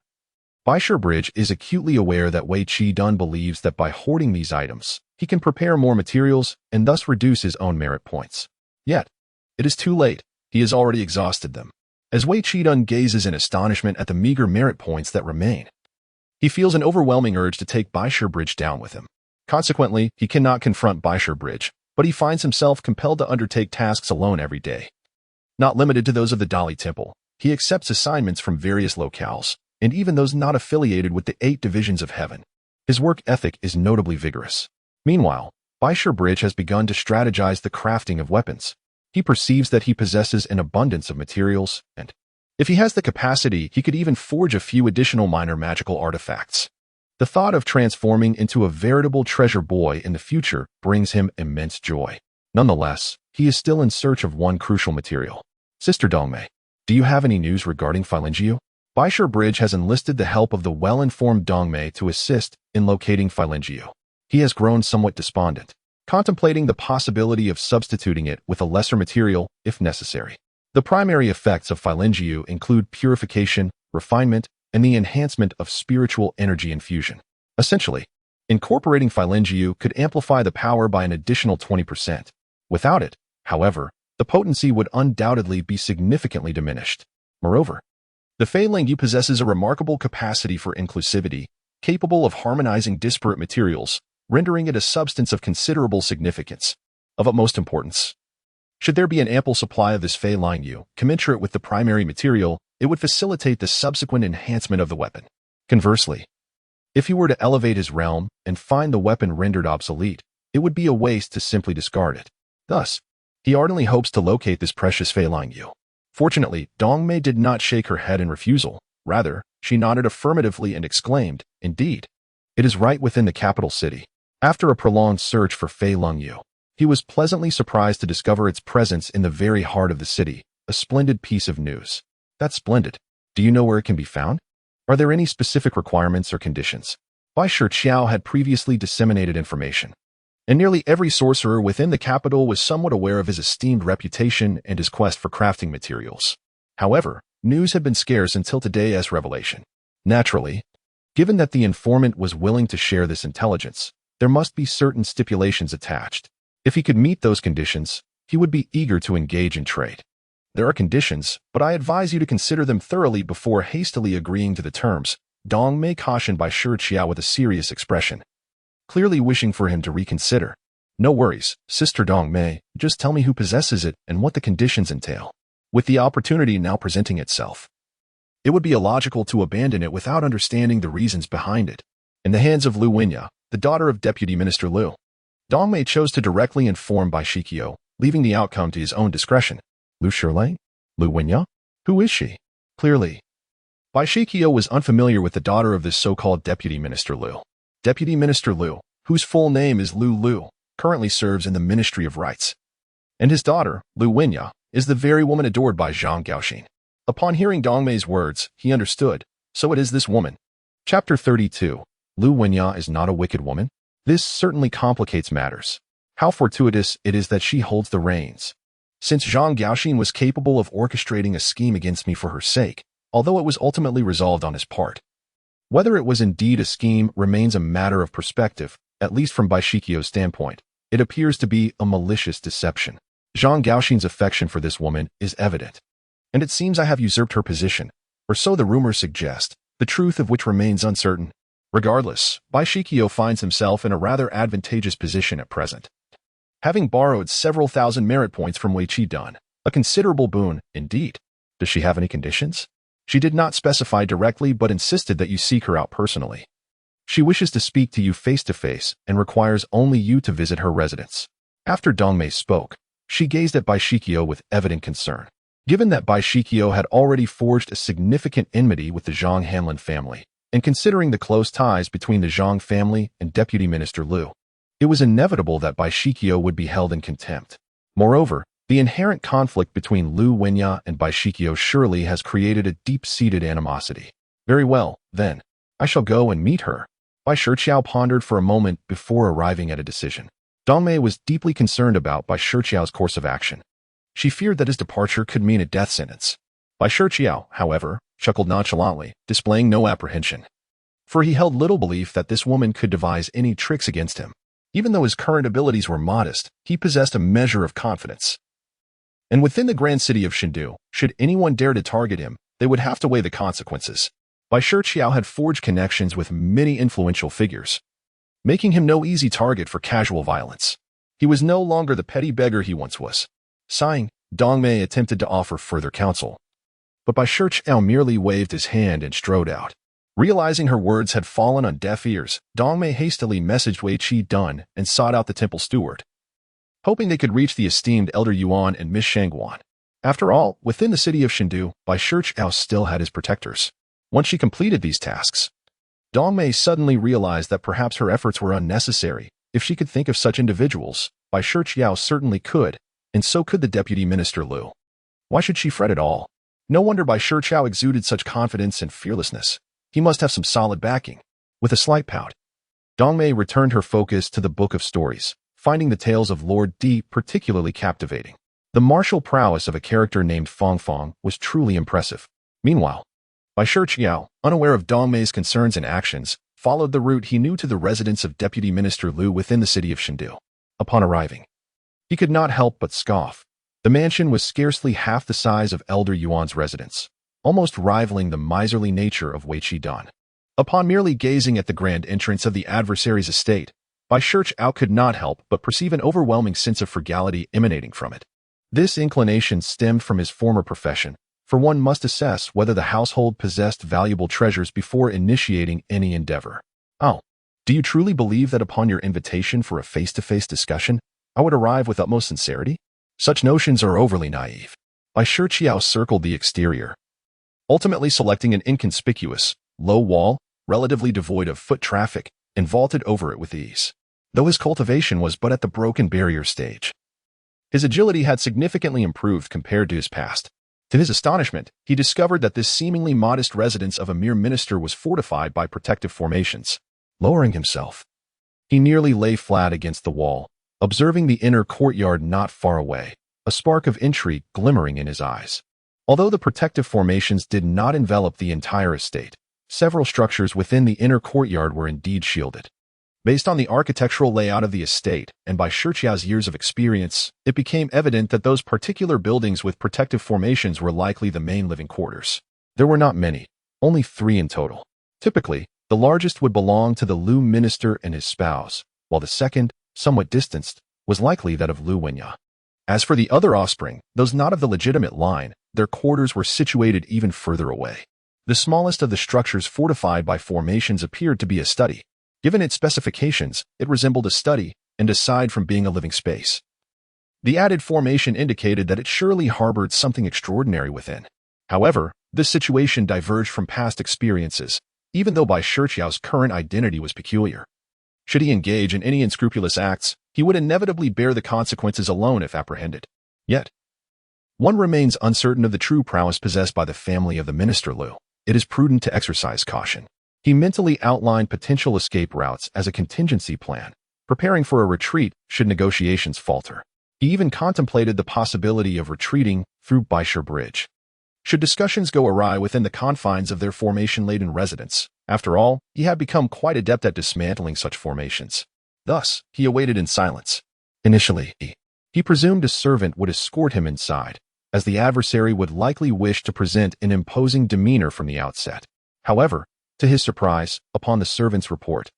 Bai Shiqiao Bridge is acutely aware that Bai Shiqiao believes that by hoarding these items, he can prepare more materials and thus reduce his own merit points. Yet, it is too late. He has already exhausted them. As Bai Shiqiao gazes in astonishment at the meager merit points that remain, he feels an overwhelming urge to take Bai Shiqiao Bridge down with him. Consequently, he cannot confront Bai Shiqiao Bridge, but he finds himself compelled to undertake tasks alone every day. Not limited to those of the Dali Temple, he accepts assignments from various locales, and even those not affiliated with the 8 divisions of heaven. His work ethic is notably vigorous. Meanwhile, Bai Shiqiao Bridge has begun to strategize the crafting of weapons. He perceives that he possesses an abundance of materials, and if he has the capacity, he could even forge a few additional minor magical artifacts. The thought of transforming into a veritable treasure boy in the future brings him immense joy. Nonetheless, he is still in search of one crucial material. Sister Dongmei, do you have any news regarding Filengio? Bai Shiqiao Bridge has enlisted the help of the well-informed Dongmei to assist in locating Filengio. He has grown somewhat despondent, contemplating the possibility of substituting it with a lesser material if necessary. The primary effects of Filengio include purification, refinement, and the enhancement of spiritual energy infusion. Essentially, incorporating Filengio could amplify the power by an additional 20%. Without it, however, the potency would undoubtedly be significantly diminished. Moreover, the Fei Longyu possesses a remarkable capacity for inclusivity, capable of harmonizing disparate materials, rendering it a substance of considerable significance. Of utmost importance, should there be an ample supply of this Fei Longyu, commensurate with the primary material, it would facilitate the subsequent enhancement of the weapon. Conversely, if he were to elevate his realm and find the weapon rendered obsolete, it would be a waste to simply discard it. Thus, he ardently hopes to locate this precious Fei Longyu. Fortunately, Dongmei did not shake her head in refusal. Rather, she nodded affirmatively and exclaimed, "Indeed, it is right within the capital city." After a prolonged search for Fei Longyu, he was pleasantly surprised to discover its presence in the very heart of the city, a splendid piece of news. That's splendid. Do you know where it can be found? Are there any specific requirements or conditions? Bai Shiqiao had previously disseminated information, and nearly every sorcerer within the capital was somewhat aware of his esteemed reputation and his quest for crafting materials. However, news had been scarce until today's revelation. Naturally, given that the informant was willing to share this intelligence, there must be certain stipulations attached. If he could meet those conditions, he would be eager to engage in trade. There are conditions, but I advise you to consider them thoroughly before hastily agreeing to the terms, Dongmei cautioned Bai Shiqiao with a serious expression, clearly wishing for him to reconsider. No worries, Sister Dongmei, just tell me who possesses it and what the conditions entail. With the opportunity now presenting itself, it would be illogical to abandon it without understanding the reasons behind it. In the hands of Lu Winya, the daughter of Deputy Minister Lu, Dongmei chose to directly inform Bai Shiqiao, leaving the outcome to his own discretion. Lu Shilai? Lu Wenya? Who is she? Clearly, Bai Shiqiao was unfamiliar with the daughter of this so-called Deputy Minister Lu. Deputy Minister Lu, whose full name is Lu, currently serves in the Ministry of Rights. And his daughter, Lu Wenya, is the very woman adored by Zhang Gaoxin. Upon hearing Dongmei's words, he understood. So it is this woman. Chapter 32. Lu Wenya is not a wicked woman. This certainly complicates matters. How fortuitous it is that she holds the reins. Since Zhang Gaoxin was capable of orchestrating a scheme against me for her sake, although it was ultimately resolved on his part. Whether it was indeed a scheme remains a matter of perspective, at least from Bai Shiqiao's standpoint. It appears to be a malicious deception. Zhang Gaoxin's affection for this woman is evident. And it seems I have usurped her position, or so the rumors suggest, the truth of which remains uncertain. Regardless, Bai Shiqiao finds himself in a rather advantageous position at present. Having borrowed several thousand merit points from Wei Qi, a considerable boon, indeed. Does she have any conditions? She did not specify directly but insisted that you seek her out personally. She wishes to speak to you face-to-face and requires only you to visit her residence. After Dongmei spoke, she gazed at Bai Shiqiao with evident concern. Given that Bai Shiqiao had already forged a significant enmity with the Zhang Hanlin family, and considering the close ties between the Zhang family and Deputy Minister Lu, it was inevitable that Bai Shiqiao would be held in contempt. Moreover, the inherent conflict between Lu Wenya and Bai Shiqiao surely has created a deep-seated animosity. Very well, then. I shall go and meet her. Bai Shiqiao pondered for a moment before arriving at a decision. Dongmei was deeply concerned about Bai Shiqiao's course of action. She feared that his departure could mean a death sentence. Bai Shiqiao, however, chuckled nonchalantly, displaying no apprehension. For he held little belief that this woman could devise any tricks against him. Even though his current abilities were modest, he possessed a measure of confidence. And within the grand city of Chengdu, should anyone dare to target him, they would have to weigh the consequences. Bai Shiqiao had forged connections with many influential figures, making him no easy target for casual violence. He was no longer the petty beggar he once was. Sighing, Dongmei attempted to offer further counsel. But Bai Shiqiao merely waved his hand and strode out. Realizing her words had fallen on deaf ears, Dongmei hastily messaged Wei Qi and sought out the temple steward, hoping they could reach the esteemed Elder Yuan and Miss Shangguan. After all, within the city of Chengdu, Bai Shiqiao still had his protectors. Once she completed these tasks, Dongmei suddenly realized that perhaps her efforts were unnecessary. If she could think of such individuals, Bai Shiqiao certainly could, and so could the Deputy Minister Lu. Why should she fret at all? No wonder Bai Shiqiao exuded such confidence and fearlessness. He must have some solid backing. With a slight pout, Dongmei returned her focus to the book of stories, finding the tales of Lord Di particularly captivating. The martial prowess of a character named Fong Fong was truly impressive. Meanwhile, Bai Shiqiao, unaware of Dongmei's concerns and actions, followed the route he knew to the residence of Deputy Minister Lu within the city of Chengdu. Upon arriving, he could not help but scoff. The mansion was scarcely half the size of Elder Yuan's residence, almost rivaling the miserly nature of Wei Qi. Upon merely gazing at the grand entrance of the adversary's estate, Bai Shiqiao could not help but perceive an overwhelming sense of frugality emanating from it. This inclination stemmed from his former profession, for one must assess whether the household possessed valuable treasures before initiating any endeavor. Oh, do you truly believe that upon your invitation for a face-to-face discussion, I would arrive with utmost sincerity? Such notions are overly naive. Bai Shiqiao circled the exterior, ultimately selecting an inconspicuous, low wall, relatively devoid of foot traffic, and vaulted over it with ease. Though his cultivation was but at the broken barrier stage, his agility had significantly improved compared to his past. To his astonishment, he discovered that this seemingly modest residence of a mere minister was fortified by protective formations. Lowering himself, he nearly lay flat against the wall, observing the inner courtyard not far away, a spark of intrigue glimmering in his eyes. Although the protective formations did not envelop the entire estate, several structures within the inner courtyard were indeed shielded. Based on the architectural layout of the estate and Bai Shiqiao's years of experience, it became evident that those particular buildings with protective formations were likely the main living quarters. There were not many, only 3 in total. Typically, the largest would belong to the Lu minister and his spouse, while the second, somewhat distanced, was likely that of Lu Wenya. As for the other offspring, those not of the legitimate line, their quarters were situated even further away. The smallest of the structures fortified by formations appeared to be a study. Given its specifications, it resembled a study, and aside from being a living space. The added formation indicated that it surely harbored something extraordinary within. However, this situation diverged from past experiences, even though Bai Shiqiao's current identity was peculiar. Should he engage in any unscrupulous acts, he would inevitably bear the consequences alone if apprehended. Yet, one remains uncertain of the true prowess possessed by the family of the minister Lu. It is prudent to exercise caution. He mentally outlined potential escape routes as a contingency plan, preparing for a retreat should negotiations falter. He even contemplated the possibility of retreating through Bai Shi Bridge, should discussions go awry within the confines of their formation-laden residence. After all, he had become quite adept at dismantling such formations. Thus, he awaited in silence. Initially, he presumed a servant would escort him inside, as the adversary would likely wish to present an imposing demeanor from the outset. However, to his surprise, upon the servant's report,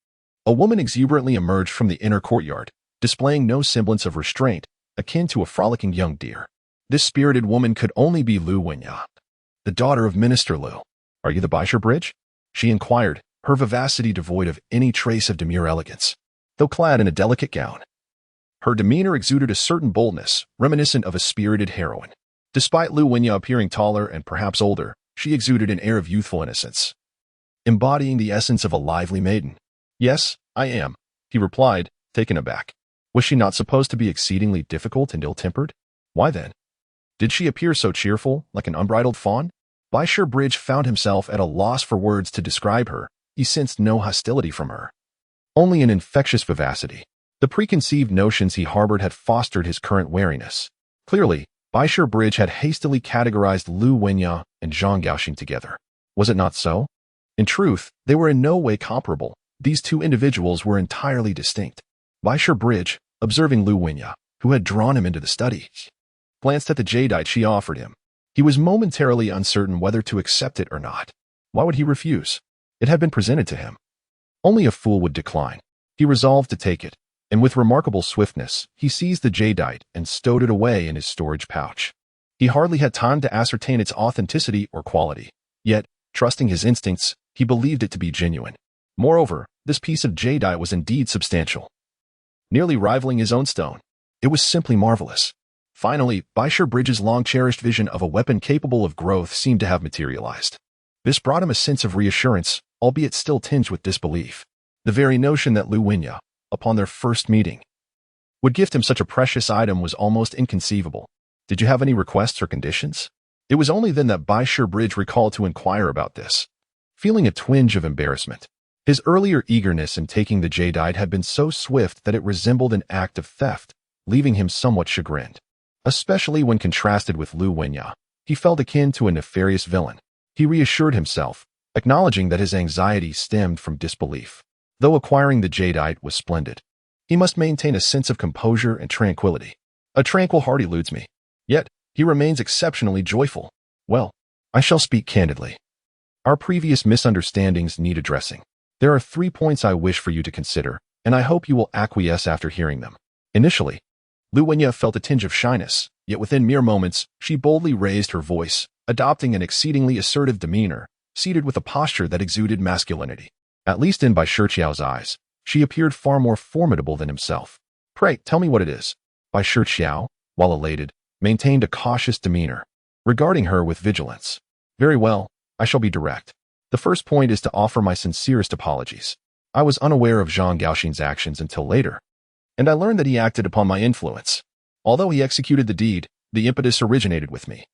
a woman exuberantly emerged from the inner courtyard, displaying no semblance of restraint, akin to a frolicking young deer. This spirited woman could only be Lu Wenya, the daughter of Minister Lu. "Are you the Bai Shi Bridge?" she inquired, her vivacity devoid of any trace of demure elegance, though clad in a delicate gown. Her demeanor exuded a certain boldness, reminiscent of a spirited heroine. Despite Lu Wenya appearing taller and perhaps older, she exuded an air of youthful innocence, embodying the essence of a lively maiden. "Yes, I am," he replied, taken aback. Was she not supposed to be exceedingly difficult and ill-tempered? Why then did she appear so cheerful, like an unbridled fawn? Bai Shi Bridge found himself at a loss for words to describe her. He sensed no hostility from her, only an infectious vivacity. The preconceived notions he harbored had fostered his current wariness. Clearly, Bai Shi Bridge had hastily categorized Lu Wenya and Zhang Gaoxing together. Was it not so? In truth, they were in no way comparable. These two individuals were entirely distinct. Bai Shi Bridge, observing Lu Wenya, who had drawn him into the study, glanced at the jadeite she offered him. He was momentarily uncertain whether to accept it or not. Why would he refuse? It had been presented to him. Only a fool would decline. He resolved to take it, and with remarkable swiftness, he seized the jadeite and stowed it away in his storage pouch. He hardly had time to ascertain its authenticity or quality. Yet, trusting his instincts, he believed it to be genuine. Moreover, this piece of jadeite was indeed substantial, nearly rivaling his own stone. It was simply marvelous. Finally, Bai Shi Bridge's long-cherished vision of a weapon capable of growth seemed to have materialized. This brought him a sense of reassurance, albeit still tinged with disbelief. The very notion that Lu Wenya, upon their first meeting, would gift him such a precious item was almost inconceivable. "Did you have any requests or conditions?" It was only then that Bai Shi Bridge recalled to inquire about this, feeling a twinge of embarrassment. His earlier eagerness in taking the jadeite had been so swift that it resembled an act of theft, leaving him somewhat chagrined. Especially when contrasted with Lu Wenya, he felt akin to a nefarious villain. He reassured himself, acknowledging that his anxiety stemmed from disbelief. Though acquiring the jadeite was splendid, he must maintain a sense of composure and tranquility. "A tranquil heart eludes me. Yet, he remains exceptionally joyful. Well, I shall speak candidly. Our previous misunderstandings need addressing. There are 3 points I wish for you to consider, and I hope you will acquiesce after hearing them." Initially, Lu Wenya felt a tinge of shyness, yet within mere moments, she boldly raised her voice, adopting an exceedingly assertive demeanor, seated with a posture that exuded masculinity. At least in Bai Shiqiao's eyes, she appeared far more formidable than himself. "Pray, tell me what it is." Bai Shiqiao, while elated, maintained a cautious demeanor, regarding her with vigilance. "Very well, I shall be direct. The first point is to offer my sincerest apologies. I was unaware of Zhang Gaoxing's actions until later, and I learned that he acted upon my influence. Although he executed the deed, the impetus originated with me,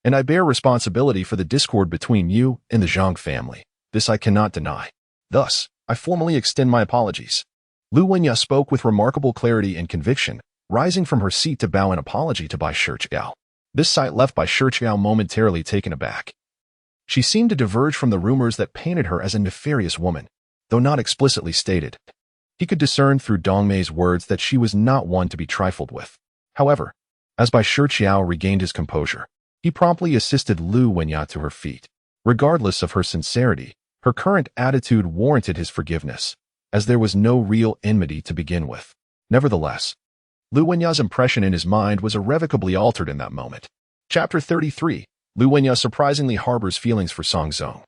and I bear responsibility for the discord between you and the Zhang family. This I cannot deny. Thus, I formally extend my apologies." Lu Wenya spoke with remarkable clarity and conviction, rising from her seat to bow in apology to Bai Shiqiao. This sight left Bai Shiqiao momentarily taken aback. She seemed to diverge from the rumors that painted her as a nefarious woman, though not explicitly stated. He could discern through Dongmei's words that she was not one to be trifled with. However, as Bai Shiqiao regained his composure, he promptly assisted Lu Wenya to her feet. Regardless of her sincerity, her current attitude warranted his forgiveness, as there was no real enmity to begin with. Nevertheless, Lu Wenya's impression in his mind was irrevocably altered in that moment. Chapter 33. Lu Wenya surprisingly harbors feelings for Xuanzang.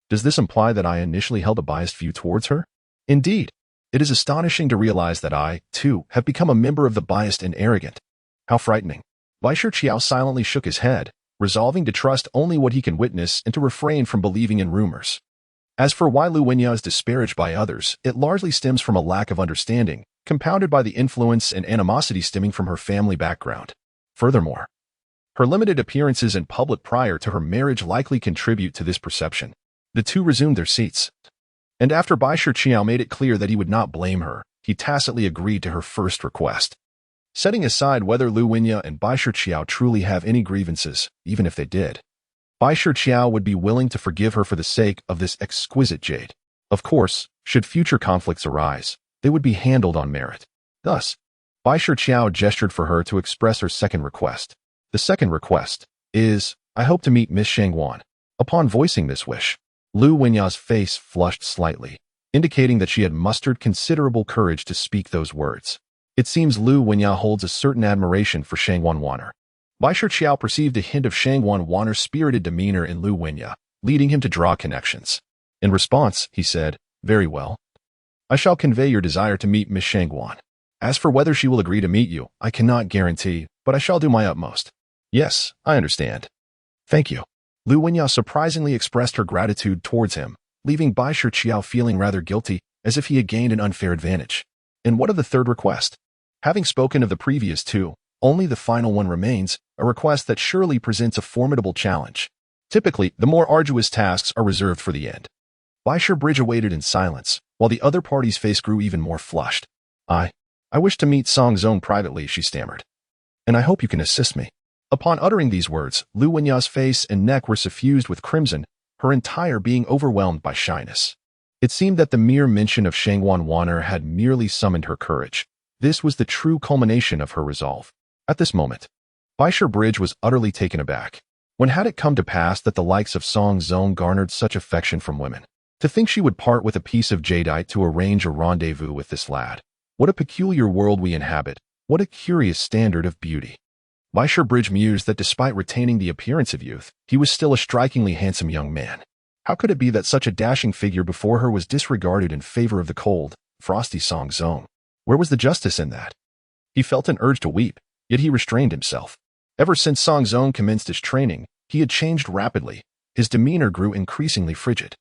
Does this imply that I initially held a biased view towards her? Indeed, It is astonishing to realize that I, too, have become a member of the biased and arrogant. How frightening. Bai Shiqiao silently shook his head, resolving to trust only what he can witness and to refrain from believing in rumors. As for why Lu Wenyao is disparaged by others, it largely stems from a lack of understanding, compounded by the influence and animosity stemming from her family background. Furthermore, her limited appearances in public prior to her marriage likely contribute to this perception. The two resumed their seats, and after Bai Shiqiao made it clear that he would not blame her, he tacitly agreed to her first request. Setting aside whether Lu Wenyao and Bai Shiqiao truly have any grievances, even if they did, Bai Shiqiao would be willing to forgive her for the sake of this exquisite jade. Of course, should future conflicts arise, they would be handled on merit. Thus, Bai Shiqiao gestured for her to express her second request. The second request is, I hope to meet Miss Shangwan. Upon voicing this wish, Lu Wenya's face flushed slightly, indicating that she had mustered considerable courage to speak those words. It seems Lu Wenya holds a certain admiration for Shangwan Wan'er. Bai Shiqiao perceived a hint of Shangwan Wan'er's spirited demeanor in Lu Wenya, leading him to draw connections. In response, he said, very well. I shall convey your desire to meet Miss Shangwan. As for whether she will agree to meet you, I cannot guarantee, but I shall do my utmost. Yes, I understand. Thank you. Lu Wenya surprisingly expressed her gratitude towards him, leaving Bai Shiqiao feeling rather guilty, as if he had gained an unfair advantage. And what of the third request? Having spoken of the previous two, only the final one remains, a request that surely presents a formidable challenge. Typically, the more arduous tasks are reserved for the end. Bai Shiqiao awaited in silence, while the other party's face grew even more flushed. I wish to meet Xuanzang privately, she stammered. And I hope you can assist me. Upon uttering these words, Lu Wenya's face and neck were suffused with crimson, her entire being overwhelmed by shyness. It seemed that the mere mention of Shangwan Wan'er had merely summoned her courage. This was the true culmination of her resolve. At this moment, Bai Shiqiao was utterly taken aback. When had it come to pass that the likes of Xuanzang garnered such affection from women? To think she would part with a piece of jadeite to arrange a rendezvous with this lad. What a peculiar world we inhabit. What a curious standard of beauty. Bai Shiqiao mused that despite retaining the appearance of youth, he was still a strikingly handsome young man. How could it be that such a dashing figure before her was disregarded in favor of the cold, frosty Xuanzang? Where was the justice in that? He felt an urge to weep, yet he restrained himself. Ever since Xuanzang commenced his training, he had changed rapidly. His demeanor grew increasingly frigid,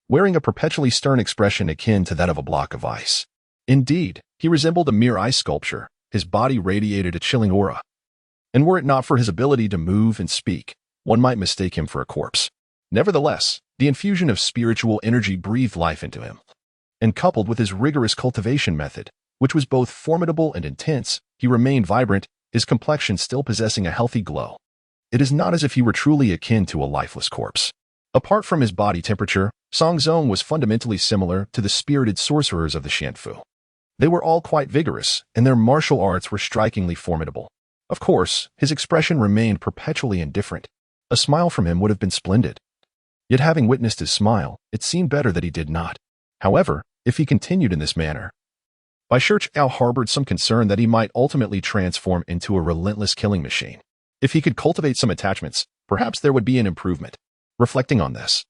wearing a perpetually stern expression akin to that of a block of ice. Indeed, he resembled a mere ice sculpture. His body radiated a chilling aura. And were it not for his ability to move and speak, one might mistake him for a corpse. Nevertheless, the infusion of spiritual energy breathed life into him. And coupled with his rigorous cultivation method, which was both formidable and intense, he remained vibrant, his complexion still possessing a healthy glow. It is not as if he were truly akin to a lifeless corpse. Apart from his body temperature, Xuanzang was fundamentally similar to the spirited sorcerers of the Xianfu. They were all quite vigorous, and their martial arts were strikingly formidable. Of course, his expression remained perpetually indifferent. A smile from him would have been splendid. Yet having witnessed his smile, it seemed better that he did not. However, if he continued in this manner, Bai Shiqiao harbored some concern that he might ultimately transform into a relentless killing machine. If he could cultivate some attachments, perhaps there would be an improvement. Reflecting on this,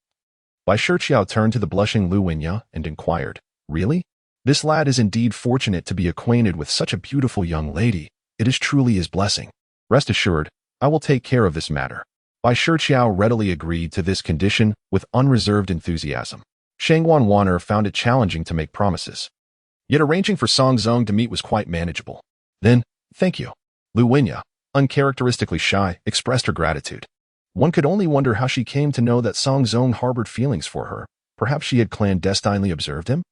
Bai Shiqiao turned to the blushing Lu Wenya and inquired, really? This lad is indeed fortunate to be acquainted with such a beautiful young lady. It is truly his blessing. Rest assured, I will take care of this matter. Bai Shiqiao readily agreed to this condition with unreserved enthusiasm. Shangwan Wan'er found it challenging to make promises. Yet arranging for Xuanzang to meet was quite manageable. Then, thank you. Lu Wenya, uncharacteristically shy, expressed her gratitude. One could only wonder how she came to know that Xuanzang harbored feelings for her. Perhaps she had clandestinely observed him?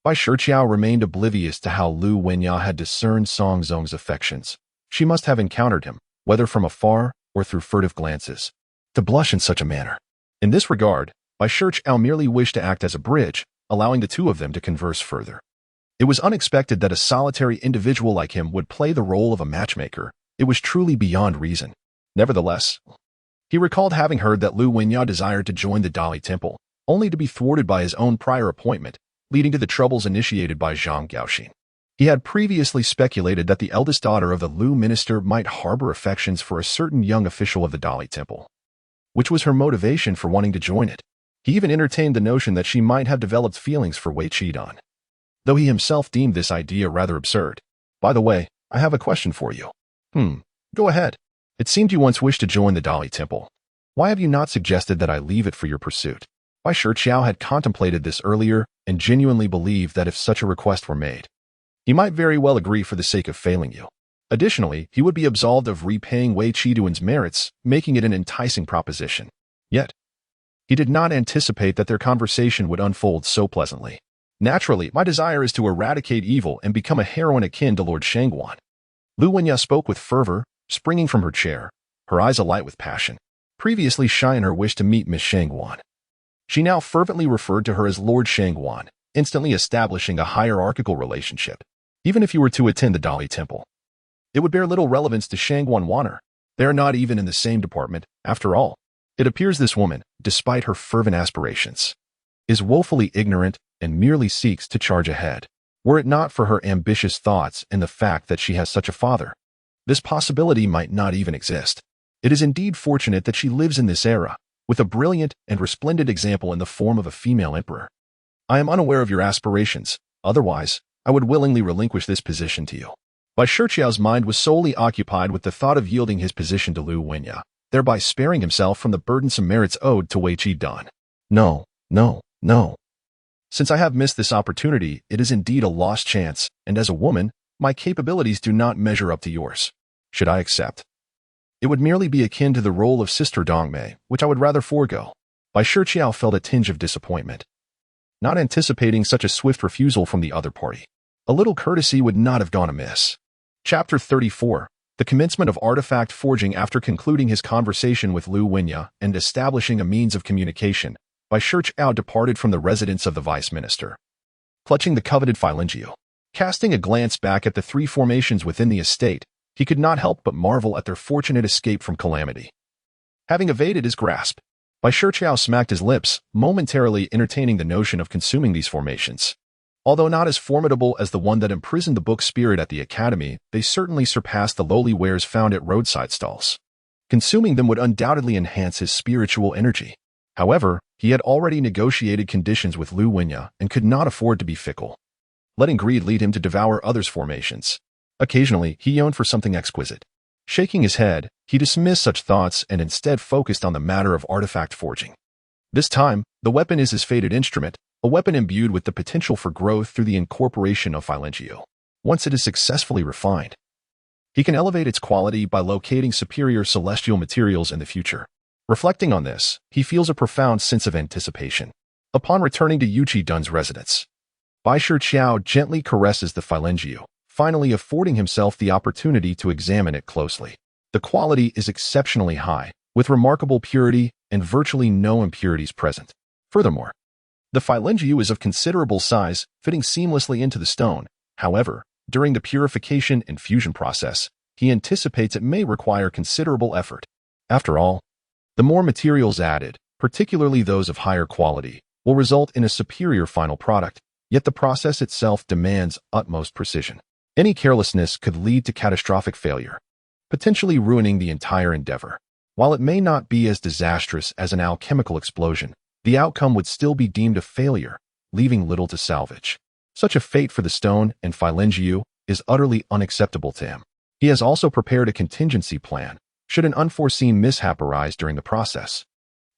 Bai Shiqiao remained oblivious to how Lu Wenya had discerned Xuanzang's affections. She must have encountered him, whether from afar or through furtive glances, to blush in such a manner. In this regard, Bai Shiqiao merely wished to act as a bridge, allowing the two of them to converse further. It was unexpected that a solitary individual like him would play the role of a matchmaker. It was truly beyond reason. Nevertheless, he recalled having heard that Lu Wenya desired to join the Dali Temple, only to be thwarted by his own prior appointment, leading to the troubles initiated by Zhang Gaoxin. He had previously speculated that the eldest daughter of the Lu minister might harbor affections for a certain young official of the Dali Temple, which was her motivation for wanting to join it. He even entertained the notion that she might have developed feelings for Wei Qidan. though he himself deemed this idea rather absurd. By the way, I have a question for you. Go ahead. It seemed you once wished to join the Dali Temple. Why have you not suggested that I leave it for your pursuit? Bai Shiqiao had contemplated this earlier and genuinely believed that if such a request were made, he might very well agree for the sake of failing you. Additionally, he would be absolved of repaying Wei Qiduan's merits, making it an enticing proposition. Yet, he did not anticipate that their conversation would unfold so pleasantly. Naturally, my desire is to eradicate evil and become a heroine akin to Lord Shangguan. Lu Wenya spoke with fervor, springing from her chair, her eyes alight with passion. Previously shy in her wish to meet Miss Shangguan, she now fervently referred to her as Lord Shangguan, instantly establishing a hierarchical relationship. Even if you were to attend the Dali Temple, it would bear little relevance to Shangguan Wanner. They are not even in the same department, after all. It appears this woman, despite her fervent aspirations, is woefully ignorant and merely seeks to charge ahead. Were it not for her ambitious thoughts and the fact that she has such a father, this possibility might not even exist. It is indeed fortunate that she lives in this era, with a brilliant and resplendent example in the form of a female emperor. I am unaware of your aspirations, otherwise, I would willingly relinquish this position to you. Bai Shiqiao's mind was solely occupied with the thought of yielding his position to Lu Wenya, thereby sparing himself from the burdensome merits owed to Wei Qiduan. No. Since I have missed this opportunity, it is indeed a lost chance, and as a woman, my capabilities do not measure up to yours. Should I accept, it would merely be akin to the role of Sister Dongmei, which I would rather forego. Bai Shiqiao felt a tinge of disappointment, not anticipating such a swift refusal from the other party. A little courtesy would not have gone amiss. Chapter 34. The commencement of artifact forging. After concluding his conversation with Lu Wenya and establishing a means of communication, Bai Shiqiao departed from the residence of the vice minister, clutching the coveted Philengio. Casting a glance back at the three formations within the estate, he could not help but marvel at their fortunate escape from calamity. Having evaded his grasp, Bai Shiqiao smacked his lips, momentarily entertaining the notion of consuming these formations. Although not as formidable as the one that imprisoned the book spirit at the academy, they certainly surpassed the lowly wares found at roadside stalls. Consuming them would undoubtedly enhance his spiritual energy. However, he had already negotiated conditions with Lu Wenya and could not afford to be fickle, letting greed lead him to devour others' formations. Occasionally, he yearned for something exquisite. Shaking his head, he dismissed such thoughts and instead focused on the matter of artifact forging. This time, the weapon is his fated instrument, a weapon imbued with the potential for growth through the incorporation of Philengio. Once it is successfully refined, he can elevate its quality by locating superior celestial materials in the future. Reflecting on this, he feels a profound sense of anticipation. Upon returning to Yu Qidun's residence, Bai Shiqiao gently caresses the Philengio, finally affording himself the opportunity to examine it closely. The quality is exceptionally high, with remarkable purity and virtually no impurities present. Furthermore, the Philengio is of considerable size, fitting seamlessly into the stone. However, during the purification and fusion process, he anticipates it may require considerable effort. After all, the more materials added, particularly those of higher quality, will result in a superior final product, yet the process itself demands utmost precision. Any carelessness could lead to catastrophic failure, potentially ruining the entire endeavor. While it may not be as disastrous as an alchemical explosion, the outcome would still be deemed a failure, leaving little to salvage. Such a fate for the stone and Philengio is utterly unacceptable to him. He has also prepared a contingency plan, should an unforeseen mishap arise during the process.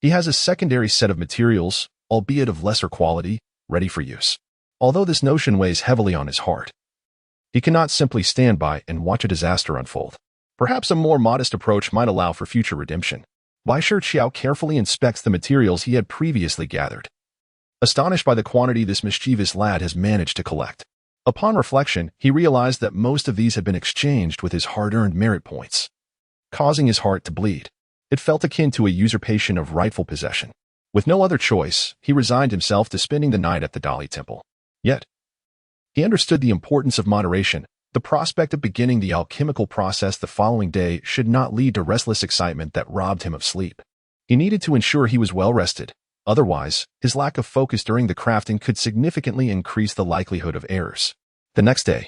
He has a secondary set of materials, albeit of lesser quality, ready for use. Although this notion weighs heavily on his heart, he cannot simply stand by and watch a disaster unfold. Perhaps a more modest approach might allow for future redemption. Bai Shiqiao carefully inspects the materials he had previously gathered, astonished by the quantity this mischievous lad has managed to collect. Upon reflection, he realized that most of these had been exchanged with his hard-earned merit points, causing his heart to bleed. It felt akin to a usurpation of rightful possession. With no other choice, he resigned himself to spending the night at the Dali Temple. Yet, he understood the importance of moderation. The prospect of beginning the alchemical process the following day should not lead to restless excitement that robbed him of sleep. He needed to ensure he was well rested. Otherwise, his lack of focus during the crafting could significantly increase the likelihood of errors. The next day,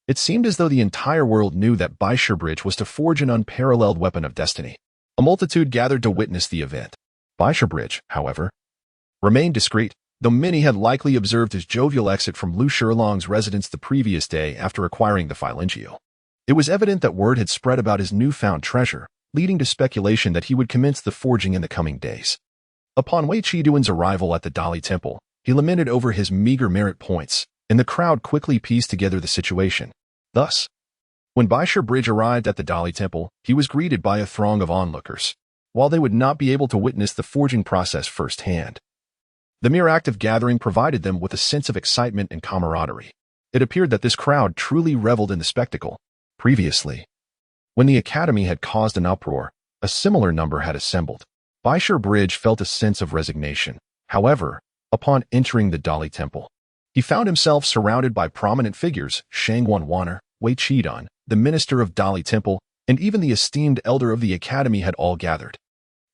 it seemed as though the entire world knew that Bai Shiqiao was to forge an unparalleled weapon of destiny. A multitude gathered to witness the event. Bai Shiqiao, however, remained discreet, though many had likely observed his jovial exit from Lu Shilong's residence the previous day after acquiring the Philengio. It was evident that word had spread about his newfound treasure, leading to speculation that he would commence the forging in the coming days. Upon Wei Qiduan's arrival at the Dali Temple, he lamented over his meager merit points, and the crowd quickly pieced together the situation. Thus, when Bai Shiqiao arrived at the Dali Temple, he was greeted by a throng of onlookers. While they would not be able to witness the forging process firsthand, the mere act of gathering provided them with a sense of excitement and camaraderie. It appeared that this crowd truly reveled in the spectacle. Previously, when the academy had caused an uproar, a similar number had assembled. Bai Shiqiao felt a sense of resignation. However, upon entering the Dali Temple, he found himself surrounded by prominent figures: Shangguan Waner, Wei Qiduan, the minister of Dali Temple, and even the esteemed elder of the academy had all gathered.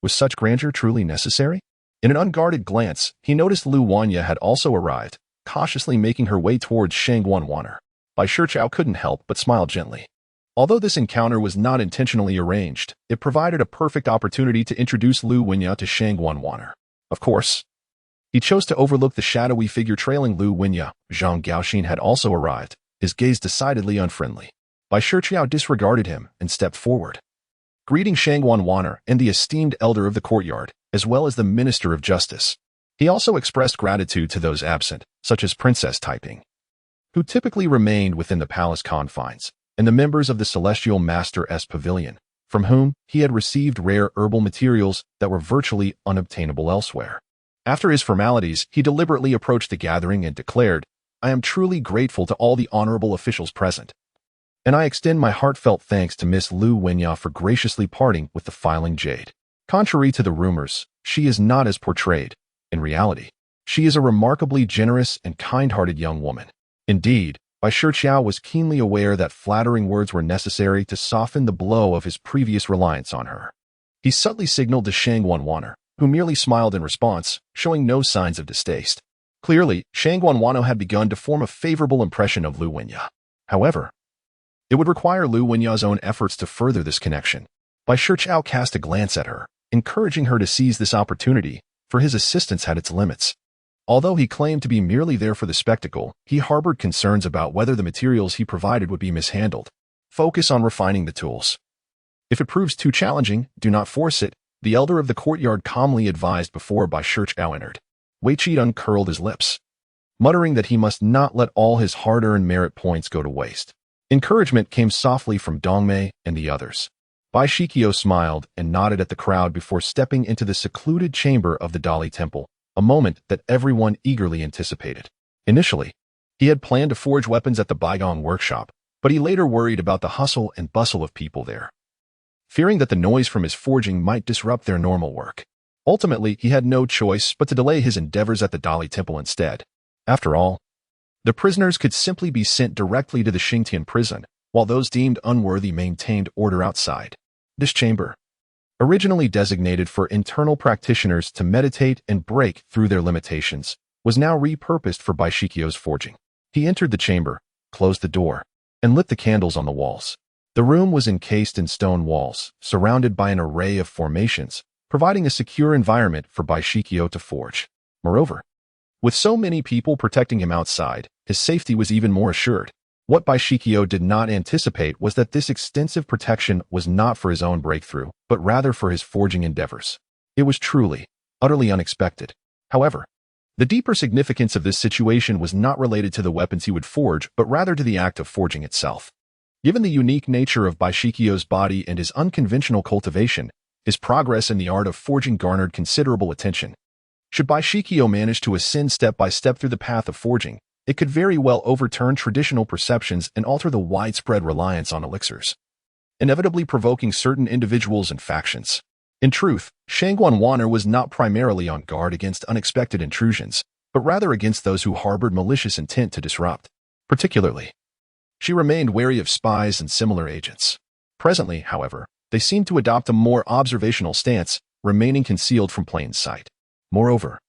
Was such grandeur truly necessary? In an unguarded glance, he noticed Lu Wanya had also arrived, cautiously making her way towards Shangguan Waner. Bai Shiqiao couldn't help but smile gently. Although this encounter was not intentionally arranged, it provided a perfect opportunity to introduce Lu Wanya to Shangguan Waner. Of course, he chose to overlook the shadowy figure trailing Lu Wanya. Zhang Gaoxin had also arrived, his gaze decidedly unfriendly. Bai Shiqiao disregarded him and stepped forward, greeting Shangguan Waner and the esteemed elder of the courtyard, as well as the Minister of Justice. He also expressed gratitude to those absent, such as Princess Taiping, who typically remained within the palace confines, and the members of the Celestial Master's Pavilion, from whom he had received rare herbal materials that were virtually unobtainable elsewhere. After his formalities, he deliberately approached the gathering and declared, "I am truly grateful to all the honorable officials present, and I extend my heartfelt thanks to Miss Lu Wenya for graciously parting with the filing jade. Contrary to the rumors, she is not as portrayed. In reality, she is a remarkably generous and kind-hearted young woman." Indeed, Bai Shiqiao was keenly aware that flattering words were necessary to soften the blow of his previous reliance on her. He subtly signaled to Shangguan Waner, who merely smiled in response, showing no signs of distaste. Clearly, Shangguan Waner had begun to form a favorable impression of Lu Wenya. However, it would require Lu Wenya's own efforts to further this connection. Bai Shiqiao cast a glance at her, encouraging her to seize this opportunity, for his assistance had its limits. Although he claimed to be merely there for the spectacle, he harbored concerns about whether the materials he provided would be mishandled. Focus on refining the tools. If it proves too challenging, do not force it, the elder of the courtyard calmly advised before Bai Shiqiao entered. Wei Qiduan curled his lips, muttering that he must not let all his hard-earned merit points go to waste. Encouragement came softly from Dongmei and the others. Bai Shiqiao smiled and nodded at the crowd before stepping into the secluded chamber of the Dali Temple, a moment that everyone eagerly anticipated. Initially, he had planned to forge weapons at the Baigong workshop, but he later worried about the hustle and bustle of people there, fearing that the noise from his forging might disrupt their normal work. Ultimately, he had no choice but to delay his endeavors at the Dali Temple instead. After all, the prisoners could simply be sent directly to the Xingtian prison, while those deemed unworthy maintained order outside. This chamber, originally designated for internal practitioners to meditate and break through their limitations, was now repurposed for Bai Shiqiao's forging. He entered the chamber, closed the door, and lit the candles on the walls. The room was encased in stone walls, surrounded by an array of formations, providing a secure environment for Bai Shiqiao to forge. Moreover, with so many people protecting him outside, his safety was even more assured. What Bai Shiqiao did not anticipate was that this extensive protection was not for his own breakthrough, but rather for his forging endeavors. It was truly, utterly unexpected. However, the deeper significance of this situation was not related to the weapons he would forge, but rather to the act of forging itself. Given the unique nature of Bai Shiqiao's body and his unconventional cultivation, his progress in the art of forging garnered considerable attention. Should Bai Shiqiao manage to ascend step by step through the path of forging, it could very well overturn traditional perceptions and alter the widespread reliance on elixirs, inevitably provoking certain individuals and factions. In truth, Shangguan Waner was not primarily on guard against unexpected intrusions, but rather against those who harbored malicious intent to disrupt. Particularly, she remained wary of spies and similar agents. Presently, however, they seemed to adopt a more observational stance, remaining concealed from plain sight. Moreover,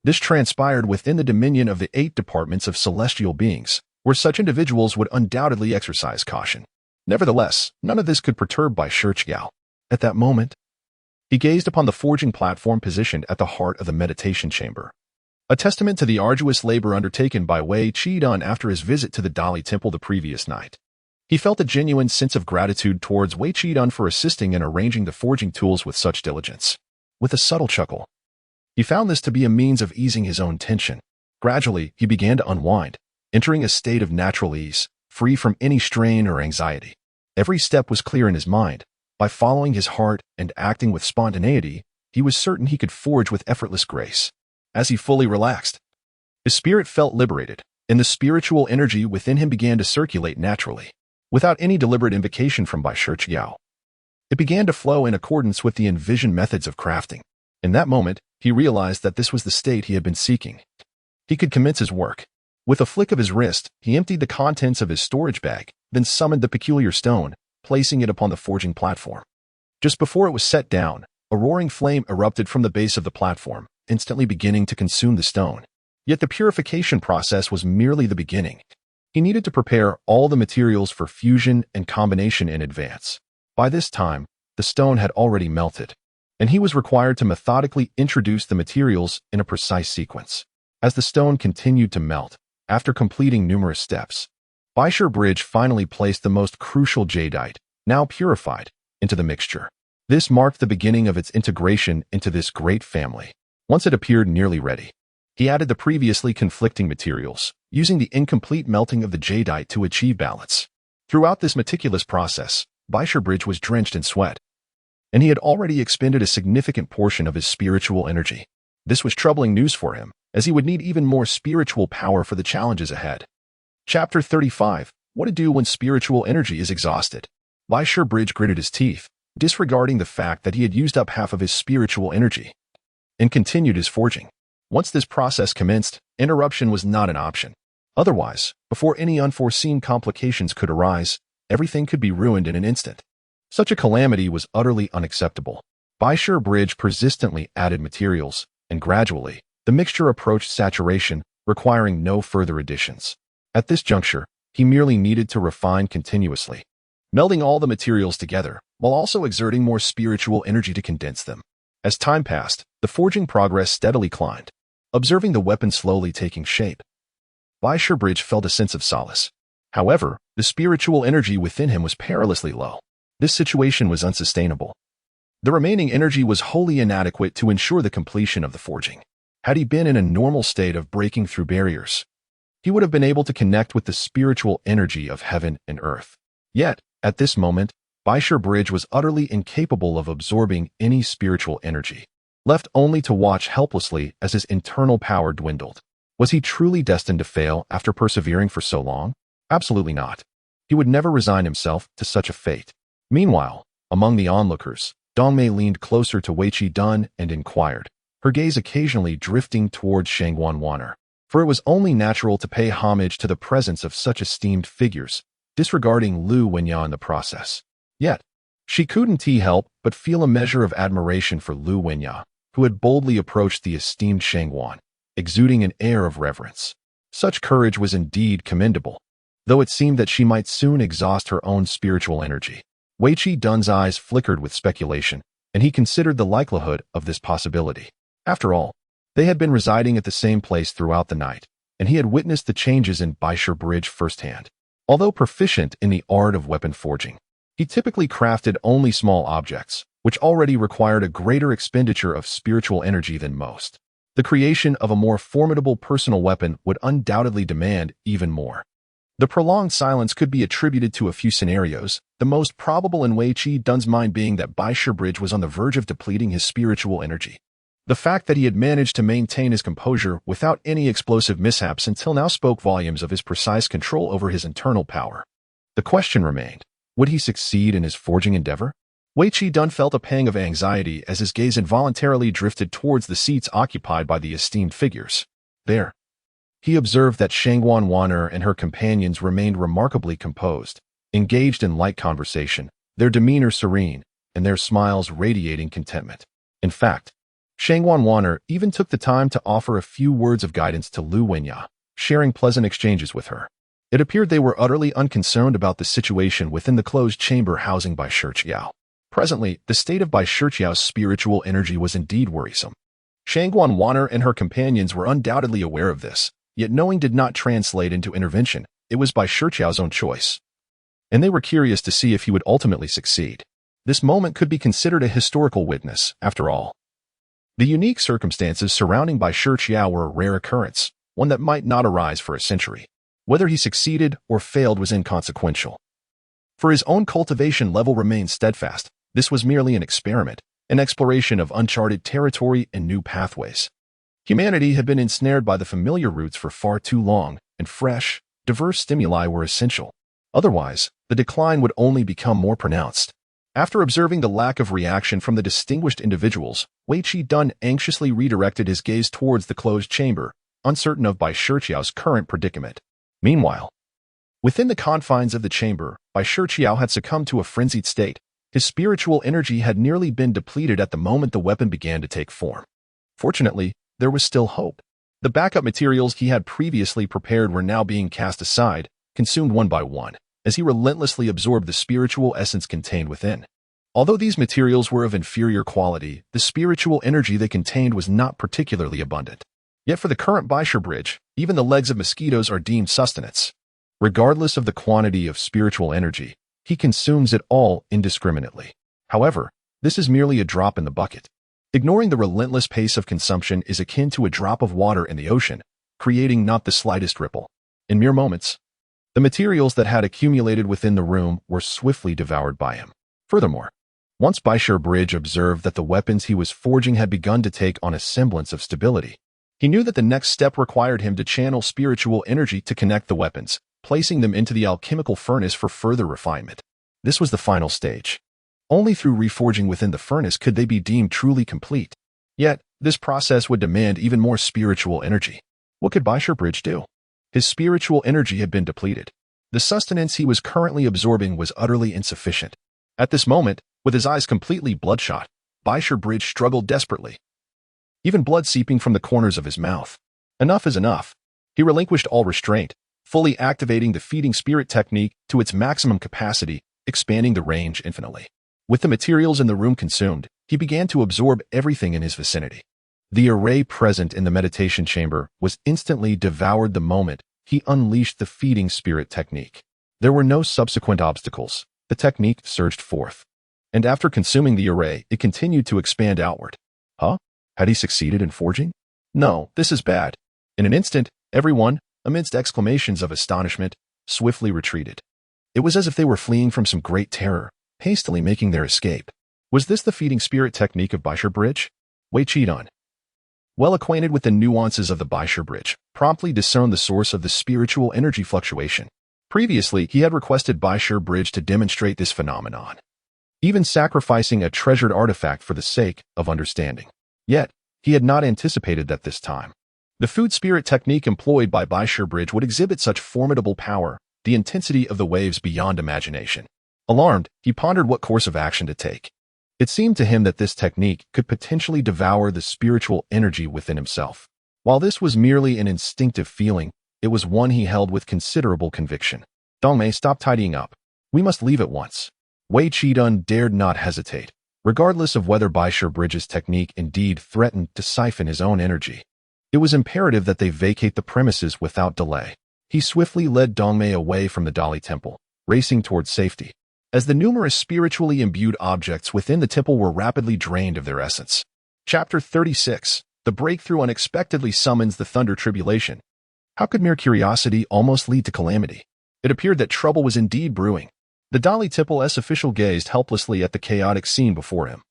this transpired within the dominion of the 8 departments of celestial beings, where such individuals would undoubtedly exercise caution. Nevertheless, none of this could perturb Bai Shiqiao. At that moment, he gazed upon the forging platform positioned at the heart of the meditation chamber. a testament to the arduous labor undertaken by Bai Shiqiao after his visit to the Dali Temple the previous night. He felt a genuine sense of gratitude towards Bai Shiqiao for assisting in arranging the forging tools with such diligence. With a subtle chuckle, he found this to be a means of easing his own tension. Gradually, he began to unwind, entering a state of natural ease, free from any strain or anxiety. Every step was clear in his mind. By following his heart and acting with spontaneity, he was certain he could forge with effortless grace. As he fully relaxed, his spirit felt liberated, and the spiritual energy within him began to circulate naturally, without any deliberate invocation from Bai Shiqiao. It began to flow in accordance with the envisioned methods of crafting. In that moment, he realized that this was the state he had been seeking. He could commence his work. With a flick of his wrist, he emptied the contents of his storage bag, then summoned the peculiar stone, placing it upon the forging platform. Just before it was set down, a roaring flame erupted from the base of the platform, instantly beginning to consume the stone. Yet the purification process was merely the beginning. He needed to prepare all the materials for fusion and combination in advance. By this time, the stone had already melted, and he was required to methodically introduce the materials in a precise sequence. As the stone continued to melt, after completing numerous steps, Bai Shiqiao finally placed the most crucial jadeite, now purified, into the mixture. This marked the beginning of its integration into this great family. Once it appeared nearly ready, he added the previously conflicting materials, using the incomplete melting of the jadeite to achieve balance. Throughout this meticulous process, Bai Shiqiao was drenched in sweat, and he had already expended a significant portion of his spiritual energy. This was troubling news for him, as he would need even more spiritual power for the challenges ahead. Chapter 35. What to do when spiritual energy is exhausted. Bai Shiqiao gritted his teeth, disregarding the fact that he had used up half of his spiritual energy, and continued his forging. Once this process commenced, interruption was not an option. Otherwise, before any unforeseen complications could arise, everything could be ruined in an instant. Such a calamity was utterly unacceptable. Bai Shiqiao persistently added materials, and gradually, the mixture approached saturation, requiring no further additions. At this juncture, he merely needed to refine continuously, melding all the materials together, while also exerting more spiritual energy to condense them. As time passed, the forging progress steadily climbed. Observing the weapon slowly taking shape, Bai Shiqiao felt a sense of solace. However, the spiritual energy within him was perilously low. This situation was unsustainable. The remaining energy was wholly inadequate to ensure the completion of the forging. Had he been in a normal state of breaking through barriers, he would have been able to connect with the spiritual energy of heaven and earth. Yet, at this moment, Bai Shiqiao was utterly incapable of absorbing any spiritual energy, left only to watch helplessly as his internal power dwindled. Was he truly destined to fail after persevering for so long? Absolutely not. He would never resign himself to such a fate. Meanwhile, among the onlookers, Dongmei leaned closer to Bai Shiqiao and inquired, her gaze occasionally drifting towards Xuanzang, for it was only natural to pay homage to the presence of such esteemed figures, disregarding Lu Wenya in the process. Yet, she couldn't help but feel a measure of admiration for Lu Wenya, who had boldly approached the esteemed Xuanzang, exuding an air of reverence. Such courage was indeed commendable, though it seemed that she might soon exhaust her own spiritual energy. Bai Shiqiao's eyes flickered with speculation, and he considered the likelihood of this possibility. After all, they had been residing at the same place throughout the night, and he had witnessed the changes in Bai Shiqiao firsthand. Although proficient in the art of weapon forging, he typically crafted only small objects, which already required a greater expenditure of spiritual energy than most. The creation of a more formidable personal weapon would undoubtedly demand even more. The prolonged silence could be attributed to a few scenarios, the most probable in Bai Shiqiao's mind being that Bai Shiqiao was on the verge of depleting his spiritual energy. The fact that he had managed to maintain his composure without any explosive mishaps until now spoke volumes of his precise control over his internal power. The question remained, would he succeed in his forging endeavor? Bai Shiqiao felt a pang of anxiety as his gaze involuntarily drifted towards the seats occupied by the esteemed figures. There, he observed that Xuanzang and her companions remained remarkably composed, engaged in light conversation, their demeanor serene, and their smiles radiating contentment. In fact, Xuanzang even took the time to offer a few words of guidance to Lu Wenya, sharing pleasant exchanges with her. It appeared they were utterly unconcerned about the situation within the closed chamber housing Bai Shiqiao. Presently, the state of Bai Shiqiao's spiritual energy was indeed worrisome. Shangguan Wanner and her companions were undoubtedly aware of this, yet knowing did not translate into intervention. It was Bai Shiqiao's own choice, and they were curious to see if he would ultimately succeed. This moment could be considered a historical witness, after all. The unique circumstances surrounding Bai Shiqiao were a rare occurrence, one that might not arise for a century. Whether he succeeded or failed was inconsequential. For his own cultivation level remained steadfast. This was merely an experiment, an exploration of uncharted territory and new pathways. Humanity had been ensnared by the familiar routes for far too long, and fresh, diverse stimuli were essential. Otherwise, the decline would only become more pronounced. After observing the lack of reaction from the distinguished individuals, Wei Qi anxiously redirected his gaze towards the closed chamber, uncertain of Bai Shiqiao's current predicament. Meanwhile, within the confines of the chamber, Bai Shiqiao had succumbed to a frenzied state. His spiritual energy had nearly been depleted at the moment the weapon began to take form. Fortunately, there was still hope. The backup materials he had previously prepared were now being cast aside, consumed one by one, as he relentlessly absorbed the spiritual essence contained within. Although these materials were of inferior quality, the spiritual energy they contained was not particularly abundant. Yet for the current Bai Shi bridge, even the legs of mosquitoes are deemed sustenance. Regardless of the quantity of spiritual energy, he consumes it all indiscriminately. However, this is merely a drop in the bucket. Ignoring the relentless pace of consumption is akin to a drop of water in the ocean, creating not the slightest ripple. In mere moments, the materials that had accumulated within the room were swiftly devoured by him. Furthermore, once Bai Shi Bridge observed that the weapons he was forging had begun to take on a semblance of stability, he knew that the next step required him to channel spiritual energy to connect the weapons, placing them into the alchemical furnace for further refinement. This was the final stage. Only through reforging within the furnace could they be deemed truly complete. Yet, this process would demand even more spiritual energy. What could Bai Shi Bridge do? His spiritual energy had been depleted. The sustenance he was currently absorbing was utterly insufficient. At this moment, with his eyes completely bloodshot, Bai Shi Bridge struggled desperately, even blood seeping from the corners of his mouth. Enough is enough. He relinquished all restraint, fully activating the feeding spirit technique to its maximum capacity, expanding the range infinitely. With the materials in the room consumed, he began to absorb everything in his vicinity. The array present in the meditation chamber was instantly devoured the moment he unleashed the feeding spirit technique. There were no subsequent obstacles. The technique surged forth. And after consuming the array, it continued to expand outward. Huh? Had he succeeded in forging? No, this is bad. In an instant, everyone, amidst exclamations of astonishment, swiftly retreated. It was as if they were fleeing from some great terror, hastily making their escape. Was this the feeding spirit technique of Bai Shi Bridge? Wei Qi, well acquainted with the nuances of the Bai Shi Bridge, promptly discerned the source of the spiritual energy fluctuation. Previously, he had requested Bai Shi Bridge to demonstrate this phenomenon, even sacrificing a treasured artifact for the sake of understanding. Yet, he had not anticipated that this time the food spirit technique employed by Bai Shi Bridge would exhibit such formidable power, the intensity of the waves beyond imagination. Alarmed, he pondered what course of action to take. It seemed to him that this technique could potentially devour the spiritual energy within himself. While this was merely an instinctive feeling, it was one he held with considerable conviction. Dongmei, stop tidying up. We must leave at once. Wei Qi dared not hesitate, regardless of whether Bai Shi Bridge's technique indeed threatened to siphon his own energy. It was imperative that they vacate the premises without delay. He swiftly led Dongmei away from the Dali Temple, racing towards safety, as the numerous spiritually imbued objects within the temple were rapidly drained of their essence. Chapter 36. The breakthrough unexpectedly summons the thunder tribulation. How could mere curiosity almost lead to calamity? It appeared that trouble was indeed brewing. The Dali Temple's official gazed helplessly at the chaotic scene before him,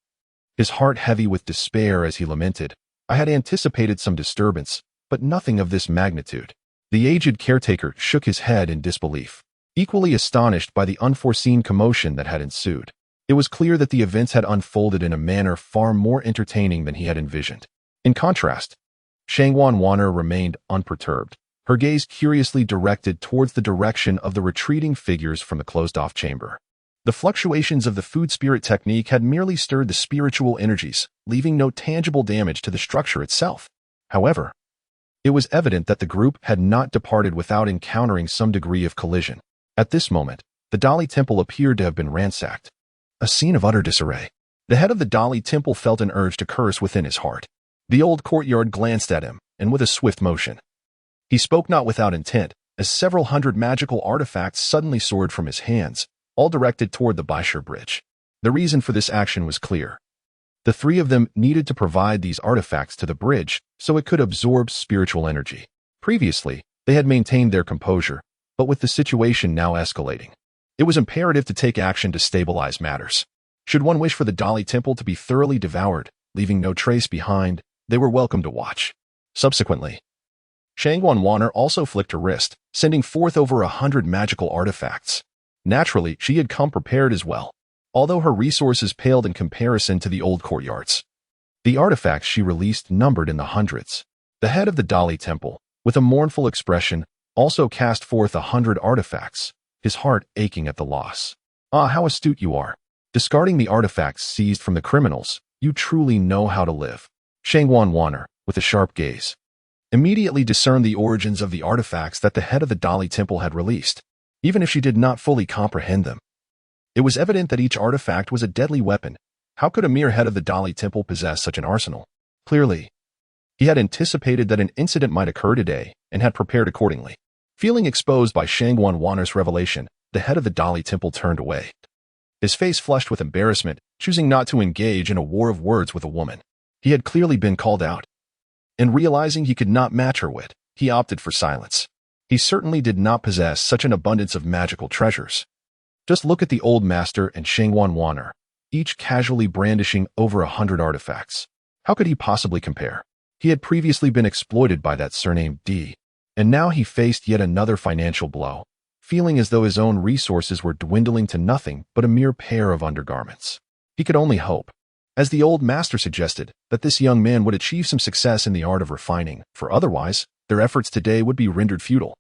his heart heavy with despair as he lamented, I had anticipated some disturbance, but nothing of this magnitude. The aged caretaker shook his head in disbelief, equally astonished by the unforeseen commotion that had ensued. It was clear that the events had unfolded in a manner far more entertaining than he had envisioned. In contrast, Shangguan Wanner remained unperturbed, her gaze curiously directed towards the direction of the retreating figures from the closed-off chamber. The fluctuations of the food spirit technique had merely stirred the spiritual energies, leaving no tangible damage to the structure itself. However, it was evident that the group had not departed without encountering some degree of collision. At this moment, the Dali Temple appeared to have been ransacked, a scene of utter disarray. The head of the Dali Temple felt an urge to curse within his heart. The old courtyard glanced at him, and with a swift motion. He spoke not without intent, as several hundred magical artifacts suddenly soared from his hands, all directed toward the Bai Shiqiao bridge. The reason for this action was clear. The three of them needed to provide these artifacts to the bridge so it could absorb spiritual energy. Previously, they had maintained their composure, but with the situation now escalating, it was imperative to take action to stabilize matters. Should one wish for the Dali Temple to be thoroughly devoured, leaving no trace behind, they were welcome to watch. Subsequently, Xuanzang also flicked her wrist, sending forth over 100 magical artifacts. Naturally, she had come prepared as well, although her resources paled in comparison to the old courtyards. The artifacts she released numbered in the hundreds. The head of the Dali Temple, with a mournful expression, also cast forth 100 artifacts, his heart aching at the loss. Ah, how astute you are. Discarding the artifacts seized from the criminals, you truly know how to live. Xuanzang, with a sharp gaze, immediately discerned the origins of the artifacts that the head of the Dali Temple had released, even if she did not fully comprehend them. It was evident that each artifact was a deadly weapon. How could a mere head of the Dali Temple possess such an arsenal? Clearly, he had anticipated that an incident might occur today and had prepared accordingly. Feeling exposed by Xuanzang's revelation, the head of the Dali Temple turned away. His face flushed with embarrassment, choosing not to engage in a war of words with a woman. He had clearly been called out. And realizing he could not match her wit, he opted for silence. He certainly did not possess such an abundance of magical treasures. Just look at the old master and Xuanzang, each casually brandishing over 100 artifacts. How could he possibly compare? He had previously been exploited by that surnamed D, and now he faced yet another financial blow, feeling as though his own resources were dwindling to nothing but a mere pair of undergarments. He could only hope, as the old master suggested, that this young man would achieve some success in the art of refining, for otherwise, their efforts today would be rendered futile.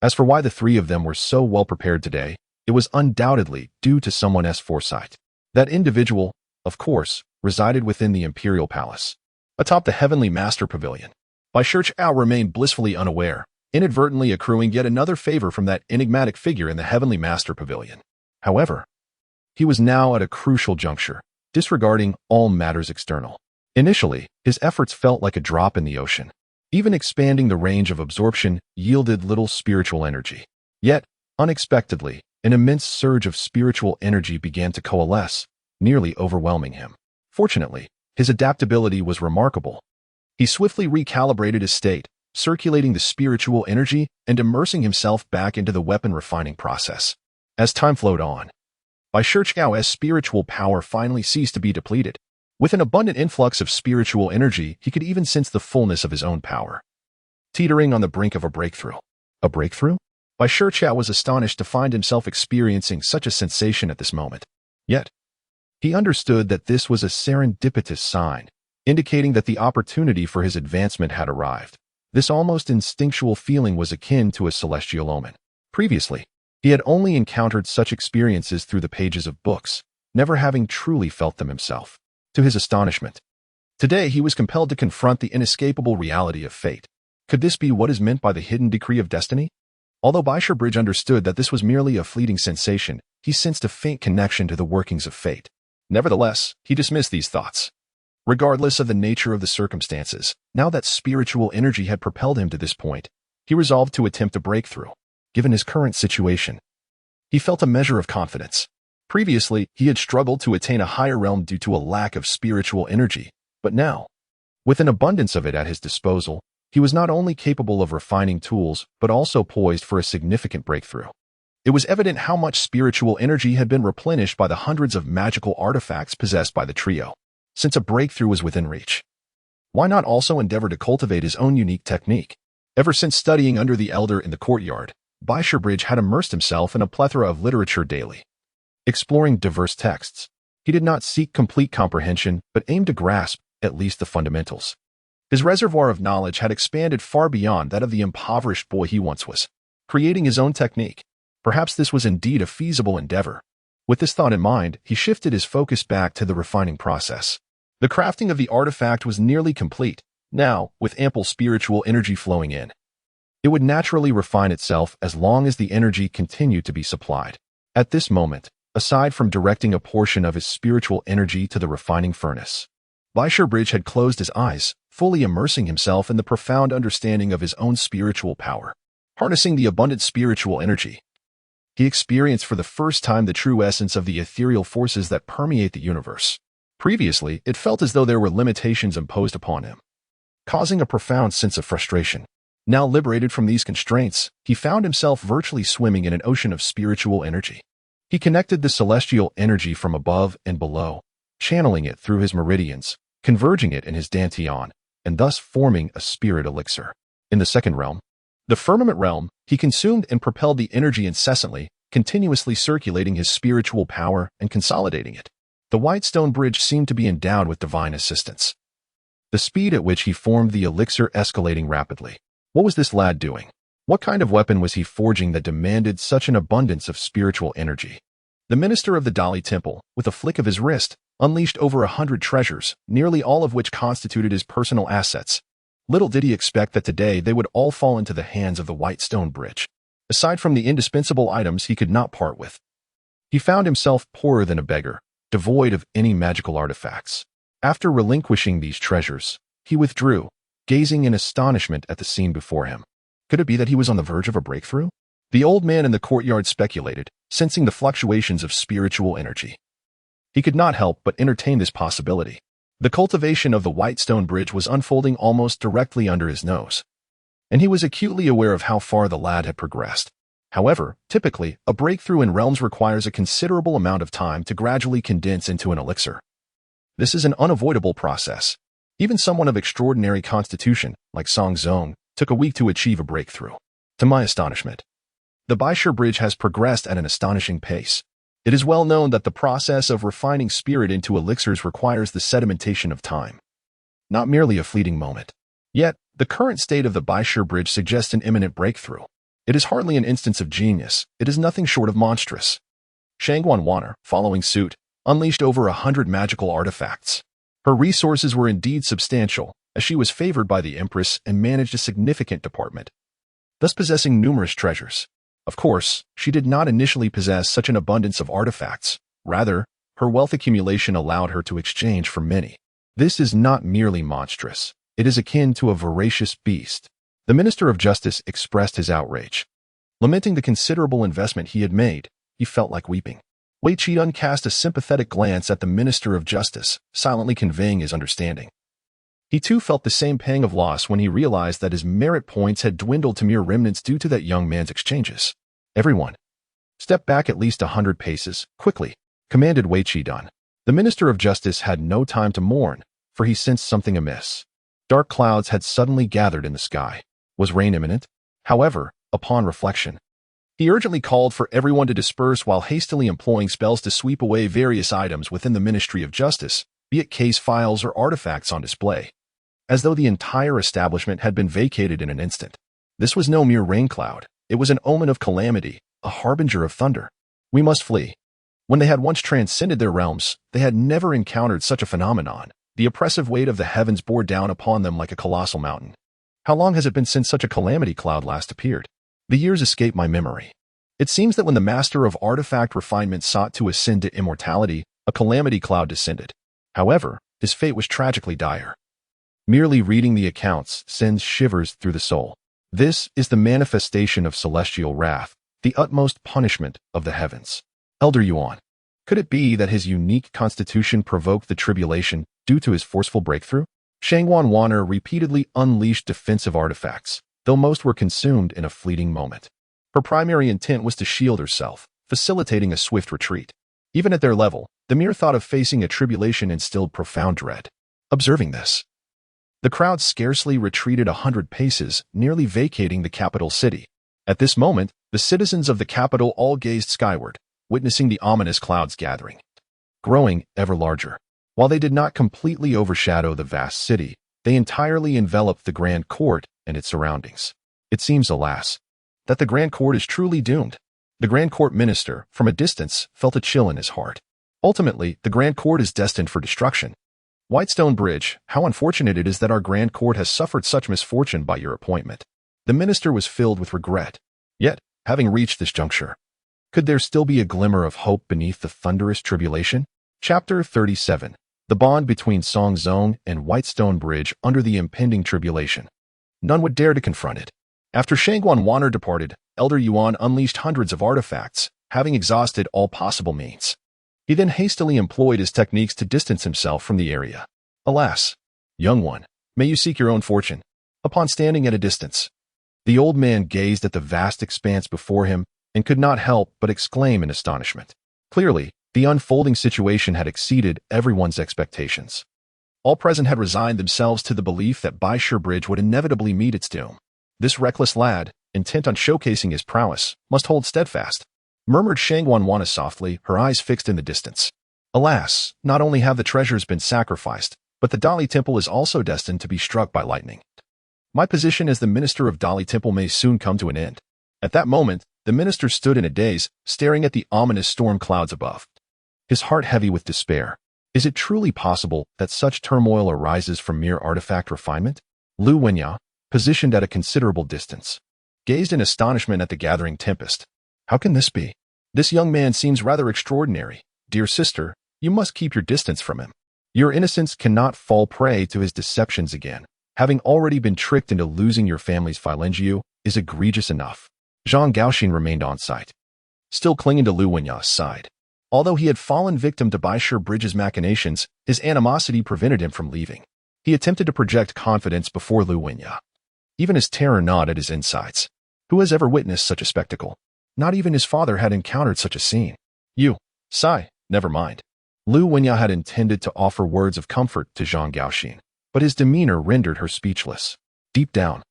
As for why the three of them were so well prepared today, it was undoubtedly due to someone's foresight. That individual, of course, resided within the imperial palace, atop the heavenly master pavilion. Bai Shiqiao remained blissfully unaware, inadvertently accruing yet another favor from that enigmatic figure in the heavenly master pavilion. However, he was now at a crucial juncture, disregarding all matters external. Initially, his efforts felt like a drop in the ocean. Even expanding the range of absorption yielded little spiritual energy. Yet, unexpectedly, an immense surge of spiritual energy began to coalesce, nearly overwhelming him. Fortunately, his adaptability was remarkable. He swiftly recalibrated his state, circulating the spiritual energy and immersing himself back into the weapon refining process. As time flowed on, Bai Shiqiao's spiritual power finally ceased to be depleted. With an abundant influx of spiritual energy, he could even sense the fullness of his own power, teetering on the brink of a breakthrough. A breakthrough? Bai Shiqiao was astonished to find himself experiencing such a sensation at this moment. Yet, he understood that this was a serendipitous sign, indicating that the opportunity for his advancement had arrived. This almost instinctual feeling was akin to a celestial omen. Previously, he had only encountered such experiences through the pages of books, never having truly felt them himself. To his astonishment, today he was compelled to confront the inescapable reality of fate. Could this be what is meant by the hidden decree of destiny? Although Bai Shiqiao understood that this was merely a fleeting sensation, he sensed a faint connection to the workings of fate. Nevertheless, he dismissed these thoughts. Regardless of the nature of the circumstances, now that spiritual energy had propelled him to this point, he resolved to attempt a breakthrough. Given his current situation, he felt a measure of confidence. Previously, he had struggled to attain a higher realm due to a lack of spiritual energy, but now, with an abundance of it at his disposal, he was not only capable of refining tools, but also poised for a significant breakthrough. It was evident how much spiritual energy had been replenished by the hundreds of magical artifacts possessed by the trio. Since a breakthrough was within reach, why not also endeavor to cultivate his own unique technique? Ever since studying under the elder in the courtyard, Bai Shiqiao had immersed himself in a plethora of literature daily. Exploring diverse texts, he did not seek complete comprehension, but aimed to grasp at least the fundamentals. His reservoir of knowledge had expanded far beyond that of the impoverished boy he once was. Creating his own technique, perhaps this was indeed a feasible endeavor. With this thought in mind, he shifted his focus back to the refining process. The crafting of the artifact was nearly complete. Now, with ample spiritual energy flowing in, it would naturally refine itself as long as the energy continued to be supplied. At this moment, aside from directing a portion of his spiritual energy to the refining furnace, Bai Shiqiao had closed his eyes, fully immersing himself in the profound understanding of his own spiritual power. Harnessing the abundant spiritual energy, he experienced for the first time the true essence of the ethereal forces that permeate the universe. Previously, it felt as though there were limitations imposed upon him, causing a profound sense of frustration. Now liberated from these constraints, he found himself virtually swimming in an ocean of spiritual energy. He connected the celestial energy from above and below, channeling it through his meridians, converging it in his dantian, and thus forming a spirit elixir. In the second realm, the firmament realm, he consumed and propelled the energy incessantly, continuously circulating his spiritual power and consolidating it. The white stone bridge seemed to be endowed with divine assistance, the speed at which he formed the elixir escalating rapidly. What was this lad doing? What kind of weapon was he forging that demanded such an abundance of spiritual energy? The minister of the Dali temple, with a flick of his wrist, unleashed over 100 treasures, nearly all of which constituted his personal assets. Little did he expect that today they would all fall into the hands of the white stone bridge. Aside from the indispensable items he could not part with, he found himself poorer than a beggar, devoid of any magical artifacts. After relinquishing these treasures, he withdrew, gazing in astonishment at the scene before him. Could it be that he was on the verge of a breakthrough? The old man in the courtyard speculated, sensing the fluctuations of spiritual energy. He could not help but entertain this possibility. The cultivation of the white stone bridge was unfolding almost directly under his nose, and he was acutely aware of how far the lad had progressed. However, typically, a breakthrough in realms requires a considerable amount of time to gradually condense into an elixir. This is an unavoidable process. Even someone of extraordinary constitution, like Xuanzang, took a week to achieve a breakthrough. To my astonishment, the Bai Shiqiao bridge has progressed at an astonishing pace. It is well known that the process of refining spirit into elixirs requires the sedimentation of time, not merely a fleeting moment. Yet, the current state of the Bai Shiqiao bridge suggests an imminent breakthrough. It is hardly an instance of genius. It is nothing short of monstrous. Xuanzang, following suit, unleashed over 100 magical artifacts. Her resources were indeed substantial, as she was favored by the Empress and managed a significant department, thus possessing numerous treasures. Of course, she did not initially possess such an abundance of artifacts. Rather, her wealth accumulation allowed her to exchange for many. This is not merely monstrous. It is akin to a voracious beast. The Minister of Justice expressed his outrage. Lamenting the considerable investment he had made, he felt like weeping. Bai Shiqiao cast a sympathetic glance at the Minister of Justice, silently conveying his understanding. He too felt the same pang of loss when he realized that his merit points had dwindled to mere remnants due to that young man's exchanges. Everyone, step back at least 100 paces, quickly, commanded Bai Shiqiao. The Minister of Justice had no time to mourn, for he sensed something amiss. Dark clouds had suddenly gathered in the sky. Was rain imminent? However, upon reflection, he urgently called for everyone to disperse while hastily employing spells to sweep away various items within the Ministry of Justice, be it case files or artifacts on display, as though the entire establishment had been vacated in an instant. This was no mere rain cloud. It was an omen of calamity, a harbinger of thunder. We must flee. When they had once transcended their realms, they had never encountered such a phenomenon. The oppressive weight of the heavens bore down upon them like a colossal mountain. How long has it been since such a calamity cloud last appeared? The years escape my memory. It seems that when the master of artifact refinement sought to ascend to immortality, a calamity cloud descended. However, his fate was tragically dire. Merely reading the accounts sends shivers through the soul. This is the manifestation of celestial wrath, the utmost punishment of the heavens. Elder Yuan, could it be that his unique constitution provoked the tribulation due to his forceful breakthrough? Xuanzang repeatedly unleashed defensive artifacts, though most were consumed in a fleeting moment. Her primary intent was to shield herself, facilitating a swift retreat. Even at their level, the mere thought of facing a tribulation instilled profound dread. Observing this, the crowd scarcely retreated 100 paces, nearly vacating the capital city. At this moment, the citizens of the capital all gazed skyward, witnessing the ominous clouds gathering, growing ever larger. While they did not completely overshadow the vast city, they entirely enveloped the Grand Court and its surroundings. It seems, alas, that the Grand Court is truly doomed. The Grand Court minister, from a distance, felt a chill in his heart. Ultimately, the Grand Court is destined for destruction. Whitestone Bridge, how unfortunate it is that our Grand Court has suffered such misfortune by your appointment. The minister was filled with regret. Yet, having reached this juncture, could there still be a glimmer of hope beneath the thunderous tribulation? Chapter 37. The bond between Xuanzang and Whitestone Bridge under the impending tribulation. None would dare to confront it. After Shangguan Wan'er departed, Elder Yuan unleashed hundreds of artifacts, having exhausted all possible means. He then hastily employed his techniques to distance himself from the area. Alas, young one, may you seek your own fortune. Upon standing at a distance, the old man gazed at the vast expanse before him and could not help but exclaim in astonishment. Clearly, the unfolding situation had exceeded everyone's expectations. All present had resigned themselves to the belief that Bai Shiqiao Bridge would inevitably meet its doom. This reckless lad, intent on showcasing his prowess, must hold steadfast, murmured Shangguan Wan'er softly, her eyes fixed in the distance. Alas, not only have the treasures been sacrificed, but the Dali Temple is also destined to be struck by lightning. My position as the minister of Dali Temple may soon come to an end. At that moment, the minister stood in a daze, staring at the ominous storm clouds above, his heart heavy with despair. Is it truly possible that such turmoil arises from mere artifact refinement? Lu Wenya, positioned at a considerable distance, gazed in astonishment at the gathering tempest. How can this be? This young man seems rather extraordinary. Dear sister, you must keep your distance from him. Your innocence cannot fall prey to his deceptions again. Having already been tricked into losing your family's phalangiu is egregious enough. Zhang Gaoxin remained on site, still clinging to Lu Wenya's side. Although he had fallen victim to Bai Shiqiao Bridge's machinations, his animosity prevented him from leaving. He attempted to project confidence before Lu Wenya. Even his terror gnawed at his insides. Who has ever witnessed such a spectacle? Not even his father had encountered such a scene. You, Sai, never mind. Lu Wenya had intended to offer words of comfort to Zhang Gaoxin, but his demeanor rendered her speechless. Deep down,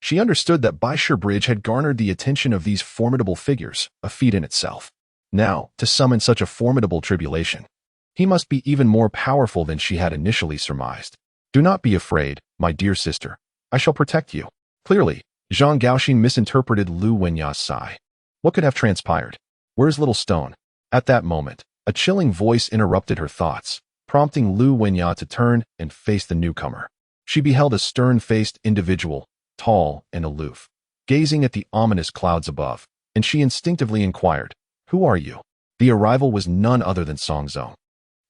she understood that Bai Shiqiao Bridge had garnered the attention of these formidable figures, a feat in itself. Now, to summon such a formidable tribulation, he must be even more powerful than she had initially surmised. Do not be afraid, my dear sister. I shall protect you. Clearly, Zhang Gaoxin misinterpreted Lu Wenya's sigh. What could have transpired? Where's little stone? At that moment, a chilling voice interrupted her thoughts, prompting Lu Wenya to turn and face the newcomer. She beheld a stern-faced individual, tall and aloof, gazing at the ominous clouds above, and she instinctively inquired, "Who are you?" The arrival was none other than Xuanzang.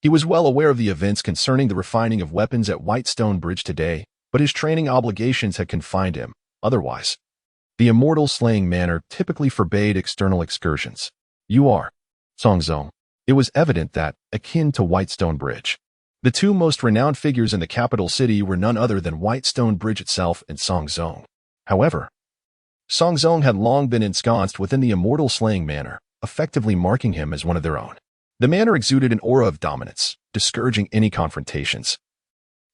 He was well aware of the events concerning the refining of weapons at Whitestone Bridge today, but his training obligations had confined him. Otherwise, the immortal slaying manner typically forbade external excursions. You are Xuanzang. It was evident that, akin to Whitestone Bridge, the two most renowned figures in the capital city were none other than Whitestone Bridge itself and Xuanzang. However, Xuanzang had long been ensconced within the immortal slaying manner, effectively marking him as one of their own. The manner exuded an aura of dominance, discouraging any confrontations,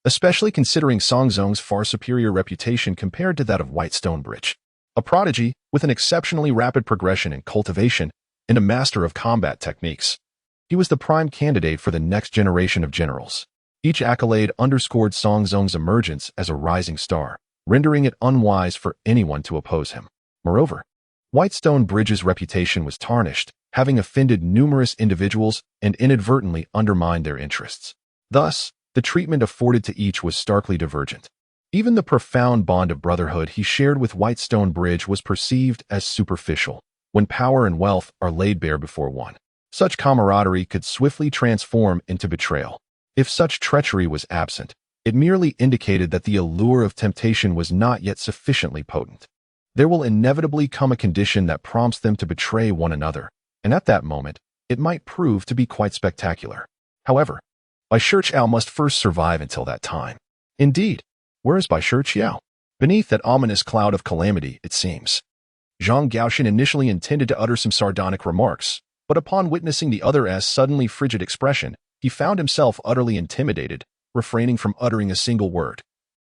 especially considering Xuanzang's far superior reputation compared to that of Whitestone Bridge. A prodigy with an exceptionally rapid progression in cultivation and a master of combat techniques, he was the prime candidate for the next generation of generals. Each accolade underscored Xuanzang's emergence as a rising star, rendering it unwise for anyone to oppose him. Moreover, Whitestone Bridge's reputation was tarnished, having offended numerous individuals and inadvertently undermined their interests. Thus, the treatment afforded to each was starkly divergent. Even the profound bond of brotherhood he shared with Whitestone Bridge was perceived as superficial. When power and wealth are laid bare before one, such camaraderie could swiftly transform into betrayal. If such treachery was absent, it merely indicated that the allure of temptation was not yet sufficiently potent. There will inevitably come a condition that prompts them to betray one another, and at that moment, it might prove to be quite spectacular. However, Bai Shiqiao must first survive until that time. Indeed, where is Bai Shiqiao? Beneath that ominous cloud of calamity, it seems. Zhang Gaoxin initially intended to utter some sardonic remarks, but upon witnessing the other's suddenly frigid expression, he found himself utterly intimidated, refraining from uttering a single word,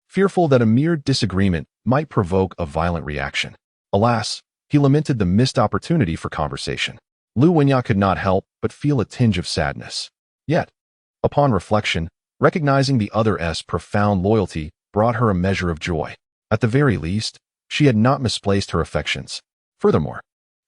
fearful that a mere disagreement might provoke a violent reaction. Alas, he lamented the missed opportunity for conversation. Lu Wenya could not help but feel a tinge of sadness. Yet, upon reflection, recognizing the other's profound loyalty brought her a measure of joy. At the very least, she had not misplaced her affections. Furthermore,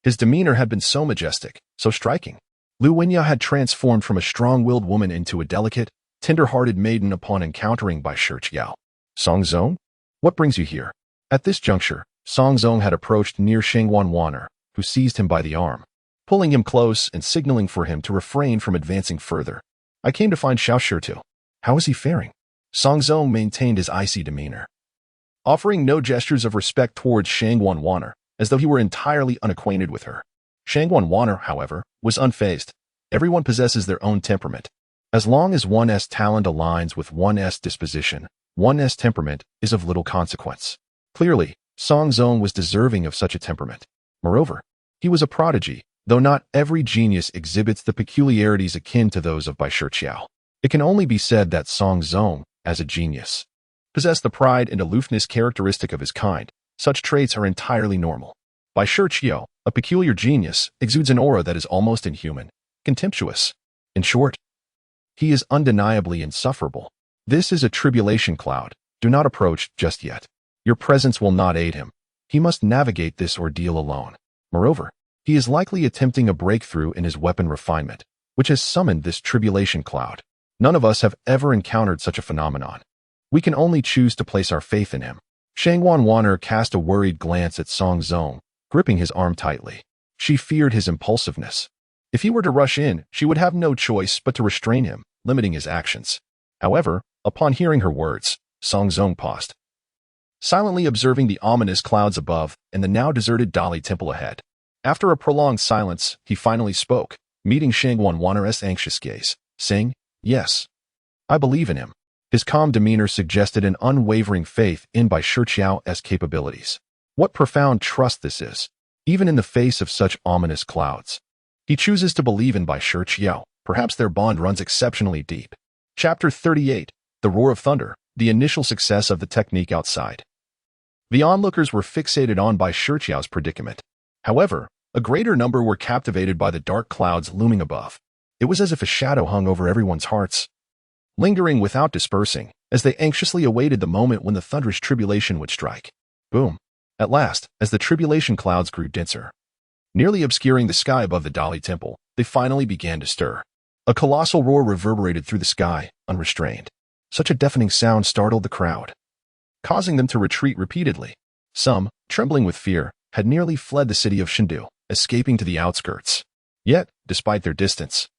his demeanor had been so majestic, so striking. Lu Wenya had transformed from a strong-willed woman into a delicate, tender-hearted maiden upon encountering Bai Shiqiao. Xuanzang? What brings you here? At this juncture, Xuanzang had approached near Shangguan Wan'er, who seized him by the arm, pulling him close and signaling for him to refrain from advancing further. I came to find Xiao Shitu. How is he faring? Xuanzang maintained his icy demeanor, offering no gestures of respect towards Xuanzang, as though he were entirely unacquainted with her. Xuanzang, however, was unfazed. Everyone possesses their own temperament. As long as one's talent aligns with one's disposition, one's temperament is of little consequence. Clearly, Xuanzang was deserving of such a temperament. Moreover, he was a prodigy, though not every genius exhibits the peculiarities akin to those of Bai Shiqiao. It can only be said that Xuanzang, as a genius, possessed the pride and aloofness characteristic of his kind. Such traits are entirely normal. Bai Shiqiao, a peculiar genius, exudes an aura that is almost inhuman, contemptuous. In short, he is undeniably insufferable. This is a tribulation cloud. Do not approach just yet. Your presence will not aid him. He must navigate this ordeal alone. Moreover, he is likely attempting a breakthrough in his weapon refinement, which has summoned this tribulation cloud. None of us have ever encountered such a phenomenon. We can only choose to place our faith in him. Xuanzang cast a worried glance at Xuanzang, gripping his arm tightly. She feared his impulsiveness. If he were to rush in, she would have no choice but to restrain him, limiting his actions. However, upon hearing her words, Xuanzang paused, silently observing the ominous clouds above and the now deserted Dali temple ahead. After a prolonged silence, he finally spoke, meeting Xuanzang's anxious gaze, saying, "Yes, I believe in him." His calm demeanor suggested an unwavering faith in Bai Shiqiao's capabilities. What profound trust this is, even in the face of such ominous clouds. He chooses to believe in Bai Shiqiao. Perhaps their bond runs exceptionally deep. Chapter 38, The Roar of Thunder, the initial success of the technique outside. The onlookers were fixated on Bai Shiqiao's predicament. However, a greater number were captivated by the dark clouds looming above. It was as if a shadow hung over everyone's hearts, lingering without dispersing, as they anxiously awaited the moment when the thunderous tribulation would strike. Boom! At last, as the tribulation clouds grew denser, nearly obscuring the sky above the Dali temple, they finally began to stir. A colossal roar reverberated through the sky, unrestrained. Such a deafening sound startled the crowd, causing them to retreat repeatedly. Some, trembling with fear, had nearly fled the city of Shendu, escaping to the outskirts. Yet, despite their distance,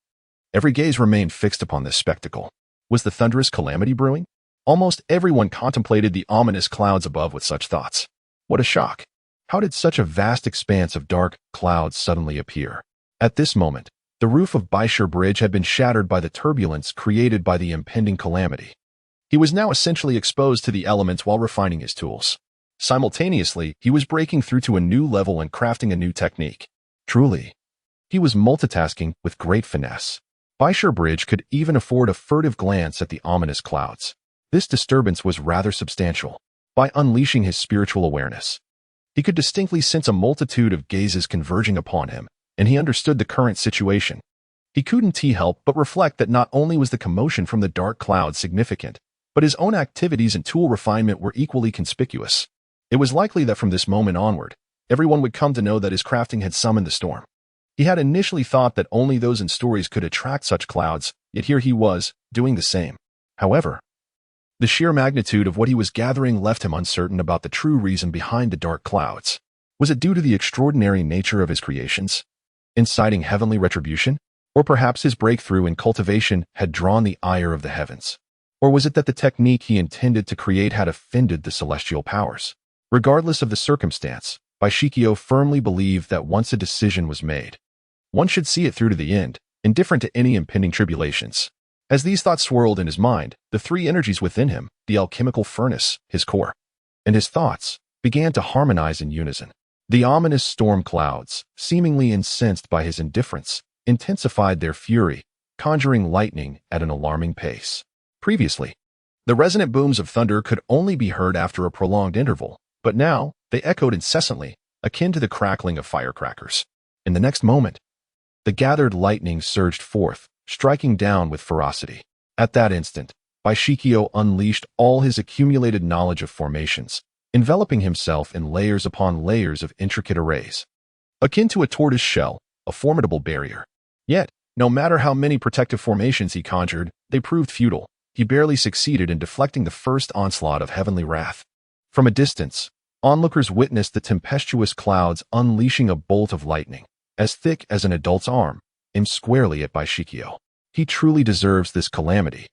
every gaze remained fixed upon this spectacle. Was the thunderous calamity brewing? Almost everyone contemplated the ominous clouds above with such thoughts. What a shock! How did such a vast expanse of dark clouds suddenly appear? At this moment, the roof of Bai Shi Bridge had been shattered by the turbulence created by the impending calamity. He was now essentially exposed to the elements while refining his tools. Simultaneously, he was breaking through to a new level and crafting a new technique. Truly, he was multitasking with great finesse. Bai Shi Bridge could even afford a furtive glance at the ominous clouds. This disturbance was rather substantial. By unleashing his spiritual awareness, he could distinctly sense a multitude of gazes converging upon him, and he understood the current situation. He couldn't help but reflect that not only was the commotion from the dark clouds significant, but his own activities and tool refinement were equally conspicuous. It was likely that from this moment onward, everyone would come to know that his crafting had summoned the storm. He had initially thought that only those in stories could attract such clouds, yet here he was, doing the same. However, the sheer magnitude of what he was gathering left him uncertain about the true reason behind the dark clouds. Was it due to the extraordinary nature of his creations, inciting heavenly retribution? Or perhaps his breakthrough in cultivation had drawn the ire of the heavens? Or was it that the technique he intended to create had offended the celestial powers? Regardless of the circumstance, Bai Shiqiao firmly believed that once a decision was made, one should see it through to the end, indifferent to any impending tribulations. As these thoughts swirled in his mind, the three energies within him, the alchemical furnace, his core, and his thoughts, began to harmonize in unison. The ominous storm clouds, seemingly incensed by his indifference, intensified their fury, conjuring lightning at an alarming pace. Previously, the resonant booms of thunder could only be heard after a prolonged interval, but now they echoed incessantly, akin to the crackling of firecrackers. In the next moment, the gathered lightning surged forth, striking down with ferocity. At that instant, Bai Shiqiao unleashed all his accumulated knowledge of formations, enveloping himself in layers upon layers of intricate arrays. Akin to a tortoise shell, a formidable barrier. Yet, no matter how many protective formations he conjured, they proved futile. He barely succeeded in deflecting the first onslaught of heavenly wrath. From a distance, onlookers witnessed the tempestuous clouds unleashing a bolt of lightning, as thick as an adult's arm, aimed squarely at Bai Shiqiao. He truly deserves this calamity.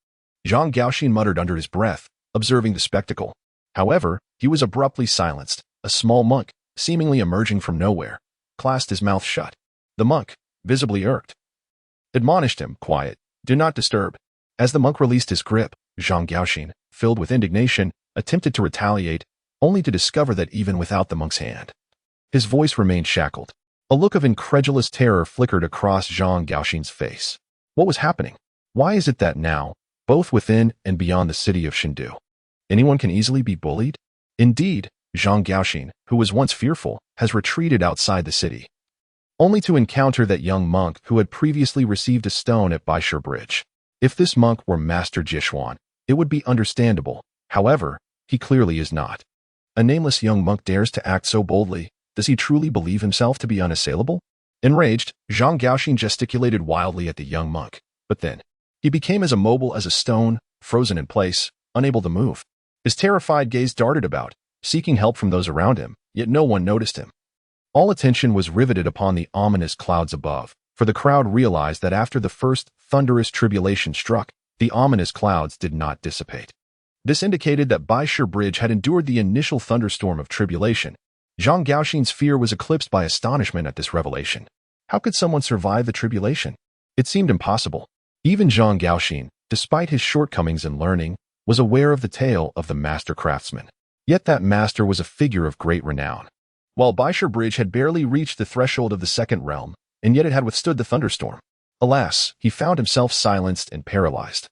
Zhang Gaoxin muttered under his breath, observing the spectacle. However, he was abruptly silenced. A small monk, seemingly emerging from nowhere, clasped his mouth shut. The monk, visibly irked, admonished him, "Quiet, do not disturb." As the monk released his grip, Zhang Gaoxin, filled with indignation, attempted to retaliate, only to discover that even without the monk's hand, his voice remained shackled. A look of incredulous terror flickered across Zhang Gaoxin's face. What was happening? Why is it that now, both within and beyond the city of Shindu, anyone can easily be bullied? Indeed, Zhang Gaoxin, who was once fearful, has retreated outside the city, only to encounter that young monk who had previously received a stone at Bai Shiqiao Bridge. If this monk were Master Jixuan, it would be understandable. However, he clearly is not. A nameless young monk dares to act so boldly. Does he truly believe himself to be unassailable? Enraged, Zhang Gaoxin gesticulated wildly at the young monk, but then he became as immobile as a stone, frozen in place, unable to move. His terrified gaze darted about, seeking help from those around him, yet no one noticed him. All attention was riveted upon the ominous clouds above, for the crowd realized that after the first thunderous tribulation struck, the ominous clouds did not dissipate. This indicated that Bai Shiqiao Bridge had endured the initial thunderstorm of tribulation. Zhang Gaoxin's fear was eclipsed by astonishment at this revelation. How could someone survive the tribulation? It seemed impossible. Even Zhang Gaoxin, despite his shortcomings in learning, was aware of the tale of the master craftsman. Yet that master was a figure of great renown. While Bai Shiqiao Bridge had barely reached the threshold of the second realm, and yet it had withstood the thunderstorm. Alas, he found himself silenced and paralyzed,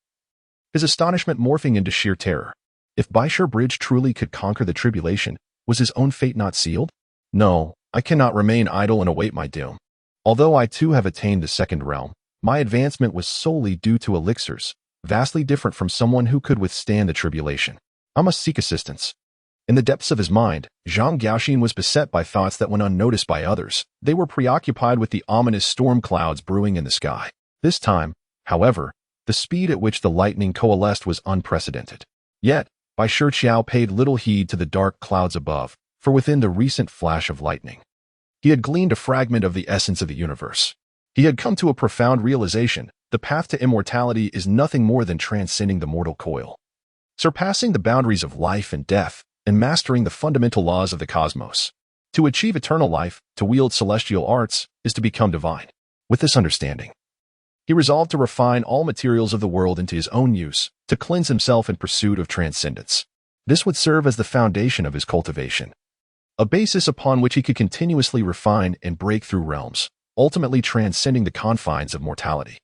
his astonishment morphing into sheer terror. If Bai Shiqiao Bridge truly could conquer the tribulation, was his own fate not sealed? No, I cannot remain idle and await my doom. Although I too have attained the second realm, my advancement was solely due to elixirs, vastly different from someone who could withstand the tribulation. I must seek assistance. In the depths of his mind, Zhang Gaoxin was beset by thoughts that went unnoticed by others. They were preoccupied with the ominous storm clouds brewing in the sky. This time, however, the speed at which the lightning coalesced was unprecedented. Yet, Bai Shiqiao paid little heed to the dark clouds above, for within the recent flash of lightning, he had gleaned a fragment of the essence of the universe. He had come to a profound realization: the path to immortality is nothing more than transcending the mortal coil, surpassing the boundaries of life and death, and mastering the fundamental laws of the cosmos. To achieve eternal life, to wield celestial arts, is to become divine. With this understanding, he resolved to refine all materials of the world into his own use, to cleanse himself in pursuit of transcendence. This would serve as the foundation of his cultivation, a basis upon which he could continuously refine and break through realms, ultimately transcending the confines of mortality.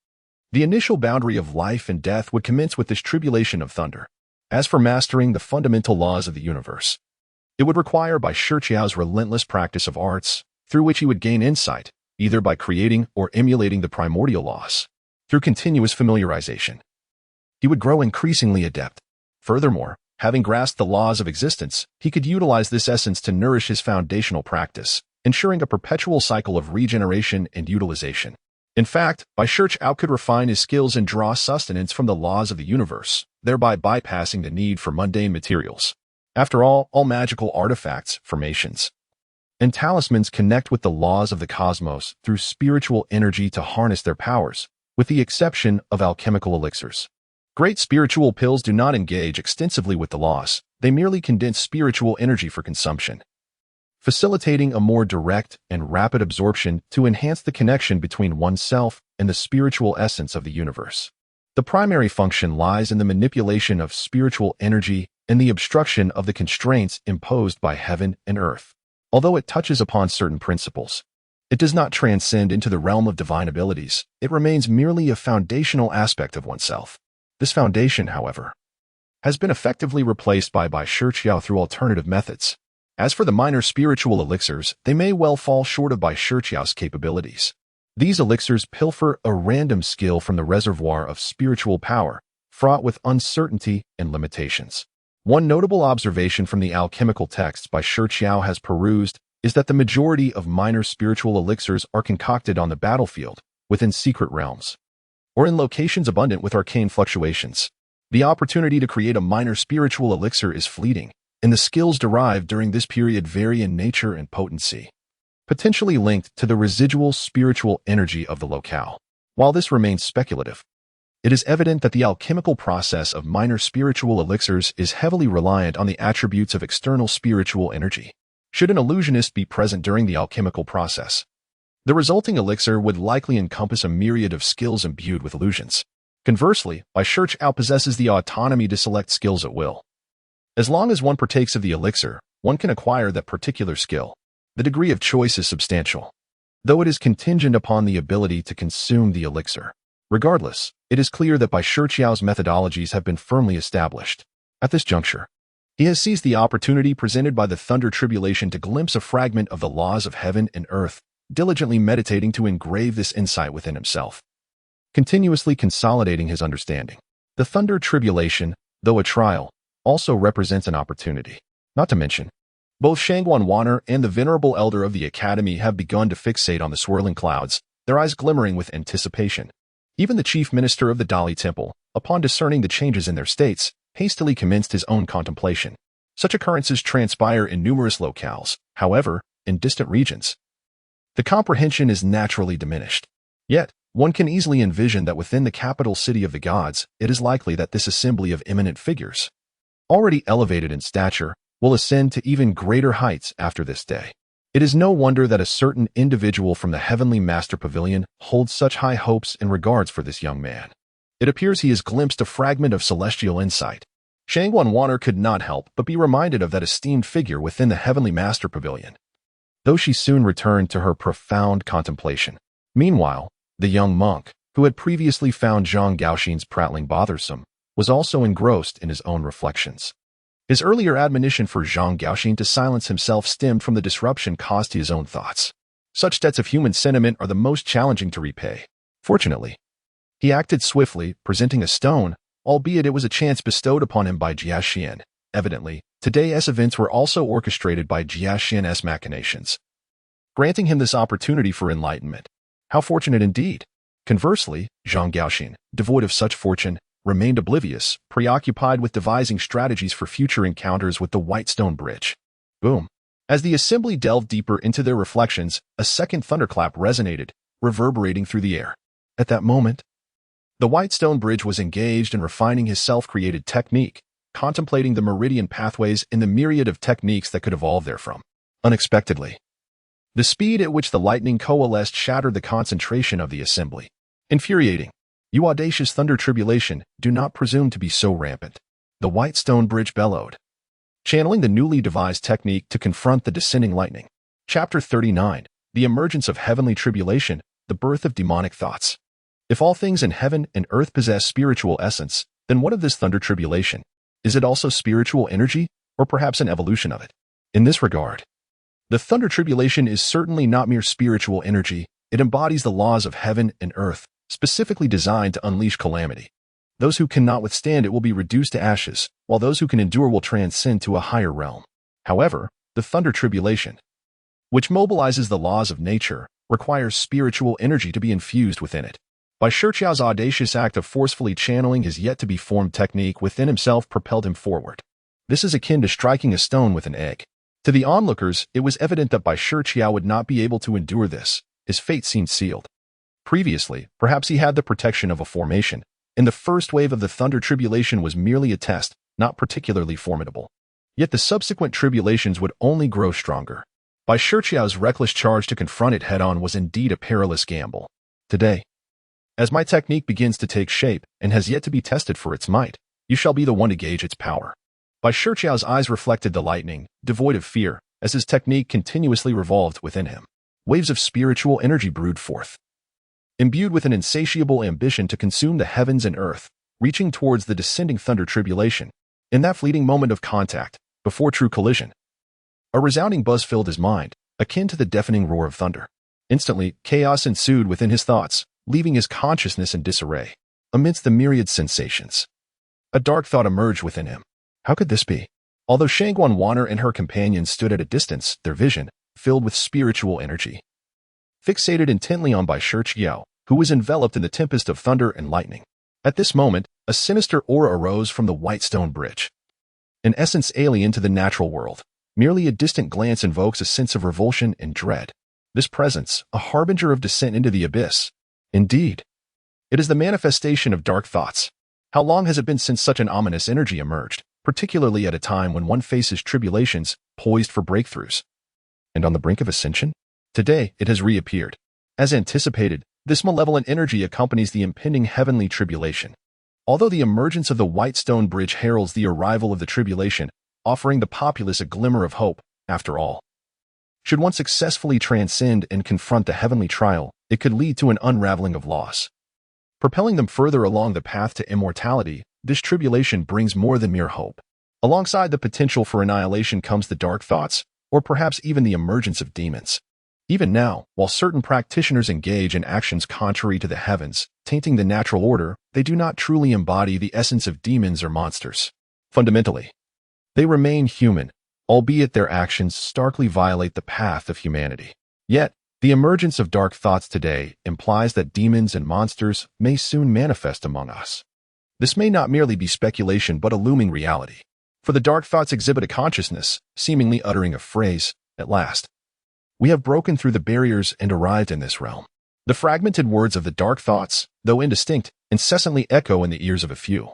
The initial boundary of life and death would commence with this tribulation of thunder. As for mastering the fundamental laws of the universe, it would require Bai Shiqiao's relentless practice of arts, through which he would gain insight, either by creating or emulating the primordial laws. Through continuous familiarization, he would grow increasingly adept. Furthermore, having grasped the laws of existence, he could utilize this essence to nourish his foundational practice, ensuring a perpetual cycle of regeneration and utilization. In fact, Bai Shiqiao could refine his skills and draw sustenance from the laws of the universe, thereby bypassing the need for mundane materials. After all magical artifacts, formations, and talismans connect with the laws of the cosmos through spiritual energy to harness their powers, with the exception of alchemical elixirs. Great spiritual pills do not engage extensively with the laws, they merely condense spiritual energy for consumption, facilitating a more direct and rapid absorption to enhance the connection between oneself and the spiritual essence of the universe. The primary function lies in the manipulation of spiritual energy and the obstruction of the constraints imposed by heaven and earth. Although it touches upon certain principles, it does not transcend into the realm of divine abilities. It remains merely a foundational aspect of oneself. This foundation, however, has been effectively replaced by Bai Shiqiao through alternative methods. As for the minor spiritual elixirs, they may well fall short of Bai Shiqiao's capabilities. These elixirs pilfer a random skill from the reservoir of spiritual power, fraught with uncertainty and limitations. One notable observation from the alchemical texts Bai Shiqiao has perused is that the majority of minor spiritual elixirs are concocted on the battlefield, within secret realms, or in locations abundant with arcane fluctuations. The opportunity to create a minor spiritual elixir is fleeting, and the skills derived during this period vary in nature and potency, potentially linked to the residual spiritual energy of the locale. While this remains speculative, It is evident that the alchemical process of minor spiritual elixirs is heavily reliant on the attributes of external spiritual energy. Should an illusionist be present during the alchemical process, the resulting elixir would likely encompass a myriad of skills imbued with illusions. Conversely, Bai Shiqiao possesses the autonomy to select skills at will. As long as one partakes of the elixir, one can acquire that particular skill. The degree of choice is substantial, though it is contingent upon the ability to consume the elixir. Regardless, it is clear that Bai Shiqiao's methodologies have been firmly established. At this juncture, he has seized the opportunity presented by the Thunder Tribulation to glimpse a fragment of the laws of heaven and earth, diligently meditating to engrave this insight within himself, continuously consolidating his understanding. The Thunder Tribulation, though a trial, also represents an opportunity. Not to mention, both Shangguan Wanner and the Venerable Elder of the Academy have begun to fixate on the swirling clouds, their eyes glimmering with anticipation. Even the chief minister of the Dali Temple, upon discerning the changes in their states, hastily commenced his own contemplation. Such occurrences transpire in numerous locales. However, in distant regions, the comprehension is naturally diminished. Yet, one can easily envision that within the capital city of the gods, it is likely that this assembly of eminent figures, already elevated in stature, will ascend to even greater heights after this day. It is no wonder that a certain individual from the Heavenly Master Pavilion holds such high hopes and regards for this young man. It appears he has glimpsed a fragment of celestial insight. Shangguan Wanner could not help but be reminded of that esteemed figure within the Heavenly Master Pavilion, though she soon returned to her profound contemplation. Meanwhile, the young monk, who had previously found Zhang Gaoxin's prattling bothersome, was also engrossed in his own reflections. His earlier admonition for Zhang Gaoxin to silence himself stemmed from the disruption caused to his own thoughts. Such debts of human sentiment are the most challenging to repay. Fortunately, he acted swiftly, presenting a stone, albeit it was a chance bestowed upon him by Jia Xian. Evidently, today's events were also orchestrated by Jia Xian's machinations, granting him this opportunity for enlightenment. How fortunate indeed! Conversely, Zhang Gaoxin, devoid of such fortune, remained oblivious, preoccupied with devising strategies for future encounters with the White Stone Bridge. Boom! As the assembly delved deeper into their reflections, a second thunderclap resonated, reverberating through the air. At that moment, the White Stone Bridge was engaged in refining his self-created technique, contemplating the meridian pathways and the myriad of techniques that could evolve therefrom. Unexpectedly, the speed at which the lightning coalesced shattered the concentration of the assembly. Infuriating. You audacious Thunder Tribulation, do not presume to be so rampant. The White Stone Bridge bellowed, channeling the newly devised technique to confront the descending lightning. Chapter 39. The Emergence of Heavenly Tribulation, the Birth of Demonic Thoughts. If all things in heaven and earth possess spiritual essence, then what of this Thunder Tribulation? Is it also spiritual energy, or perhaps an evolution of it? In this regard, the Thunder Tribulation is certainly not mere spiritual energy. It embodies the laws of heaven and earth, specifically designed to unleash calamity. Those who cannot withstand it will be reduced to ashes, while those who can endure will transcend to a higher realm. However, the Thunder Tribulation, which mobilizes the laws of nature, requires spiritual energy to be infused within it. Bai Shiqiao's audacious act of forcefully channeling his yet-to-be-formed technique within himself propelled him forward. This is akin to striking a stone with an egg. To the onlookers, it was evident that Bai Shiqiao would not be able to endure this. His fate seemed sealed. Previously, perhaps he had the protection of a formation, and the first wave of the Thunder Tribulation was merely a test, not particularly formidable. Yet the subsequent tribulations would only grow stronger. Bai Shiqiao's reckless charge to confront it head-on was indeed a perilous gamble. Today, as my technique begins to take shape and has yet to be tested for its might, you shall be the one to gauge its power. Bai Shiqiao's eyes reflected the lightning, devoid of fear, as his technique continuously revolved within him. Waves of spiritual energy brewed forth, imbued with an insatiable ambition to consume the heavens and earth, reaching towards the descending Thunder Tribulation. In that fleeting moment of contact, before true collision, a resounding buzz filled his mind, akin to the deafening roar of thunder. Instantly, chaos ensued within his thoughts, leaving his consciousness in disarray. Amidst the myriad sensations, a dark thought emerged within him. How could this be? Although Shangguan Wanner and her companions stood at a distance, their vision, filled with spiritual energy, fixated intently on Bai Shiqiao, who was enveloped in the tempest of thunder and lightning. At this moment, a sinister aura arose from the White Stone Bridge. An essence alien to the natural world, merely a distant glance invokes a sense of revulsion and dread. This presence, a harbinger of descent into the abyss. Indeed, It is the manifestation of dark thoughts. How long has it been since such an ominous energy emerged, particularly at a time when one faces tribulations poised for breakthroughs? And on the brink of ascension? Today, it has reappeared. As anticipated, this malevolent energy accompanies the impending heavenly tribulation. Although the emergence of the White Stone Bridge heralds the arrival of the tribulation, offering the populace a glimmer of hope, after all. Should one successfully transcend and confront the heavenly trial, it could lead to an unraveling of loss. Propelling them further along the path to immortality, this tribulation brings more than mere hope. Alongside the potential for annihilation comes the dark thoughts, or perhaps even the emergence of demons. Even now, while certain practitioners engage in actions contrary to the heavens, tainting the natural order, they do not truly embody the essence of demons or monsters. Fundamentally, they remain human, albeit their actions starkly violate the path of humanity. Yet, the emergence of dark thoughts today implies that demons and monsters may soon manifest among us. This may not merely be speculation but a looming reality. For the dark thoughts exhibit a consciousness, seemingly uttering a phrase, at last. We have broken through the barriers and arrived in this realm. The fragmented words of the dark thoughts, though indistinct, incessantly echo in the ears of a few,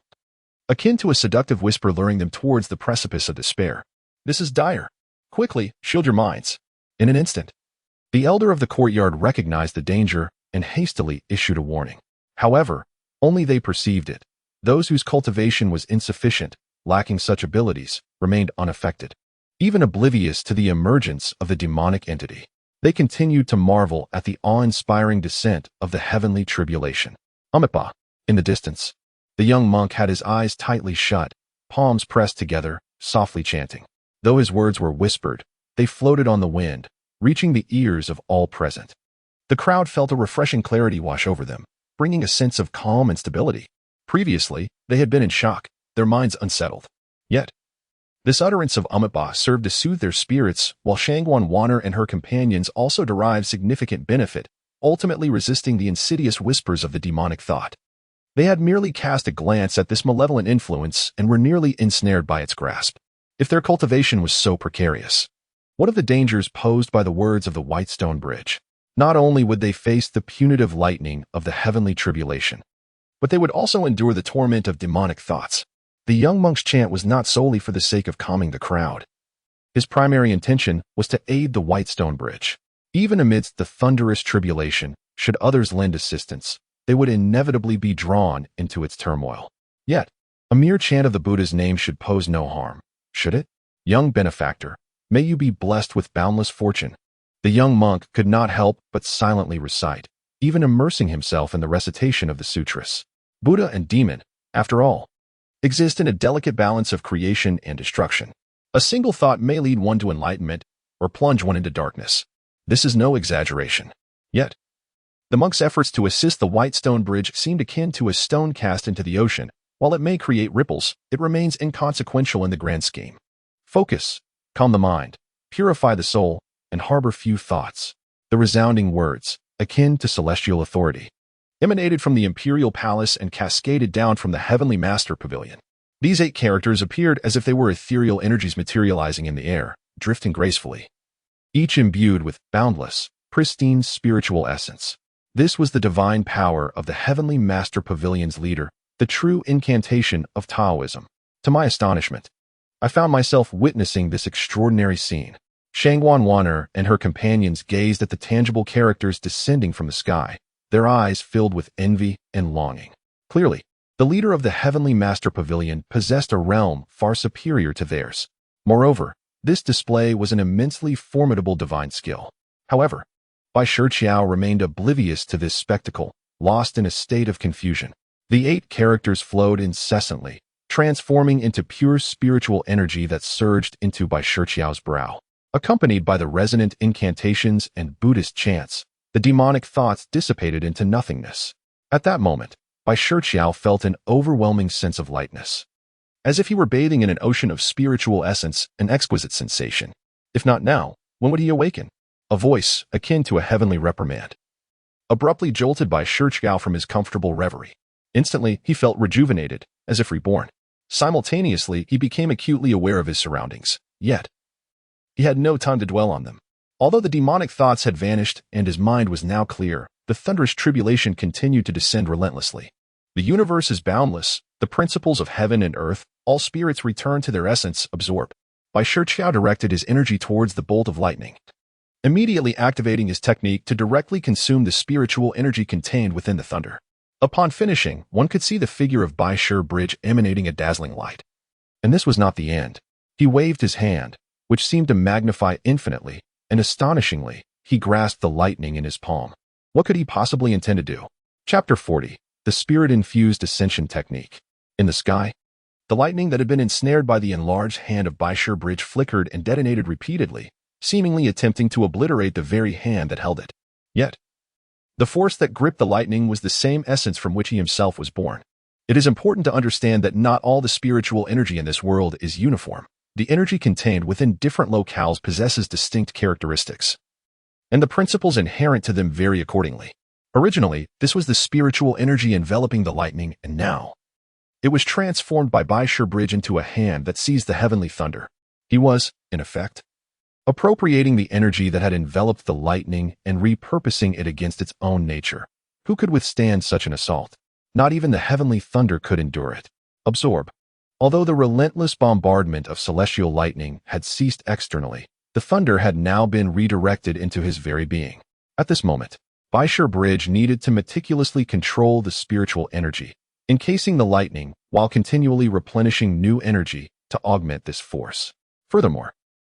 akin to a seductive whisper luring them towards the precipice of despair. This is dire. Quickly, shield your minds. In an instant, the elder of the courtyard recognized the danger and hastily issued a warning. However, only they perceived it. Those whose cultivation was insufficient, lacking such abilities, remained unaffected. Even oblivious to the emergence of the demonic entity, they continued to marvel at the awe-inspiring descent of the heavenly tribulation. Amipa, in the distance, the young monk had his eyes tightly shut, palms pressed together, softly chanting. Though his words were whispered, they floated on the wind, reaching the ears of all present. The crowd felt a refreshing clarity wash over them, bringing a sense of calm and stability. Previously, they had been in shock, their minds unsettled. Yet, this utterance of Amipa served to soothe their spirits, while Xuanzang Wanner and her companions also derived significant benefit, ultimately resisting the insidious whispers of the demonic thought. They had merely cast a glance at this malevolent influence and were nearly ensnared by its grasp. If their cultivation was so precarious, what of the dangers posed by the words of the White Stone Bridge? Not only would they face the punitive lightning of the heavenly tribulation, but they would also endure the torment of demonic thoughts. The young monk's chant was not solely for the sake of calming the crowd. His primary intention was to aid the White Stone Bridge. Even amidst the thunderous tribulation, should others lend assistance, they would inevitably be drawn into its turmoil. Yet, a mere chant of the Buddha's name should pose no harm, should it? Young benefactor, may you be blessed with boundless fortune. The young monk could not help but silently recite, even immersing himself in the recitation of the sutras. Buddha and demon, after all, exist in a delicate balance of creation and destruction. A single thought may lead one to enlightenment or plunge one into darkness. This is no exaggeration. Yet, the monk's efforts to assist the White Stone Bridge seemed akin to a stone cast into the ocean. While it may create ripples, it remains inconsequential in the grand scheme. Focus, calm the mind, purify the soul, and harbor few thoughts. The resounding words, akin to celestial authority, emanated from the imperial palace and cascaded down from the heavenly master pavilion. These 8 characters appeared as if they were ethereal energies materializing in the air, drifting gracefully, each imbued with boundless, pristine spiritual essence. This was the divine power of the heavenly master pavilion's leader, the true incantation of Taoism. To my astonishment, I found myself witnessing this extraordinary scene. Xuanzang Wanner and her companions gazed at the tangible characters descending from the sky, their eyes filled with envy and longing. Clearly, the leader of the heavenly master pavilion possessed a realm far superior to theirs. Moreover, this display was an immensely formidable divine skill. However, Bai Shiqiao remained oblivious to this spectacle, lost in a state of confusion. The 8 characters flowed incessantly, transforming into pure spiritual energy that surged into Bai Shiqiao's brow. Accompanied by the resonant incantations and Buddhist chants, the demonic thoughts dissipated into nothingness. At that moment, Bai Shiqiao felt an overwhelming sense of lightness. As if he were bathing in an ocean of spiritual essence, an exquisite sensation. If not now, when would he awaken? A voice, akin to a heavenly reprimand, abruptly jolted Bai Shiqiao from his comfortable reverie. Instantly, he felt rejuvenated, as if reborn. Simultaneously, he became acutely aware of his surroundings. Yet, he had no time to dwell on them. Although the demonic thoughts had vanished and his mind was now clear, the thunderous tribulation continued to descend relentlessly. The universe is boundless, the principles of heaven and earth, all spirits return to their essence, absorb. Bai Shiqiao directed his energy towards the bolt of lightning, immediately activating his technique to directly consume the spiritual energy contained within the thunder. Upon finishing, one could see the figure of Bai Shiqiao emanating a dazzling light. And this was not the end. He waved his hand, which seemed to magnify infinitely, and astonishingly, he grasped the lightning in his palm. What could he possibly intend to do? Chapter 40. The Spirit-Infused Ascension Technique. In the sky, the lightning that had been ensnared by the enlarged hand of Bai Shiqiao flickered and detonated repeatedly, seemingly attempting to obliterate the very hand that held it. Yet, the force that gripped the lightning was the same essence from which he himself was born. It is important to understand that not all the spiritual energy in this world is uniform. The energy contained within different locales possesses distinct characteristics, and the principles inherent to them vary accordingly. Originally, this was the spiritual energy enveloping the lightning, and now, it was transformed by Bai Shiqiao into a hand that seized the heavenly thunder. He was, in effect, appropriating the energy that had enveloped the lightning and repurposing it against its own nature. Who could withstand such an assault? Not even the heavenly thunder could endure it. Absorb. Although the relentless bombardment of celestial lightning had ceased externally, the thunder had now been redirected into his very being. At this moment, Bai Shiqiao needed to meticulously control the spiritual energy, encasing the lightning while continually replenishing new energy to augment this force. Furthermore,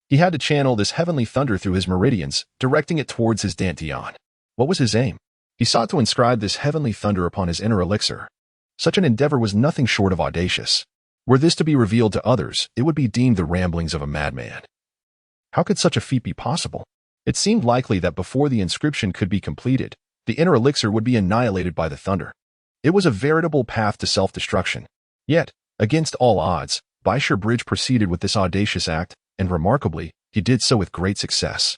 he had to channel this heavenly thunder through his meridians, directing it towards his dantian. What was his aim? He sought to inscribe this heavenly thunder upon his inner elixir. Such an endeavor was nothing short of audacious. Were this to be revealed to others, it would be deemed the ramblings of a madman. How could such a feat be possible? It seemed likely that before the inscription could be completed, the inner elixir would be annihilated by the thunder. It was a veritable path to self-destruction. Yet, against all odds, Bai Shiqiao proceeded with this audacious act, and remarkably, he did so with great success.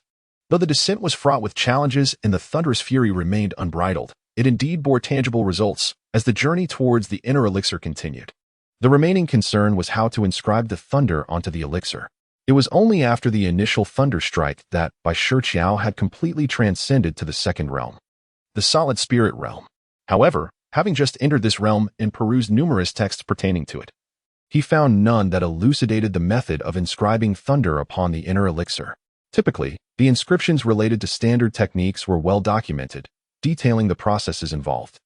Though the descent was fraught with challenges and the thunderous fury remained unbridled, it indeed bore tangible results as the journey towards the inner elixir continued. The remaining concern was how to inscribe the thunder onto the elixir. It was only after the initial thunder strike that Bai Shiqiao had completely transcended to the second realm, the solid spirit realm. However, having just entered this realm and perused numerous texts pertaining to it, he found none that elucidated the method of inscribing thunder upon the inner elixir. Typically, the inscriptions related to standard techniques were well documented, detailing the processes involved.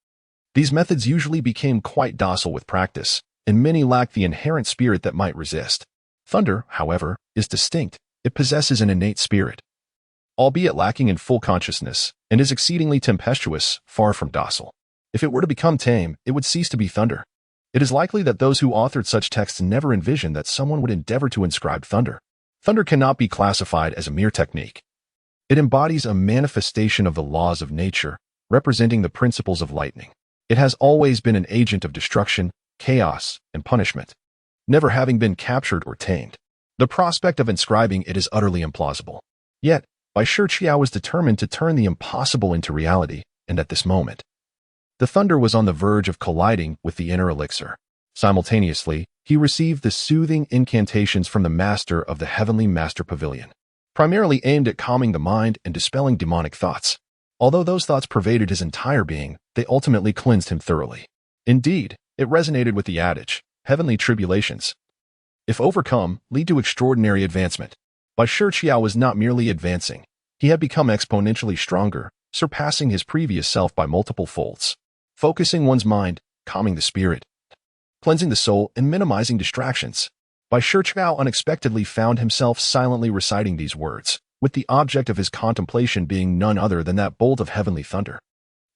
These methods usually became quite docile with practice, and many lacked the inherent spirit that might resist. Thunder, however, is distinct. It possesses an innate spirit, albeit lacking in full consciousness, and is exceedingly tempestuous, far from docile. If it were to become tame, it would cease to be thunder. It is likely that those who authored such texts never envisioned that someone would endeavor to inscribe thunder. Thunder cannot be classified as a mere technique. It embodies a manifestation of the laws of nature, representing the principles of lightning. It has always been an agent of destruction, chaos, and punishment, never having been captured or tamed. The prospect of inscribing it is utterly implausible. Yet, Bai Shiqiao was determined to turn the impossible into reality, and at this moment, the thunder was on the verge of colliding with the inner elixir. Simultaneously, he received the soothing incantations from the master of the Heavenly Master Pavilion, primarily aimed at calming the mind and dispelling demonic thoughts. Although those thoughts pervaded his entire being, they ultimately cleansed him thoroughly. Indeed, it resonated with the adage, heavenly tribulations, if overcome, lead to extraordinary advancement. Bai Shiqiao was not merely advancing. He had become exponentially stronger, surpassing his previous self by multiple folds. Focusing one's mind, calming the spirit, cleansing the soul, and minimizing distractions. Bai Shiqiao unexpectedly found himself silently reciting these words, with the object of his contemplation being none other than that bolt of heavenly thunder.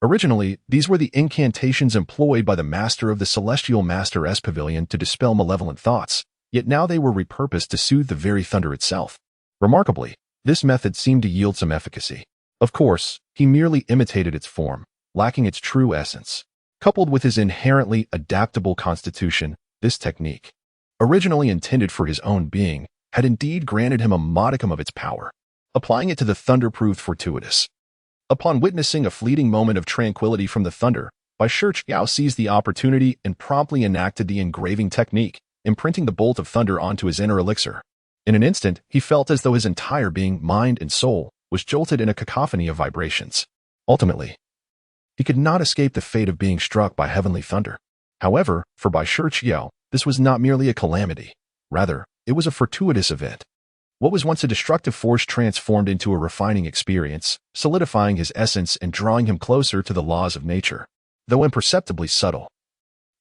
Originally, these were the incantations employed by the master of the Celestial Master's Pavilion to dispel malevolent thoughts, yet now they were repurposed to soothe the very thunder itself. Remarkably, this method seemed to yield some efficacy. Of course, he merely imitated its form, lacking its true essence. Coupled with his inherently adaptable constitution, this technique, originally intended for his own being, had indeed granted him a modicum of its power. Applying it to the thunder proved fortuitous. Upon witnessing a fleeting moment of tranquility from the thunder, Bai Shiqiao seized the opportunity and promptly enacted the engraving technique, imprinting the bolt of thunder onto his inner elixir. In an instant, he felt as though his entire being, mind, and soul was jolted in a cacophony of vibrations. Ultimately, He could not escape the fate of being struck by heavenly thunder. However, for Bai Shiqiao, this was not merely a calamity. Rather, it was a fortuitous event. What was once a destructive force transformed into a refining experience, solidifying his essence and drawing him closer to the laws of nature. Though imperceptibly subtle,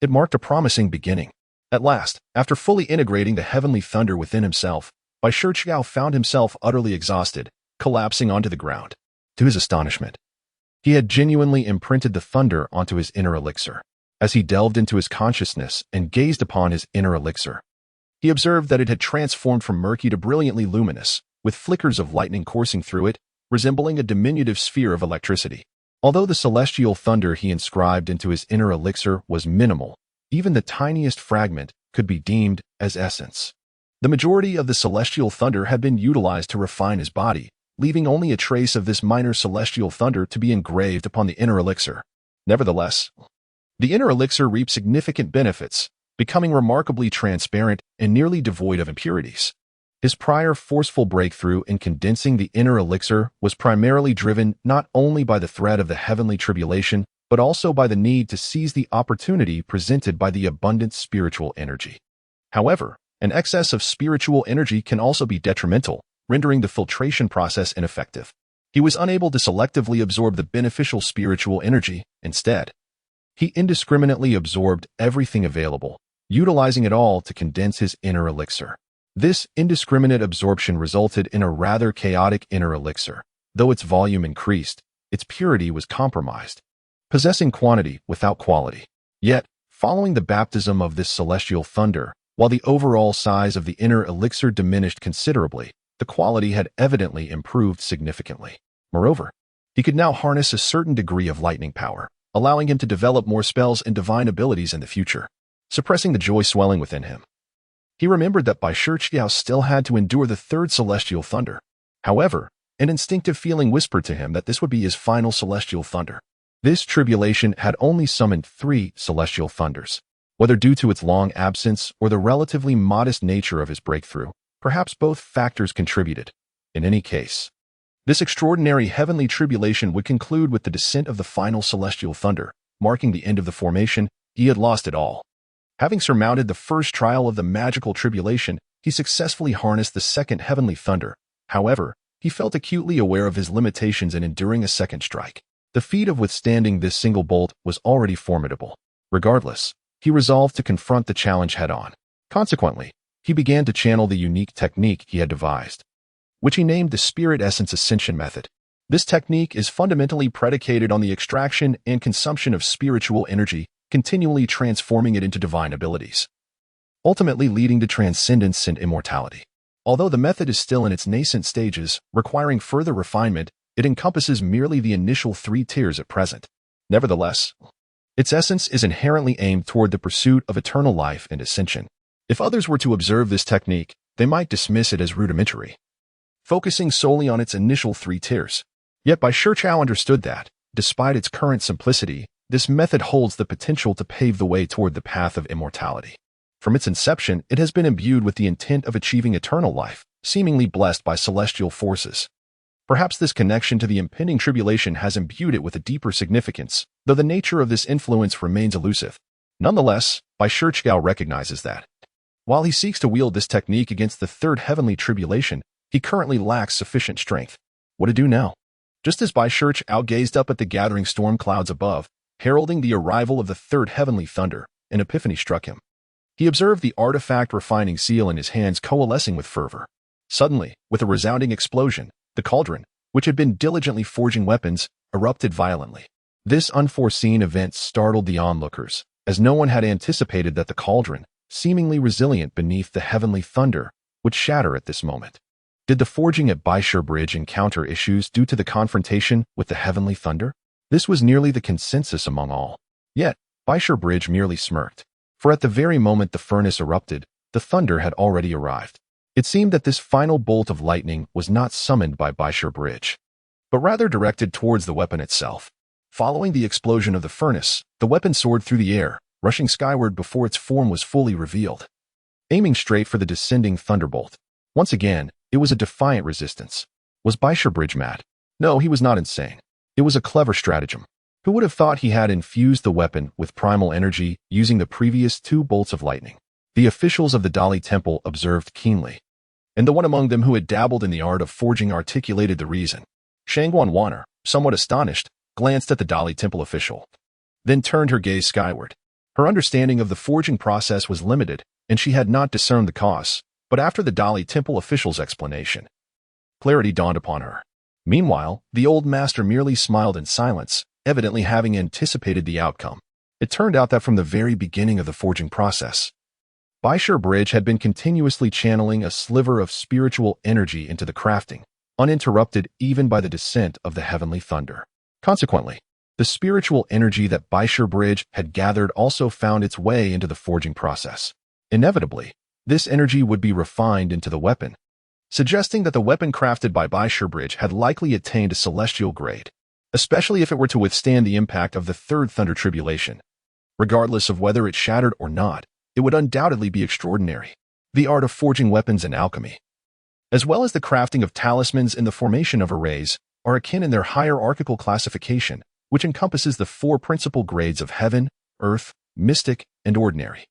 it marked a promising beginning. At last, after fully integrating the heavenly thunder within himself, Bai Shiqiao found himself utterly exhausted, collapsing onto the ground. To his astonishment, he had genuinely imprinted the thunder onto his inner elixir. As he delved into his consciousness and gazed upon his inner elixir, he observed that it had transformed from murky to brilliantly luminous, with flickers of lightning coursing through it, resembling a diminutive sphere of electricity. Although the celestial thunder he inscribed into his inner elixir was minimal, even the tiniest fragment could be deemed as essence. The majority of the celestial thunder had been utilized to refine his body, leaving only a trace of this minor celestial thunder to be engraved upon the inner elixir. Nevertheless, the inner elixir reaped significant benefits, becoming remarkably transparent and nearly devoid of impurities. His prior forceful breakthrough in condensing the inner elixir was primarily driven not only by the threat of the heavenly tribulation, but also by the need to seize the opportunity presented by the abundant spiritual energy. However, an excess of spiritual energy can also be detrimental, rendering the filtration process ineffective. He was unable to selectively absorb the beneficial spiritual energy. Instead, he indiscriminately absorbed everything available, utilizing it all to condense his inner elixir. This indiscriminate absorption resulted in a rather chaotic inner elixir. Though its volume increased, its purity was compromised, possessing quantity without quality. Yet, following the baptism of this celestial thunder, while the overall size of the inner elixir diminished considerably, the quality had evidently improved significantly. Moreover, he could now harness a certain degree of lightning power, allowing him to develop more spells and divine abilities in the future, suppressing the joy swelling within him. He remembered that Bai Shiqiao still had to endure the third celestial thunder. However, an instinctive feeling whispered to him that this would be his final celestial thunder. This tribulation had only summoned 3 celestial thunders. Whether due to its long absence or the relatively modest nature of his breakthrough, perhaps both factors contributed. In any case, this extraordinary heavenly tribulation would conclude with the descent of the final celestial thunder, marking the end of the formation. He had lost it all. Having surmounted the first trial of the magical tribulation, he successfully harnessed the second heavenly thunder. However, he felt acutely aware of his limitations in enduring a second strike. The feat of withstanding this single bolt was already formidable. Regardless, he resolved to confront the challenge head-on. Consequently, he began to channel the unique technique he had devised, which he named the Spirit Essence Ascension Method. This technique is fundamentally predicated on the extraction and consumption of spiritual energy, continually transforming it into divine abilities, ultimately leading to transcendence and immortality. Although the method is still in its nascent stages, requiring further refinement, it encompasses merely the initial 3 tiers at present. Nevertheless, its essence is inherently aimed toward the pursuit of eternal life and ascension. If others were to observe this technique, they might dismiss it as rudimentary, focusing solely on its initial 3 tiers. Yet Bai Shiqiao understood that, despite its current simplicity, this method holds the potential to pave the way toward the path of immortality. From its inception, it has been imbued with the intent of achieving eternal life, seemingly blessed by celestial forces. Perhaps this connection to the impending tribulation has imbued it with a deeper significance, though the nature of this influence remains elusive. Nonetheless, Bai Shiqiao recognizes that, while he seeks to wield this technique against the third heavenly tribulation, he currently lacks sufficient strength. What to do now? Just as Bai Shiqiao gazed up at the gathering storm clouds above, heralding the arrival of the third heavenly thunder, an epiphany struck him. He observed the artifact refining seal in his hands coalescing with fervor. Suddenly, with a resounding explosion, the cauldron, which had been diligently forging weapons, erupted violently. This unforeseen event startled the onlookers, as no one had anticipated that the cauldron, seemingly resilient beneath the heavenly thunder, would shatter at this moment. Did the forging at Bai Shi Bridge encounter issues due to the confrontation with the heavenly thunder? This was nearly the consensus among all. Yet, Bai Shi Bridge merely smirked, for at the very moment the furnace erupted, the thunder had already arrived. It seemed that this final bolt of lightning was not summoned by Bai Shi Bridge, but rather directed towards the weapon itself. Following the explosion of the furnace, the weapon soared through the air, rushing skyward before its form was fully revealed, aiming straight for the descending thunderbolt. Once again, it was a defiant resistance. Was Bai Shi Bridge mad? No, he was not insane. It was a clever stratagem. Who would have thought he had infused the weapon with primal energy using the previous 2 bolts of lightning? The officials of the Dali Temple observed keenly, and the one among them who had dabbled in the art of forging articulated the reason. Shangguan Wanner, somewhat astonished, glanced at the Dali Temple official, then turned her gaze skyward. Her understanding of the forging process was limited, and she had not discerned the cause, but after the Dali Temple official's explanation, clarity dawned upon her. Meanwhile, the old master merely smiled in silence, evidently having anticipated the outcome. It turned out that from the very beginning of the forging process, Bai Shiqiao had been continuously channeling a sliver of spiritual energy into the crafting, uninterrupted even by the descent of the heavenly thunder. Consequently, the spiritual energy that Bai Shiqiao had gathered also found its way into the forging process. Inevitably, this energy would be refined into the weapon, suggesting that the weapon crafted by Bai Shiqiao had likely attained a celestial grade, especially if it were to withstand the impact of the third thunder tribulation. Regardless of whether it shattered or not, it would undoubtedly be extraordinary. The art of forging weapons and alchemy, as well as the crafting of talismans and the formation of arrays, are akin in their hierarchical classification, which encompasses the 4 principal grades of heaven, earth, mystic, and ordinary.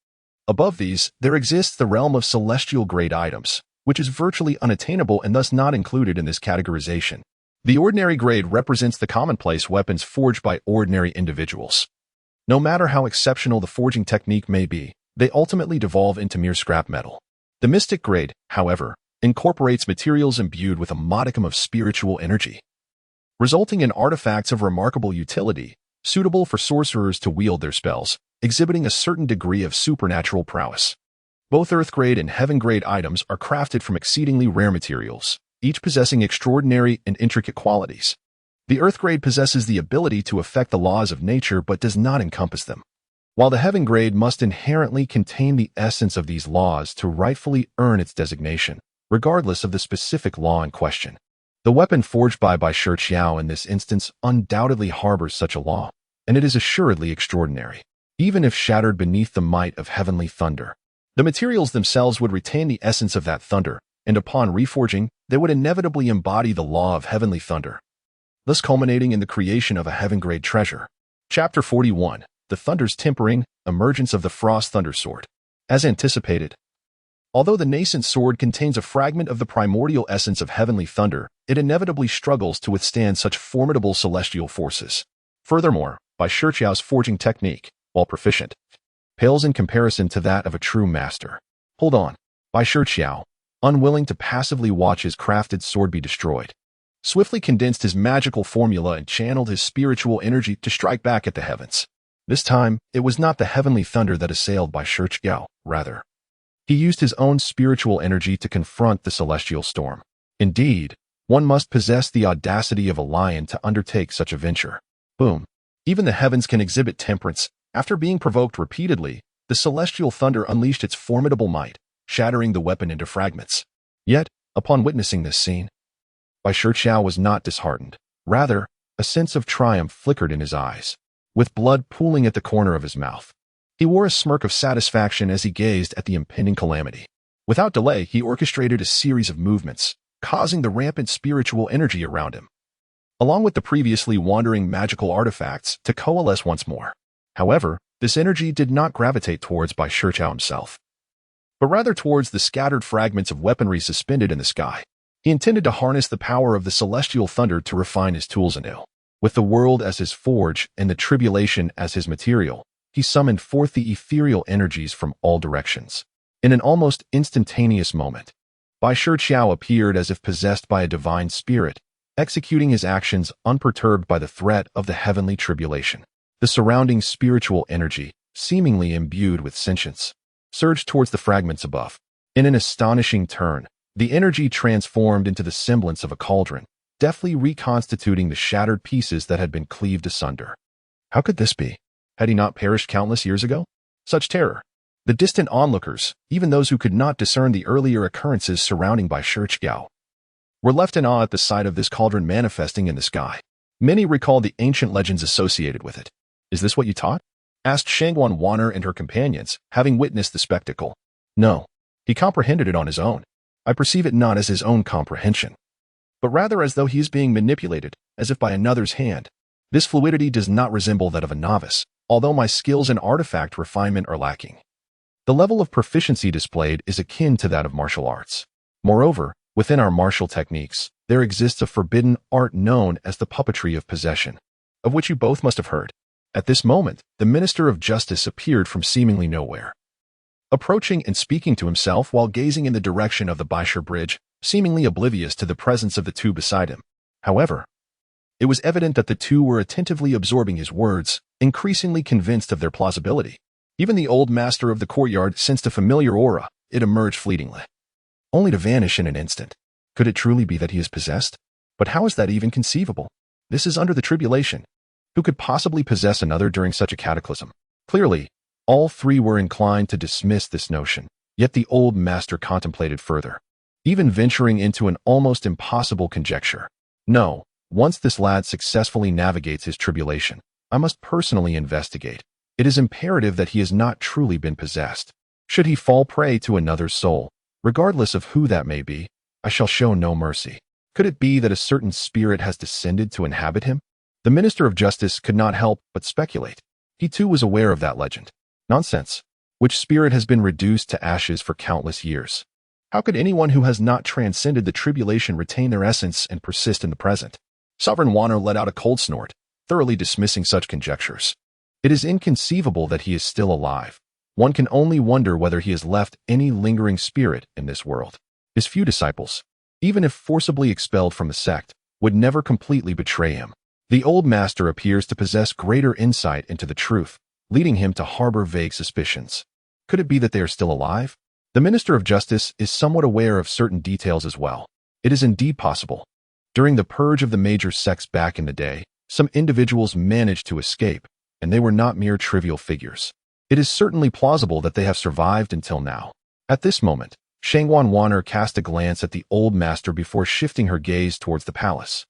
Above these, there exists the realm of celestial grade items, which is virtually unattainable and thus not included in this categorization. The ordinary grade represents the commonplace weapons forged by ordinary individuals. No matter how exceptional the forging technique may be, they ultimately devolve into mere scrap metal. The mystic grade, however, incorporates materials imbued with a modicum of spiritual energy, resulting in artifacts of remarkable utility, suitable for sorcerers to wield their spells, exhibiting a certain degree of supernatural prowess. Both earth grade and heaven grade items are crafted from exceedingly rare materials, each possessing extraordinary and intricate qualities. The earth grade possesses the ability to affect the laws of nature but does not encompass them, while the heaven grade must inherently contain the essence of these laws to rightfully earn its designation, regardless of the specific law in question. The weapon forged by Bai Shiqiao in this instance undoubtedly harbors such a law, and it is assuredly extraordinary, even if shattered beneath the might of heavenly thunder. The materials themselves would retain the essence of that thunder, and upon reforging, they would inevitably embody the law of heavenly thunder, thus culminating in the creation of a heaven-grade treasure. Chapter 41. The Thunder's Tempering, Emergence of the Frost Thunder Sword. As anticipated, although the nascent sword contains a fragment of the primordial essence of heavenly thunder, it inevitably struggles to withstand such formidable celestial forces. Furthermore, Bai Shiqiao's forging technique, while proficient, pales in comparison to that of a true master. Hold on. Bai Shiqiao, unwilling to passively watch his crafted sword be destroyed, swiftly condensed his magical formula and channeled his spiritual energy to strike back at the heavens. This time, it was not the heavenly thunder that assailed Bai Shiqiao, rather, he used his own spiritual energy to confront the celestial storm. Indeed, one must possess the audacity of a lion to undertake such a venture. Boom. Even the heavens can exhibit temperance. After being provoked repeatedly, the celestial thunder unleashed its formidable might, shattering the weapon into fragments. Yet, upon witnessing this scene, Bai Shiqiao was not disheartened. Rather, a sense of triumph flickered in his eyes, with blood pooling at the corner of his mouth. He wore a smirk of satisfaction as he gazed at the impending calamity. Without delay, he orchestrated a series of movements, causing the rampant spiritual energy around him, along with the previously wandering magical artifacts, to coalesce once more. However, this energy did not gravitate towards Bai Shiqiao himself, but rather towards the scattered fragments of weaponry suspended in the sky. He intended to harness the power of the celestial thunder to refine his tools anew. With the world as his forge and the tribulation as his material, he summoned forth the ethereal energies from all directions. In an almost instantaneous moment, Bai Shiqiao appeared as if possessed by a divine spirit, executing his actions unperturbed by the threat of the heavenly tribulation. The surrounding spiritual energy, seemingly imbued with sentience, surged towards the fragments above. In an astonishing turn, the energy transformed into the semblance of a cauldron, deftly reconstituting the shattered pieces that had been cleaved asunder. How could this be? Had he not perished countless years ago? Such terror! The distant onlookers, even those who could not discern the earlier occurrences surrounding Bai Shiqiao, were left in awe at the sight of this cauldron manifesting in the sky. Many recalled the ancient legends associated with it. Is this what you taught? Asked Shangguan Wanner and her companions, having witnessed the spectacle. No. He comprehended it on his own. I perceive it not as his own comprehension, but rather as though he is being manipulated, as if by another's hand. This fluidity does not resemble that of a novice, although my skills in artifact refinement are lacking. The level of proficiency displayed is akin to that of martial arts. Moreover, within our martial techniques, there exists a forbidden art known as the puppetry of possession, of which you both must have heard. At this moment, the Minister of Justice appeared from seemingly nowhere, approaching and speaking to himself while gazing in the direction of the Bai Shiqiao bridge, seemingly oblivious to the presence of the two beside him. However, it was evident that the two were attentively absorbing his words, increasingly convinced of their plausibility. Even the old master of the courtyard sensed a familiar aura. It emerged fleetingly, only to vanish in an instant. Could it truly be that he is possessed? But how is that even conceivable? This is under the tribulation. Who could possibly possess another during such a cataclysm? Clearly, all three were inclined to dismiss this notion, yet the old master contemplated further, even venturing into an almost impossible conjecture. No, once this lad successfully navigates his tribulation, I must personally investigate. It is imperative that he has not truly been possessed. Should he fall prey to another's soul, regardless of who that may be, I shall show no mercy. Could it be that a certain spirit has descended to inhabit him? The Minister of Justice could not help but speculate. He too was aware of that legend. Nonsense. Which spirit has been reduced to ashes for countless years? How could anyone who has not transcended the tribulation retain their essence and persist in the present? Sovereign Wanner let out a cold snort, thoroughly dismissing such conjectures. It is inconceivable that he is still alive. One can only wonder whether he has left any lingering spirit in this world. His few disciples, even if forcibly expelled from the sect, would never completely betray him. The old master appears to possess greater insight into the truth, leading him to harbor vague suspicions. Could it be that they are still alive? The Minister of Justice is somewhat aware of certain details as well. It is indeed possible. During the purge of the major sects back in the day, some individuals managed to escape, and they were not mere trivial figures. It is certainly plausible that they have survived until now. At this moment, Xuanzang Wanner cast a glance at the old master before shifting her gaze towards the palace.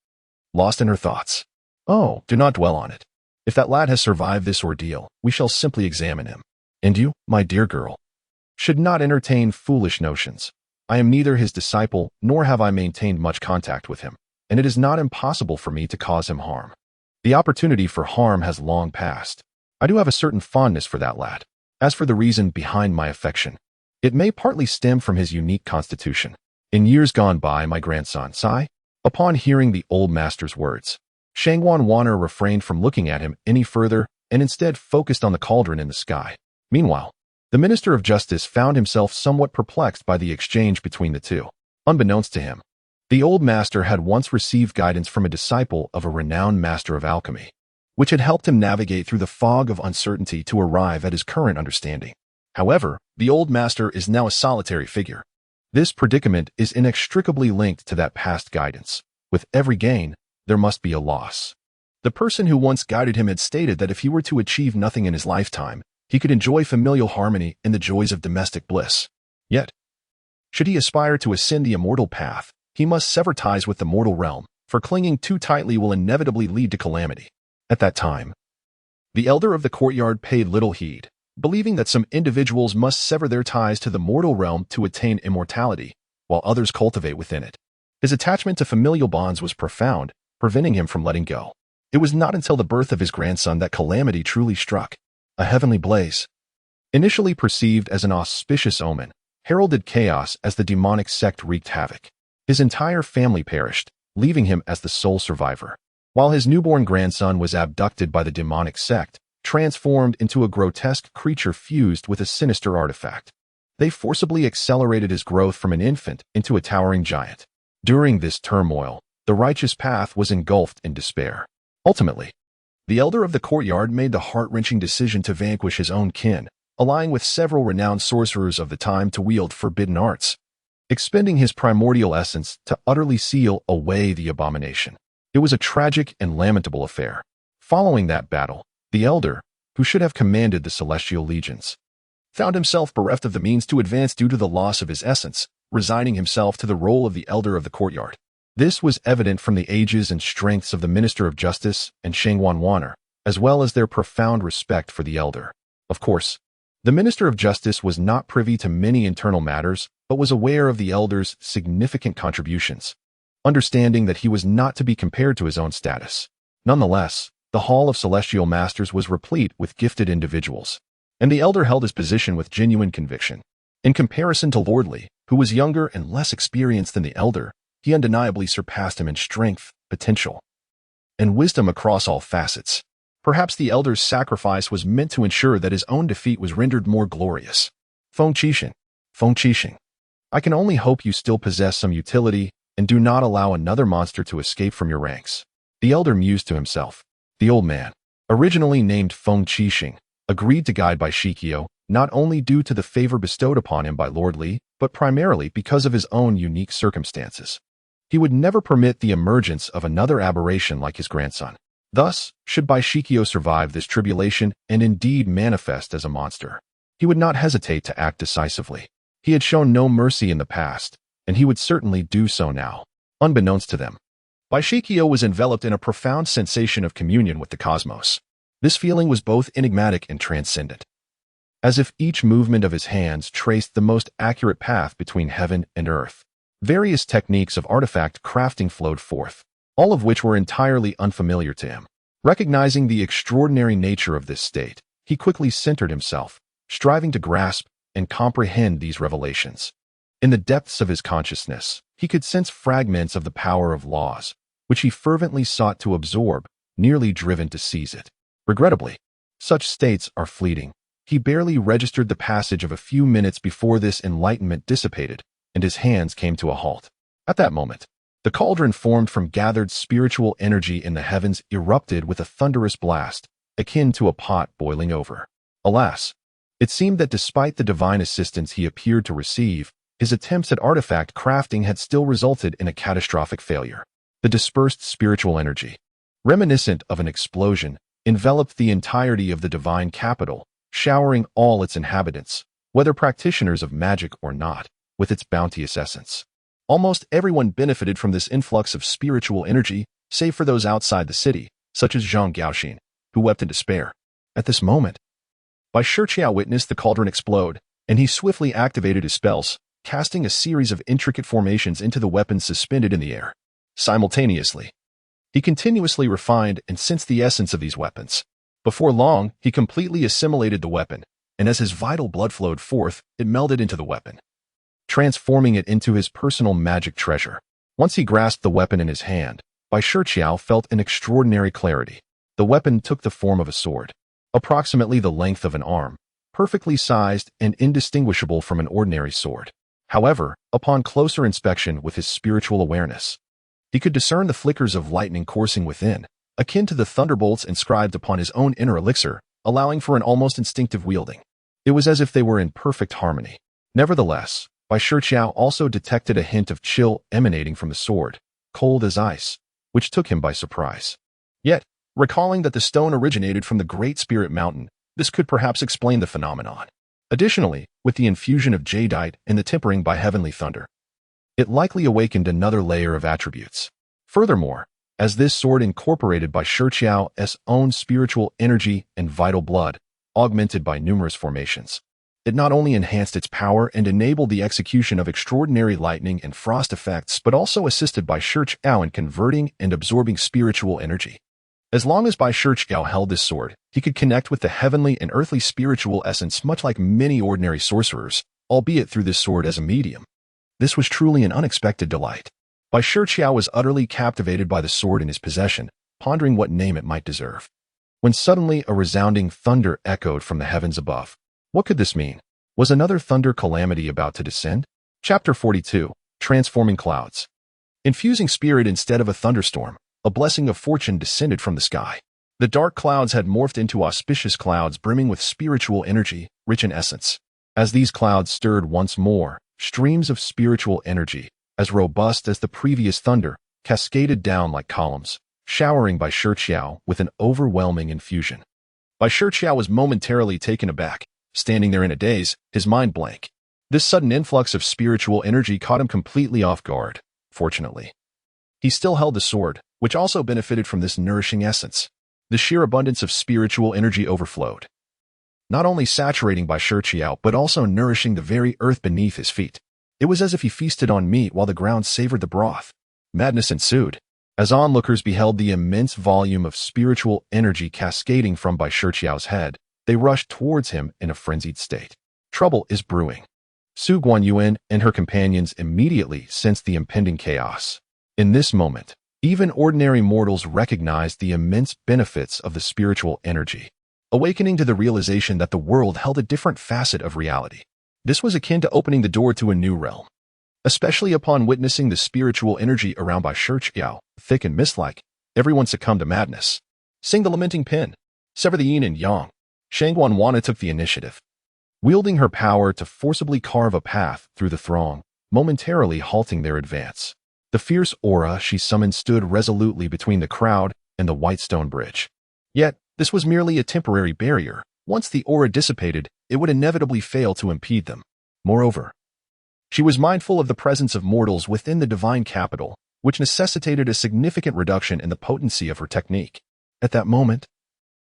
Lost in her thoughts. Oh, do not dwell on it. If that lad has survived this ordeal, we shall simply examine him. And you, my dear girl, should not entertain foolish notions. I am neither his disciple, nor have I maintained much contact with him, and it is not impossible for me to cause him harm. The opportunity for harm has long passed. I do have a certain fondness for that lad. As for the reason behind my affection, it may partly stem from his unique constitution. In years gone by, my grandson, Sai, upon hearing the old master's words, Xuanzang Wanner refrained from looking at him any further and instead focused on the cauldron in the sky. Meanwhile, the Minister of Justice found himself somewhat perplexed by the exchange between the two. Unbeknownst to him, the old master had once received guidance from a disciple of a renowned master of alchemy, which had helped him navigate through the fog of uncertainty to arrive at his current understanding. However, the old master is now a solitary figure. This predicament is inextricably linked to that past guidance. With every gain, there must be a loss. The person who once guided him had stated that if he were to achieve nothing in his lifetime, he could enjoy familial harmony and the joys of domestic bliss. Yet, should he aspire to ascend the immortal path, he must sever ties with the mortal realm, for clinging too tightly will inevitably lead to calamity. At that time, the elder of the courtyard paid little heed, believing that some individuals must sever their ties to the mortal realm to attain immortality, while others cultivate within it. His attachment to familial bonds was profound, preventing him from letting go. It was not until the birth of his grandson that calamity truly struck. A heavenly blaze, initially perceived as an auspicious omen, heralded chaos as the demonic sect wreaked havoc. His entire family perished, leaving him as the sole survivor, while his newborn grandson was abducted by the demonic sect, transformed into a grotesque creature fused with a sinister artifact. They forcibly accelerated his growth from an infant into a towering giant. During this turmoil, the righteous path was engulfed in despair. Ultimately, the elder of the courtyard made the heart-wrenching decision to vanquish his own kin, allying with several renowned sorcerers of the time to wield forbidden arts, expending his primordial essence to utterly seal away the abomination. It was a tragic and lamentable affair. Following that battle, the elder, who should have commanded the celestial legions, found himself bereft of the means to advance due to the loss of his essence, resigning himself to the role of the elder of the courtyard. This was evident from the ages and strengths of the Minister of Justice and Xuanzang Wanner, as well as their profound respect for the elder. Of course, the Minister of Justice was not privy to many internal matters, but was aware of the elder's significant contributions, understanding that he was not to be compared to his own status. Nonetheless, The Hall of Celestial Masters was replete with gifted individuals, and the elder held his position with genuine conviction. In comparison to Lord Li, who was younger and less experienced than the elder, he undeniably surpassed him in strength, potential, and wisdom across all facets. Perhaps the elder's sacrifice was meant to ensure that his own defeat was rendered more glorious. Feng Qixing, I can only hope you still possess some utility and do not allow another monster to escape from your ranks. The elder mused to himself. The old man, originally named Feng Qixing, agreed to guide Bai Shiqiao, not only due to the favor bestowed upon him by Lord Li, but primarily because of his own unique circumstances. He would never permit the emergence of another aberration like his grandson. Thus, should Bai Shiqiao survive this tribulation and indeed manifest as a monster, he would not hesitate to act decisively. He had shown no mercy in the past, and he would certainly do so now. Unbeknownst to them, Bai Shiqiao was enveloped in a profound sensation of communion with the cosmos. This feeling was both enigmatic and transcendent, as if each movement of his hands traced the most accurate path between heaven and earth. Various techniques of artifact crafting flowed forth, all of which were entirely unfamiliar to him. Recognizing the extraordinary nature of this state, he quickly centered himself, striving to grasp and comprehend these revelations. In the depths of his consciousness, he could sense fragments of the power of laws, which he fervently sought to absorb, nearly driven to seize it. Regrettably, such states are fleeting. He barely registered the passage of a few minutes before this enlightenment dissipated, and his hands came to a halt. At that moment, the cauldron formed from gathered spiritual energy in the heavens erupted with a thunderous blast, akin to a pot boiling over. Alas, it seemed that despite the divine assistance he appeared to receive, his attempts at artifact crafting had still resulted in a catastrophic failure. The dispersed spiritual energy, reminiscent of an explosion, enveloped the entirety of the divine capital, showering all its inhabitants, whether practitioners of magic or not, with its bounteous essence. Almost everyone benefited from this influx of spiritual energy, save for those outside the city, such as Zhang Gaoxin, who wept in despair. At this moment, Bai Shiqiao witnessed the cauldron explode, and he swiftly activated his spells, casting a series of intricate formations into the weapons suspended in the air. Simultaneously, he continuously refined and sensed the essence of these weapons. Before long, he completely assimilated the weapon, and as his vital blood flowed forth, it melded into the weapon, transforming it into his personal magic treasure. Once he grasped the weapon in his hand, Bai Shiqiao felt an extraordinary clarity. The weapon took the form of a sword, approximately the length of an arm, perfectly sized and indistinguishable from an ordinary sword. However, upon closer inspection with his spiritual awareness, he could discern the flickers of lightning coursing within, akin to the thunderbolts inscribed upon his own inner elixir, allowing for an almost instinctive wielding. It was as if they were in perfect harmony. Nevertheless, Bai Shiqiao also detected a hint of chill emanating from the sword, cold as ice, which took him by surprise. Yet, recalling that the stone originated from the Great Spirit Mountain, this could perhaps explain the phenomenon. Additionally, with the infusion of jadeite and the tempering by heavenly thunder, it likely awakened another layer of attributes. Furthermore, as this sword incorporated Bai Shiqiao's own spiritual energy and vital blood, augmented by numerous formations, it not only enhanced its power and enabled the execution of extraordinary lightning and frost effects, but also assisted Bai Shiqiao in converting and absorbing spiritual energy. As long as Bai Shiqiao held this sword, he could connect with the heavenly and earthly spiritual essence much like many ordinary sorcerers, albeit through this sword as a medium. This was truly an unexpected delight. Bai Shiqiao was utterly captivated by the sword in his possession, pondering what name it might deserve, when suddenly a resounding thunder echoed from the heavens above. What could this mean? Was another thunder calamity about to descend? Chapter 42, Transforming Clouds. Infusing spirit instead of a thunderstorm, a blessing of fortune descended from the sky. The dark clouds had morphed into auspicious clouds brimming with spiritual energy, rich in essence. As these clouds stirred once more, streams of spiritual energy, as robust as the previous thunder, cascaded down like columns, showering Bai Shiqiao with an overwhelming infusion. Bai Shiqiao was momentarily taken aback, standing there in a daze, his mind blank. This sudden influx of spiritual energy caught him completely off guard. Fortunately, he still held the sword, which also benefited from this nourishing essence. The sheer abundance of spiritual energy overflowed, not only saturating Bai Shiqiao, but also nourishing the very earth beneath his feet. It was as if he feasted on meat while the ground savored the broth. Madness ensued. As onlookers beheld the immense volume of spiritual energy cascading from Bai Shiqiao's head, they rushed towards him in a frenzied state. Trouble is brewing. Su Guanyuan and her companions immediately sensed the impending chaos. In this moment, even ordinary mortals recognized the immense benefits of the spiritual energy, awakening to the realization that the world held a different facet of reality. This was akin to opening the door to a new realm. Especially upon witnessing the spiritual energy around Bai Shiqiao, thick and mist-like, everyone succumbed to madness. Sing the lamenting pin. Sever the yin and yang. Shangguanwana took the initiative, wielding her power to forcibly carve a path through the throng, momentarily halting their advance. The fierce aura she summoned stood resolutely between the crowd and the white stone bridge. Yet, this was merely a temporary barrier. Once the aura dissipated, it would inevitably fail to impede them. Moreover, she was mindful of the presence of mortals within the divine capital, which necessitated a significant reduction in the potency of her technique. At that moment,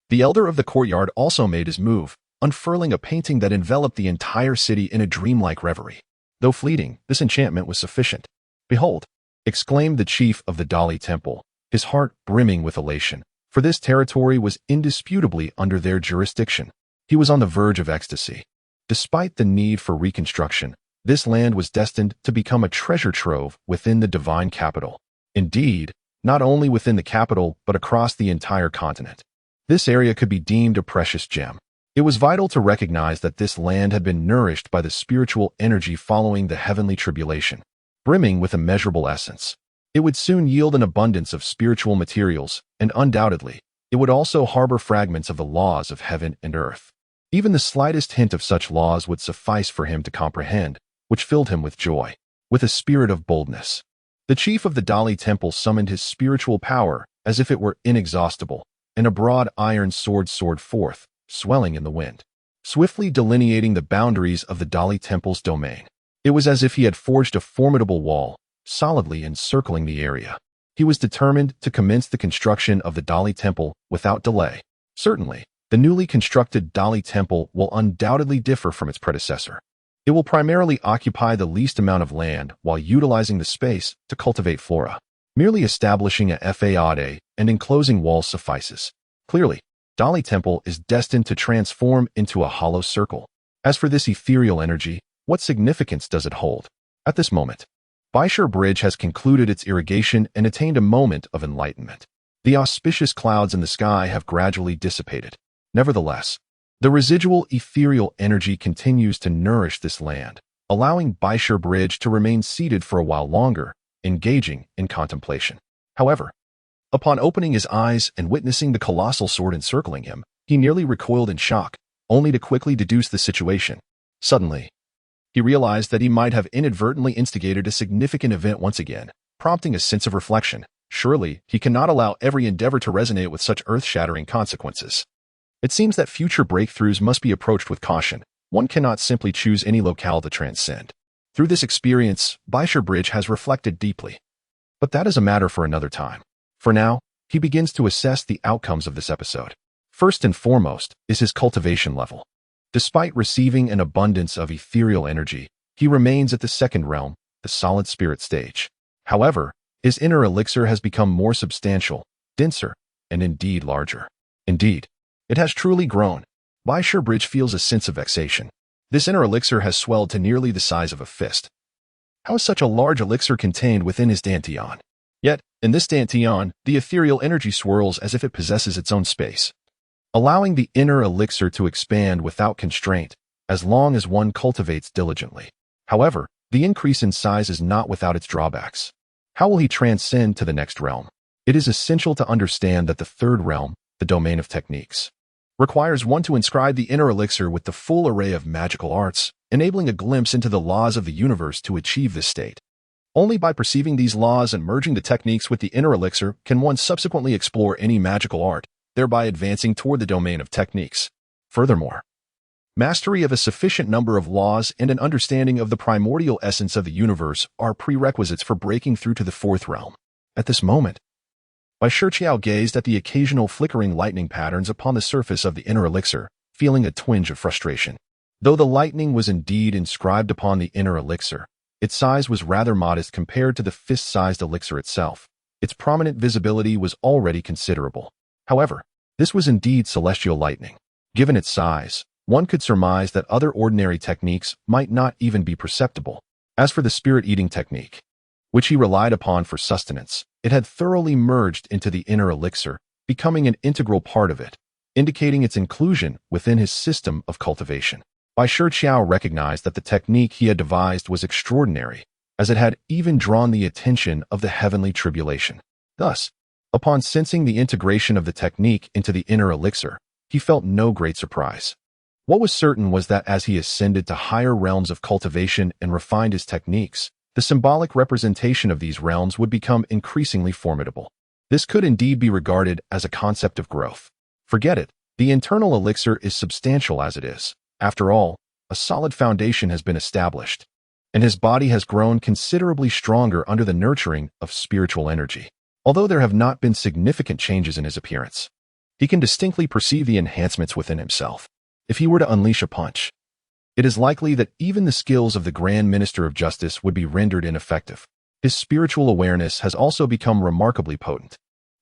the elder of the courtyard also made his move, unfurling a painting that enveloped the entire city in a dreamlike reverie. Though fleeting, this enchantment was sufficient. "Behold!" exclaimed the chief of the Dali Temple, his heart brimming with elation, for this territory was indisputably under their jurisdiction. He was on the verge of ecstasy. Despite the need for reconstruction, this land was destined to become a treasure trove within the divine capital. Indeed, not only within the capital but across the entire continent. This area could be deemed a precious gem. It was vital to recognize that this land had been nourished by the spiritual energy following the heavenly tribulation, brimming with immeasurable essence. It would soon yield an abundance of spiritual materials, and undoubtedly, it would also harbor fragments of the laws of heaven and earth. Even the slightest hint of such laws would suffice for him to comprehend, which filled him with joy, with a spirit of boldness. The chief of the Dali Temple summoned his spiritual power as if it were inexhaustible, and a broad iron sword soared forth, swelling in the wind, swiftly delineating the boundaries of the Dali Temple's domain. It was as if he had forged a formidable wall, solidly encircling the area. He was determined to commence the construction of the Dali Temple without delay. Certainly, the newly constructed Dali Temple will undoubtedly differ from its predecessor. It will primarily occupy the least amount of land while utilizing the space to cultivate flora. Merely establishing a faade and enclosing walls suffices. Clearly, Dali Temple is destined to transform into a hollow circle. As for this ethereal energy, what significance does it hold? At this moment, Bai Shiqiao Bridge has concluded its irrigation and attained a moment of enlightenment. The auspicious clouds in the sky have gradually dissipated. Nevertheless, the residual ethereal energy continues to nourish this land, allowing Bai Shiqiao Bridge to remain seated for a while longer, engaging in contemplation. However, upon opening his eyes and witnessing the colossal sword encircling him, he nearly recoiled in shock, only to quickly deduce the situation. Suddenly, he realized that he might have inadvertently instigated a significant event once again, prompting a sense of reflection. Surely, he cannot allow every endeavor to resonate with such earth-shattering consequences. It seems that future breakthroughs must be approached with caution. One cannot simply choose any locale to transcend. Through this experience, Bai Shiqiao Bridge has reflected deeply. But that is a matter for another time. For now, he begins to assess the outcomes of this episode. First and foremost is his cultivation level. Despite receiving an abundance of ethereal energy, he remains at the second realm, the solid spirit stage. However, his inner elixir has become more substantial, denser, and indeed larger. Indeed, it has truly grown. Bai Shiqiao Bridge feels a sense of vexation. This inner elixir has swelled to nearly the size of a fist. How is such a large elixir contained within his dantian? Yet, in this dantian, the ethereal energy swirls as if it possesses its own space, allowing the inner elixir to expand without constraint, as long as one cultivates diligently. However, the increase in size is not without its drawbacks. How will he transcend to the next realm? It is essential to understand that the third realm, the domain of techniques, requires one to inscribe the inner elixir with the full array of magical arts, enabling a glimpse into the laws of the universe to achieve this state. Only by perceiving these laws and merging the techniques with the inner elixir can one subsequently explore any magical art, thereby advancing toward the domain of techniques. Furthermore, mastery of a sufficient number of laws and an understanding of the primordial essence of the universe are prerequisites for breaking through to the fourth realm. At this moment, Bai Shiqiao gazed at the occasional flickering lightning patterns upon the surface of the inner elixir, feeling a twinge of frustration. Though the lightning was indeed inscribed upon the inner elixir, its size was rather modest compared to the fist-sized elixir itself. its prominent visibility was already considerable. However, this was indeed celestial lightning. Given its size, one could surmise that other ordinary techniques might not even be perceptible. As for the spirit-eating technique, which he relied upon for sustenance, it had thoroughly merged into the inner elixir, becoming an integral part of it, indicating its inclusion within his system of cultivation. Bai Shiqiao recognized that the technique he had devised was extraordinary, as it had even drawn the attention of the heavenly tribulation. Thus, upon sensing the integration of the technique into the inner elixir, he felt no great surprise. What was certain was that as he ascended to higher realms of cultivation and refined his techniques, the symbolic representation of these realms would become increasingly formidable. This could indeed be regarded as a concept of growth. Forget it, the internal elixir is substantial as it is. After all, a solid foundation has been established, and his body has grown considerably stronger under the nurturing of spiritual energy. Although there have not been significant changes in his appearance, he can distinctly perceive the enhancements within himself. If he were to unleash a punch, it is likely that even the skills of the Grand Minister of Justice would be rendered ineffective. His spiritual awareness has also become remarkably potent.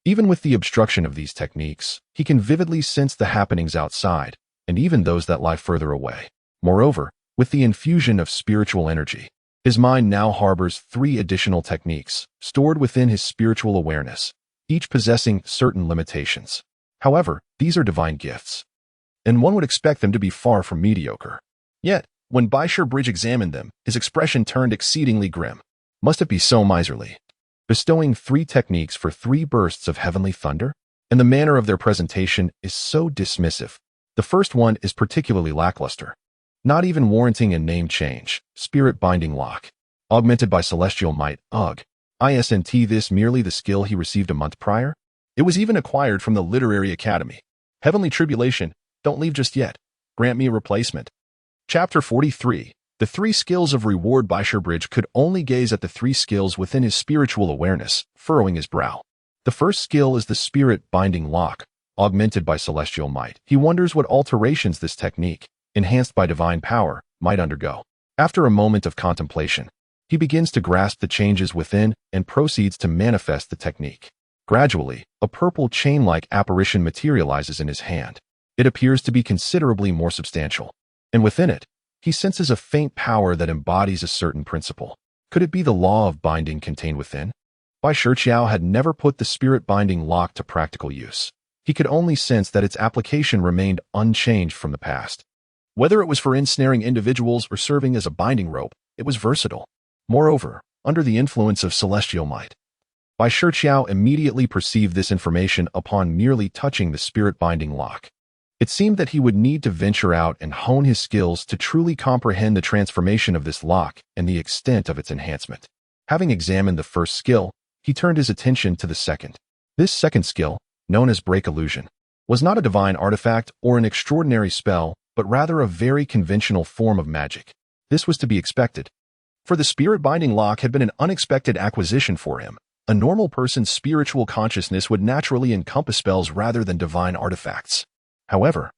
Even with the obstruction of these techniques, he can vividly sense the happenings outside, and even those that lie further away. Moreover, with the infusion of spiritual energy, his mind now harbors 3 additional techniques, stored within his spiritual awareness, each possessing certain limitations. However, these are divine gifts, and one would expect them to be far from mediocre. Yet, when Bai Shiqiao examined them, his expression turned exceedingly grim. Must it be so miserly? Bestowing 3 techniques for 3 bursts of heavenly thunder? And the manner of their presentation is so dismissive. The first one is particularly lackluster, not even warranting a name change. Spirit Binding Lock. Augmented by Celestial Might, UG. Isn't this merely the skill he received a month prior? It was even acquired from the Literary Academy. Heavenly Tribulation, don't leave just yet. Grant me a replacement. Chapter 43. The 3 skills of reward. Bai Shiqiao could only gaze at the 3 skills within his spiritual awareness, furrowing his brow. The first skill is the Spirit Binding Lock, augmented by Celestial Might. He wonders what alterations this technique, enhanced by divine power, might undergo. After a moment of contemplation, he begins to grasp the changes within and proceeds to manifest the technique. Gradually, a purple chain-like apparition materializes in his hand. It appears to be considerably more substantial, and within it, he senses a faint power that embodies a certain principle. Could it be the law of binding contained within? Bai Shiqiao had never put the Spirit Binding Lock to practical use. He could only sense that its application remained unchanged from the past. Whether it was for ensnaring individuals or serving as a binding rope, it was versatile. Moreover, under the influence of Celestial Might, Bai Shiqiao immediately perceived this information upon merely touching the Spirit Binding Lock. It seemed that he would need to venture out and hone his skills to truly comprehend the transformation of this lock and the extent of its enhancement. Having examined the first skill, he turned his attention to the second. This second skill, known as Break Illusion, was not a divine artifact or an extraordinary spell, but rather a very conventional form of magic. This was to be expected, for the Spirit Binding Lock had been an unexpected acquisition for him. A normal person's spiritual consciousness would naturally encompass spells rather than divine artifacts. However,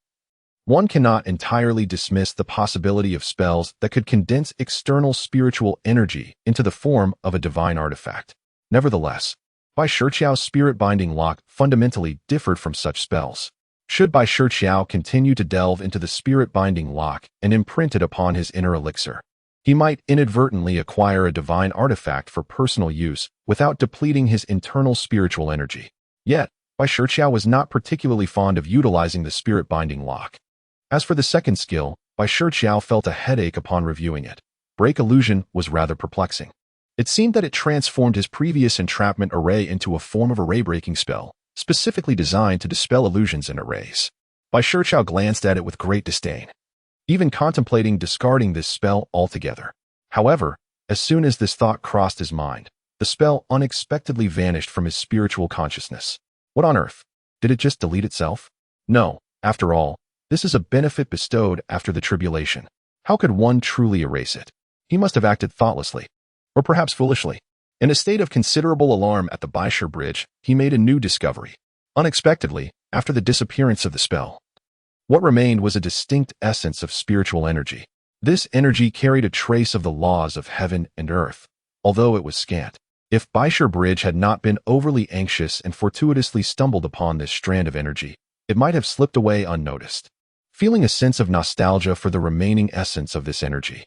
one cannot entirely dismiss the possibility of spells that could condense external spiritual energy into the form of a divine artifact. Nevertheless, Bai Shiqiao's Spirit Binding Lock fundamentally differed from such spells. Should Bai Shiqiao continue to delve into the Spirit Binding Lock and imprint it upon his inner elixir, he might inadvertently acquire a divine artifact for personal use without depleting his internal spiritual energy. Yet, Bai Shiqiao was not particularly fond of utilizing the Spirit Binding Lock. As for the second skill, Bai Shiqiao felt a headache upon reviewing it. Break Illusion was rather perplexing. It seemed that it transformed his previous entrapment array into a form of array-breaking spell, specifically designed to dispel illusions in arrays. Bai Shiqiao glanced at it with great disdain, even contemplating discarding this spell altogether. However, as soon as this thought crossed his mind, the spell unexpectedly vanished from his spiritual consciousness. What on earth? Did it just delete itself? No, after all, this is a benefit bestowed after the tribulation. How could one truly erase it? He must have acted thoughtlessly, or perhaps foolishly. In a state of considerable alarm at the Bai Shiqiao Bridge, he made a new discovery. Unexpectedly, after the disappearance of the spell, what remained was a distinct essence of spiritual energy. This energy carried a trace of the laws of heaven and earth, although it was scant. If Bai Shiqiao had not been overly anxious and fortuitously stumbled upon this strand of energy, it might have slipped away unnoticed. Feeling a sense of nostalgia for the remaining essence of this energy,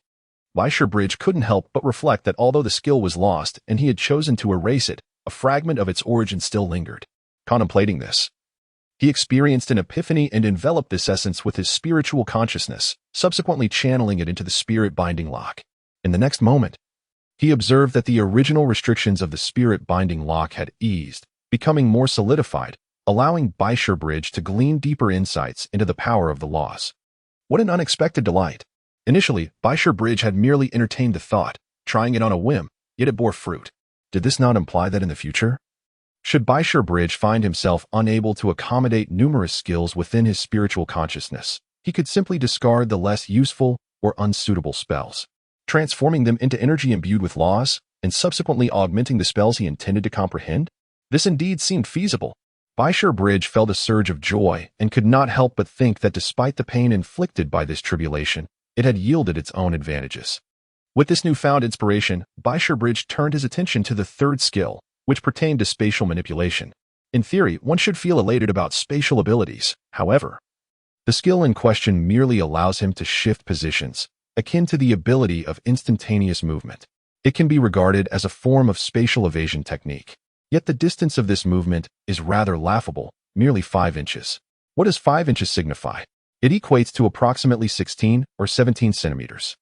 Bai Shiqiao couldn't help but reflect that although the skill was lost and he had chosen to erase it, a fragment of its origin still lingered. Contemplating this, he experienced an epiphany and enveloped this essence with his spiritual consciousness, subsequently channeling it into the spirit-binding lock. In the next moment, he observed that the original restrictions of the spirit-binding lock had eased, becoming more solidified, allowing Bai Shiqiao to glean deeper insights into the power of the laws. What an unexpected delight! Initially, Bai Shiqiao had merely entertained the thought, trying it on a whim, yet it bore fruit. Did this not imply that in the future, should Bai Shiqiao find himself unable to accommodate numerous skills within his spiritual consciousness, he could simply discard the less useful or unsuitable spells, transforming them into energy imbued with laws, and subsequently augmenting the spells he intended to comprehend? This indeed seemed feasible. Bai Shiqiao felt a surge of joy and could not help but think that despite the pain inflicted by this tribulation, it had yielded its own advantages. With this newfound inspiration, Bai Shiqiao turned his attention to the third skill, which pertained to spatial manipulation. In theory, one should feel elated about spatial abilities. However, the skill in question merely allows him to shift positions, akin to the ability of instantaneous movement. It can be regarded as a form of spatial evasion technique. Yet the distance of this movement is rather laughable, merely 5 inches. What does 5 inches signify? It equates to approximately 16 or 17 centimeters.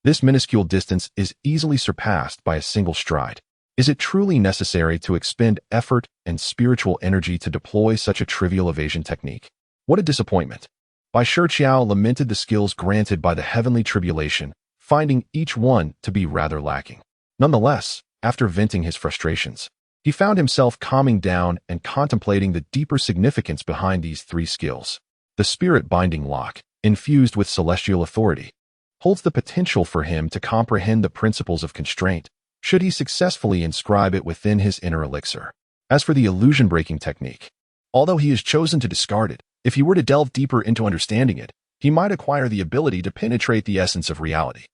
This minuscule distance is easily surpassed by a single stride. Is it truly necessary to expend effort and spiritual energy to deploy such a trivial evasion technique? What a disappointment! Bai Shiqiao lamented the skills granted by the heavenly tribulation, finding each one to be rather lacking. Nonetheless, after venting his frustrations, he found himself calming down and contemplating the deeper significance behind these 3 skills. The spirit-binding lock, infused with celestial authority, holds the potential for him to comprehend the principles of constraint, should he successfully inscribe it within his inner elixir. As for the illusion-breaking technique, although he has chosen to discard it, if he were to delve deeper into understanding it, he might acquire the ability to penetrate the essence of reality.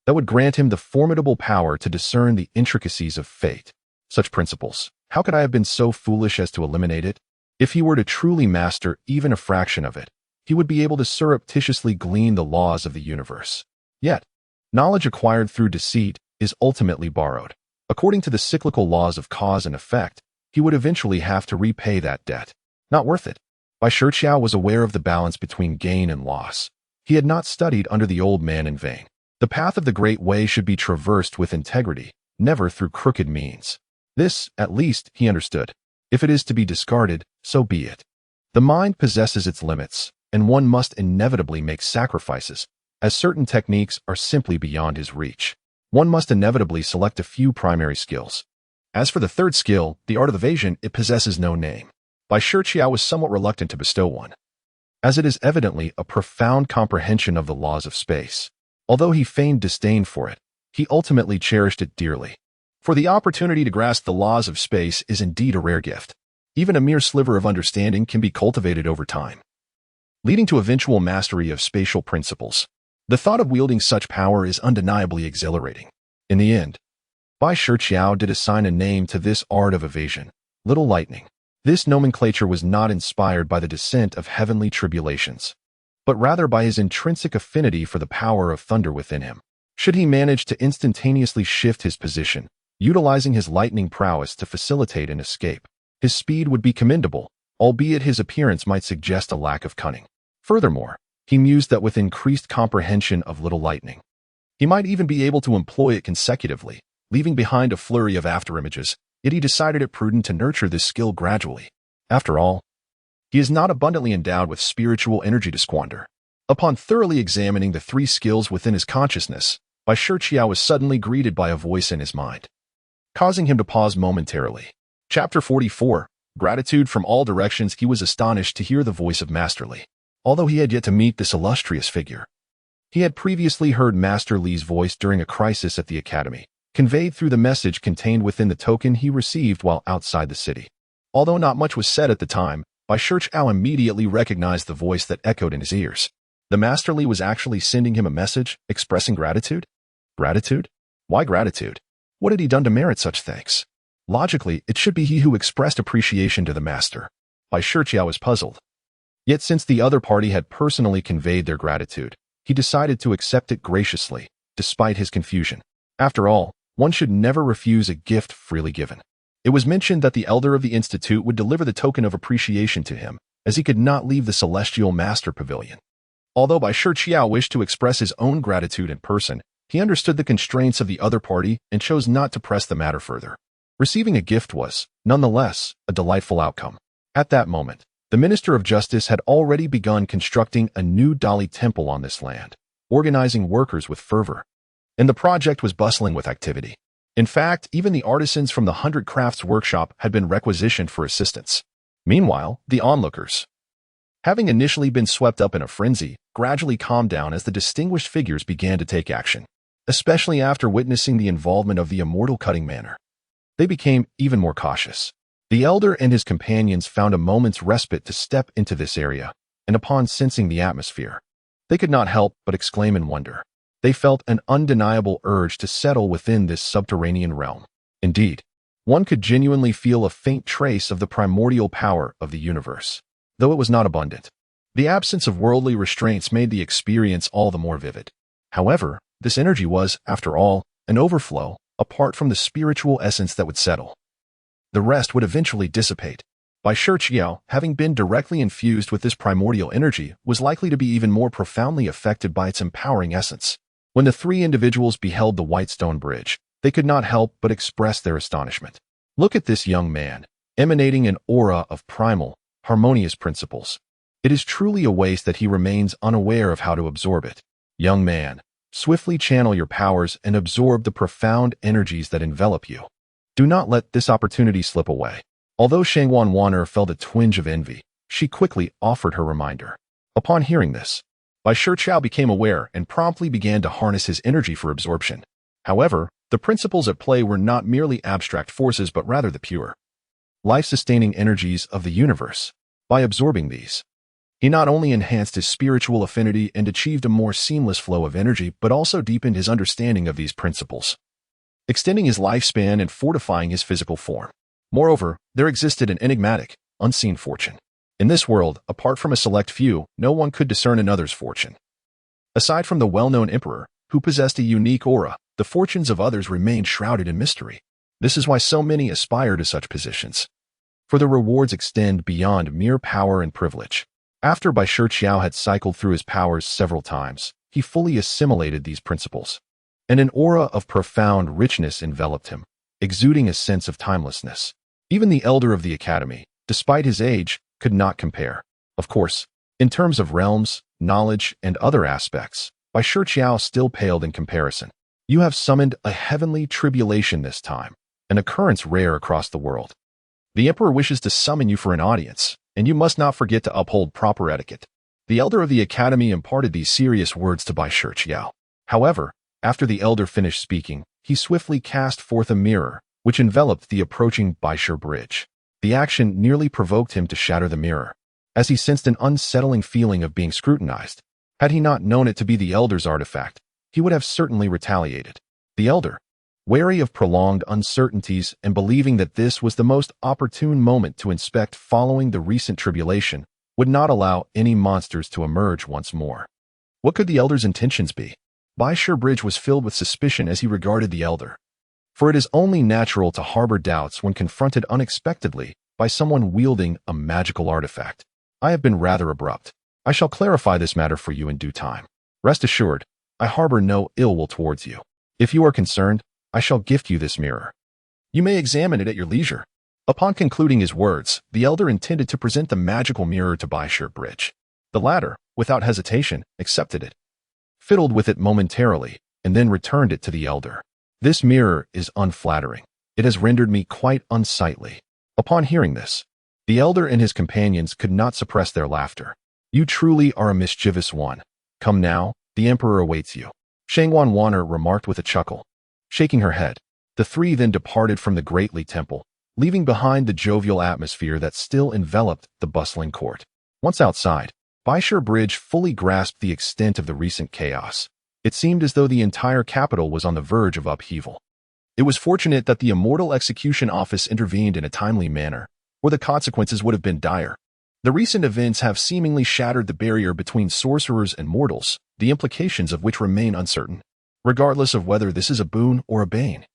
That would grant him the formidable power to discern the intricacies of fate. Such principles, how could I have been so foolish as to eliminate it? If he were to truly master even a fraction of it, he would be able to surreptitiously glean the laws of the universe. Yet, knowledge acquired through deceit is ultimately borrowed. According to the cyclical laws of cause and effect, he would eventually have to repay that debt. Not worth it. Bai Shiqiao was aware of the balance between gain and loss. He had not studied under the old man in vain. The path of the great way should be traversed with integrity, never through crooked means. This, at least, he understood. If it is to be discarded, so be it. The mind possesses its limits, and one must inevitably make sacrifices, as certain techniques are simply beyond his reach. One must inevitably select a few primary skills. As for the third skill, the art of evasion, it possesses no name. Bai Shiqiao was somewhat reluctant to bestow one, as it is evidently a profound comprehension of the laws of space. Although he feigned disdain for it, he ultimately cherished it dearly. For the opportunity to grasp the laws of space is indeed a rare gift. Even a mere sliver of understanding can be cultivated over time, leading to eventual mastery of spatial principles. The thought of wielding such power is undeniably exhilarating. In the end, Bai Shiqiao did assign a name to this art of evasion, Little Lightning. This nomenclature was not inspired by the descent of heavenly tribulations, but rather by his intrinsic affinity for the power of thunder within him. Should he manage to instantaneously shift his position, utilizing his lightning prowess to facilitate an escape, his speed would be commendable, albeit his appearance might suggest a lack of cunning. Furthermore, he mused that with increased comprehension of Little Lightning, he might even be able to employ it consecutively, leaving behind a flurry of afterimages, yet he decided it prudent to nurture this skill gradually. After all, he is not abundantly endowed with spiritual energy to squander. Upon thoroughly examining the 3 skills within his consciousness, Bai Shiqiao was suddenly greeted by a voice in his mind, causing him to pause momentarily. Chapter 44. Gratitude. From all directions he was astonished to hear the voice of Master Li. Although he had yet to meet this illustrious figure, he had previously heard Master Li's voice during a crisis at the academy, conveyed through the message contained within the token he received while outside the city. Although not much was said at the time, Bai Shiqiao immediately recognized the voice that echoed in his ears. The Master Li was actually sending him a message, expressing gratitude? Gratitude? Why gratitude? What had he done to merit such thanks? Logically, it should be he who expressed appreciation to the master. Bai Shiqiao was puzzled. Yet since the other party had personally conveyed their gratitude, he decided to accept it graciously, despite his confusion. After all, one should never refuse a gift freely given. It was mentioned that the elder of the institute would deliver the token of appreciation to him, as he could not leave the celestial master pavilion. Although Bai Shiqiao wished to express his own gratitude in person, he understood the constraints of the other party and chose not to press the matter further. Receiving a gift was, nonetheless, a delightful outcome. At that moment, the Minister of Justice had already begun constructing a new Dali temple on this land, organizing workers with fervor. And the project was bustling with activity. In fact, even the artisans from the 100 Crafts workshop had been requisitioned for assistance. Meanwhile, the onlookers, having initially been swept up in a frenzy, gradually calmed down as the distinguished figures began to take action, especially after witnessing the involvement of the immortal cutting manner. They became even more cautious. The elder and his companions found a moment's respite to step into this area, and upon sensing the atmosphere, they could not help but exclaim in wonder. They felt an undeniable urge to settle within this subterranean realm. Indeed, one could genuinely feel a faint trace of the primordial power of the universe, though it was not abundant. The absence of worldly restraints made the experience all the more vivid. However, this energy was, after all, an overflow, apart from the spiritual essence that would settle. The rest would eventually dissipate. Bai Shiqiao, having been directly infused with this primordial energy, was likely to be even more profoundly affected by its empowering essence. When the three individuals beheld the white stone bridge, they could not help but express their astonishment. Look at this young man, emanating an aura of primal, harmonious principles. It is truly a waste that he remains unaware of how to absorb it. Young man, swiftly channel your powers and absorb the profound energies that envelop you. Do not let this opportunity slip away. Although Xuanzang felt a twinge of envy, she quickly offered her reminder. Upon hearing this, Bai Shiqiao became aware and promptly began to harness his energy for absorption. However, the principles at play were not merely abstract forces but rather the pure, life-sustaining energies of the universe. By absorbing these, he not only enhanced his spiritual affinity and achieved a more seamless flow of energy but also deepened his understanding of these principles, extending his lifespan and fortifying his physical form. Moreover, there existed an enigmatic, unseen fortune. In this world, apart from a select few, no one could discern another's fortune. Aside from the well-known emperor, who possessed a unique aura, the fortunes of others remained shrouded in mystery. This is why so many aspire to such positions, for the rewards extend beyond mere power and privilege. After Bai Shiqiao had cycled through his powers several times, he fully assimilated these principles, and an aura of profound richness enveloped him, exuding a sense of timelessness. Even the elder of the academy, despite his age, could not compare. Of course, in terms of realms, knowledge, and other aspects, Bai Shiqiao still paled in comparison. You have summoned a heavenly tribulation this time, an occurrence rare across the world. The emperor wishes to summon you for an audience, and you must not forget to uphold proper etiquette. The elder of the academy imparted these serious words to Bai Shiqiao. However, after the elder finished speaking, he swiftly cast forth a mirror, which enveloped the approaching Bai Shi bridge. The action nearly provoked him to shatter the mirror, as he sensed an unsettling feeling of being scrutinized. Had he not known it to be the elder's artifact, he would have certainly retaliated. The elder, wary of prolonged uncertainties and believing that this was the most opportune moment to inspect following the recent tribulation, would not allow any monsters to emerge once more. What could the elder's intentions be? Bai Shi Bridge was filled with suspicion as he regarded the elder, for it is only natural to harbor doubts when confronted unexpectedly by someone wielding a magical artifact. I have been rather abrupt. I shall clarify this matter for you in due time. Rest assured, I harbor no ill will towards you. If you are concerned, I shall gift you this mirror. You may examine it at your leisure. Upon concluding his words, the elder intended to present the magical mirror to Bai Shi Bridge. The latter, without hesitation, accepted it, fiddled with it momentarily, and then returned it to the elder. This mirror is unflattering. It has rendered me quite unsightly. Upon hearing this, the elder and his companions could not suppress their laughter. You truly are a mischievous one. Come now, the emperor awaits you. Xuanzang remarked with a chuckle. Shaking her head, the three then departed from the Great Li Temple, leaving behind the jovial atmosphere that still enveloped the bustling court. Once outside, Bai Shi Bridge fully grasped the extent of the recent chaos. It seemed as though the entire capital was on the verge of upheaval. It was fortunate that the immortal execution office intervened in a timely manner, or the consequences would have been dire. The recent events have seemingly shattered the barrier between sorcerers and mortals, the implications of which remain uncertain, regardless of whether this is a boon or a bane.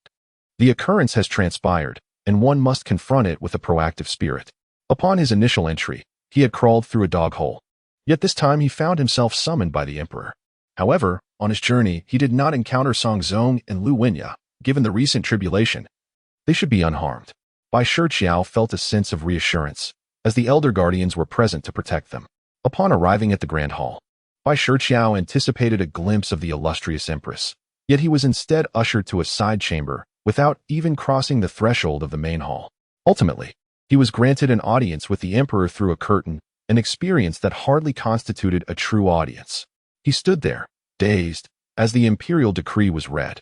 The occurrence has transpired, and one must confront it with a proactive spirit. Upon his initial entry, he had crawled through a dog hole. Yet this time he found himself summoned by the emperor. However, on his journey, he did not encounter Xuanzang and Lu Wenya. Given the recent tribulation, they should be unharmed. Bai Shiqiao felt a sense of reassurance, as the elder guardians were present to protect them. Upon arriving at the Grand Hall, Bai Shiqiao anticipated a glimpse of the illustrious empress, yet he was instead ushered to a side chamber without even crossing the threshold of the main hall. Ultimately, he was granted an audience with the emperor through a curtain, an experience that hardly constituted a true audience. He stood there, dazed, as the imperial decree was read,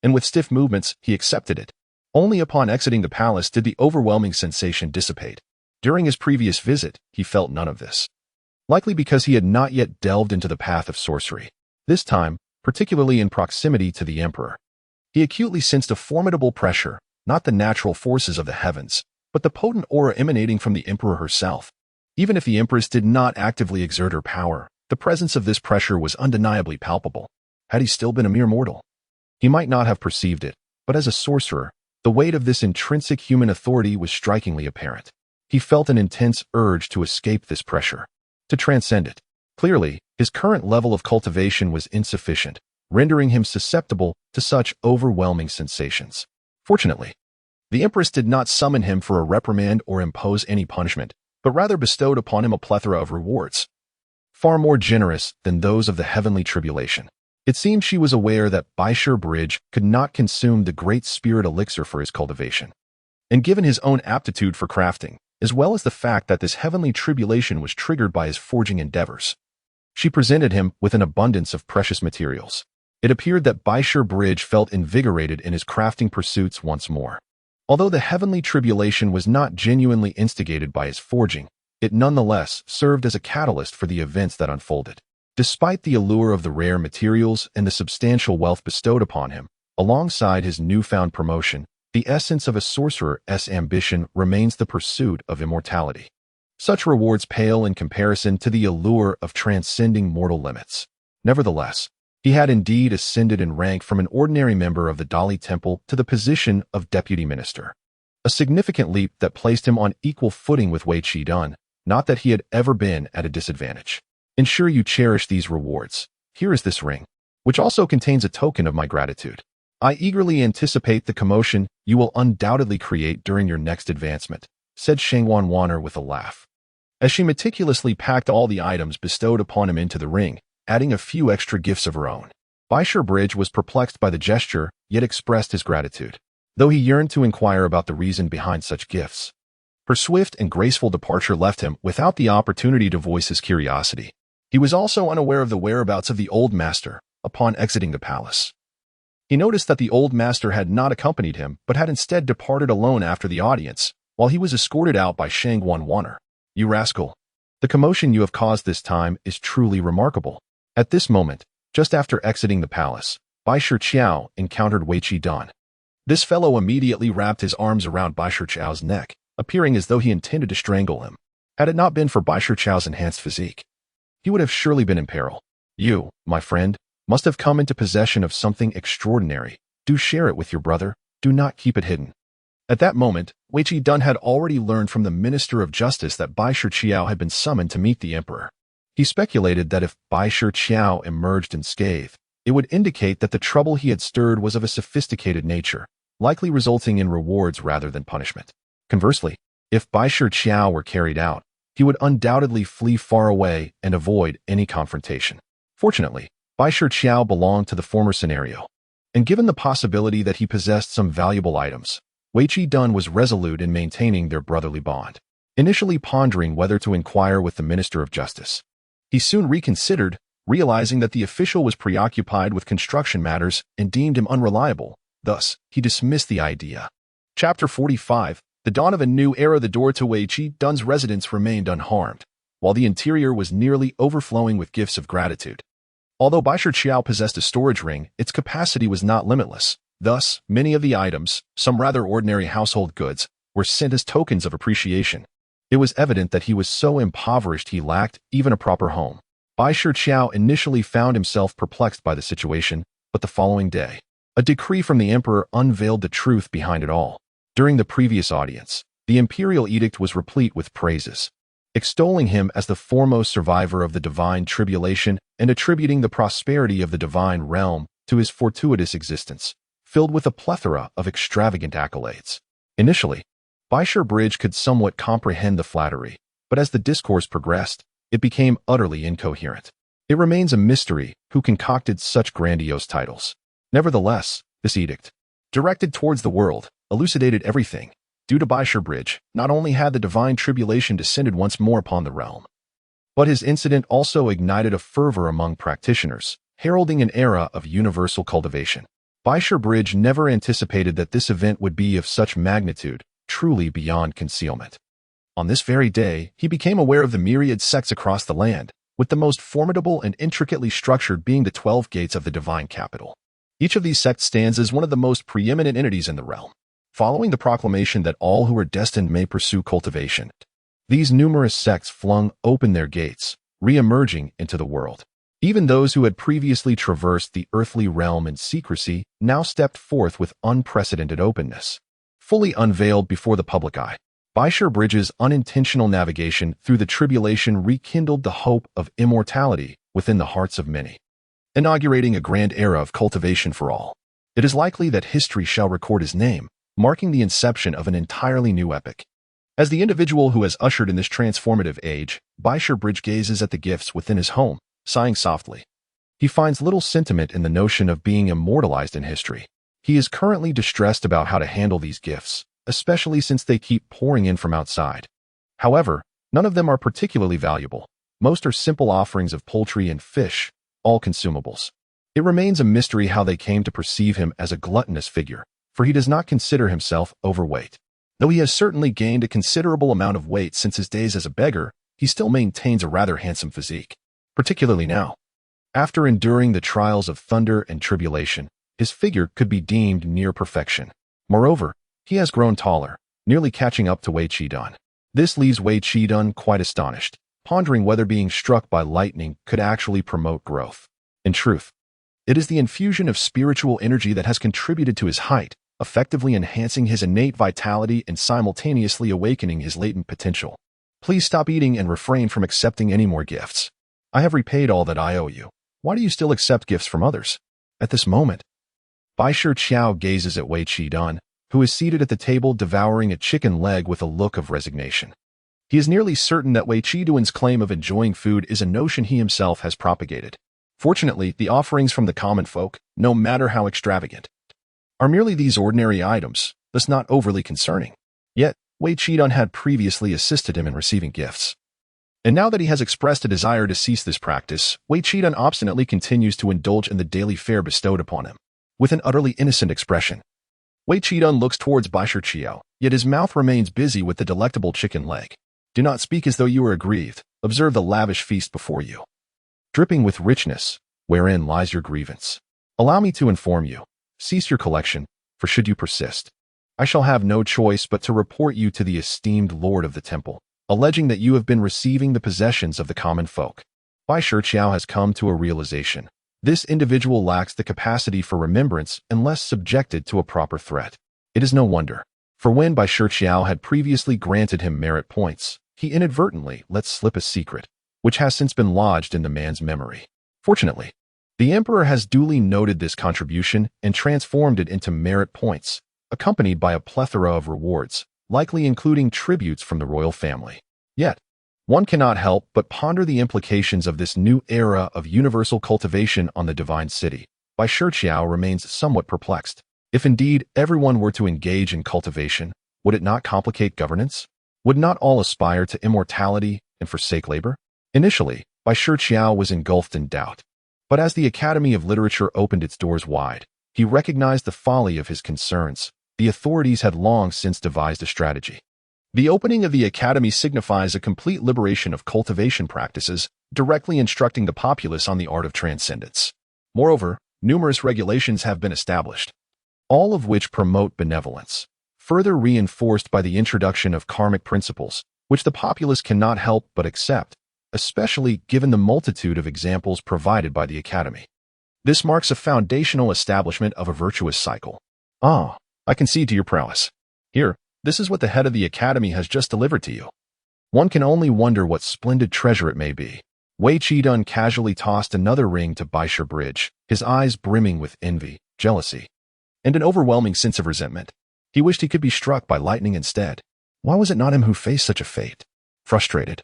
and with stiff movements he accepted it. Only upon exiting the palace did the overwhelming sensation dissipate. During his previous visit, he felt none of this, likely because he had not yet delved into the path of sorcery. This time, particularly in proximity to the emperor, he acutely sensed a formidable pressure, not the natural forces of the heavens, but the potent aura emanating from the emperor herself. Even if the empress did not actively exert her power, the presence of this pressure was undeniably palpable. Had he still been a mere mortal, he might not have perceived it, but as a sorcerer, the weight of this intrinsic human authority was strikingly apparent. He felt an intense urge to escape this pressure, to transcend it. Clearly, his current level of cultivation was insufficient, rendering him susceptible to such overwhelming sensations. Fortunately, the empress did not summon him for a reprimand or impose any punishment, but rather bestowed upon him a plethora of rewards, far more generous than those of the heavenly tribulation. It seemed she was aware that Bai Shiqiao could not consume the great spirit elixir for his cultivation. And given his own aptitude for crafting, as well as the fact that this heavenly tribulation was triggered by his forging endeavors, she presented him with an abundance of precious materials. It appeared that Bai Shiqiao felt invigorated in his crafting pursuits once more. Although the heavenly tribulation was not genuinely instigated by his forging, it nonetheless served as a catalyst for the events that unfolded. Despite the allure of the rare materials and the substantial wealth bestowed upon him, alongside his newfound promotion, the essence of a sorcerer's ambition remains the pursuit of immortality. Such rewards pale in comparison to the allure of transcending mortal limits. Nevertheless, he had indeed ascended in rank from an ordinary member of the Dali Temple to the position of deputy minister. A significant leap that placed him on equal footing with Wei Qidun, not that he had ever been at a disadvantage. Ensure you cherish these rewards. Here is this ring, which also contains a token of my gratitude. I eagerly anticipate the commotion you will undoubtedly create during your next advancement, said Xuanzang with a laugh, as she meticulously packed all the items bestowed upon him into the ring, adding a few extra gifts of her own. Bai Shiqiao was perplexed by the gesture, yet expressed his gratitude, though he yearned to inquire about the reason behind such gifts. Her swift and graceful departure left him without the opportunity to voice his curiosity. He was also unaware of the whereabouts of the old master upon exiting the palace. He noticed that the old master had not accompanied him, but had instead departed alone after the audience, while he was escorted out by Xuanzang. You rascal! The commotion you have caused this time is truly remarkable. At this moment, just after exiting the palace, Bai Shiqiao encountered Wei Qidun. This fellow immediately wrapped his arms around Bai Shiqiao's neck, appearing as though he intended to strangle him. Had it not been for Bai Shiqiao's enhanced physique, he would have surely been in peril. You, my friend, must have come into possession of something extraordinary. Do share it with your brother. Do not keep it hidden. At that moment, Wei Qidun had already learned from the Minister of Justice that Bai Shiqiao had been summoned to meet the emperor. He speculated that if Bai Shiqiao emerged unscathed, it would indicate that the trouble he had stirred was of a sophisticated nature, likely resulting in rewards rather than punishment. Conversely, if Bai Shiqiao were carried out, he would undoubtedly flee far away and avoid any confrontation. Fortunately, Bai Shiqiao belonged to the former scenario, and given the possibility that he possessed some valuable items, Wei Qidun was resolute in maintaining their brotherly bond. Initially pondering whether to inquire with the Minister of Justice, he soon reconsidered, realizing that the official was preoccupied with construction matters and deemed him unreliable. Thus, he dismissed the idea. Chapter 45. The dawn of a new era. The door to Wei Qidun's residence remained unharmed, while the interior was nearly overflowing with gifts of gratitude. Although Bai Shiqiao possessed a storage ring, its capacity was not limitless. Thus, many of the items, some rather ordinary household goods, were sent as tokens of appreciation. It was evident that he was so impoverished he lacked even a proper home. Bai Shiqiao initially found himself perplexed by the situation, but the following day, a decree from the emperor unveiled the truth behind it all. During the previous audience, the imperial edict was replete with praises, extolling him as the foremost survivor of the divine tribulation and attributing the prosperity of the divine realm to his fortuitous existence, filled with a plethora of extravagant accolades. Initially, Bai Shiqiao could somewhat comprehend the flattery, but as the discourse progressed, it became utterly incoherent. It remains a mystery who concocted such grandiose titles. Nevertheless, this edict, directed towards the world, elucidated everything. Due to Bai Shiqiao, not only had the divine tribulation descended once more upon the realm, but his incident also ignited a fervor among practitioners, heralding an era of universal cultivation. Bai Shiqiao never anticipated that this event would be of such magnitude, truly beyond concealment. On this very day, he became aware of the myriad sects across the land, with the most formidable and intricately structured being the 12 gates of the divine capital. Each of these sects stands as one of the most preeminent entities in the realm. Following the proclamation that all who are destined may pursue cultivation, these numerous sects flung open their gates, re-emerging into the world. Even those who had previously traversed the earthly realm in secrecy now stepped forth with unprecedented openness, fully unveiled before the public eye. Bai Shiqiao's unintentional navigation through the tribulation rekindled the hope of immortality within the hearts of many, inaugurating a grand era of cultivation for all. It is likely that history shall record his name, marking the inception of an entirely new epoch. As the individual who has ushered in this transformative age, Bai Shiqiao gazes at the gifts within his home, sighing softly. He finds little sentiment in the notion of being immortalized in history. He is currently distressed about how to handle these gifts, especially since they keep pouring in from outside. However, none of them are particularly valuable. Most are simple offerings of poultry and fish, all consumables. It remains a mystery how they came to perceive him as a gluttonous figure, for he does not consider himself overweight. Though he has certainly gained a considerable amount of weight since his days as a beggar, he still maintains a rather handsome physique, particularly now. After enduring the trials of thunder and tribulation, his figure could be deemed near perfection. Moreover, he has grown taller, nearly catching up to Bai Shiqiao. This leaves Bai Shiqiao quite astonished, pondering whether being struck by lightning could actually promote growth. In truth, it is the infusion of spiritual energy that has contributed to his height, effectively enhancing his innate vitality and simultaneously awakening his latent potential. Please stop eating and refrain from accepting any more gifts. I have repaid all that I owe you. Why do you still accept gifts from others? At this moment, Bai Shiqiao gazes at Bai Shiqiao, who is seated at the table devouring a chicken leg with a look of resignation. He is nearly certain that Bai Shiqiao's claim of enjoying food is a notion he himself has propagated. Fortunately, the offerings from the common folk, no matter how extravagant, are merely these ordinary items, thus not overly concerning. Yet, Bai Shiqiao had previously assisted him in receiving gifts. And now that he has expressed a desire to cease this practice, Bai Shiqiao obstinately continues to indulge in the daily fare bestowed upon him, with an utterly innocent expression. Bai Shiqiao looks towards Bai Shiqiao, yet his mouth remains busy with the delectable chicken leg. Do not speak as though you are aggrieved. Observe the lavish feast before you, dripping with richness, wherein lies your grievance. Allow me to inform you. Cease your collection, for should you persist, I shall have no choice but to report you to the esteemed lord of the temple, alleging that you have been receiving the possessions of the common folk. Bai Shiqiao has come to a realization. This individual lacks the capacity for remembrance unless subjected to a proper threat. It is no wonder, for when Bai Shiqiao had previously granted him merit points, he inadvertently let slip a secret, which has since been lodged in the man's memory. Fortunately, the emperor has duly noted this contribution and transformed it into merit points, accompanied by a plethora of rewards, likely including tributes from the royal family. Yet, one cannot help but ponder the implications of this new era of universal cultivation on the divine city. Bai Shiqiao remains somewhat perplexed. If indeed everyone were to engage in cultivation, would it not complicate governance? Would not all aspire to immortality and forsake labor? Initially, Bai Shiqiao was engulfed in doubt. But as the Academy of Literature opened its doors wide, he recognized the folly of his concerns. The authorities had long since devised a strategy. The opening of the Academy signifies a complete liberation of cultivation practices, directly instructing the populace on the art of transcendence. Moreover, numerous regulations have been established. all of which promote benevolence, further reinforced by the introduction of karmic principles, which the populace cannot help but accept, especially given the multitude of examples provided by the Academy. This marks a foundational establishment of a virtuous cycle. Ah, I concede to your prowess. Here, this is what the head of the Academy has just delivered to you. One can only wonder what splendid treasure it may be. Bai Shiqiao casually tossed another ring to Bai Shiqiao, his eyes brimming with envy, jealousy, and an overwhelming sense of resentment. He wished he could be struck by lightning instead. Why was it not him who faced such a fate? Frustrated,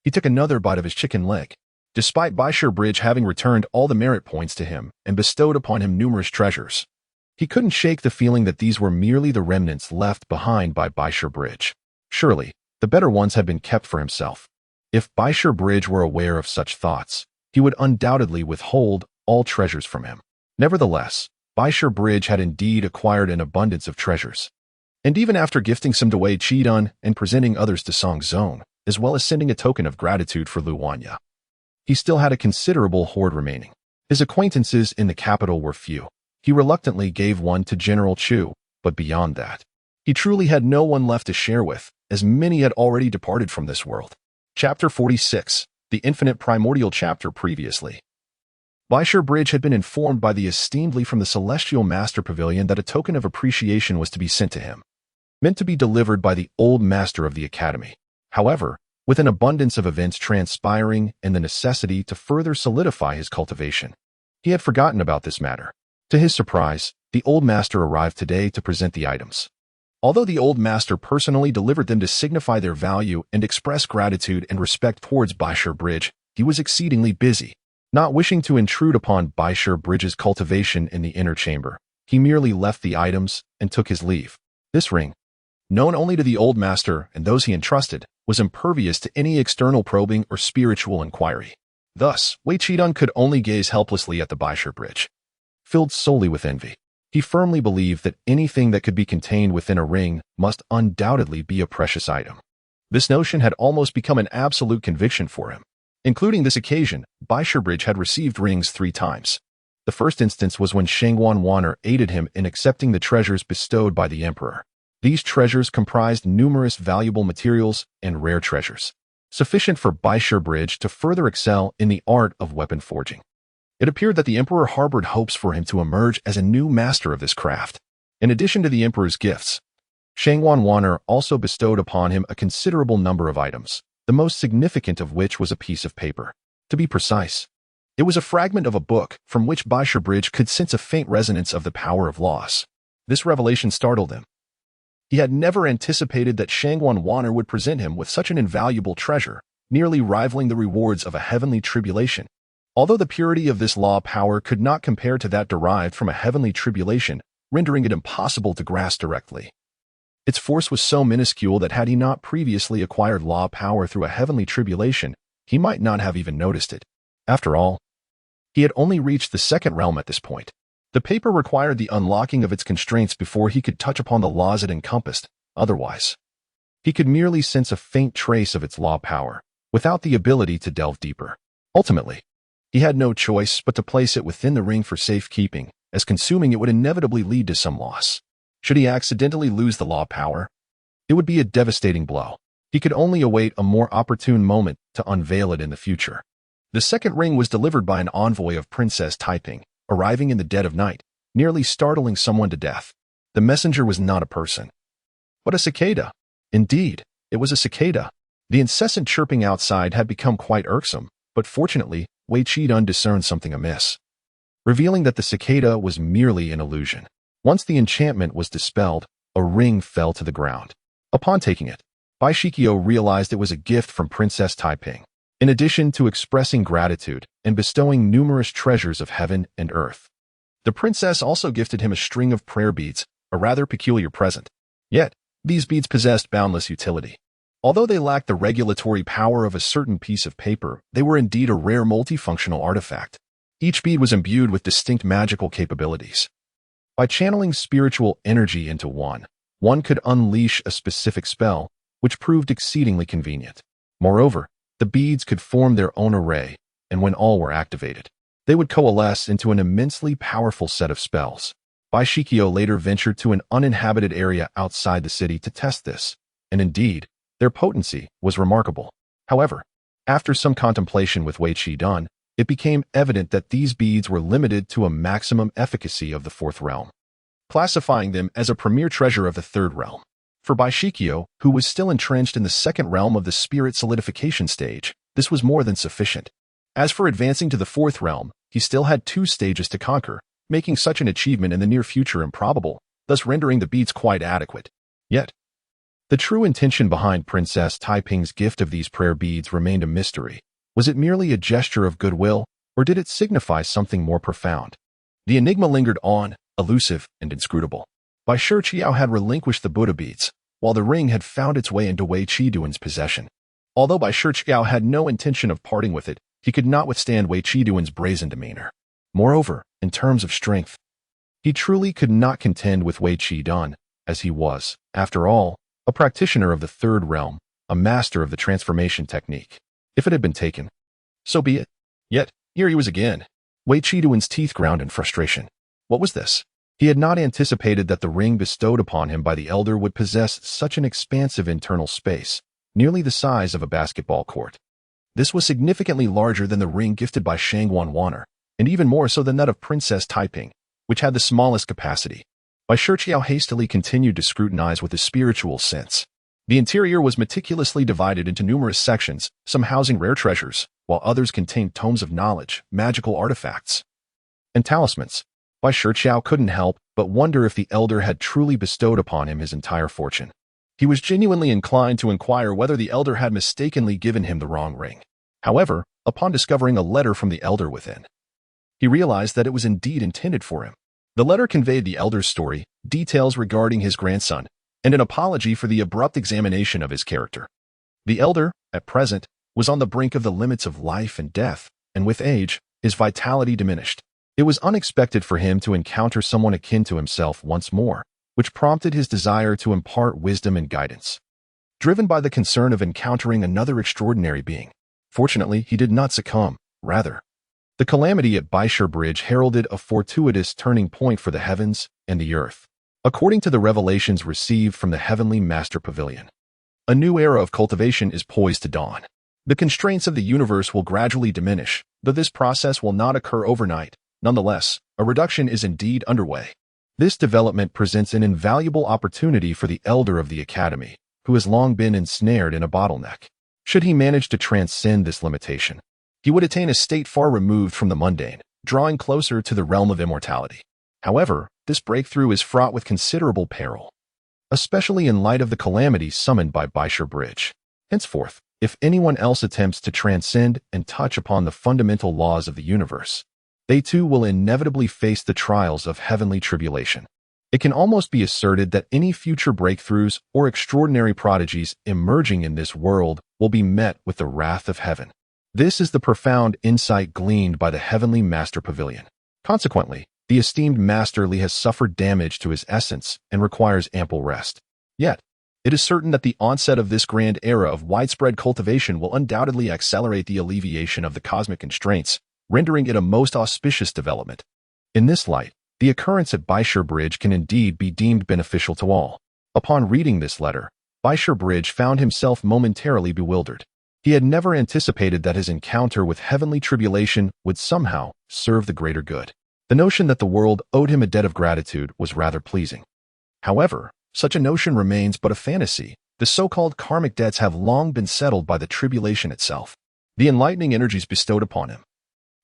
he took another bite of his chicken leg. Despite Bai Shiqiao having returned all the merit points to him and bestowed upon him numerous treasures, he couldn't shake the feeling that these were merely the remnants left behind by Bai Shiqiao. Surely, the better ones had been kept for himself. If Bai Shiqiao were aware of such thoughts, he would undoubtedly withhold all treasures from him. Nevertheless, Bai Shiqiao had indeed acquired an abundance of treasures. And even after gifting some to Bai Shiqiao and presenting others to Xuanzang, as well as sending a token of gratitude for Luanya, he still had a considerable hoard remaining. His acquaintances in the capital were few. He reluctantly gave one to General Chu, but beyond that, he truly had no one left to share with, as many had already departed from this world. Chapter 46, the infinite primordial chapter previously. Bai Shiqiao had been informed by the esteemed Li from the Celestial Master Pavilion that a token of appreciation was to be sent to him, meant to be delivered by the old master of the Academy. However, with an abundance of events transpiring and the necessity to further solidify his cultivation, he had forgotten about this matter. To his surprise, the old master arrived today to present the items. Although the old master personally delivered them to signify their value and express gratitude and respect towards Bai Shiqiao, he was exceedingly busy. Not wishing to intrude upon Bai Shiqiao's cultivation in the inner chamber, he merely left the items and took his leave. This ring, known only to the old master and those he entrusted, was impervious to any external probing or spiritual inquiry. Thus, Bai Shiqiao could only gaze helplessly at the Bai Shiqiao. Filled solely with envy, he firmly believed that anything that could be contained within a ring must undoubtedly be a precious item. This notion had almost become an absolute conviction for him. Including this occasion, Bai Shiqiao had received rings 3 times. The first instance was when Xuanzang aided him in accepting the treasures bestowed by the emperor. These treasures comprised numerous valuable materials and rare treasures, sufficient for Bai Shiqiao to further excel in the art of weapon forging. It appeared that the emperor harbored hopes for him to emerge as a new master of this craft. In addition to the emperor's gifts, Xuanzang also bestowed upon him a considerable number of items, the most significant of which was a piece of paper. To be precise, it was a fragment of a book from which Bai Shiqiao could sense a faint resonance of the power of loss. This revelation startled him. He had never anticipated that Xuanzang would present him with such an invaluable treasure, nearly rivaling the rewards of a heavenly tribulation. Although the purity of this law power could not compare to that derived from a heavenly tribulation, rendering it impossible to grasp directly. Its force was so minuscule that had he not previously acquired law power through a heavenly tribulation, he might not have even noticed it. After all, he had only reached the 2nd realm at this point. The paper required the unlocking of its constraints before he could touch upon the laws it encompassed. Otherwise, he could merely sense a faint trace of its law power, without the ability to delve deeper. Ultimately, he had no choice but to place it within the ring for safekeeping, as consuming it would inevitably lead to some loss. Should he accidentally lose the law power, it would be a devastating blow. He could only await a more opportune moment to unveil it in the future. The 2nd ring was delivered by an envoy of Princess Taiping, arriving in the dead of night, nearly startling someone to death. The messenger was not a person, but a cicada. Indeed, it was a cicada. The incessant chirping outside had become quite irksome, but fortunately, Bai Shiqiao discerned something amiss, revealing that the cicada was merely an illusion. Once the enchantment was dispelled, a ring fell to the ground. Upon taking it, Bai Shiqiao realized it was a gift from Princess Taiping. In addition to expressing gratitude and bestowing numerous treasures of heaven and earth, the princess also gifted him a string of prayer beads, a rather peculiar present. Yet, these beads possessed boundless utility. Although they lacked the regulatory power of a certain piece of paper, they were indeed a rare multifunctional artifact. Each bead was imbued with distinct magical capabilities. By channeling spiritual energy into one could unleash a specific spell, which proved exceedingly convenient. Moreover, the beads could form their own array, and when all were activated, they would coalesce into an immensely powerful set of spells. Bai Shiqiao later ventured to an uninhabited area outside the city to test this, and indeed, their potency was remarkable. However, after some contemplation with Wei Qi done, it became evident that these beads were limited to a maximum efficacy of the fourth realm, classifying them as a premier treasure of the third realm. For Bai Shiqiao, who was still entrenched in the second realm of the spirit solidification stage, this was more than sufficient. As for advancing to the fourth realm, he still had 2 stages to conquer, making such an achievement in the near future improbable, thus rendering the beads quite adequate. Yet, the true intention behind Princess Taiping's gift of these prayer beads remained a mystery. Was it merely a gesture of goodwill, or did it signify something more profound? The enigma lingered on, elusive and inscrutable. Bai Shiqiao had relinquished the Buddha beads, while the ring had found its way into Wei Qiduan's possession. Although Bai Shiqiao had no intention of parting with it, he could not withstand Wei Qiduan's brazen demeanor. Moreover, in terms of strength, he truly could not contend with Wei Qiduan, as he was, after all, a practitioner of the third realm, a master of the transformation technique. If it had been taken, so be it. Yet, here he was again. Wei Qiduan's teeth ground in frustration. What was this? He had not anticipated that the ring bestowed upon him by the elder would possess such an expansive internal space, nearly the size of a basketball court. This was significantly larger than the ring gifted by Shangwan Waner, and even more so than that of Princess Taiping, which had the smallest capacity. Bai Shiqiao hastily continued to scrutinize with his spiritual sense. The interior was meticulously divided into numerous sections, some housing rare treasures, while others contained tomes of knowledge, magical artifacts, and talismans. Bai Shiqiao couldn't help but wonder if the elder had truly bestowed upon him his entire fortune. He was genuinely inclined to inquire whether the elder had mistakenly given him the wrong ring. However, upon discovering a letter from the elder within, he realized that it was indeed intended for him. The letter conveyed the elder's story, details regarding his grandson, and an apology for the abrupt examination of his character. The elder, at present, was on the brink of the limits of life and death, and with age, his vitality diminished. It was unexpected for him to encounter someone akin to himself once more, which prompted his desire to impart wisdom and guidance. Driven by the concern of encountering another extraordinary being, fortunately, he did not succumb. Rather, the calamity at Bai Shi Bridge heralded a fortuitous turning point for the heavens and the earth. According to the revelations received from the Heavenly Master Pavilion, a new era of cultivation is poised to dawn. The constraints of the universe will gradually diminish, though this process will not occur overnight. Nonetheless, a reduction is indeed underway. This development presents an invaluable opportunity for the elder of the academy, who has long been ensnared in a bottleneck. Should he manage to transcend this limitation, he would attain a state far removed from the mundane, drawing closer to the realm of immortality. However, this breakthrough is fraught with considerable peril, especially in light of the calamity summoned by Bai Shi Bridge. Henceforth, if anyone else attempts to transcend and touch upon the fundamental laws of the universe, they too will inevitably face the trials of heavenly tribulation. It can almost be asserted that any future breakthroughs or extraordinary prodigies emerging in this world will be met with the wrath of heaven. This is the profound insight gleaned by the Heavenly Master Pavilion. Consequently, the esteemed Master Li has suffered damage to his essence and requires ample rest. Yet, it is certain that the onset of this grand era of widespread cultivation will undoubtedly accelerate the alleviation of the cosmic constraints, rendering it a most auspicious development. In this light, the occurrence at Bai Shi Bridge can indeed be deemed beneficial to all. Upon reading this letter, Bai Shi Bridge found himself momentarily bewildered. He had never anticipated that his encounter with heavenly tribulation would somehow serve the greater good. The notion that the world owed him a debt of gratitude was rather pleasing. However, such a notion remains but a fantasy. The so-called karmic debts have long been settled by the tribulation itself. The enlightening energies bestowed upon him,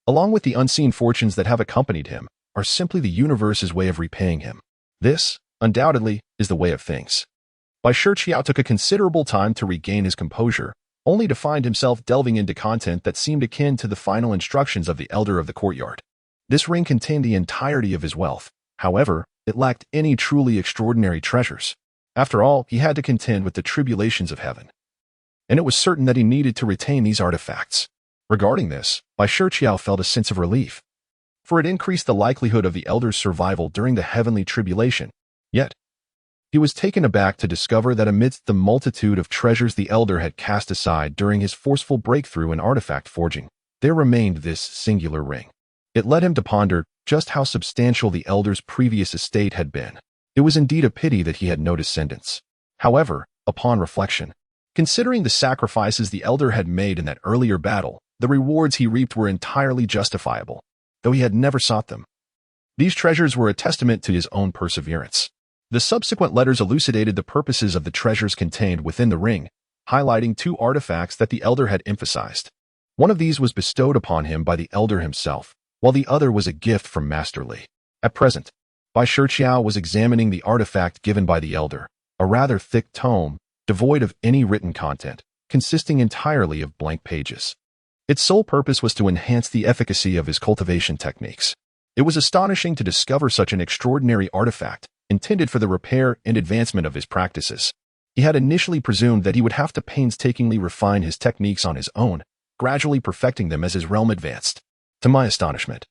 along with the unseen fortunes that have accompanied him, are simply the universe's way of repaying him. This, undoubtedly, is the way of things. Bai Shiqiao took a considerable time to regain his composure, only to find himself delving into content that seemed akin to the final instructions of the elder of the courtyard. This ring contained the entirety of his wealth. However, it lacked any truly extraordinary treasures. After all, he had to contend with the tribulations of heaven, and it was certain that he needed to retain these artifacts. Regarding this, Bai Shiqiao felt a sense of relief, for it increased the likelihood of the elder's survival during the heavenly tribulation. Yet, he was taken aback to discover that amidst the multitude of treasures the elder had cast aside during his forceful breakthrough in artifact forging, there remained this singular ring. It led him to ponder just how substantial the elder's previous estate had been. It was indeed a pity that he had no descendants. However, upon reflection, considering the sacrifices the elder had made in that earlier battle, the rewards he reaped were entirely justifiable, though he had never sought them. These treasures were a testament to his own perseverance. The subsequent letters elucidated the purposes of the treasures contained within the ring, highlighting two artifacts that the elder had emphasized. One of these was bestowed upon him by the elder himself, while the other was a gift from Master Li. At present, Bai Shiqiao was examining the artifact given by the elder, a rather thick tome, devoid of any written content, consisting entirely of blank pages. Its sole purpose was to enhance the efficacy of his cultivation techniques. It was astonishing to discover such an extraordinary artifact, intended for the repair and advancement of his practices. He had initially presumed that he would have to painstakingly refine his techniques on his own, gradually perfecting them as his realm advanced. To my astonishment,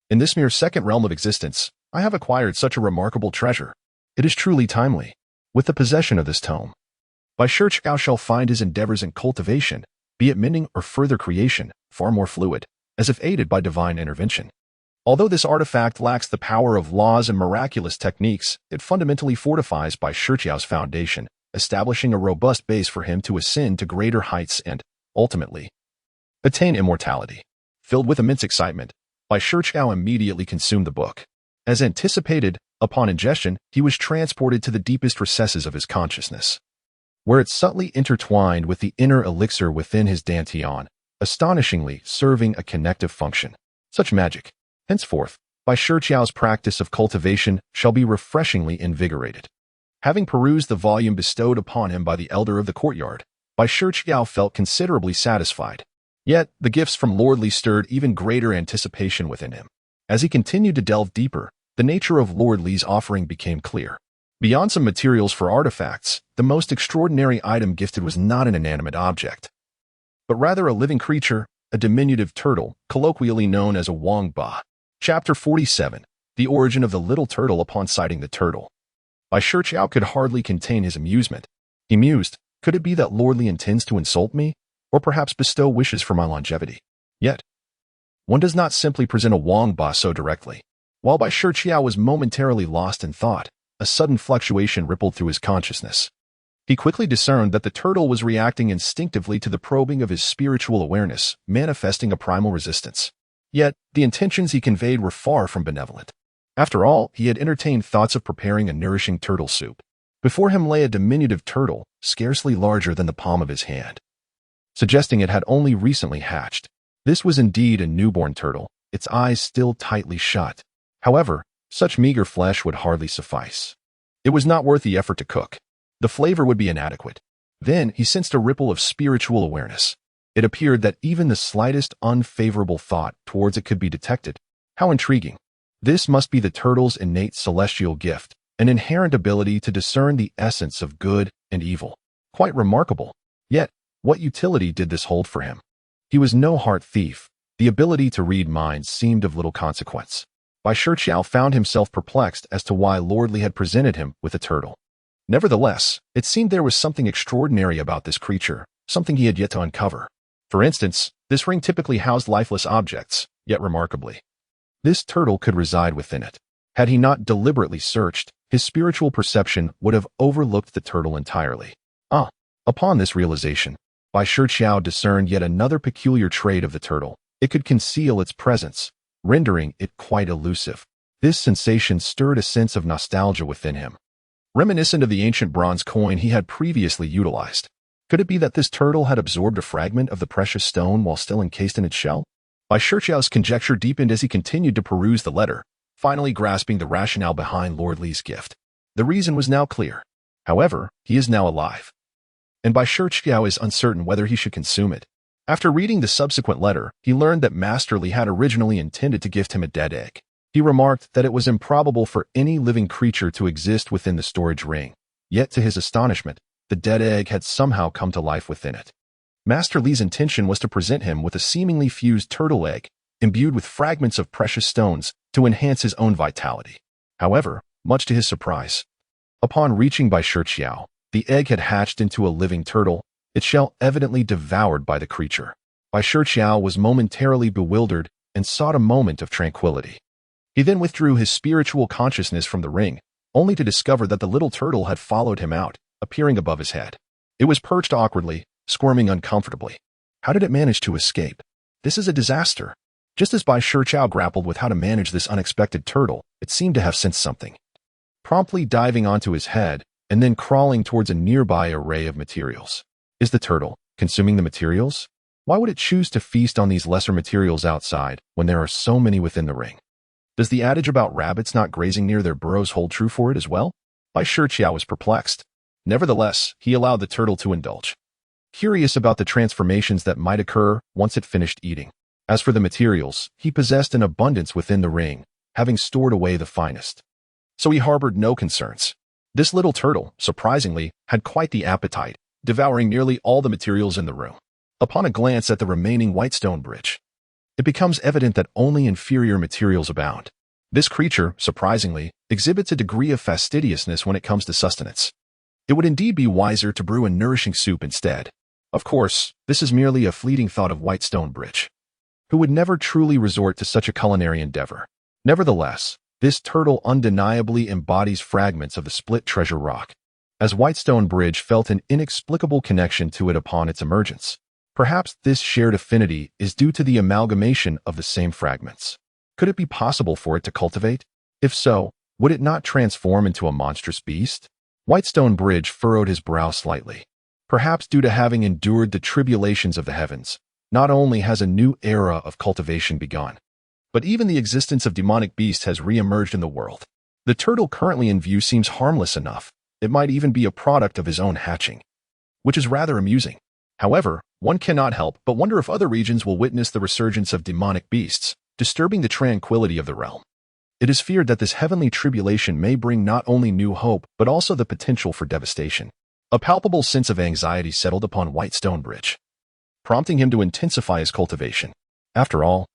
in this mere second realm of existence, I have acquired such a remarkable treasure. It is truly timely. With the possession of this tome, Bai Shiqiao shall find his endeavors in cultivation, be it mending or further creation, far more fluid, as if aided by divine intervention. Although this artifact lacks the power of laws and miraculous techniques, it fundamentally fortifies Bai Shiqiao's foundation, establishing a robust base for him to ascend to greater heights and, ultimately, attain immortality. Filled with immense excitement, Bai Shiqiao immediately consumed the book. As anticipated, upon ingestion, he was transported to the deepest recesses of his consciousness, where it subtly intertwined with the inner elixir within his dantian, astonishingly serving a connective function. Such magic, henceforth, Bai Shiqiao's practice of cultivation shall be refreshingly invigorated. Having perused the volume bestowed upon him by the elder of the courtyard, Bai Shiqiao felt considerably satisfied. Yet, the gifts from Lord Li stirred even greater anticipation within him. As he continued to delve deeper, the nature of Lord Li's offering became clear. Beyond some materials for artifacts, the most extraordinary item gifted was not an inanimate object, but rather a living creature, a diminutive turtle, colloquially known as a wangba. Chapter 47. The origin of the little turtle upon sighting the turtle. Bai Shiqiao could hardly contain his amusement. He mused, could it be that Lord Li intends to insult me, or perhaps bestow wishes for my longevity? Yet, one does not simply present a wangba so directly. While Bai Shiqiao was momentarily lost in thought, a sudden fluctuation rippled through his consciousness. He quickly discerned that the turtle was reacting instinctively to the probing of his spiritual awareness, manifesting a primal resistance. Yet, the intentions he conveyed were far from benevolent. After all, he had entertained thoughts of preparing a nourishing turtle soup. Before him lay a diminutive turtle, scarcely larger than the palm of his hand, suggesting it had only recently hatched. This was indeed a newborn turtle, its eyes still tightly shut. However, such meager flesh would hardly suffice. It was not worth the effort to cook. The flavor would be inadequate. Then he sensed a ripple of spiritual awareness. It appeared that even the slightest unfavorable thought towards it could be detected. How intriguing. This must be the turtle's innate celestial gift, an inherent ability to discern the essence of good and evil. Quite remarkable. Yet, what utility did this hold for him? He was no heart thief. The ability to read minds seemed of little consequence. Bai Shiqiao found himself perplexed as to why Lord Li had presented him with a turtle. Nevertheless, it seemed there was something extraordinary about this creature, something he had yet to uncover. For instance, this ring typically housed lifeless objects, yet remarkably, this turtle could reside within it. Had he not deliberately searched, his spiritual perception would have overlooked the turtle entirely. Upon this realization, Bai Shiqiao discerned yet another peculiar trait of the turtle. It could conceal its presence, rendering it quite elusive. This sensation stirred a sense of nostalgia within him, reminiscent of the ancient bronze coin he had previously utilized. Could it be that this turtle had absorbed a fragment of the precious stone while still encased in its shell? Bai Shiqiao's conjecture deepened as he continued to peruse the letter, finally grasping the rationale behind Lord Li's gift. The reason was now clear. However, he is now alive, and Bai Shiqiao is uncertain whether he should consume it. After reading the subsequent letter, he learned that Master Li had originally intended to gift him a dead egg. He remarked that it was improbable for any living creature to exist within the storage ring. Yet to his astonishment, the dead egg had somehow come to life within it. Master Li's intention was to present him with a seemingly fused turtle egg, imbued with fragments of precious stones, to enhance his own vitality. However, much to his surprise, upon reaching Bai Shiqiao, the egg had hatched into a living turtle, its shell evidently devoured by the creature. Bai Shiqiao was momentarily bewildered and sought a moment of tranquility. He then withdrew his spiritual consciousness from the ring, only to discover that the little turtle had followed him out, appearing above his head. It was perched awkwardly, squirming uncomfortably. How did it manage to escape? This is a disaster. Just as Bai Shiqiao grappled with how to manage this unexpected turtle, it seemed to have sensed something. Promptly diving onto his head, and then crawling towards a nearby array of materials. Is the turtle consuming the materials? Why would it choose to feast on these lesser materials outside when there are so many within the ring? Does the adage about rabbits not grazing near their burrows hold true for it as well? Bai Shiqiao was perplexed. Nevertheless, he allowed the turtle to indulge, curious about the transformations that might occur once it finished eating. As for the materials, he possessed an abundance within the ring, having stored away the finest. So he harbored no concerns. This little turtle, surprisingly, had quite the appetite, devouring nearly all the materials in the room. Upon a glance at the remaining white stone bridge, it becomes evident that only inferior materials abound. This creature, surprisingly, exhibits a degree of fastidiousness when it comes to sustenance. It would indeed be wiser to brew a nourishing soup instead. Of course, this is merely a fleeting thought of white stone bridge, who would never truly resort to such a culinary endeavor. Nevertheless, this turtle undeniably embodies fragments of the split treasure rock, as Whitestone Bridge felt an inexplicable connection to it upon its emergence. Perhaps this shared affinity is due to the amalgamation of the same fragments. Could it be possible for it to cultivate? If so, would it not transform into a monstrous beast? Whitestone Bridge furrowed his brow slightly. Perhaps due to having endured the tribulations of the heavens, not only has a new era of cultivation begun, but even the existence of demonic beasts has re-emerged in the world. The turtle currently in view seems harmless enough. It might even be a product of his own hatching, which is rather amusing. However, one cannot help but wonder if other regions will witness the resurgence of demonic beasts, disturbing the tranquility of the realm. It is feared that this heavenly tribulation may bring not only new hope, but also the potential for devastation. A palpable sense of anxiety settled upon Whitestone Bridge, prompting him to intensify his cultivation. After all,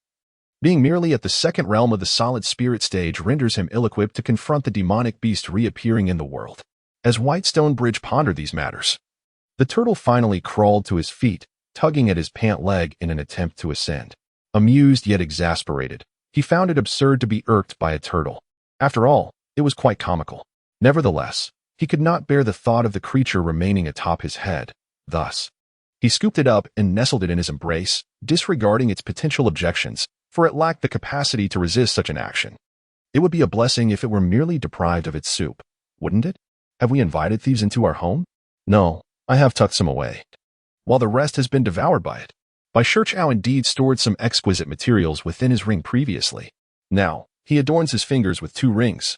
being merely at the second realm of the solid spirit stage renders him ill-equipped to confront the demonic beast reappearing in the world. As Whitestone Bridge pondered these matters, the turtle finally crawled to his feet, tugging at his pant leg in an attempt to ascend. Amused yet exasperated, he found it absurd to be irked by a turtle. After all, it was quite comical. Nevertheless, he could not bear the thought of the creature remaining atop his head. Thus, he scooped it up and nestled it in his embrace, disregarding its potential objections, for it lacked the capacity to resist such an action. It would be a blessing if it were merely deprived of its soup, wouldn't it? Have we invited thieves into our home? No, I have tucked some away, while the rest has been devoured by it. Bai Shiqiao indeed stored some exquisite materials within his ring previously. Now, he adorns his fingers with 2 rings,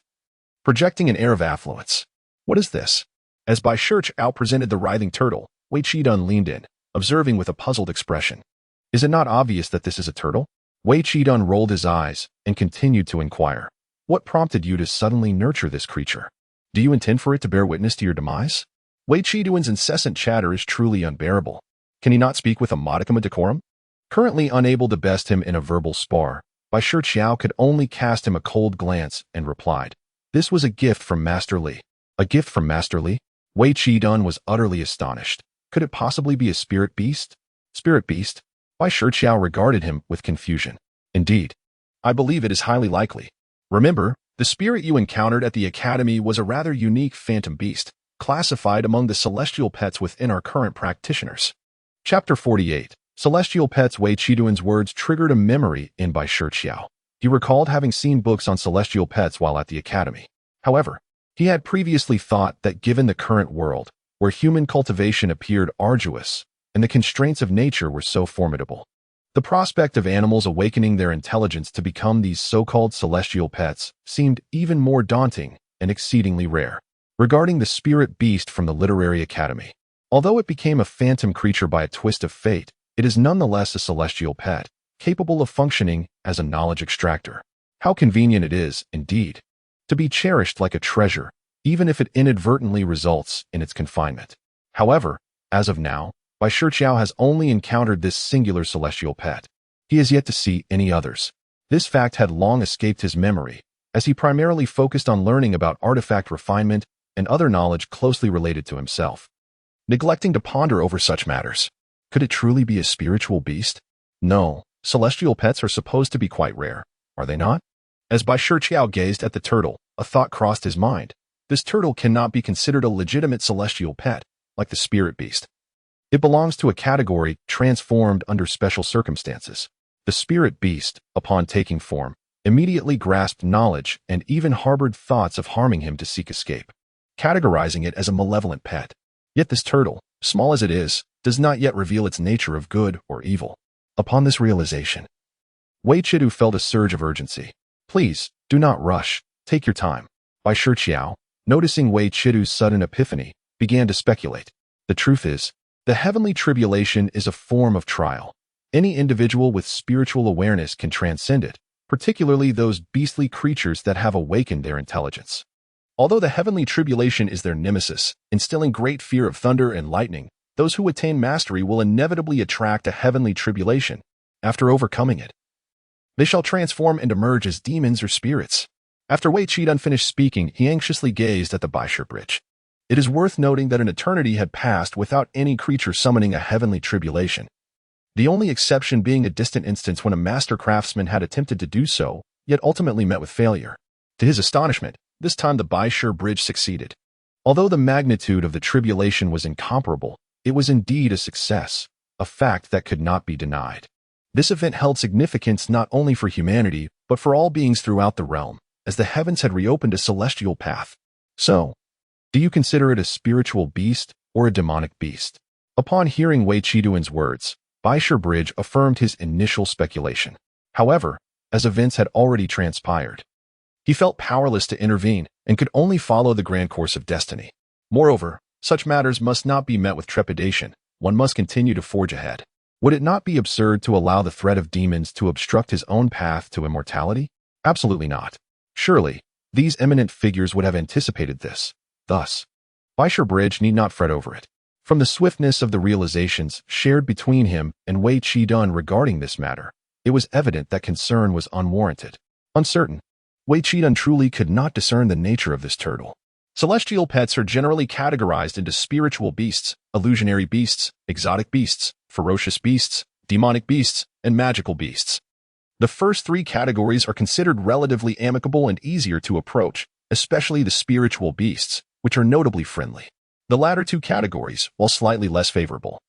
projecting an air of affluence. What is this? As Bai Shiqiao presented the writhing turtle, Wei Qidun leaned in, observing with a puzzled expression. Is it not obvious that this is a turtle? Wei Qidun rolled his eyes and continued to inquire. What prompted you to suddenly nurture this creature? Do you intend for it to bear witness to your demise? Wei Qidun's incessant chatter is truly unbearable. Can he not speak with a modicum of decorum? Currently unable to best him in a verbal spar, Bai Shiqiao could only cast him a cold glance and replied, "This was a gift from Master Li." A gift from Master Li? Wei Qidun was utterly astonished. Could it possibly be a spirit beast? Spirit beast? Bai Shiqiao regarded him with confusion. Indeed, I believe it is highly likely. Remember, the spirit you encountered at the academy was a rather unique phantom beast, classified among the celestial pets within our current practitioners. Chapter 48. Celestial Pets. Wei Qidun's words triggered a memory in Bai Shiqiao. He recalled having seen books on celestial pets while at the academy. However, he had previously thought that given the current world, where human cultivation appeared arduous and the constraints of nature were so formidable, the prospect of animals awakening their intelligence to become these so-called celestial pets seemed even more daunting and exceedingly rare. Regarding the spirit beast from the literary academy, although it became a phantom creature by a twist of fate, it is nonetheless a celestial pet, capable of functioning as a knowledge extractor. How convenient it is, indeed, to be cherished like a treasure, even if it inadvertently results in its confinement. However, as of now, Bai Shiqiao has only encountered this singular celestial pet. He has yet to see any others. This fact had long escaped his memory, as he primarily focused on learning about artifact refinement and other knowledge closely related to himself, neglecting to ponder over such matters. Could it truly be a spiritual beast? No, Celestial pets are supposed to be quite rare, are they not? As Bai Shiqiao gazed at the turtle, a thought crossed his mind. This turtle cannot be considered a legitimate celestial pet, like the spirit beast. It belongs to a category transformed under special circumstances. The spirit beast, upon taking form, immediately grasped knowledge and even harbored thoughts of harming him to seek escape, categorizing it as a malevolent pet. Yet this turtle, small as it is, does not yet reveal its nature of good or evil. Upon this realization, Wei Shiqiao felt a surge of urgency. Please, do not rush. Take your time. Bai Shiqiao, noticing Wei Shiqiao's sudden epiphany, began to speculate. The truth is, the heavenly tribulation is a form of trial. Any individual with spiritual awareness can transcend it, particularly those beastly creatures that have awakened their intelligence. Although the heavenly tribulation is their nemesis, instilling great fear of thunder and lightning, those who attain mastery will inevitably attract a heavenly tribulation. After overcoming it, they shall transform and emerge as demons or spirits. After Wei Shiqiao finished speaking, he anxiously gazed at the Bai Shiqiao bridge. It is worth noting that an eternity had passed without any creature summoning a heavenly tribulation. The only exception being a distant instance when a master craftsman had attempted to do so, yet ultimately met with failure. To his astonishment, this time the Bai Shiqiao bridge succeeded. Although the magnitude of the tribulation was incomparable, it was indeed a success, a fact that could not be denied. This event held significance not only for humanity, but for all beings throughout the realm, as the heavens had reopened a celestial path. So, do you consider it a spiritual beast or a demonic beast? Upon hearing Wei Shiqiao's words, Bai Shiqiao Bridge affirmed his initial speculation. However, as events had already transpired, he felt powerless to intervene and could only follow the grand course of destiny. Moreover, such matters must not be met with trepidation. One must continue to forge ahead. Would it not be absurd to allow the threat of demons to obstruct his own path to immortality? Absolutely not. Surely, these eminent figures would have anticipated this. Thus, Bai Shiqiao Bridge need not fret over it. From the swiftness of the realizations shared between him and Wei Shiqiao regarding this matter, it was evident that concern was unwarranted. Uncertain, Wei Shiqiao truly could not discern the nature of this turtle. Celestial pets are generally categorized into spiritual beasts, illusionary beasts, exotic beasts, ferocious beasts, demonic beasts, and magical beasts. The first three categories are considered relatively amicable and easier to approach, especially the spiritual beasts, which are notably friendly. The latter two categories, while slightly less favorable,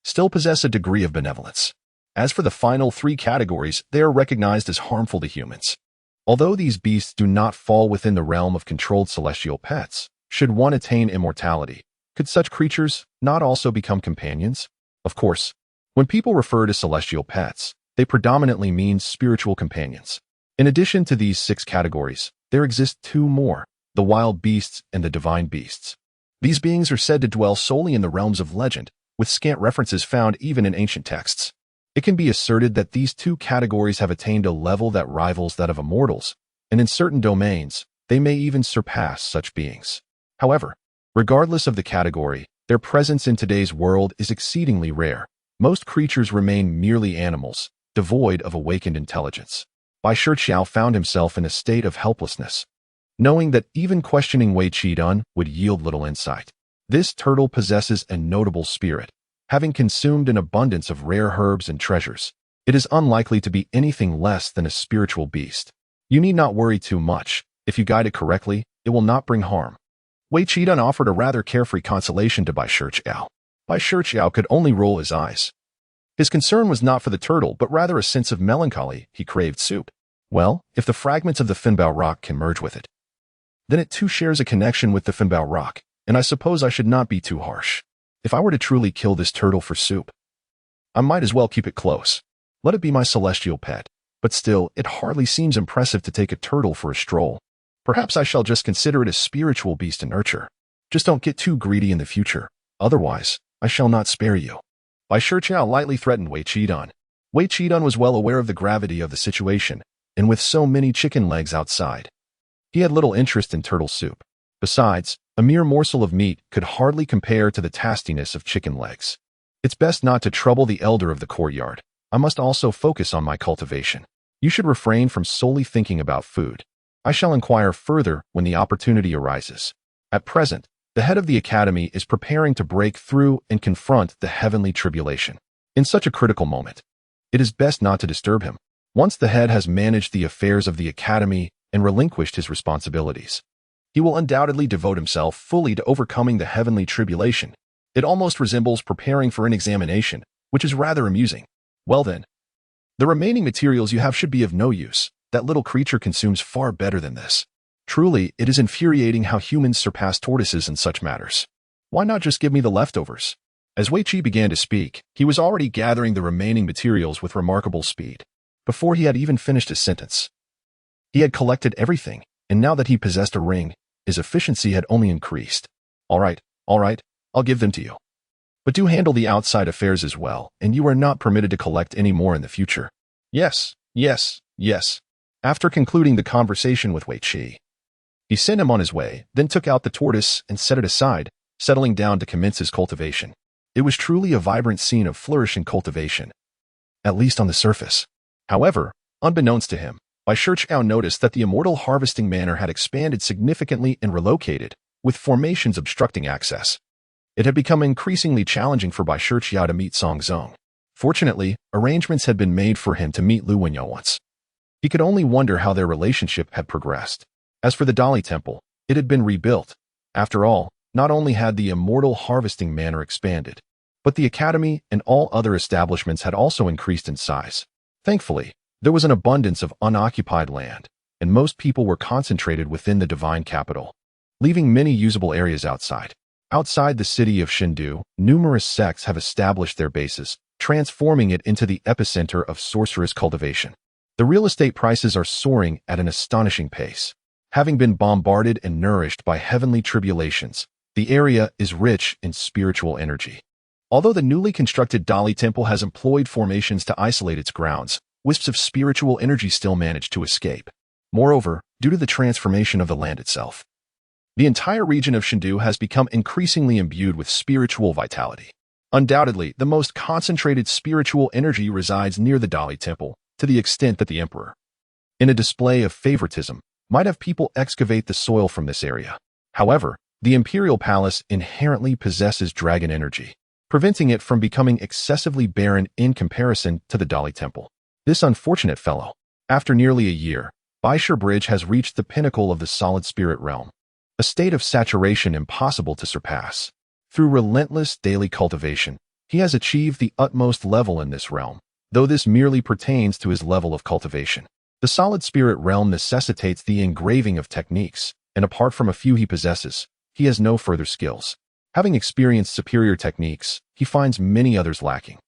still possess a degree of benevolence. As for the final three categories, they are recognized as harmful to humans. Although these beasts do not fall within the realm of controlled celestial pets, should one attain immortality, could such creatures not also become companions? Of course, when people refer to celestial pets, they predominantly mean spiritual companions. In addition to these 6 categories, there exist 2 more, the wild beasts and the divine beasts. These beings are said to dwell solely in the realms of legend, with scant references found even in ancient texts. It can be asserted that these 2 categories have attained a level that rivals that of immortals, and in certain domains, they may even surpass such beings. However, regardless of the category, their presence in today's world is exceedingly rare. Most creatures remain merely animals, devoid of awakened intelligence. Bai Shiqiao found himself in a state of helplessness, knowing that even questioning Wei Shiqiao would yield little insight. This turtle possesses a notable spirit. Having consumed an abundance of rare herbs and treasures, it is unlikely to be anything less than a spiritual beast. You need not worry too much. If you guide it correctly, it will not bring harm. Wei Shiqiao offered a rather carefree consolation to Bai Shiqiao. Bai Shiqiao could only roll his eyes. His concern was not for the turtle, but rather a sense of melancholy. He craved soup. Well, if the fragments of the Penglai rock can merge with it, then it too shares a connection with the Penglai rock, and I suppose I should not be too harsh. If I were to truly kill this turtle for soup, I might as well keep it close. Let it be my celestial pet. But still, it hardly seems impressive to take a turtle for a stroll. Perhaps I shall just consider it a spiritual beast to nurture. Just don't get too greedy in the future. Otherwise, I shall not spare you. Bai Shiqiao lightly threatened Wei Shiqiao. Wei Shiqiao was well aware of the gravity of the situation, and with so many chicken legs outside, he had little interest in turtle soup. Besides, a mere morsel of meat could hardly compare to the tastiness of chicken legs. It's best not to trouble the elder of the courtyard. I must also focus on my cultivation. You should refrain from solely thinking about food. I shall inquire further when the opportunity arises. At present, the head of the academy is preparing to break through and confront the heavenly tribulation. In such a critical moment, it is best not to disturb him. Once the head has managed the affairs of the academy and relinquished his responsibilities, he will undoubtedly devote himself fully to overcoming the heavenly tribulation. It almost resembles preparing for an examination, which is rather amusing. Well then, the remaining materials you have should be of no use. That little creature consumes far better than this. Truly, it is infuriating how humans surpass tortoises in such matters. Why not just give me the leftovers? As Wei Qi began to speak, he was already gathering the remaining materials with remarkable speed. Before he had even finished his sentence, he had collected everything, and now that he possessed a ring, his efficiency had only increased. All right, I'll give them to you. But do handle the outside affairs as well, and you are not permitted to collect any more in the future. Yes. After concluding the conversation with Wei Qi, he sent him on his way, then took out the tortoise and set it aside, settling down to commence his cultivation. It was truly a vibrant scene of flourishing cultivation, at least on the surface. However, unbeknownst to him, Bai Shiqiao noticed that the immortal harvesting manor had expanded significantly and relocated, with formations obstructing access. It had become increasingly challenging for Bai Shiqiao to meet Xuanzang. Fortunately, arrangements had been made for him to meet Lu Wenyo once. He could only wonder how their relationship had progressed. As for the Dali Temple, it had been rebuilt. After all, not only had the immortal harvesting manor expanded, but the academy and all other establishments had also increased in size. Thankfully, there was an abundance of unoccupied land, and most people were concentrated within the divine capital, leaving many usable areas outside. Outside the city of Shindu, numerous sects have established their bases, transforming it into the epicenter of sorcerous cultivation. The real estate prices are soaring at an astonishing pace. Having been bombarded and nourished by heavenly tribulations, the area is rich in spiritual energy. Although the newly constructed Dali Temple has employed formations to isolate its grounds, wisps of spiritual energy still manage to escape. Moreover, due to the transformation of the land itself, the entire region of Shindu has become increasingly imbued with spiritual vitality. Undoubtedly, the most concentrated spiritual energy resides near the Dali Temple, to the extent that the emperor, in a display of favoritism, might have people excavate the soil from this area. However, the imperial palace inherently possesses dragon energy, preventing it from becoming excessively barren in comparison to the Dali Temple. This unfortunate fellow, after nearly a year, Bai Shi Bridge has reached the pinnacle of the solid spirit realm, a state of saturation impossible to surpass. Through relentless daily cultivation, he has achieved the utmost level in this realm, though this merely pertains to his level of cultivation. The solid spirit realm necessitates the engraving of techniques, and apart from a few he possesses, he has no further skills. Having experienced superior techniques, he finds many others lacking.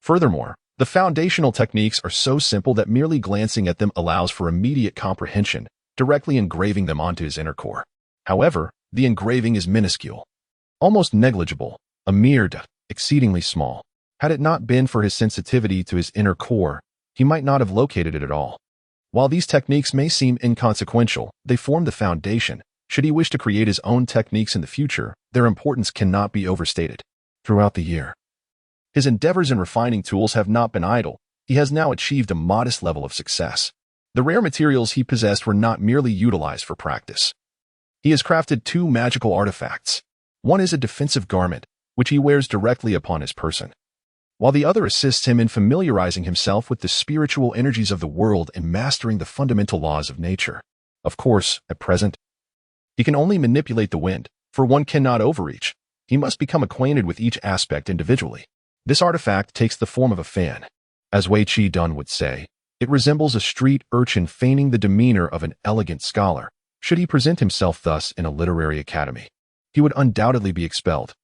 Furthermore, the foundational techniques are so simple that merely glancing at them allows for immediate comprehension, directly engraving them onto his inner core. However, the engraving is minuscule, almost negligible, a mere exceedingly small. Had it not been for his sensitivity to his inner core, he might not have located it at all. While these techniques may seem inconsequential, they form the foundation. Should he wish to create his own techniques in the future, their importance cannot be overstated. Throughout the year, his endeavors in refining tools have not been idle. He has now achieved a modest level of success. The rare materials he possessed were not merely utilized for practice. He has crafted 2 magical artifacts. One is a defensive garment, which he wears directly upon his person, while the other assists him in familiarizing himself with the spiritual energies of the world and mastering the fundamental laws of nature. Of course, at present, he can only manipulate the wind, for one cannot overreach. He must become acquainted with each aspect individually. This artifact takes the form of a fan. As Wei Qi Dun would say, it resembles a street urchin feigning the demeanor of an elegant scholar. Should he present himself thus in a literary academy, he would undoubtedly be expelled.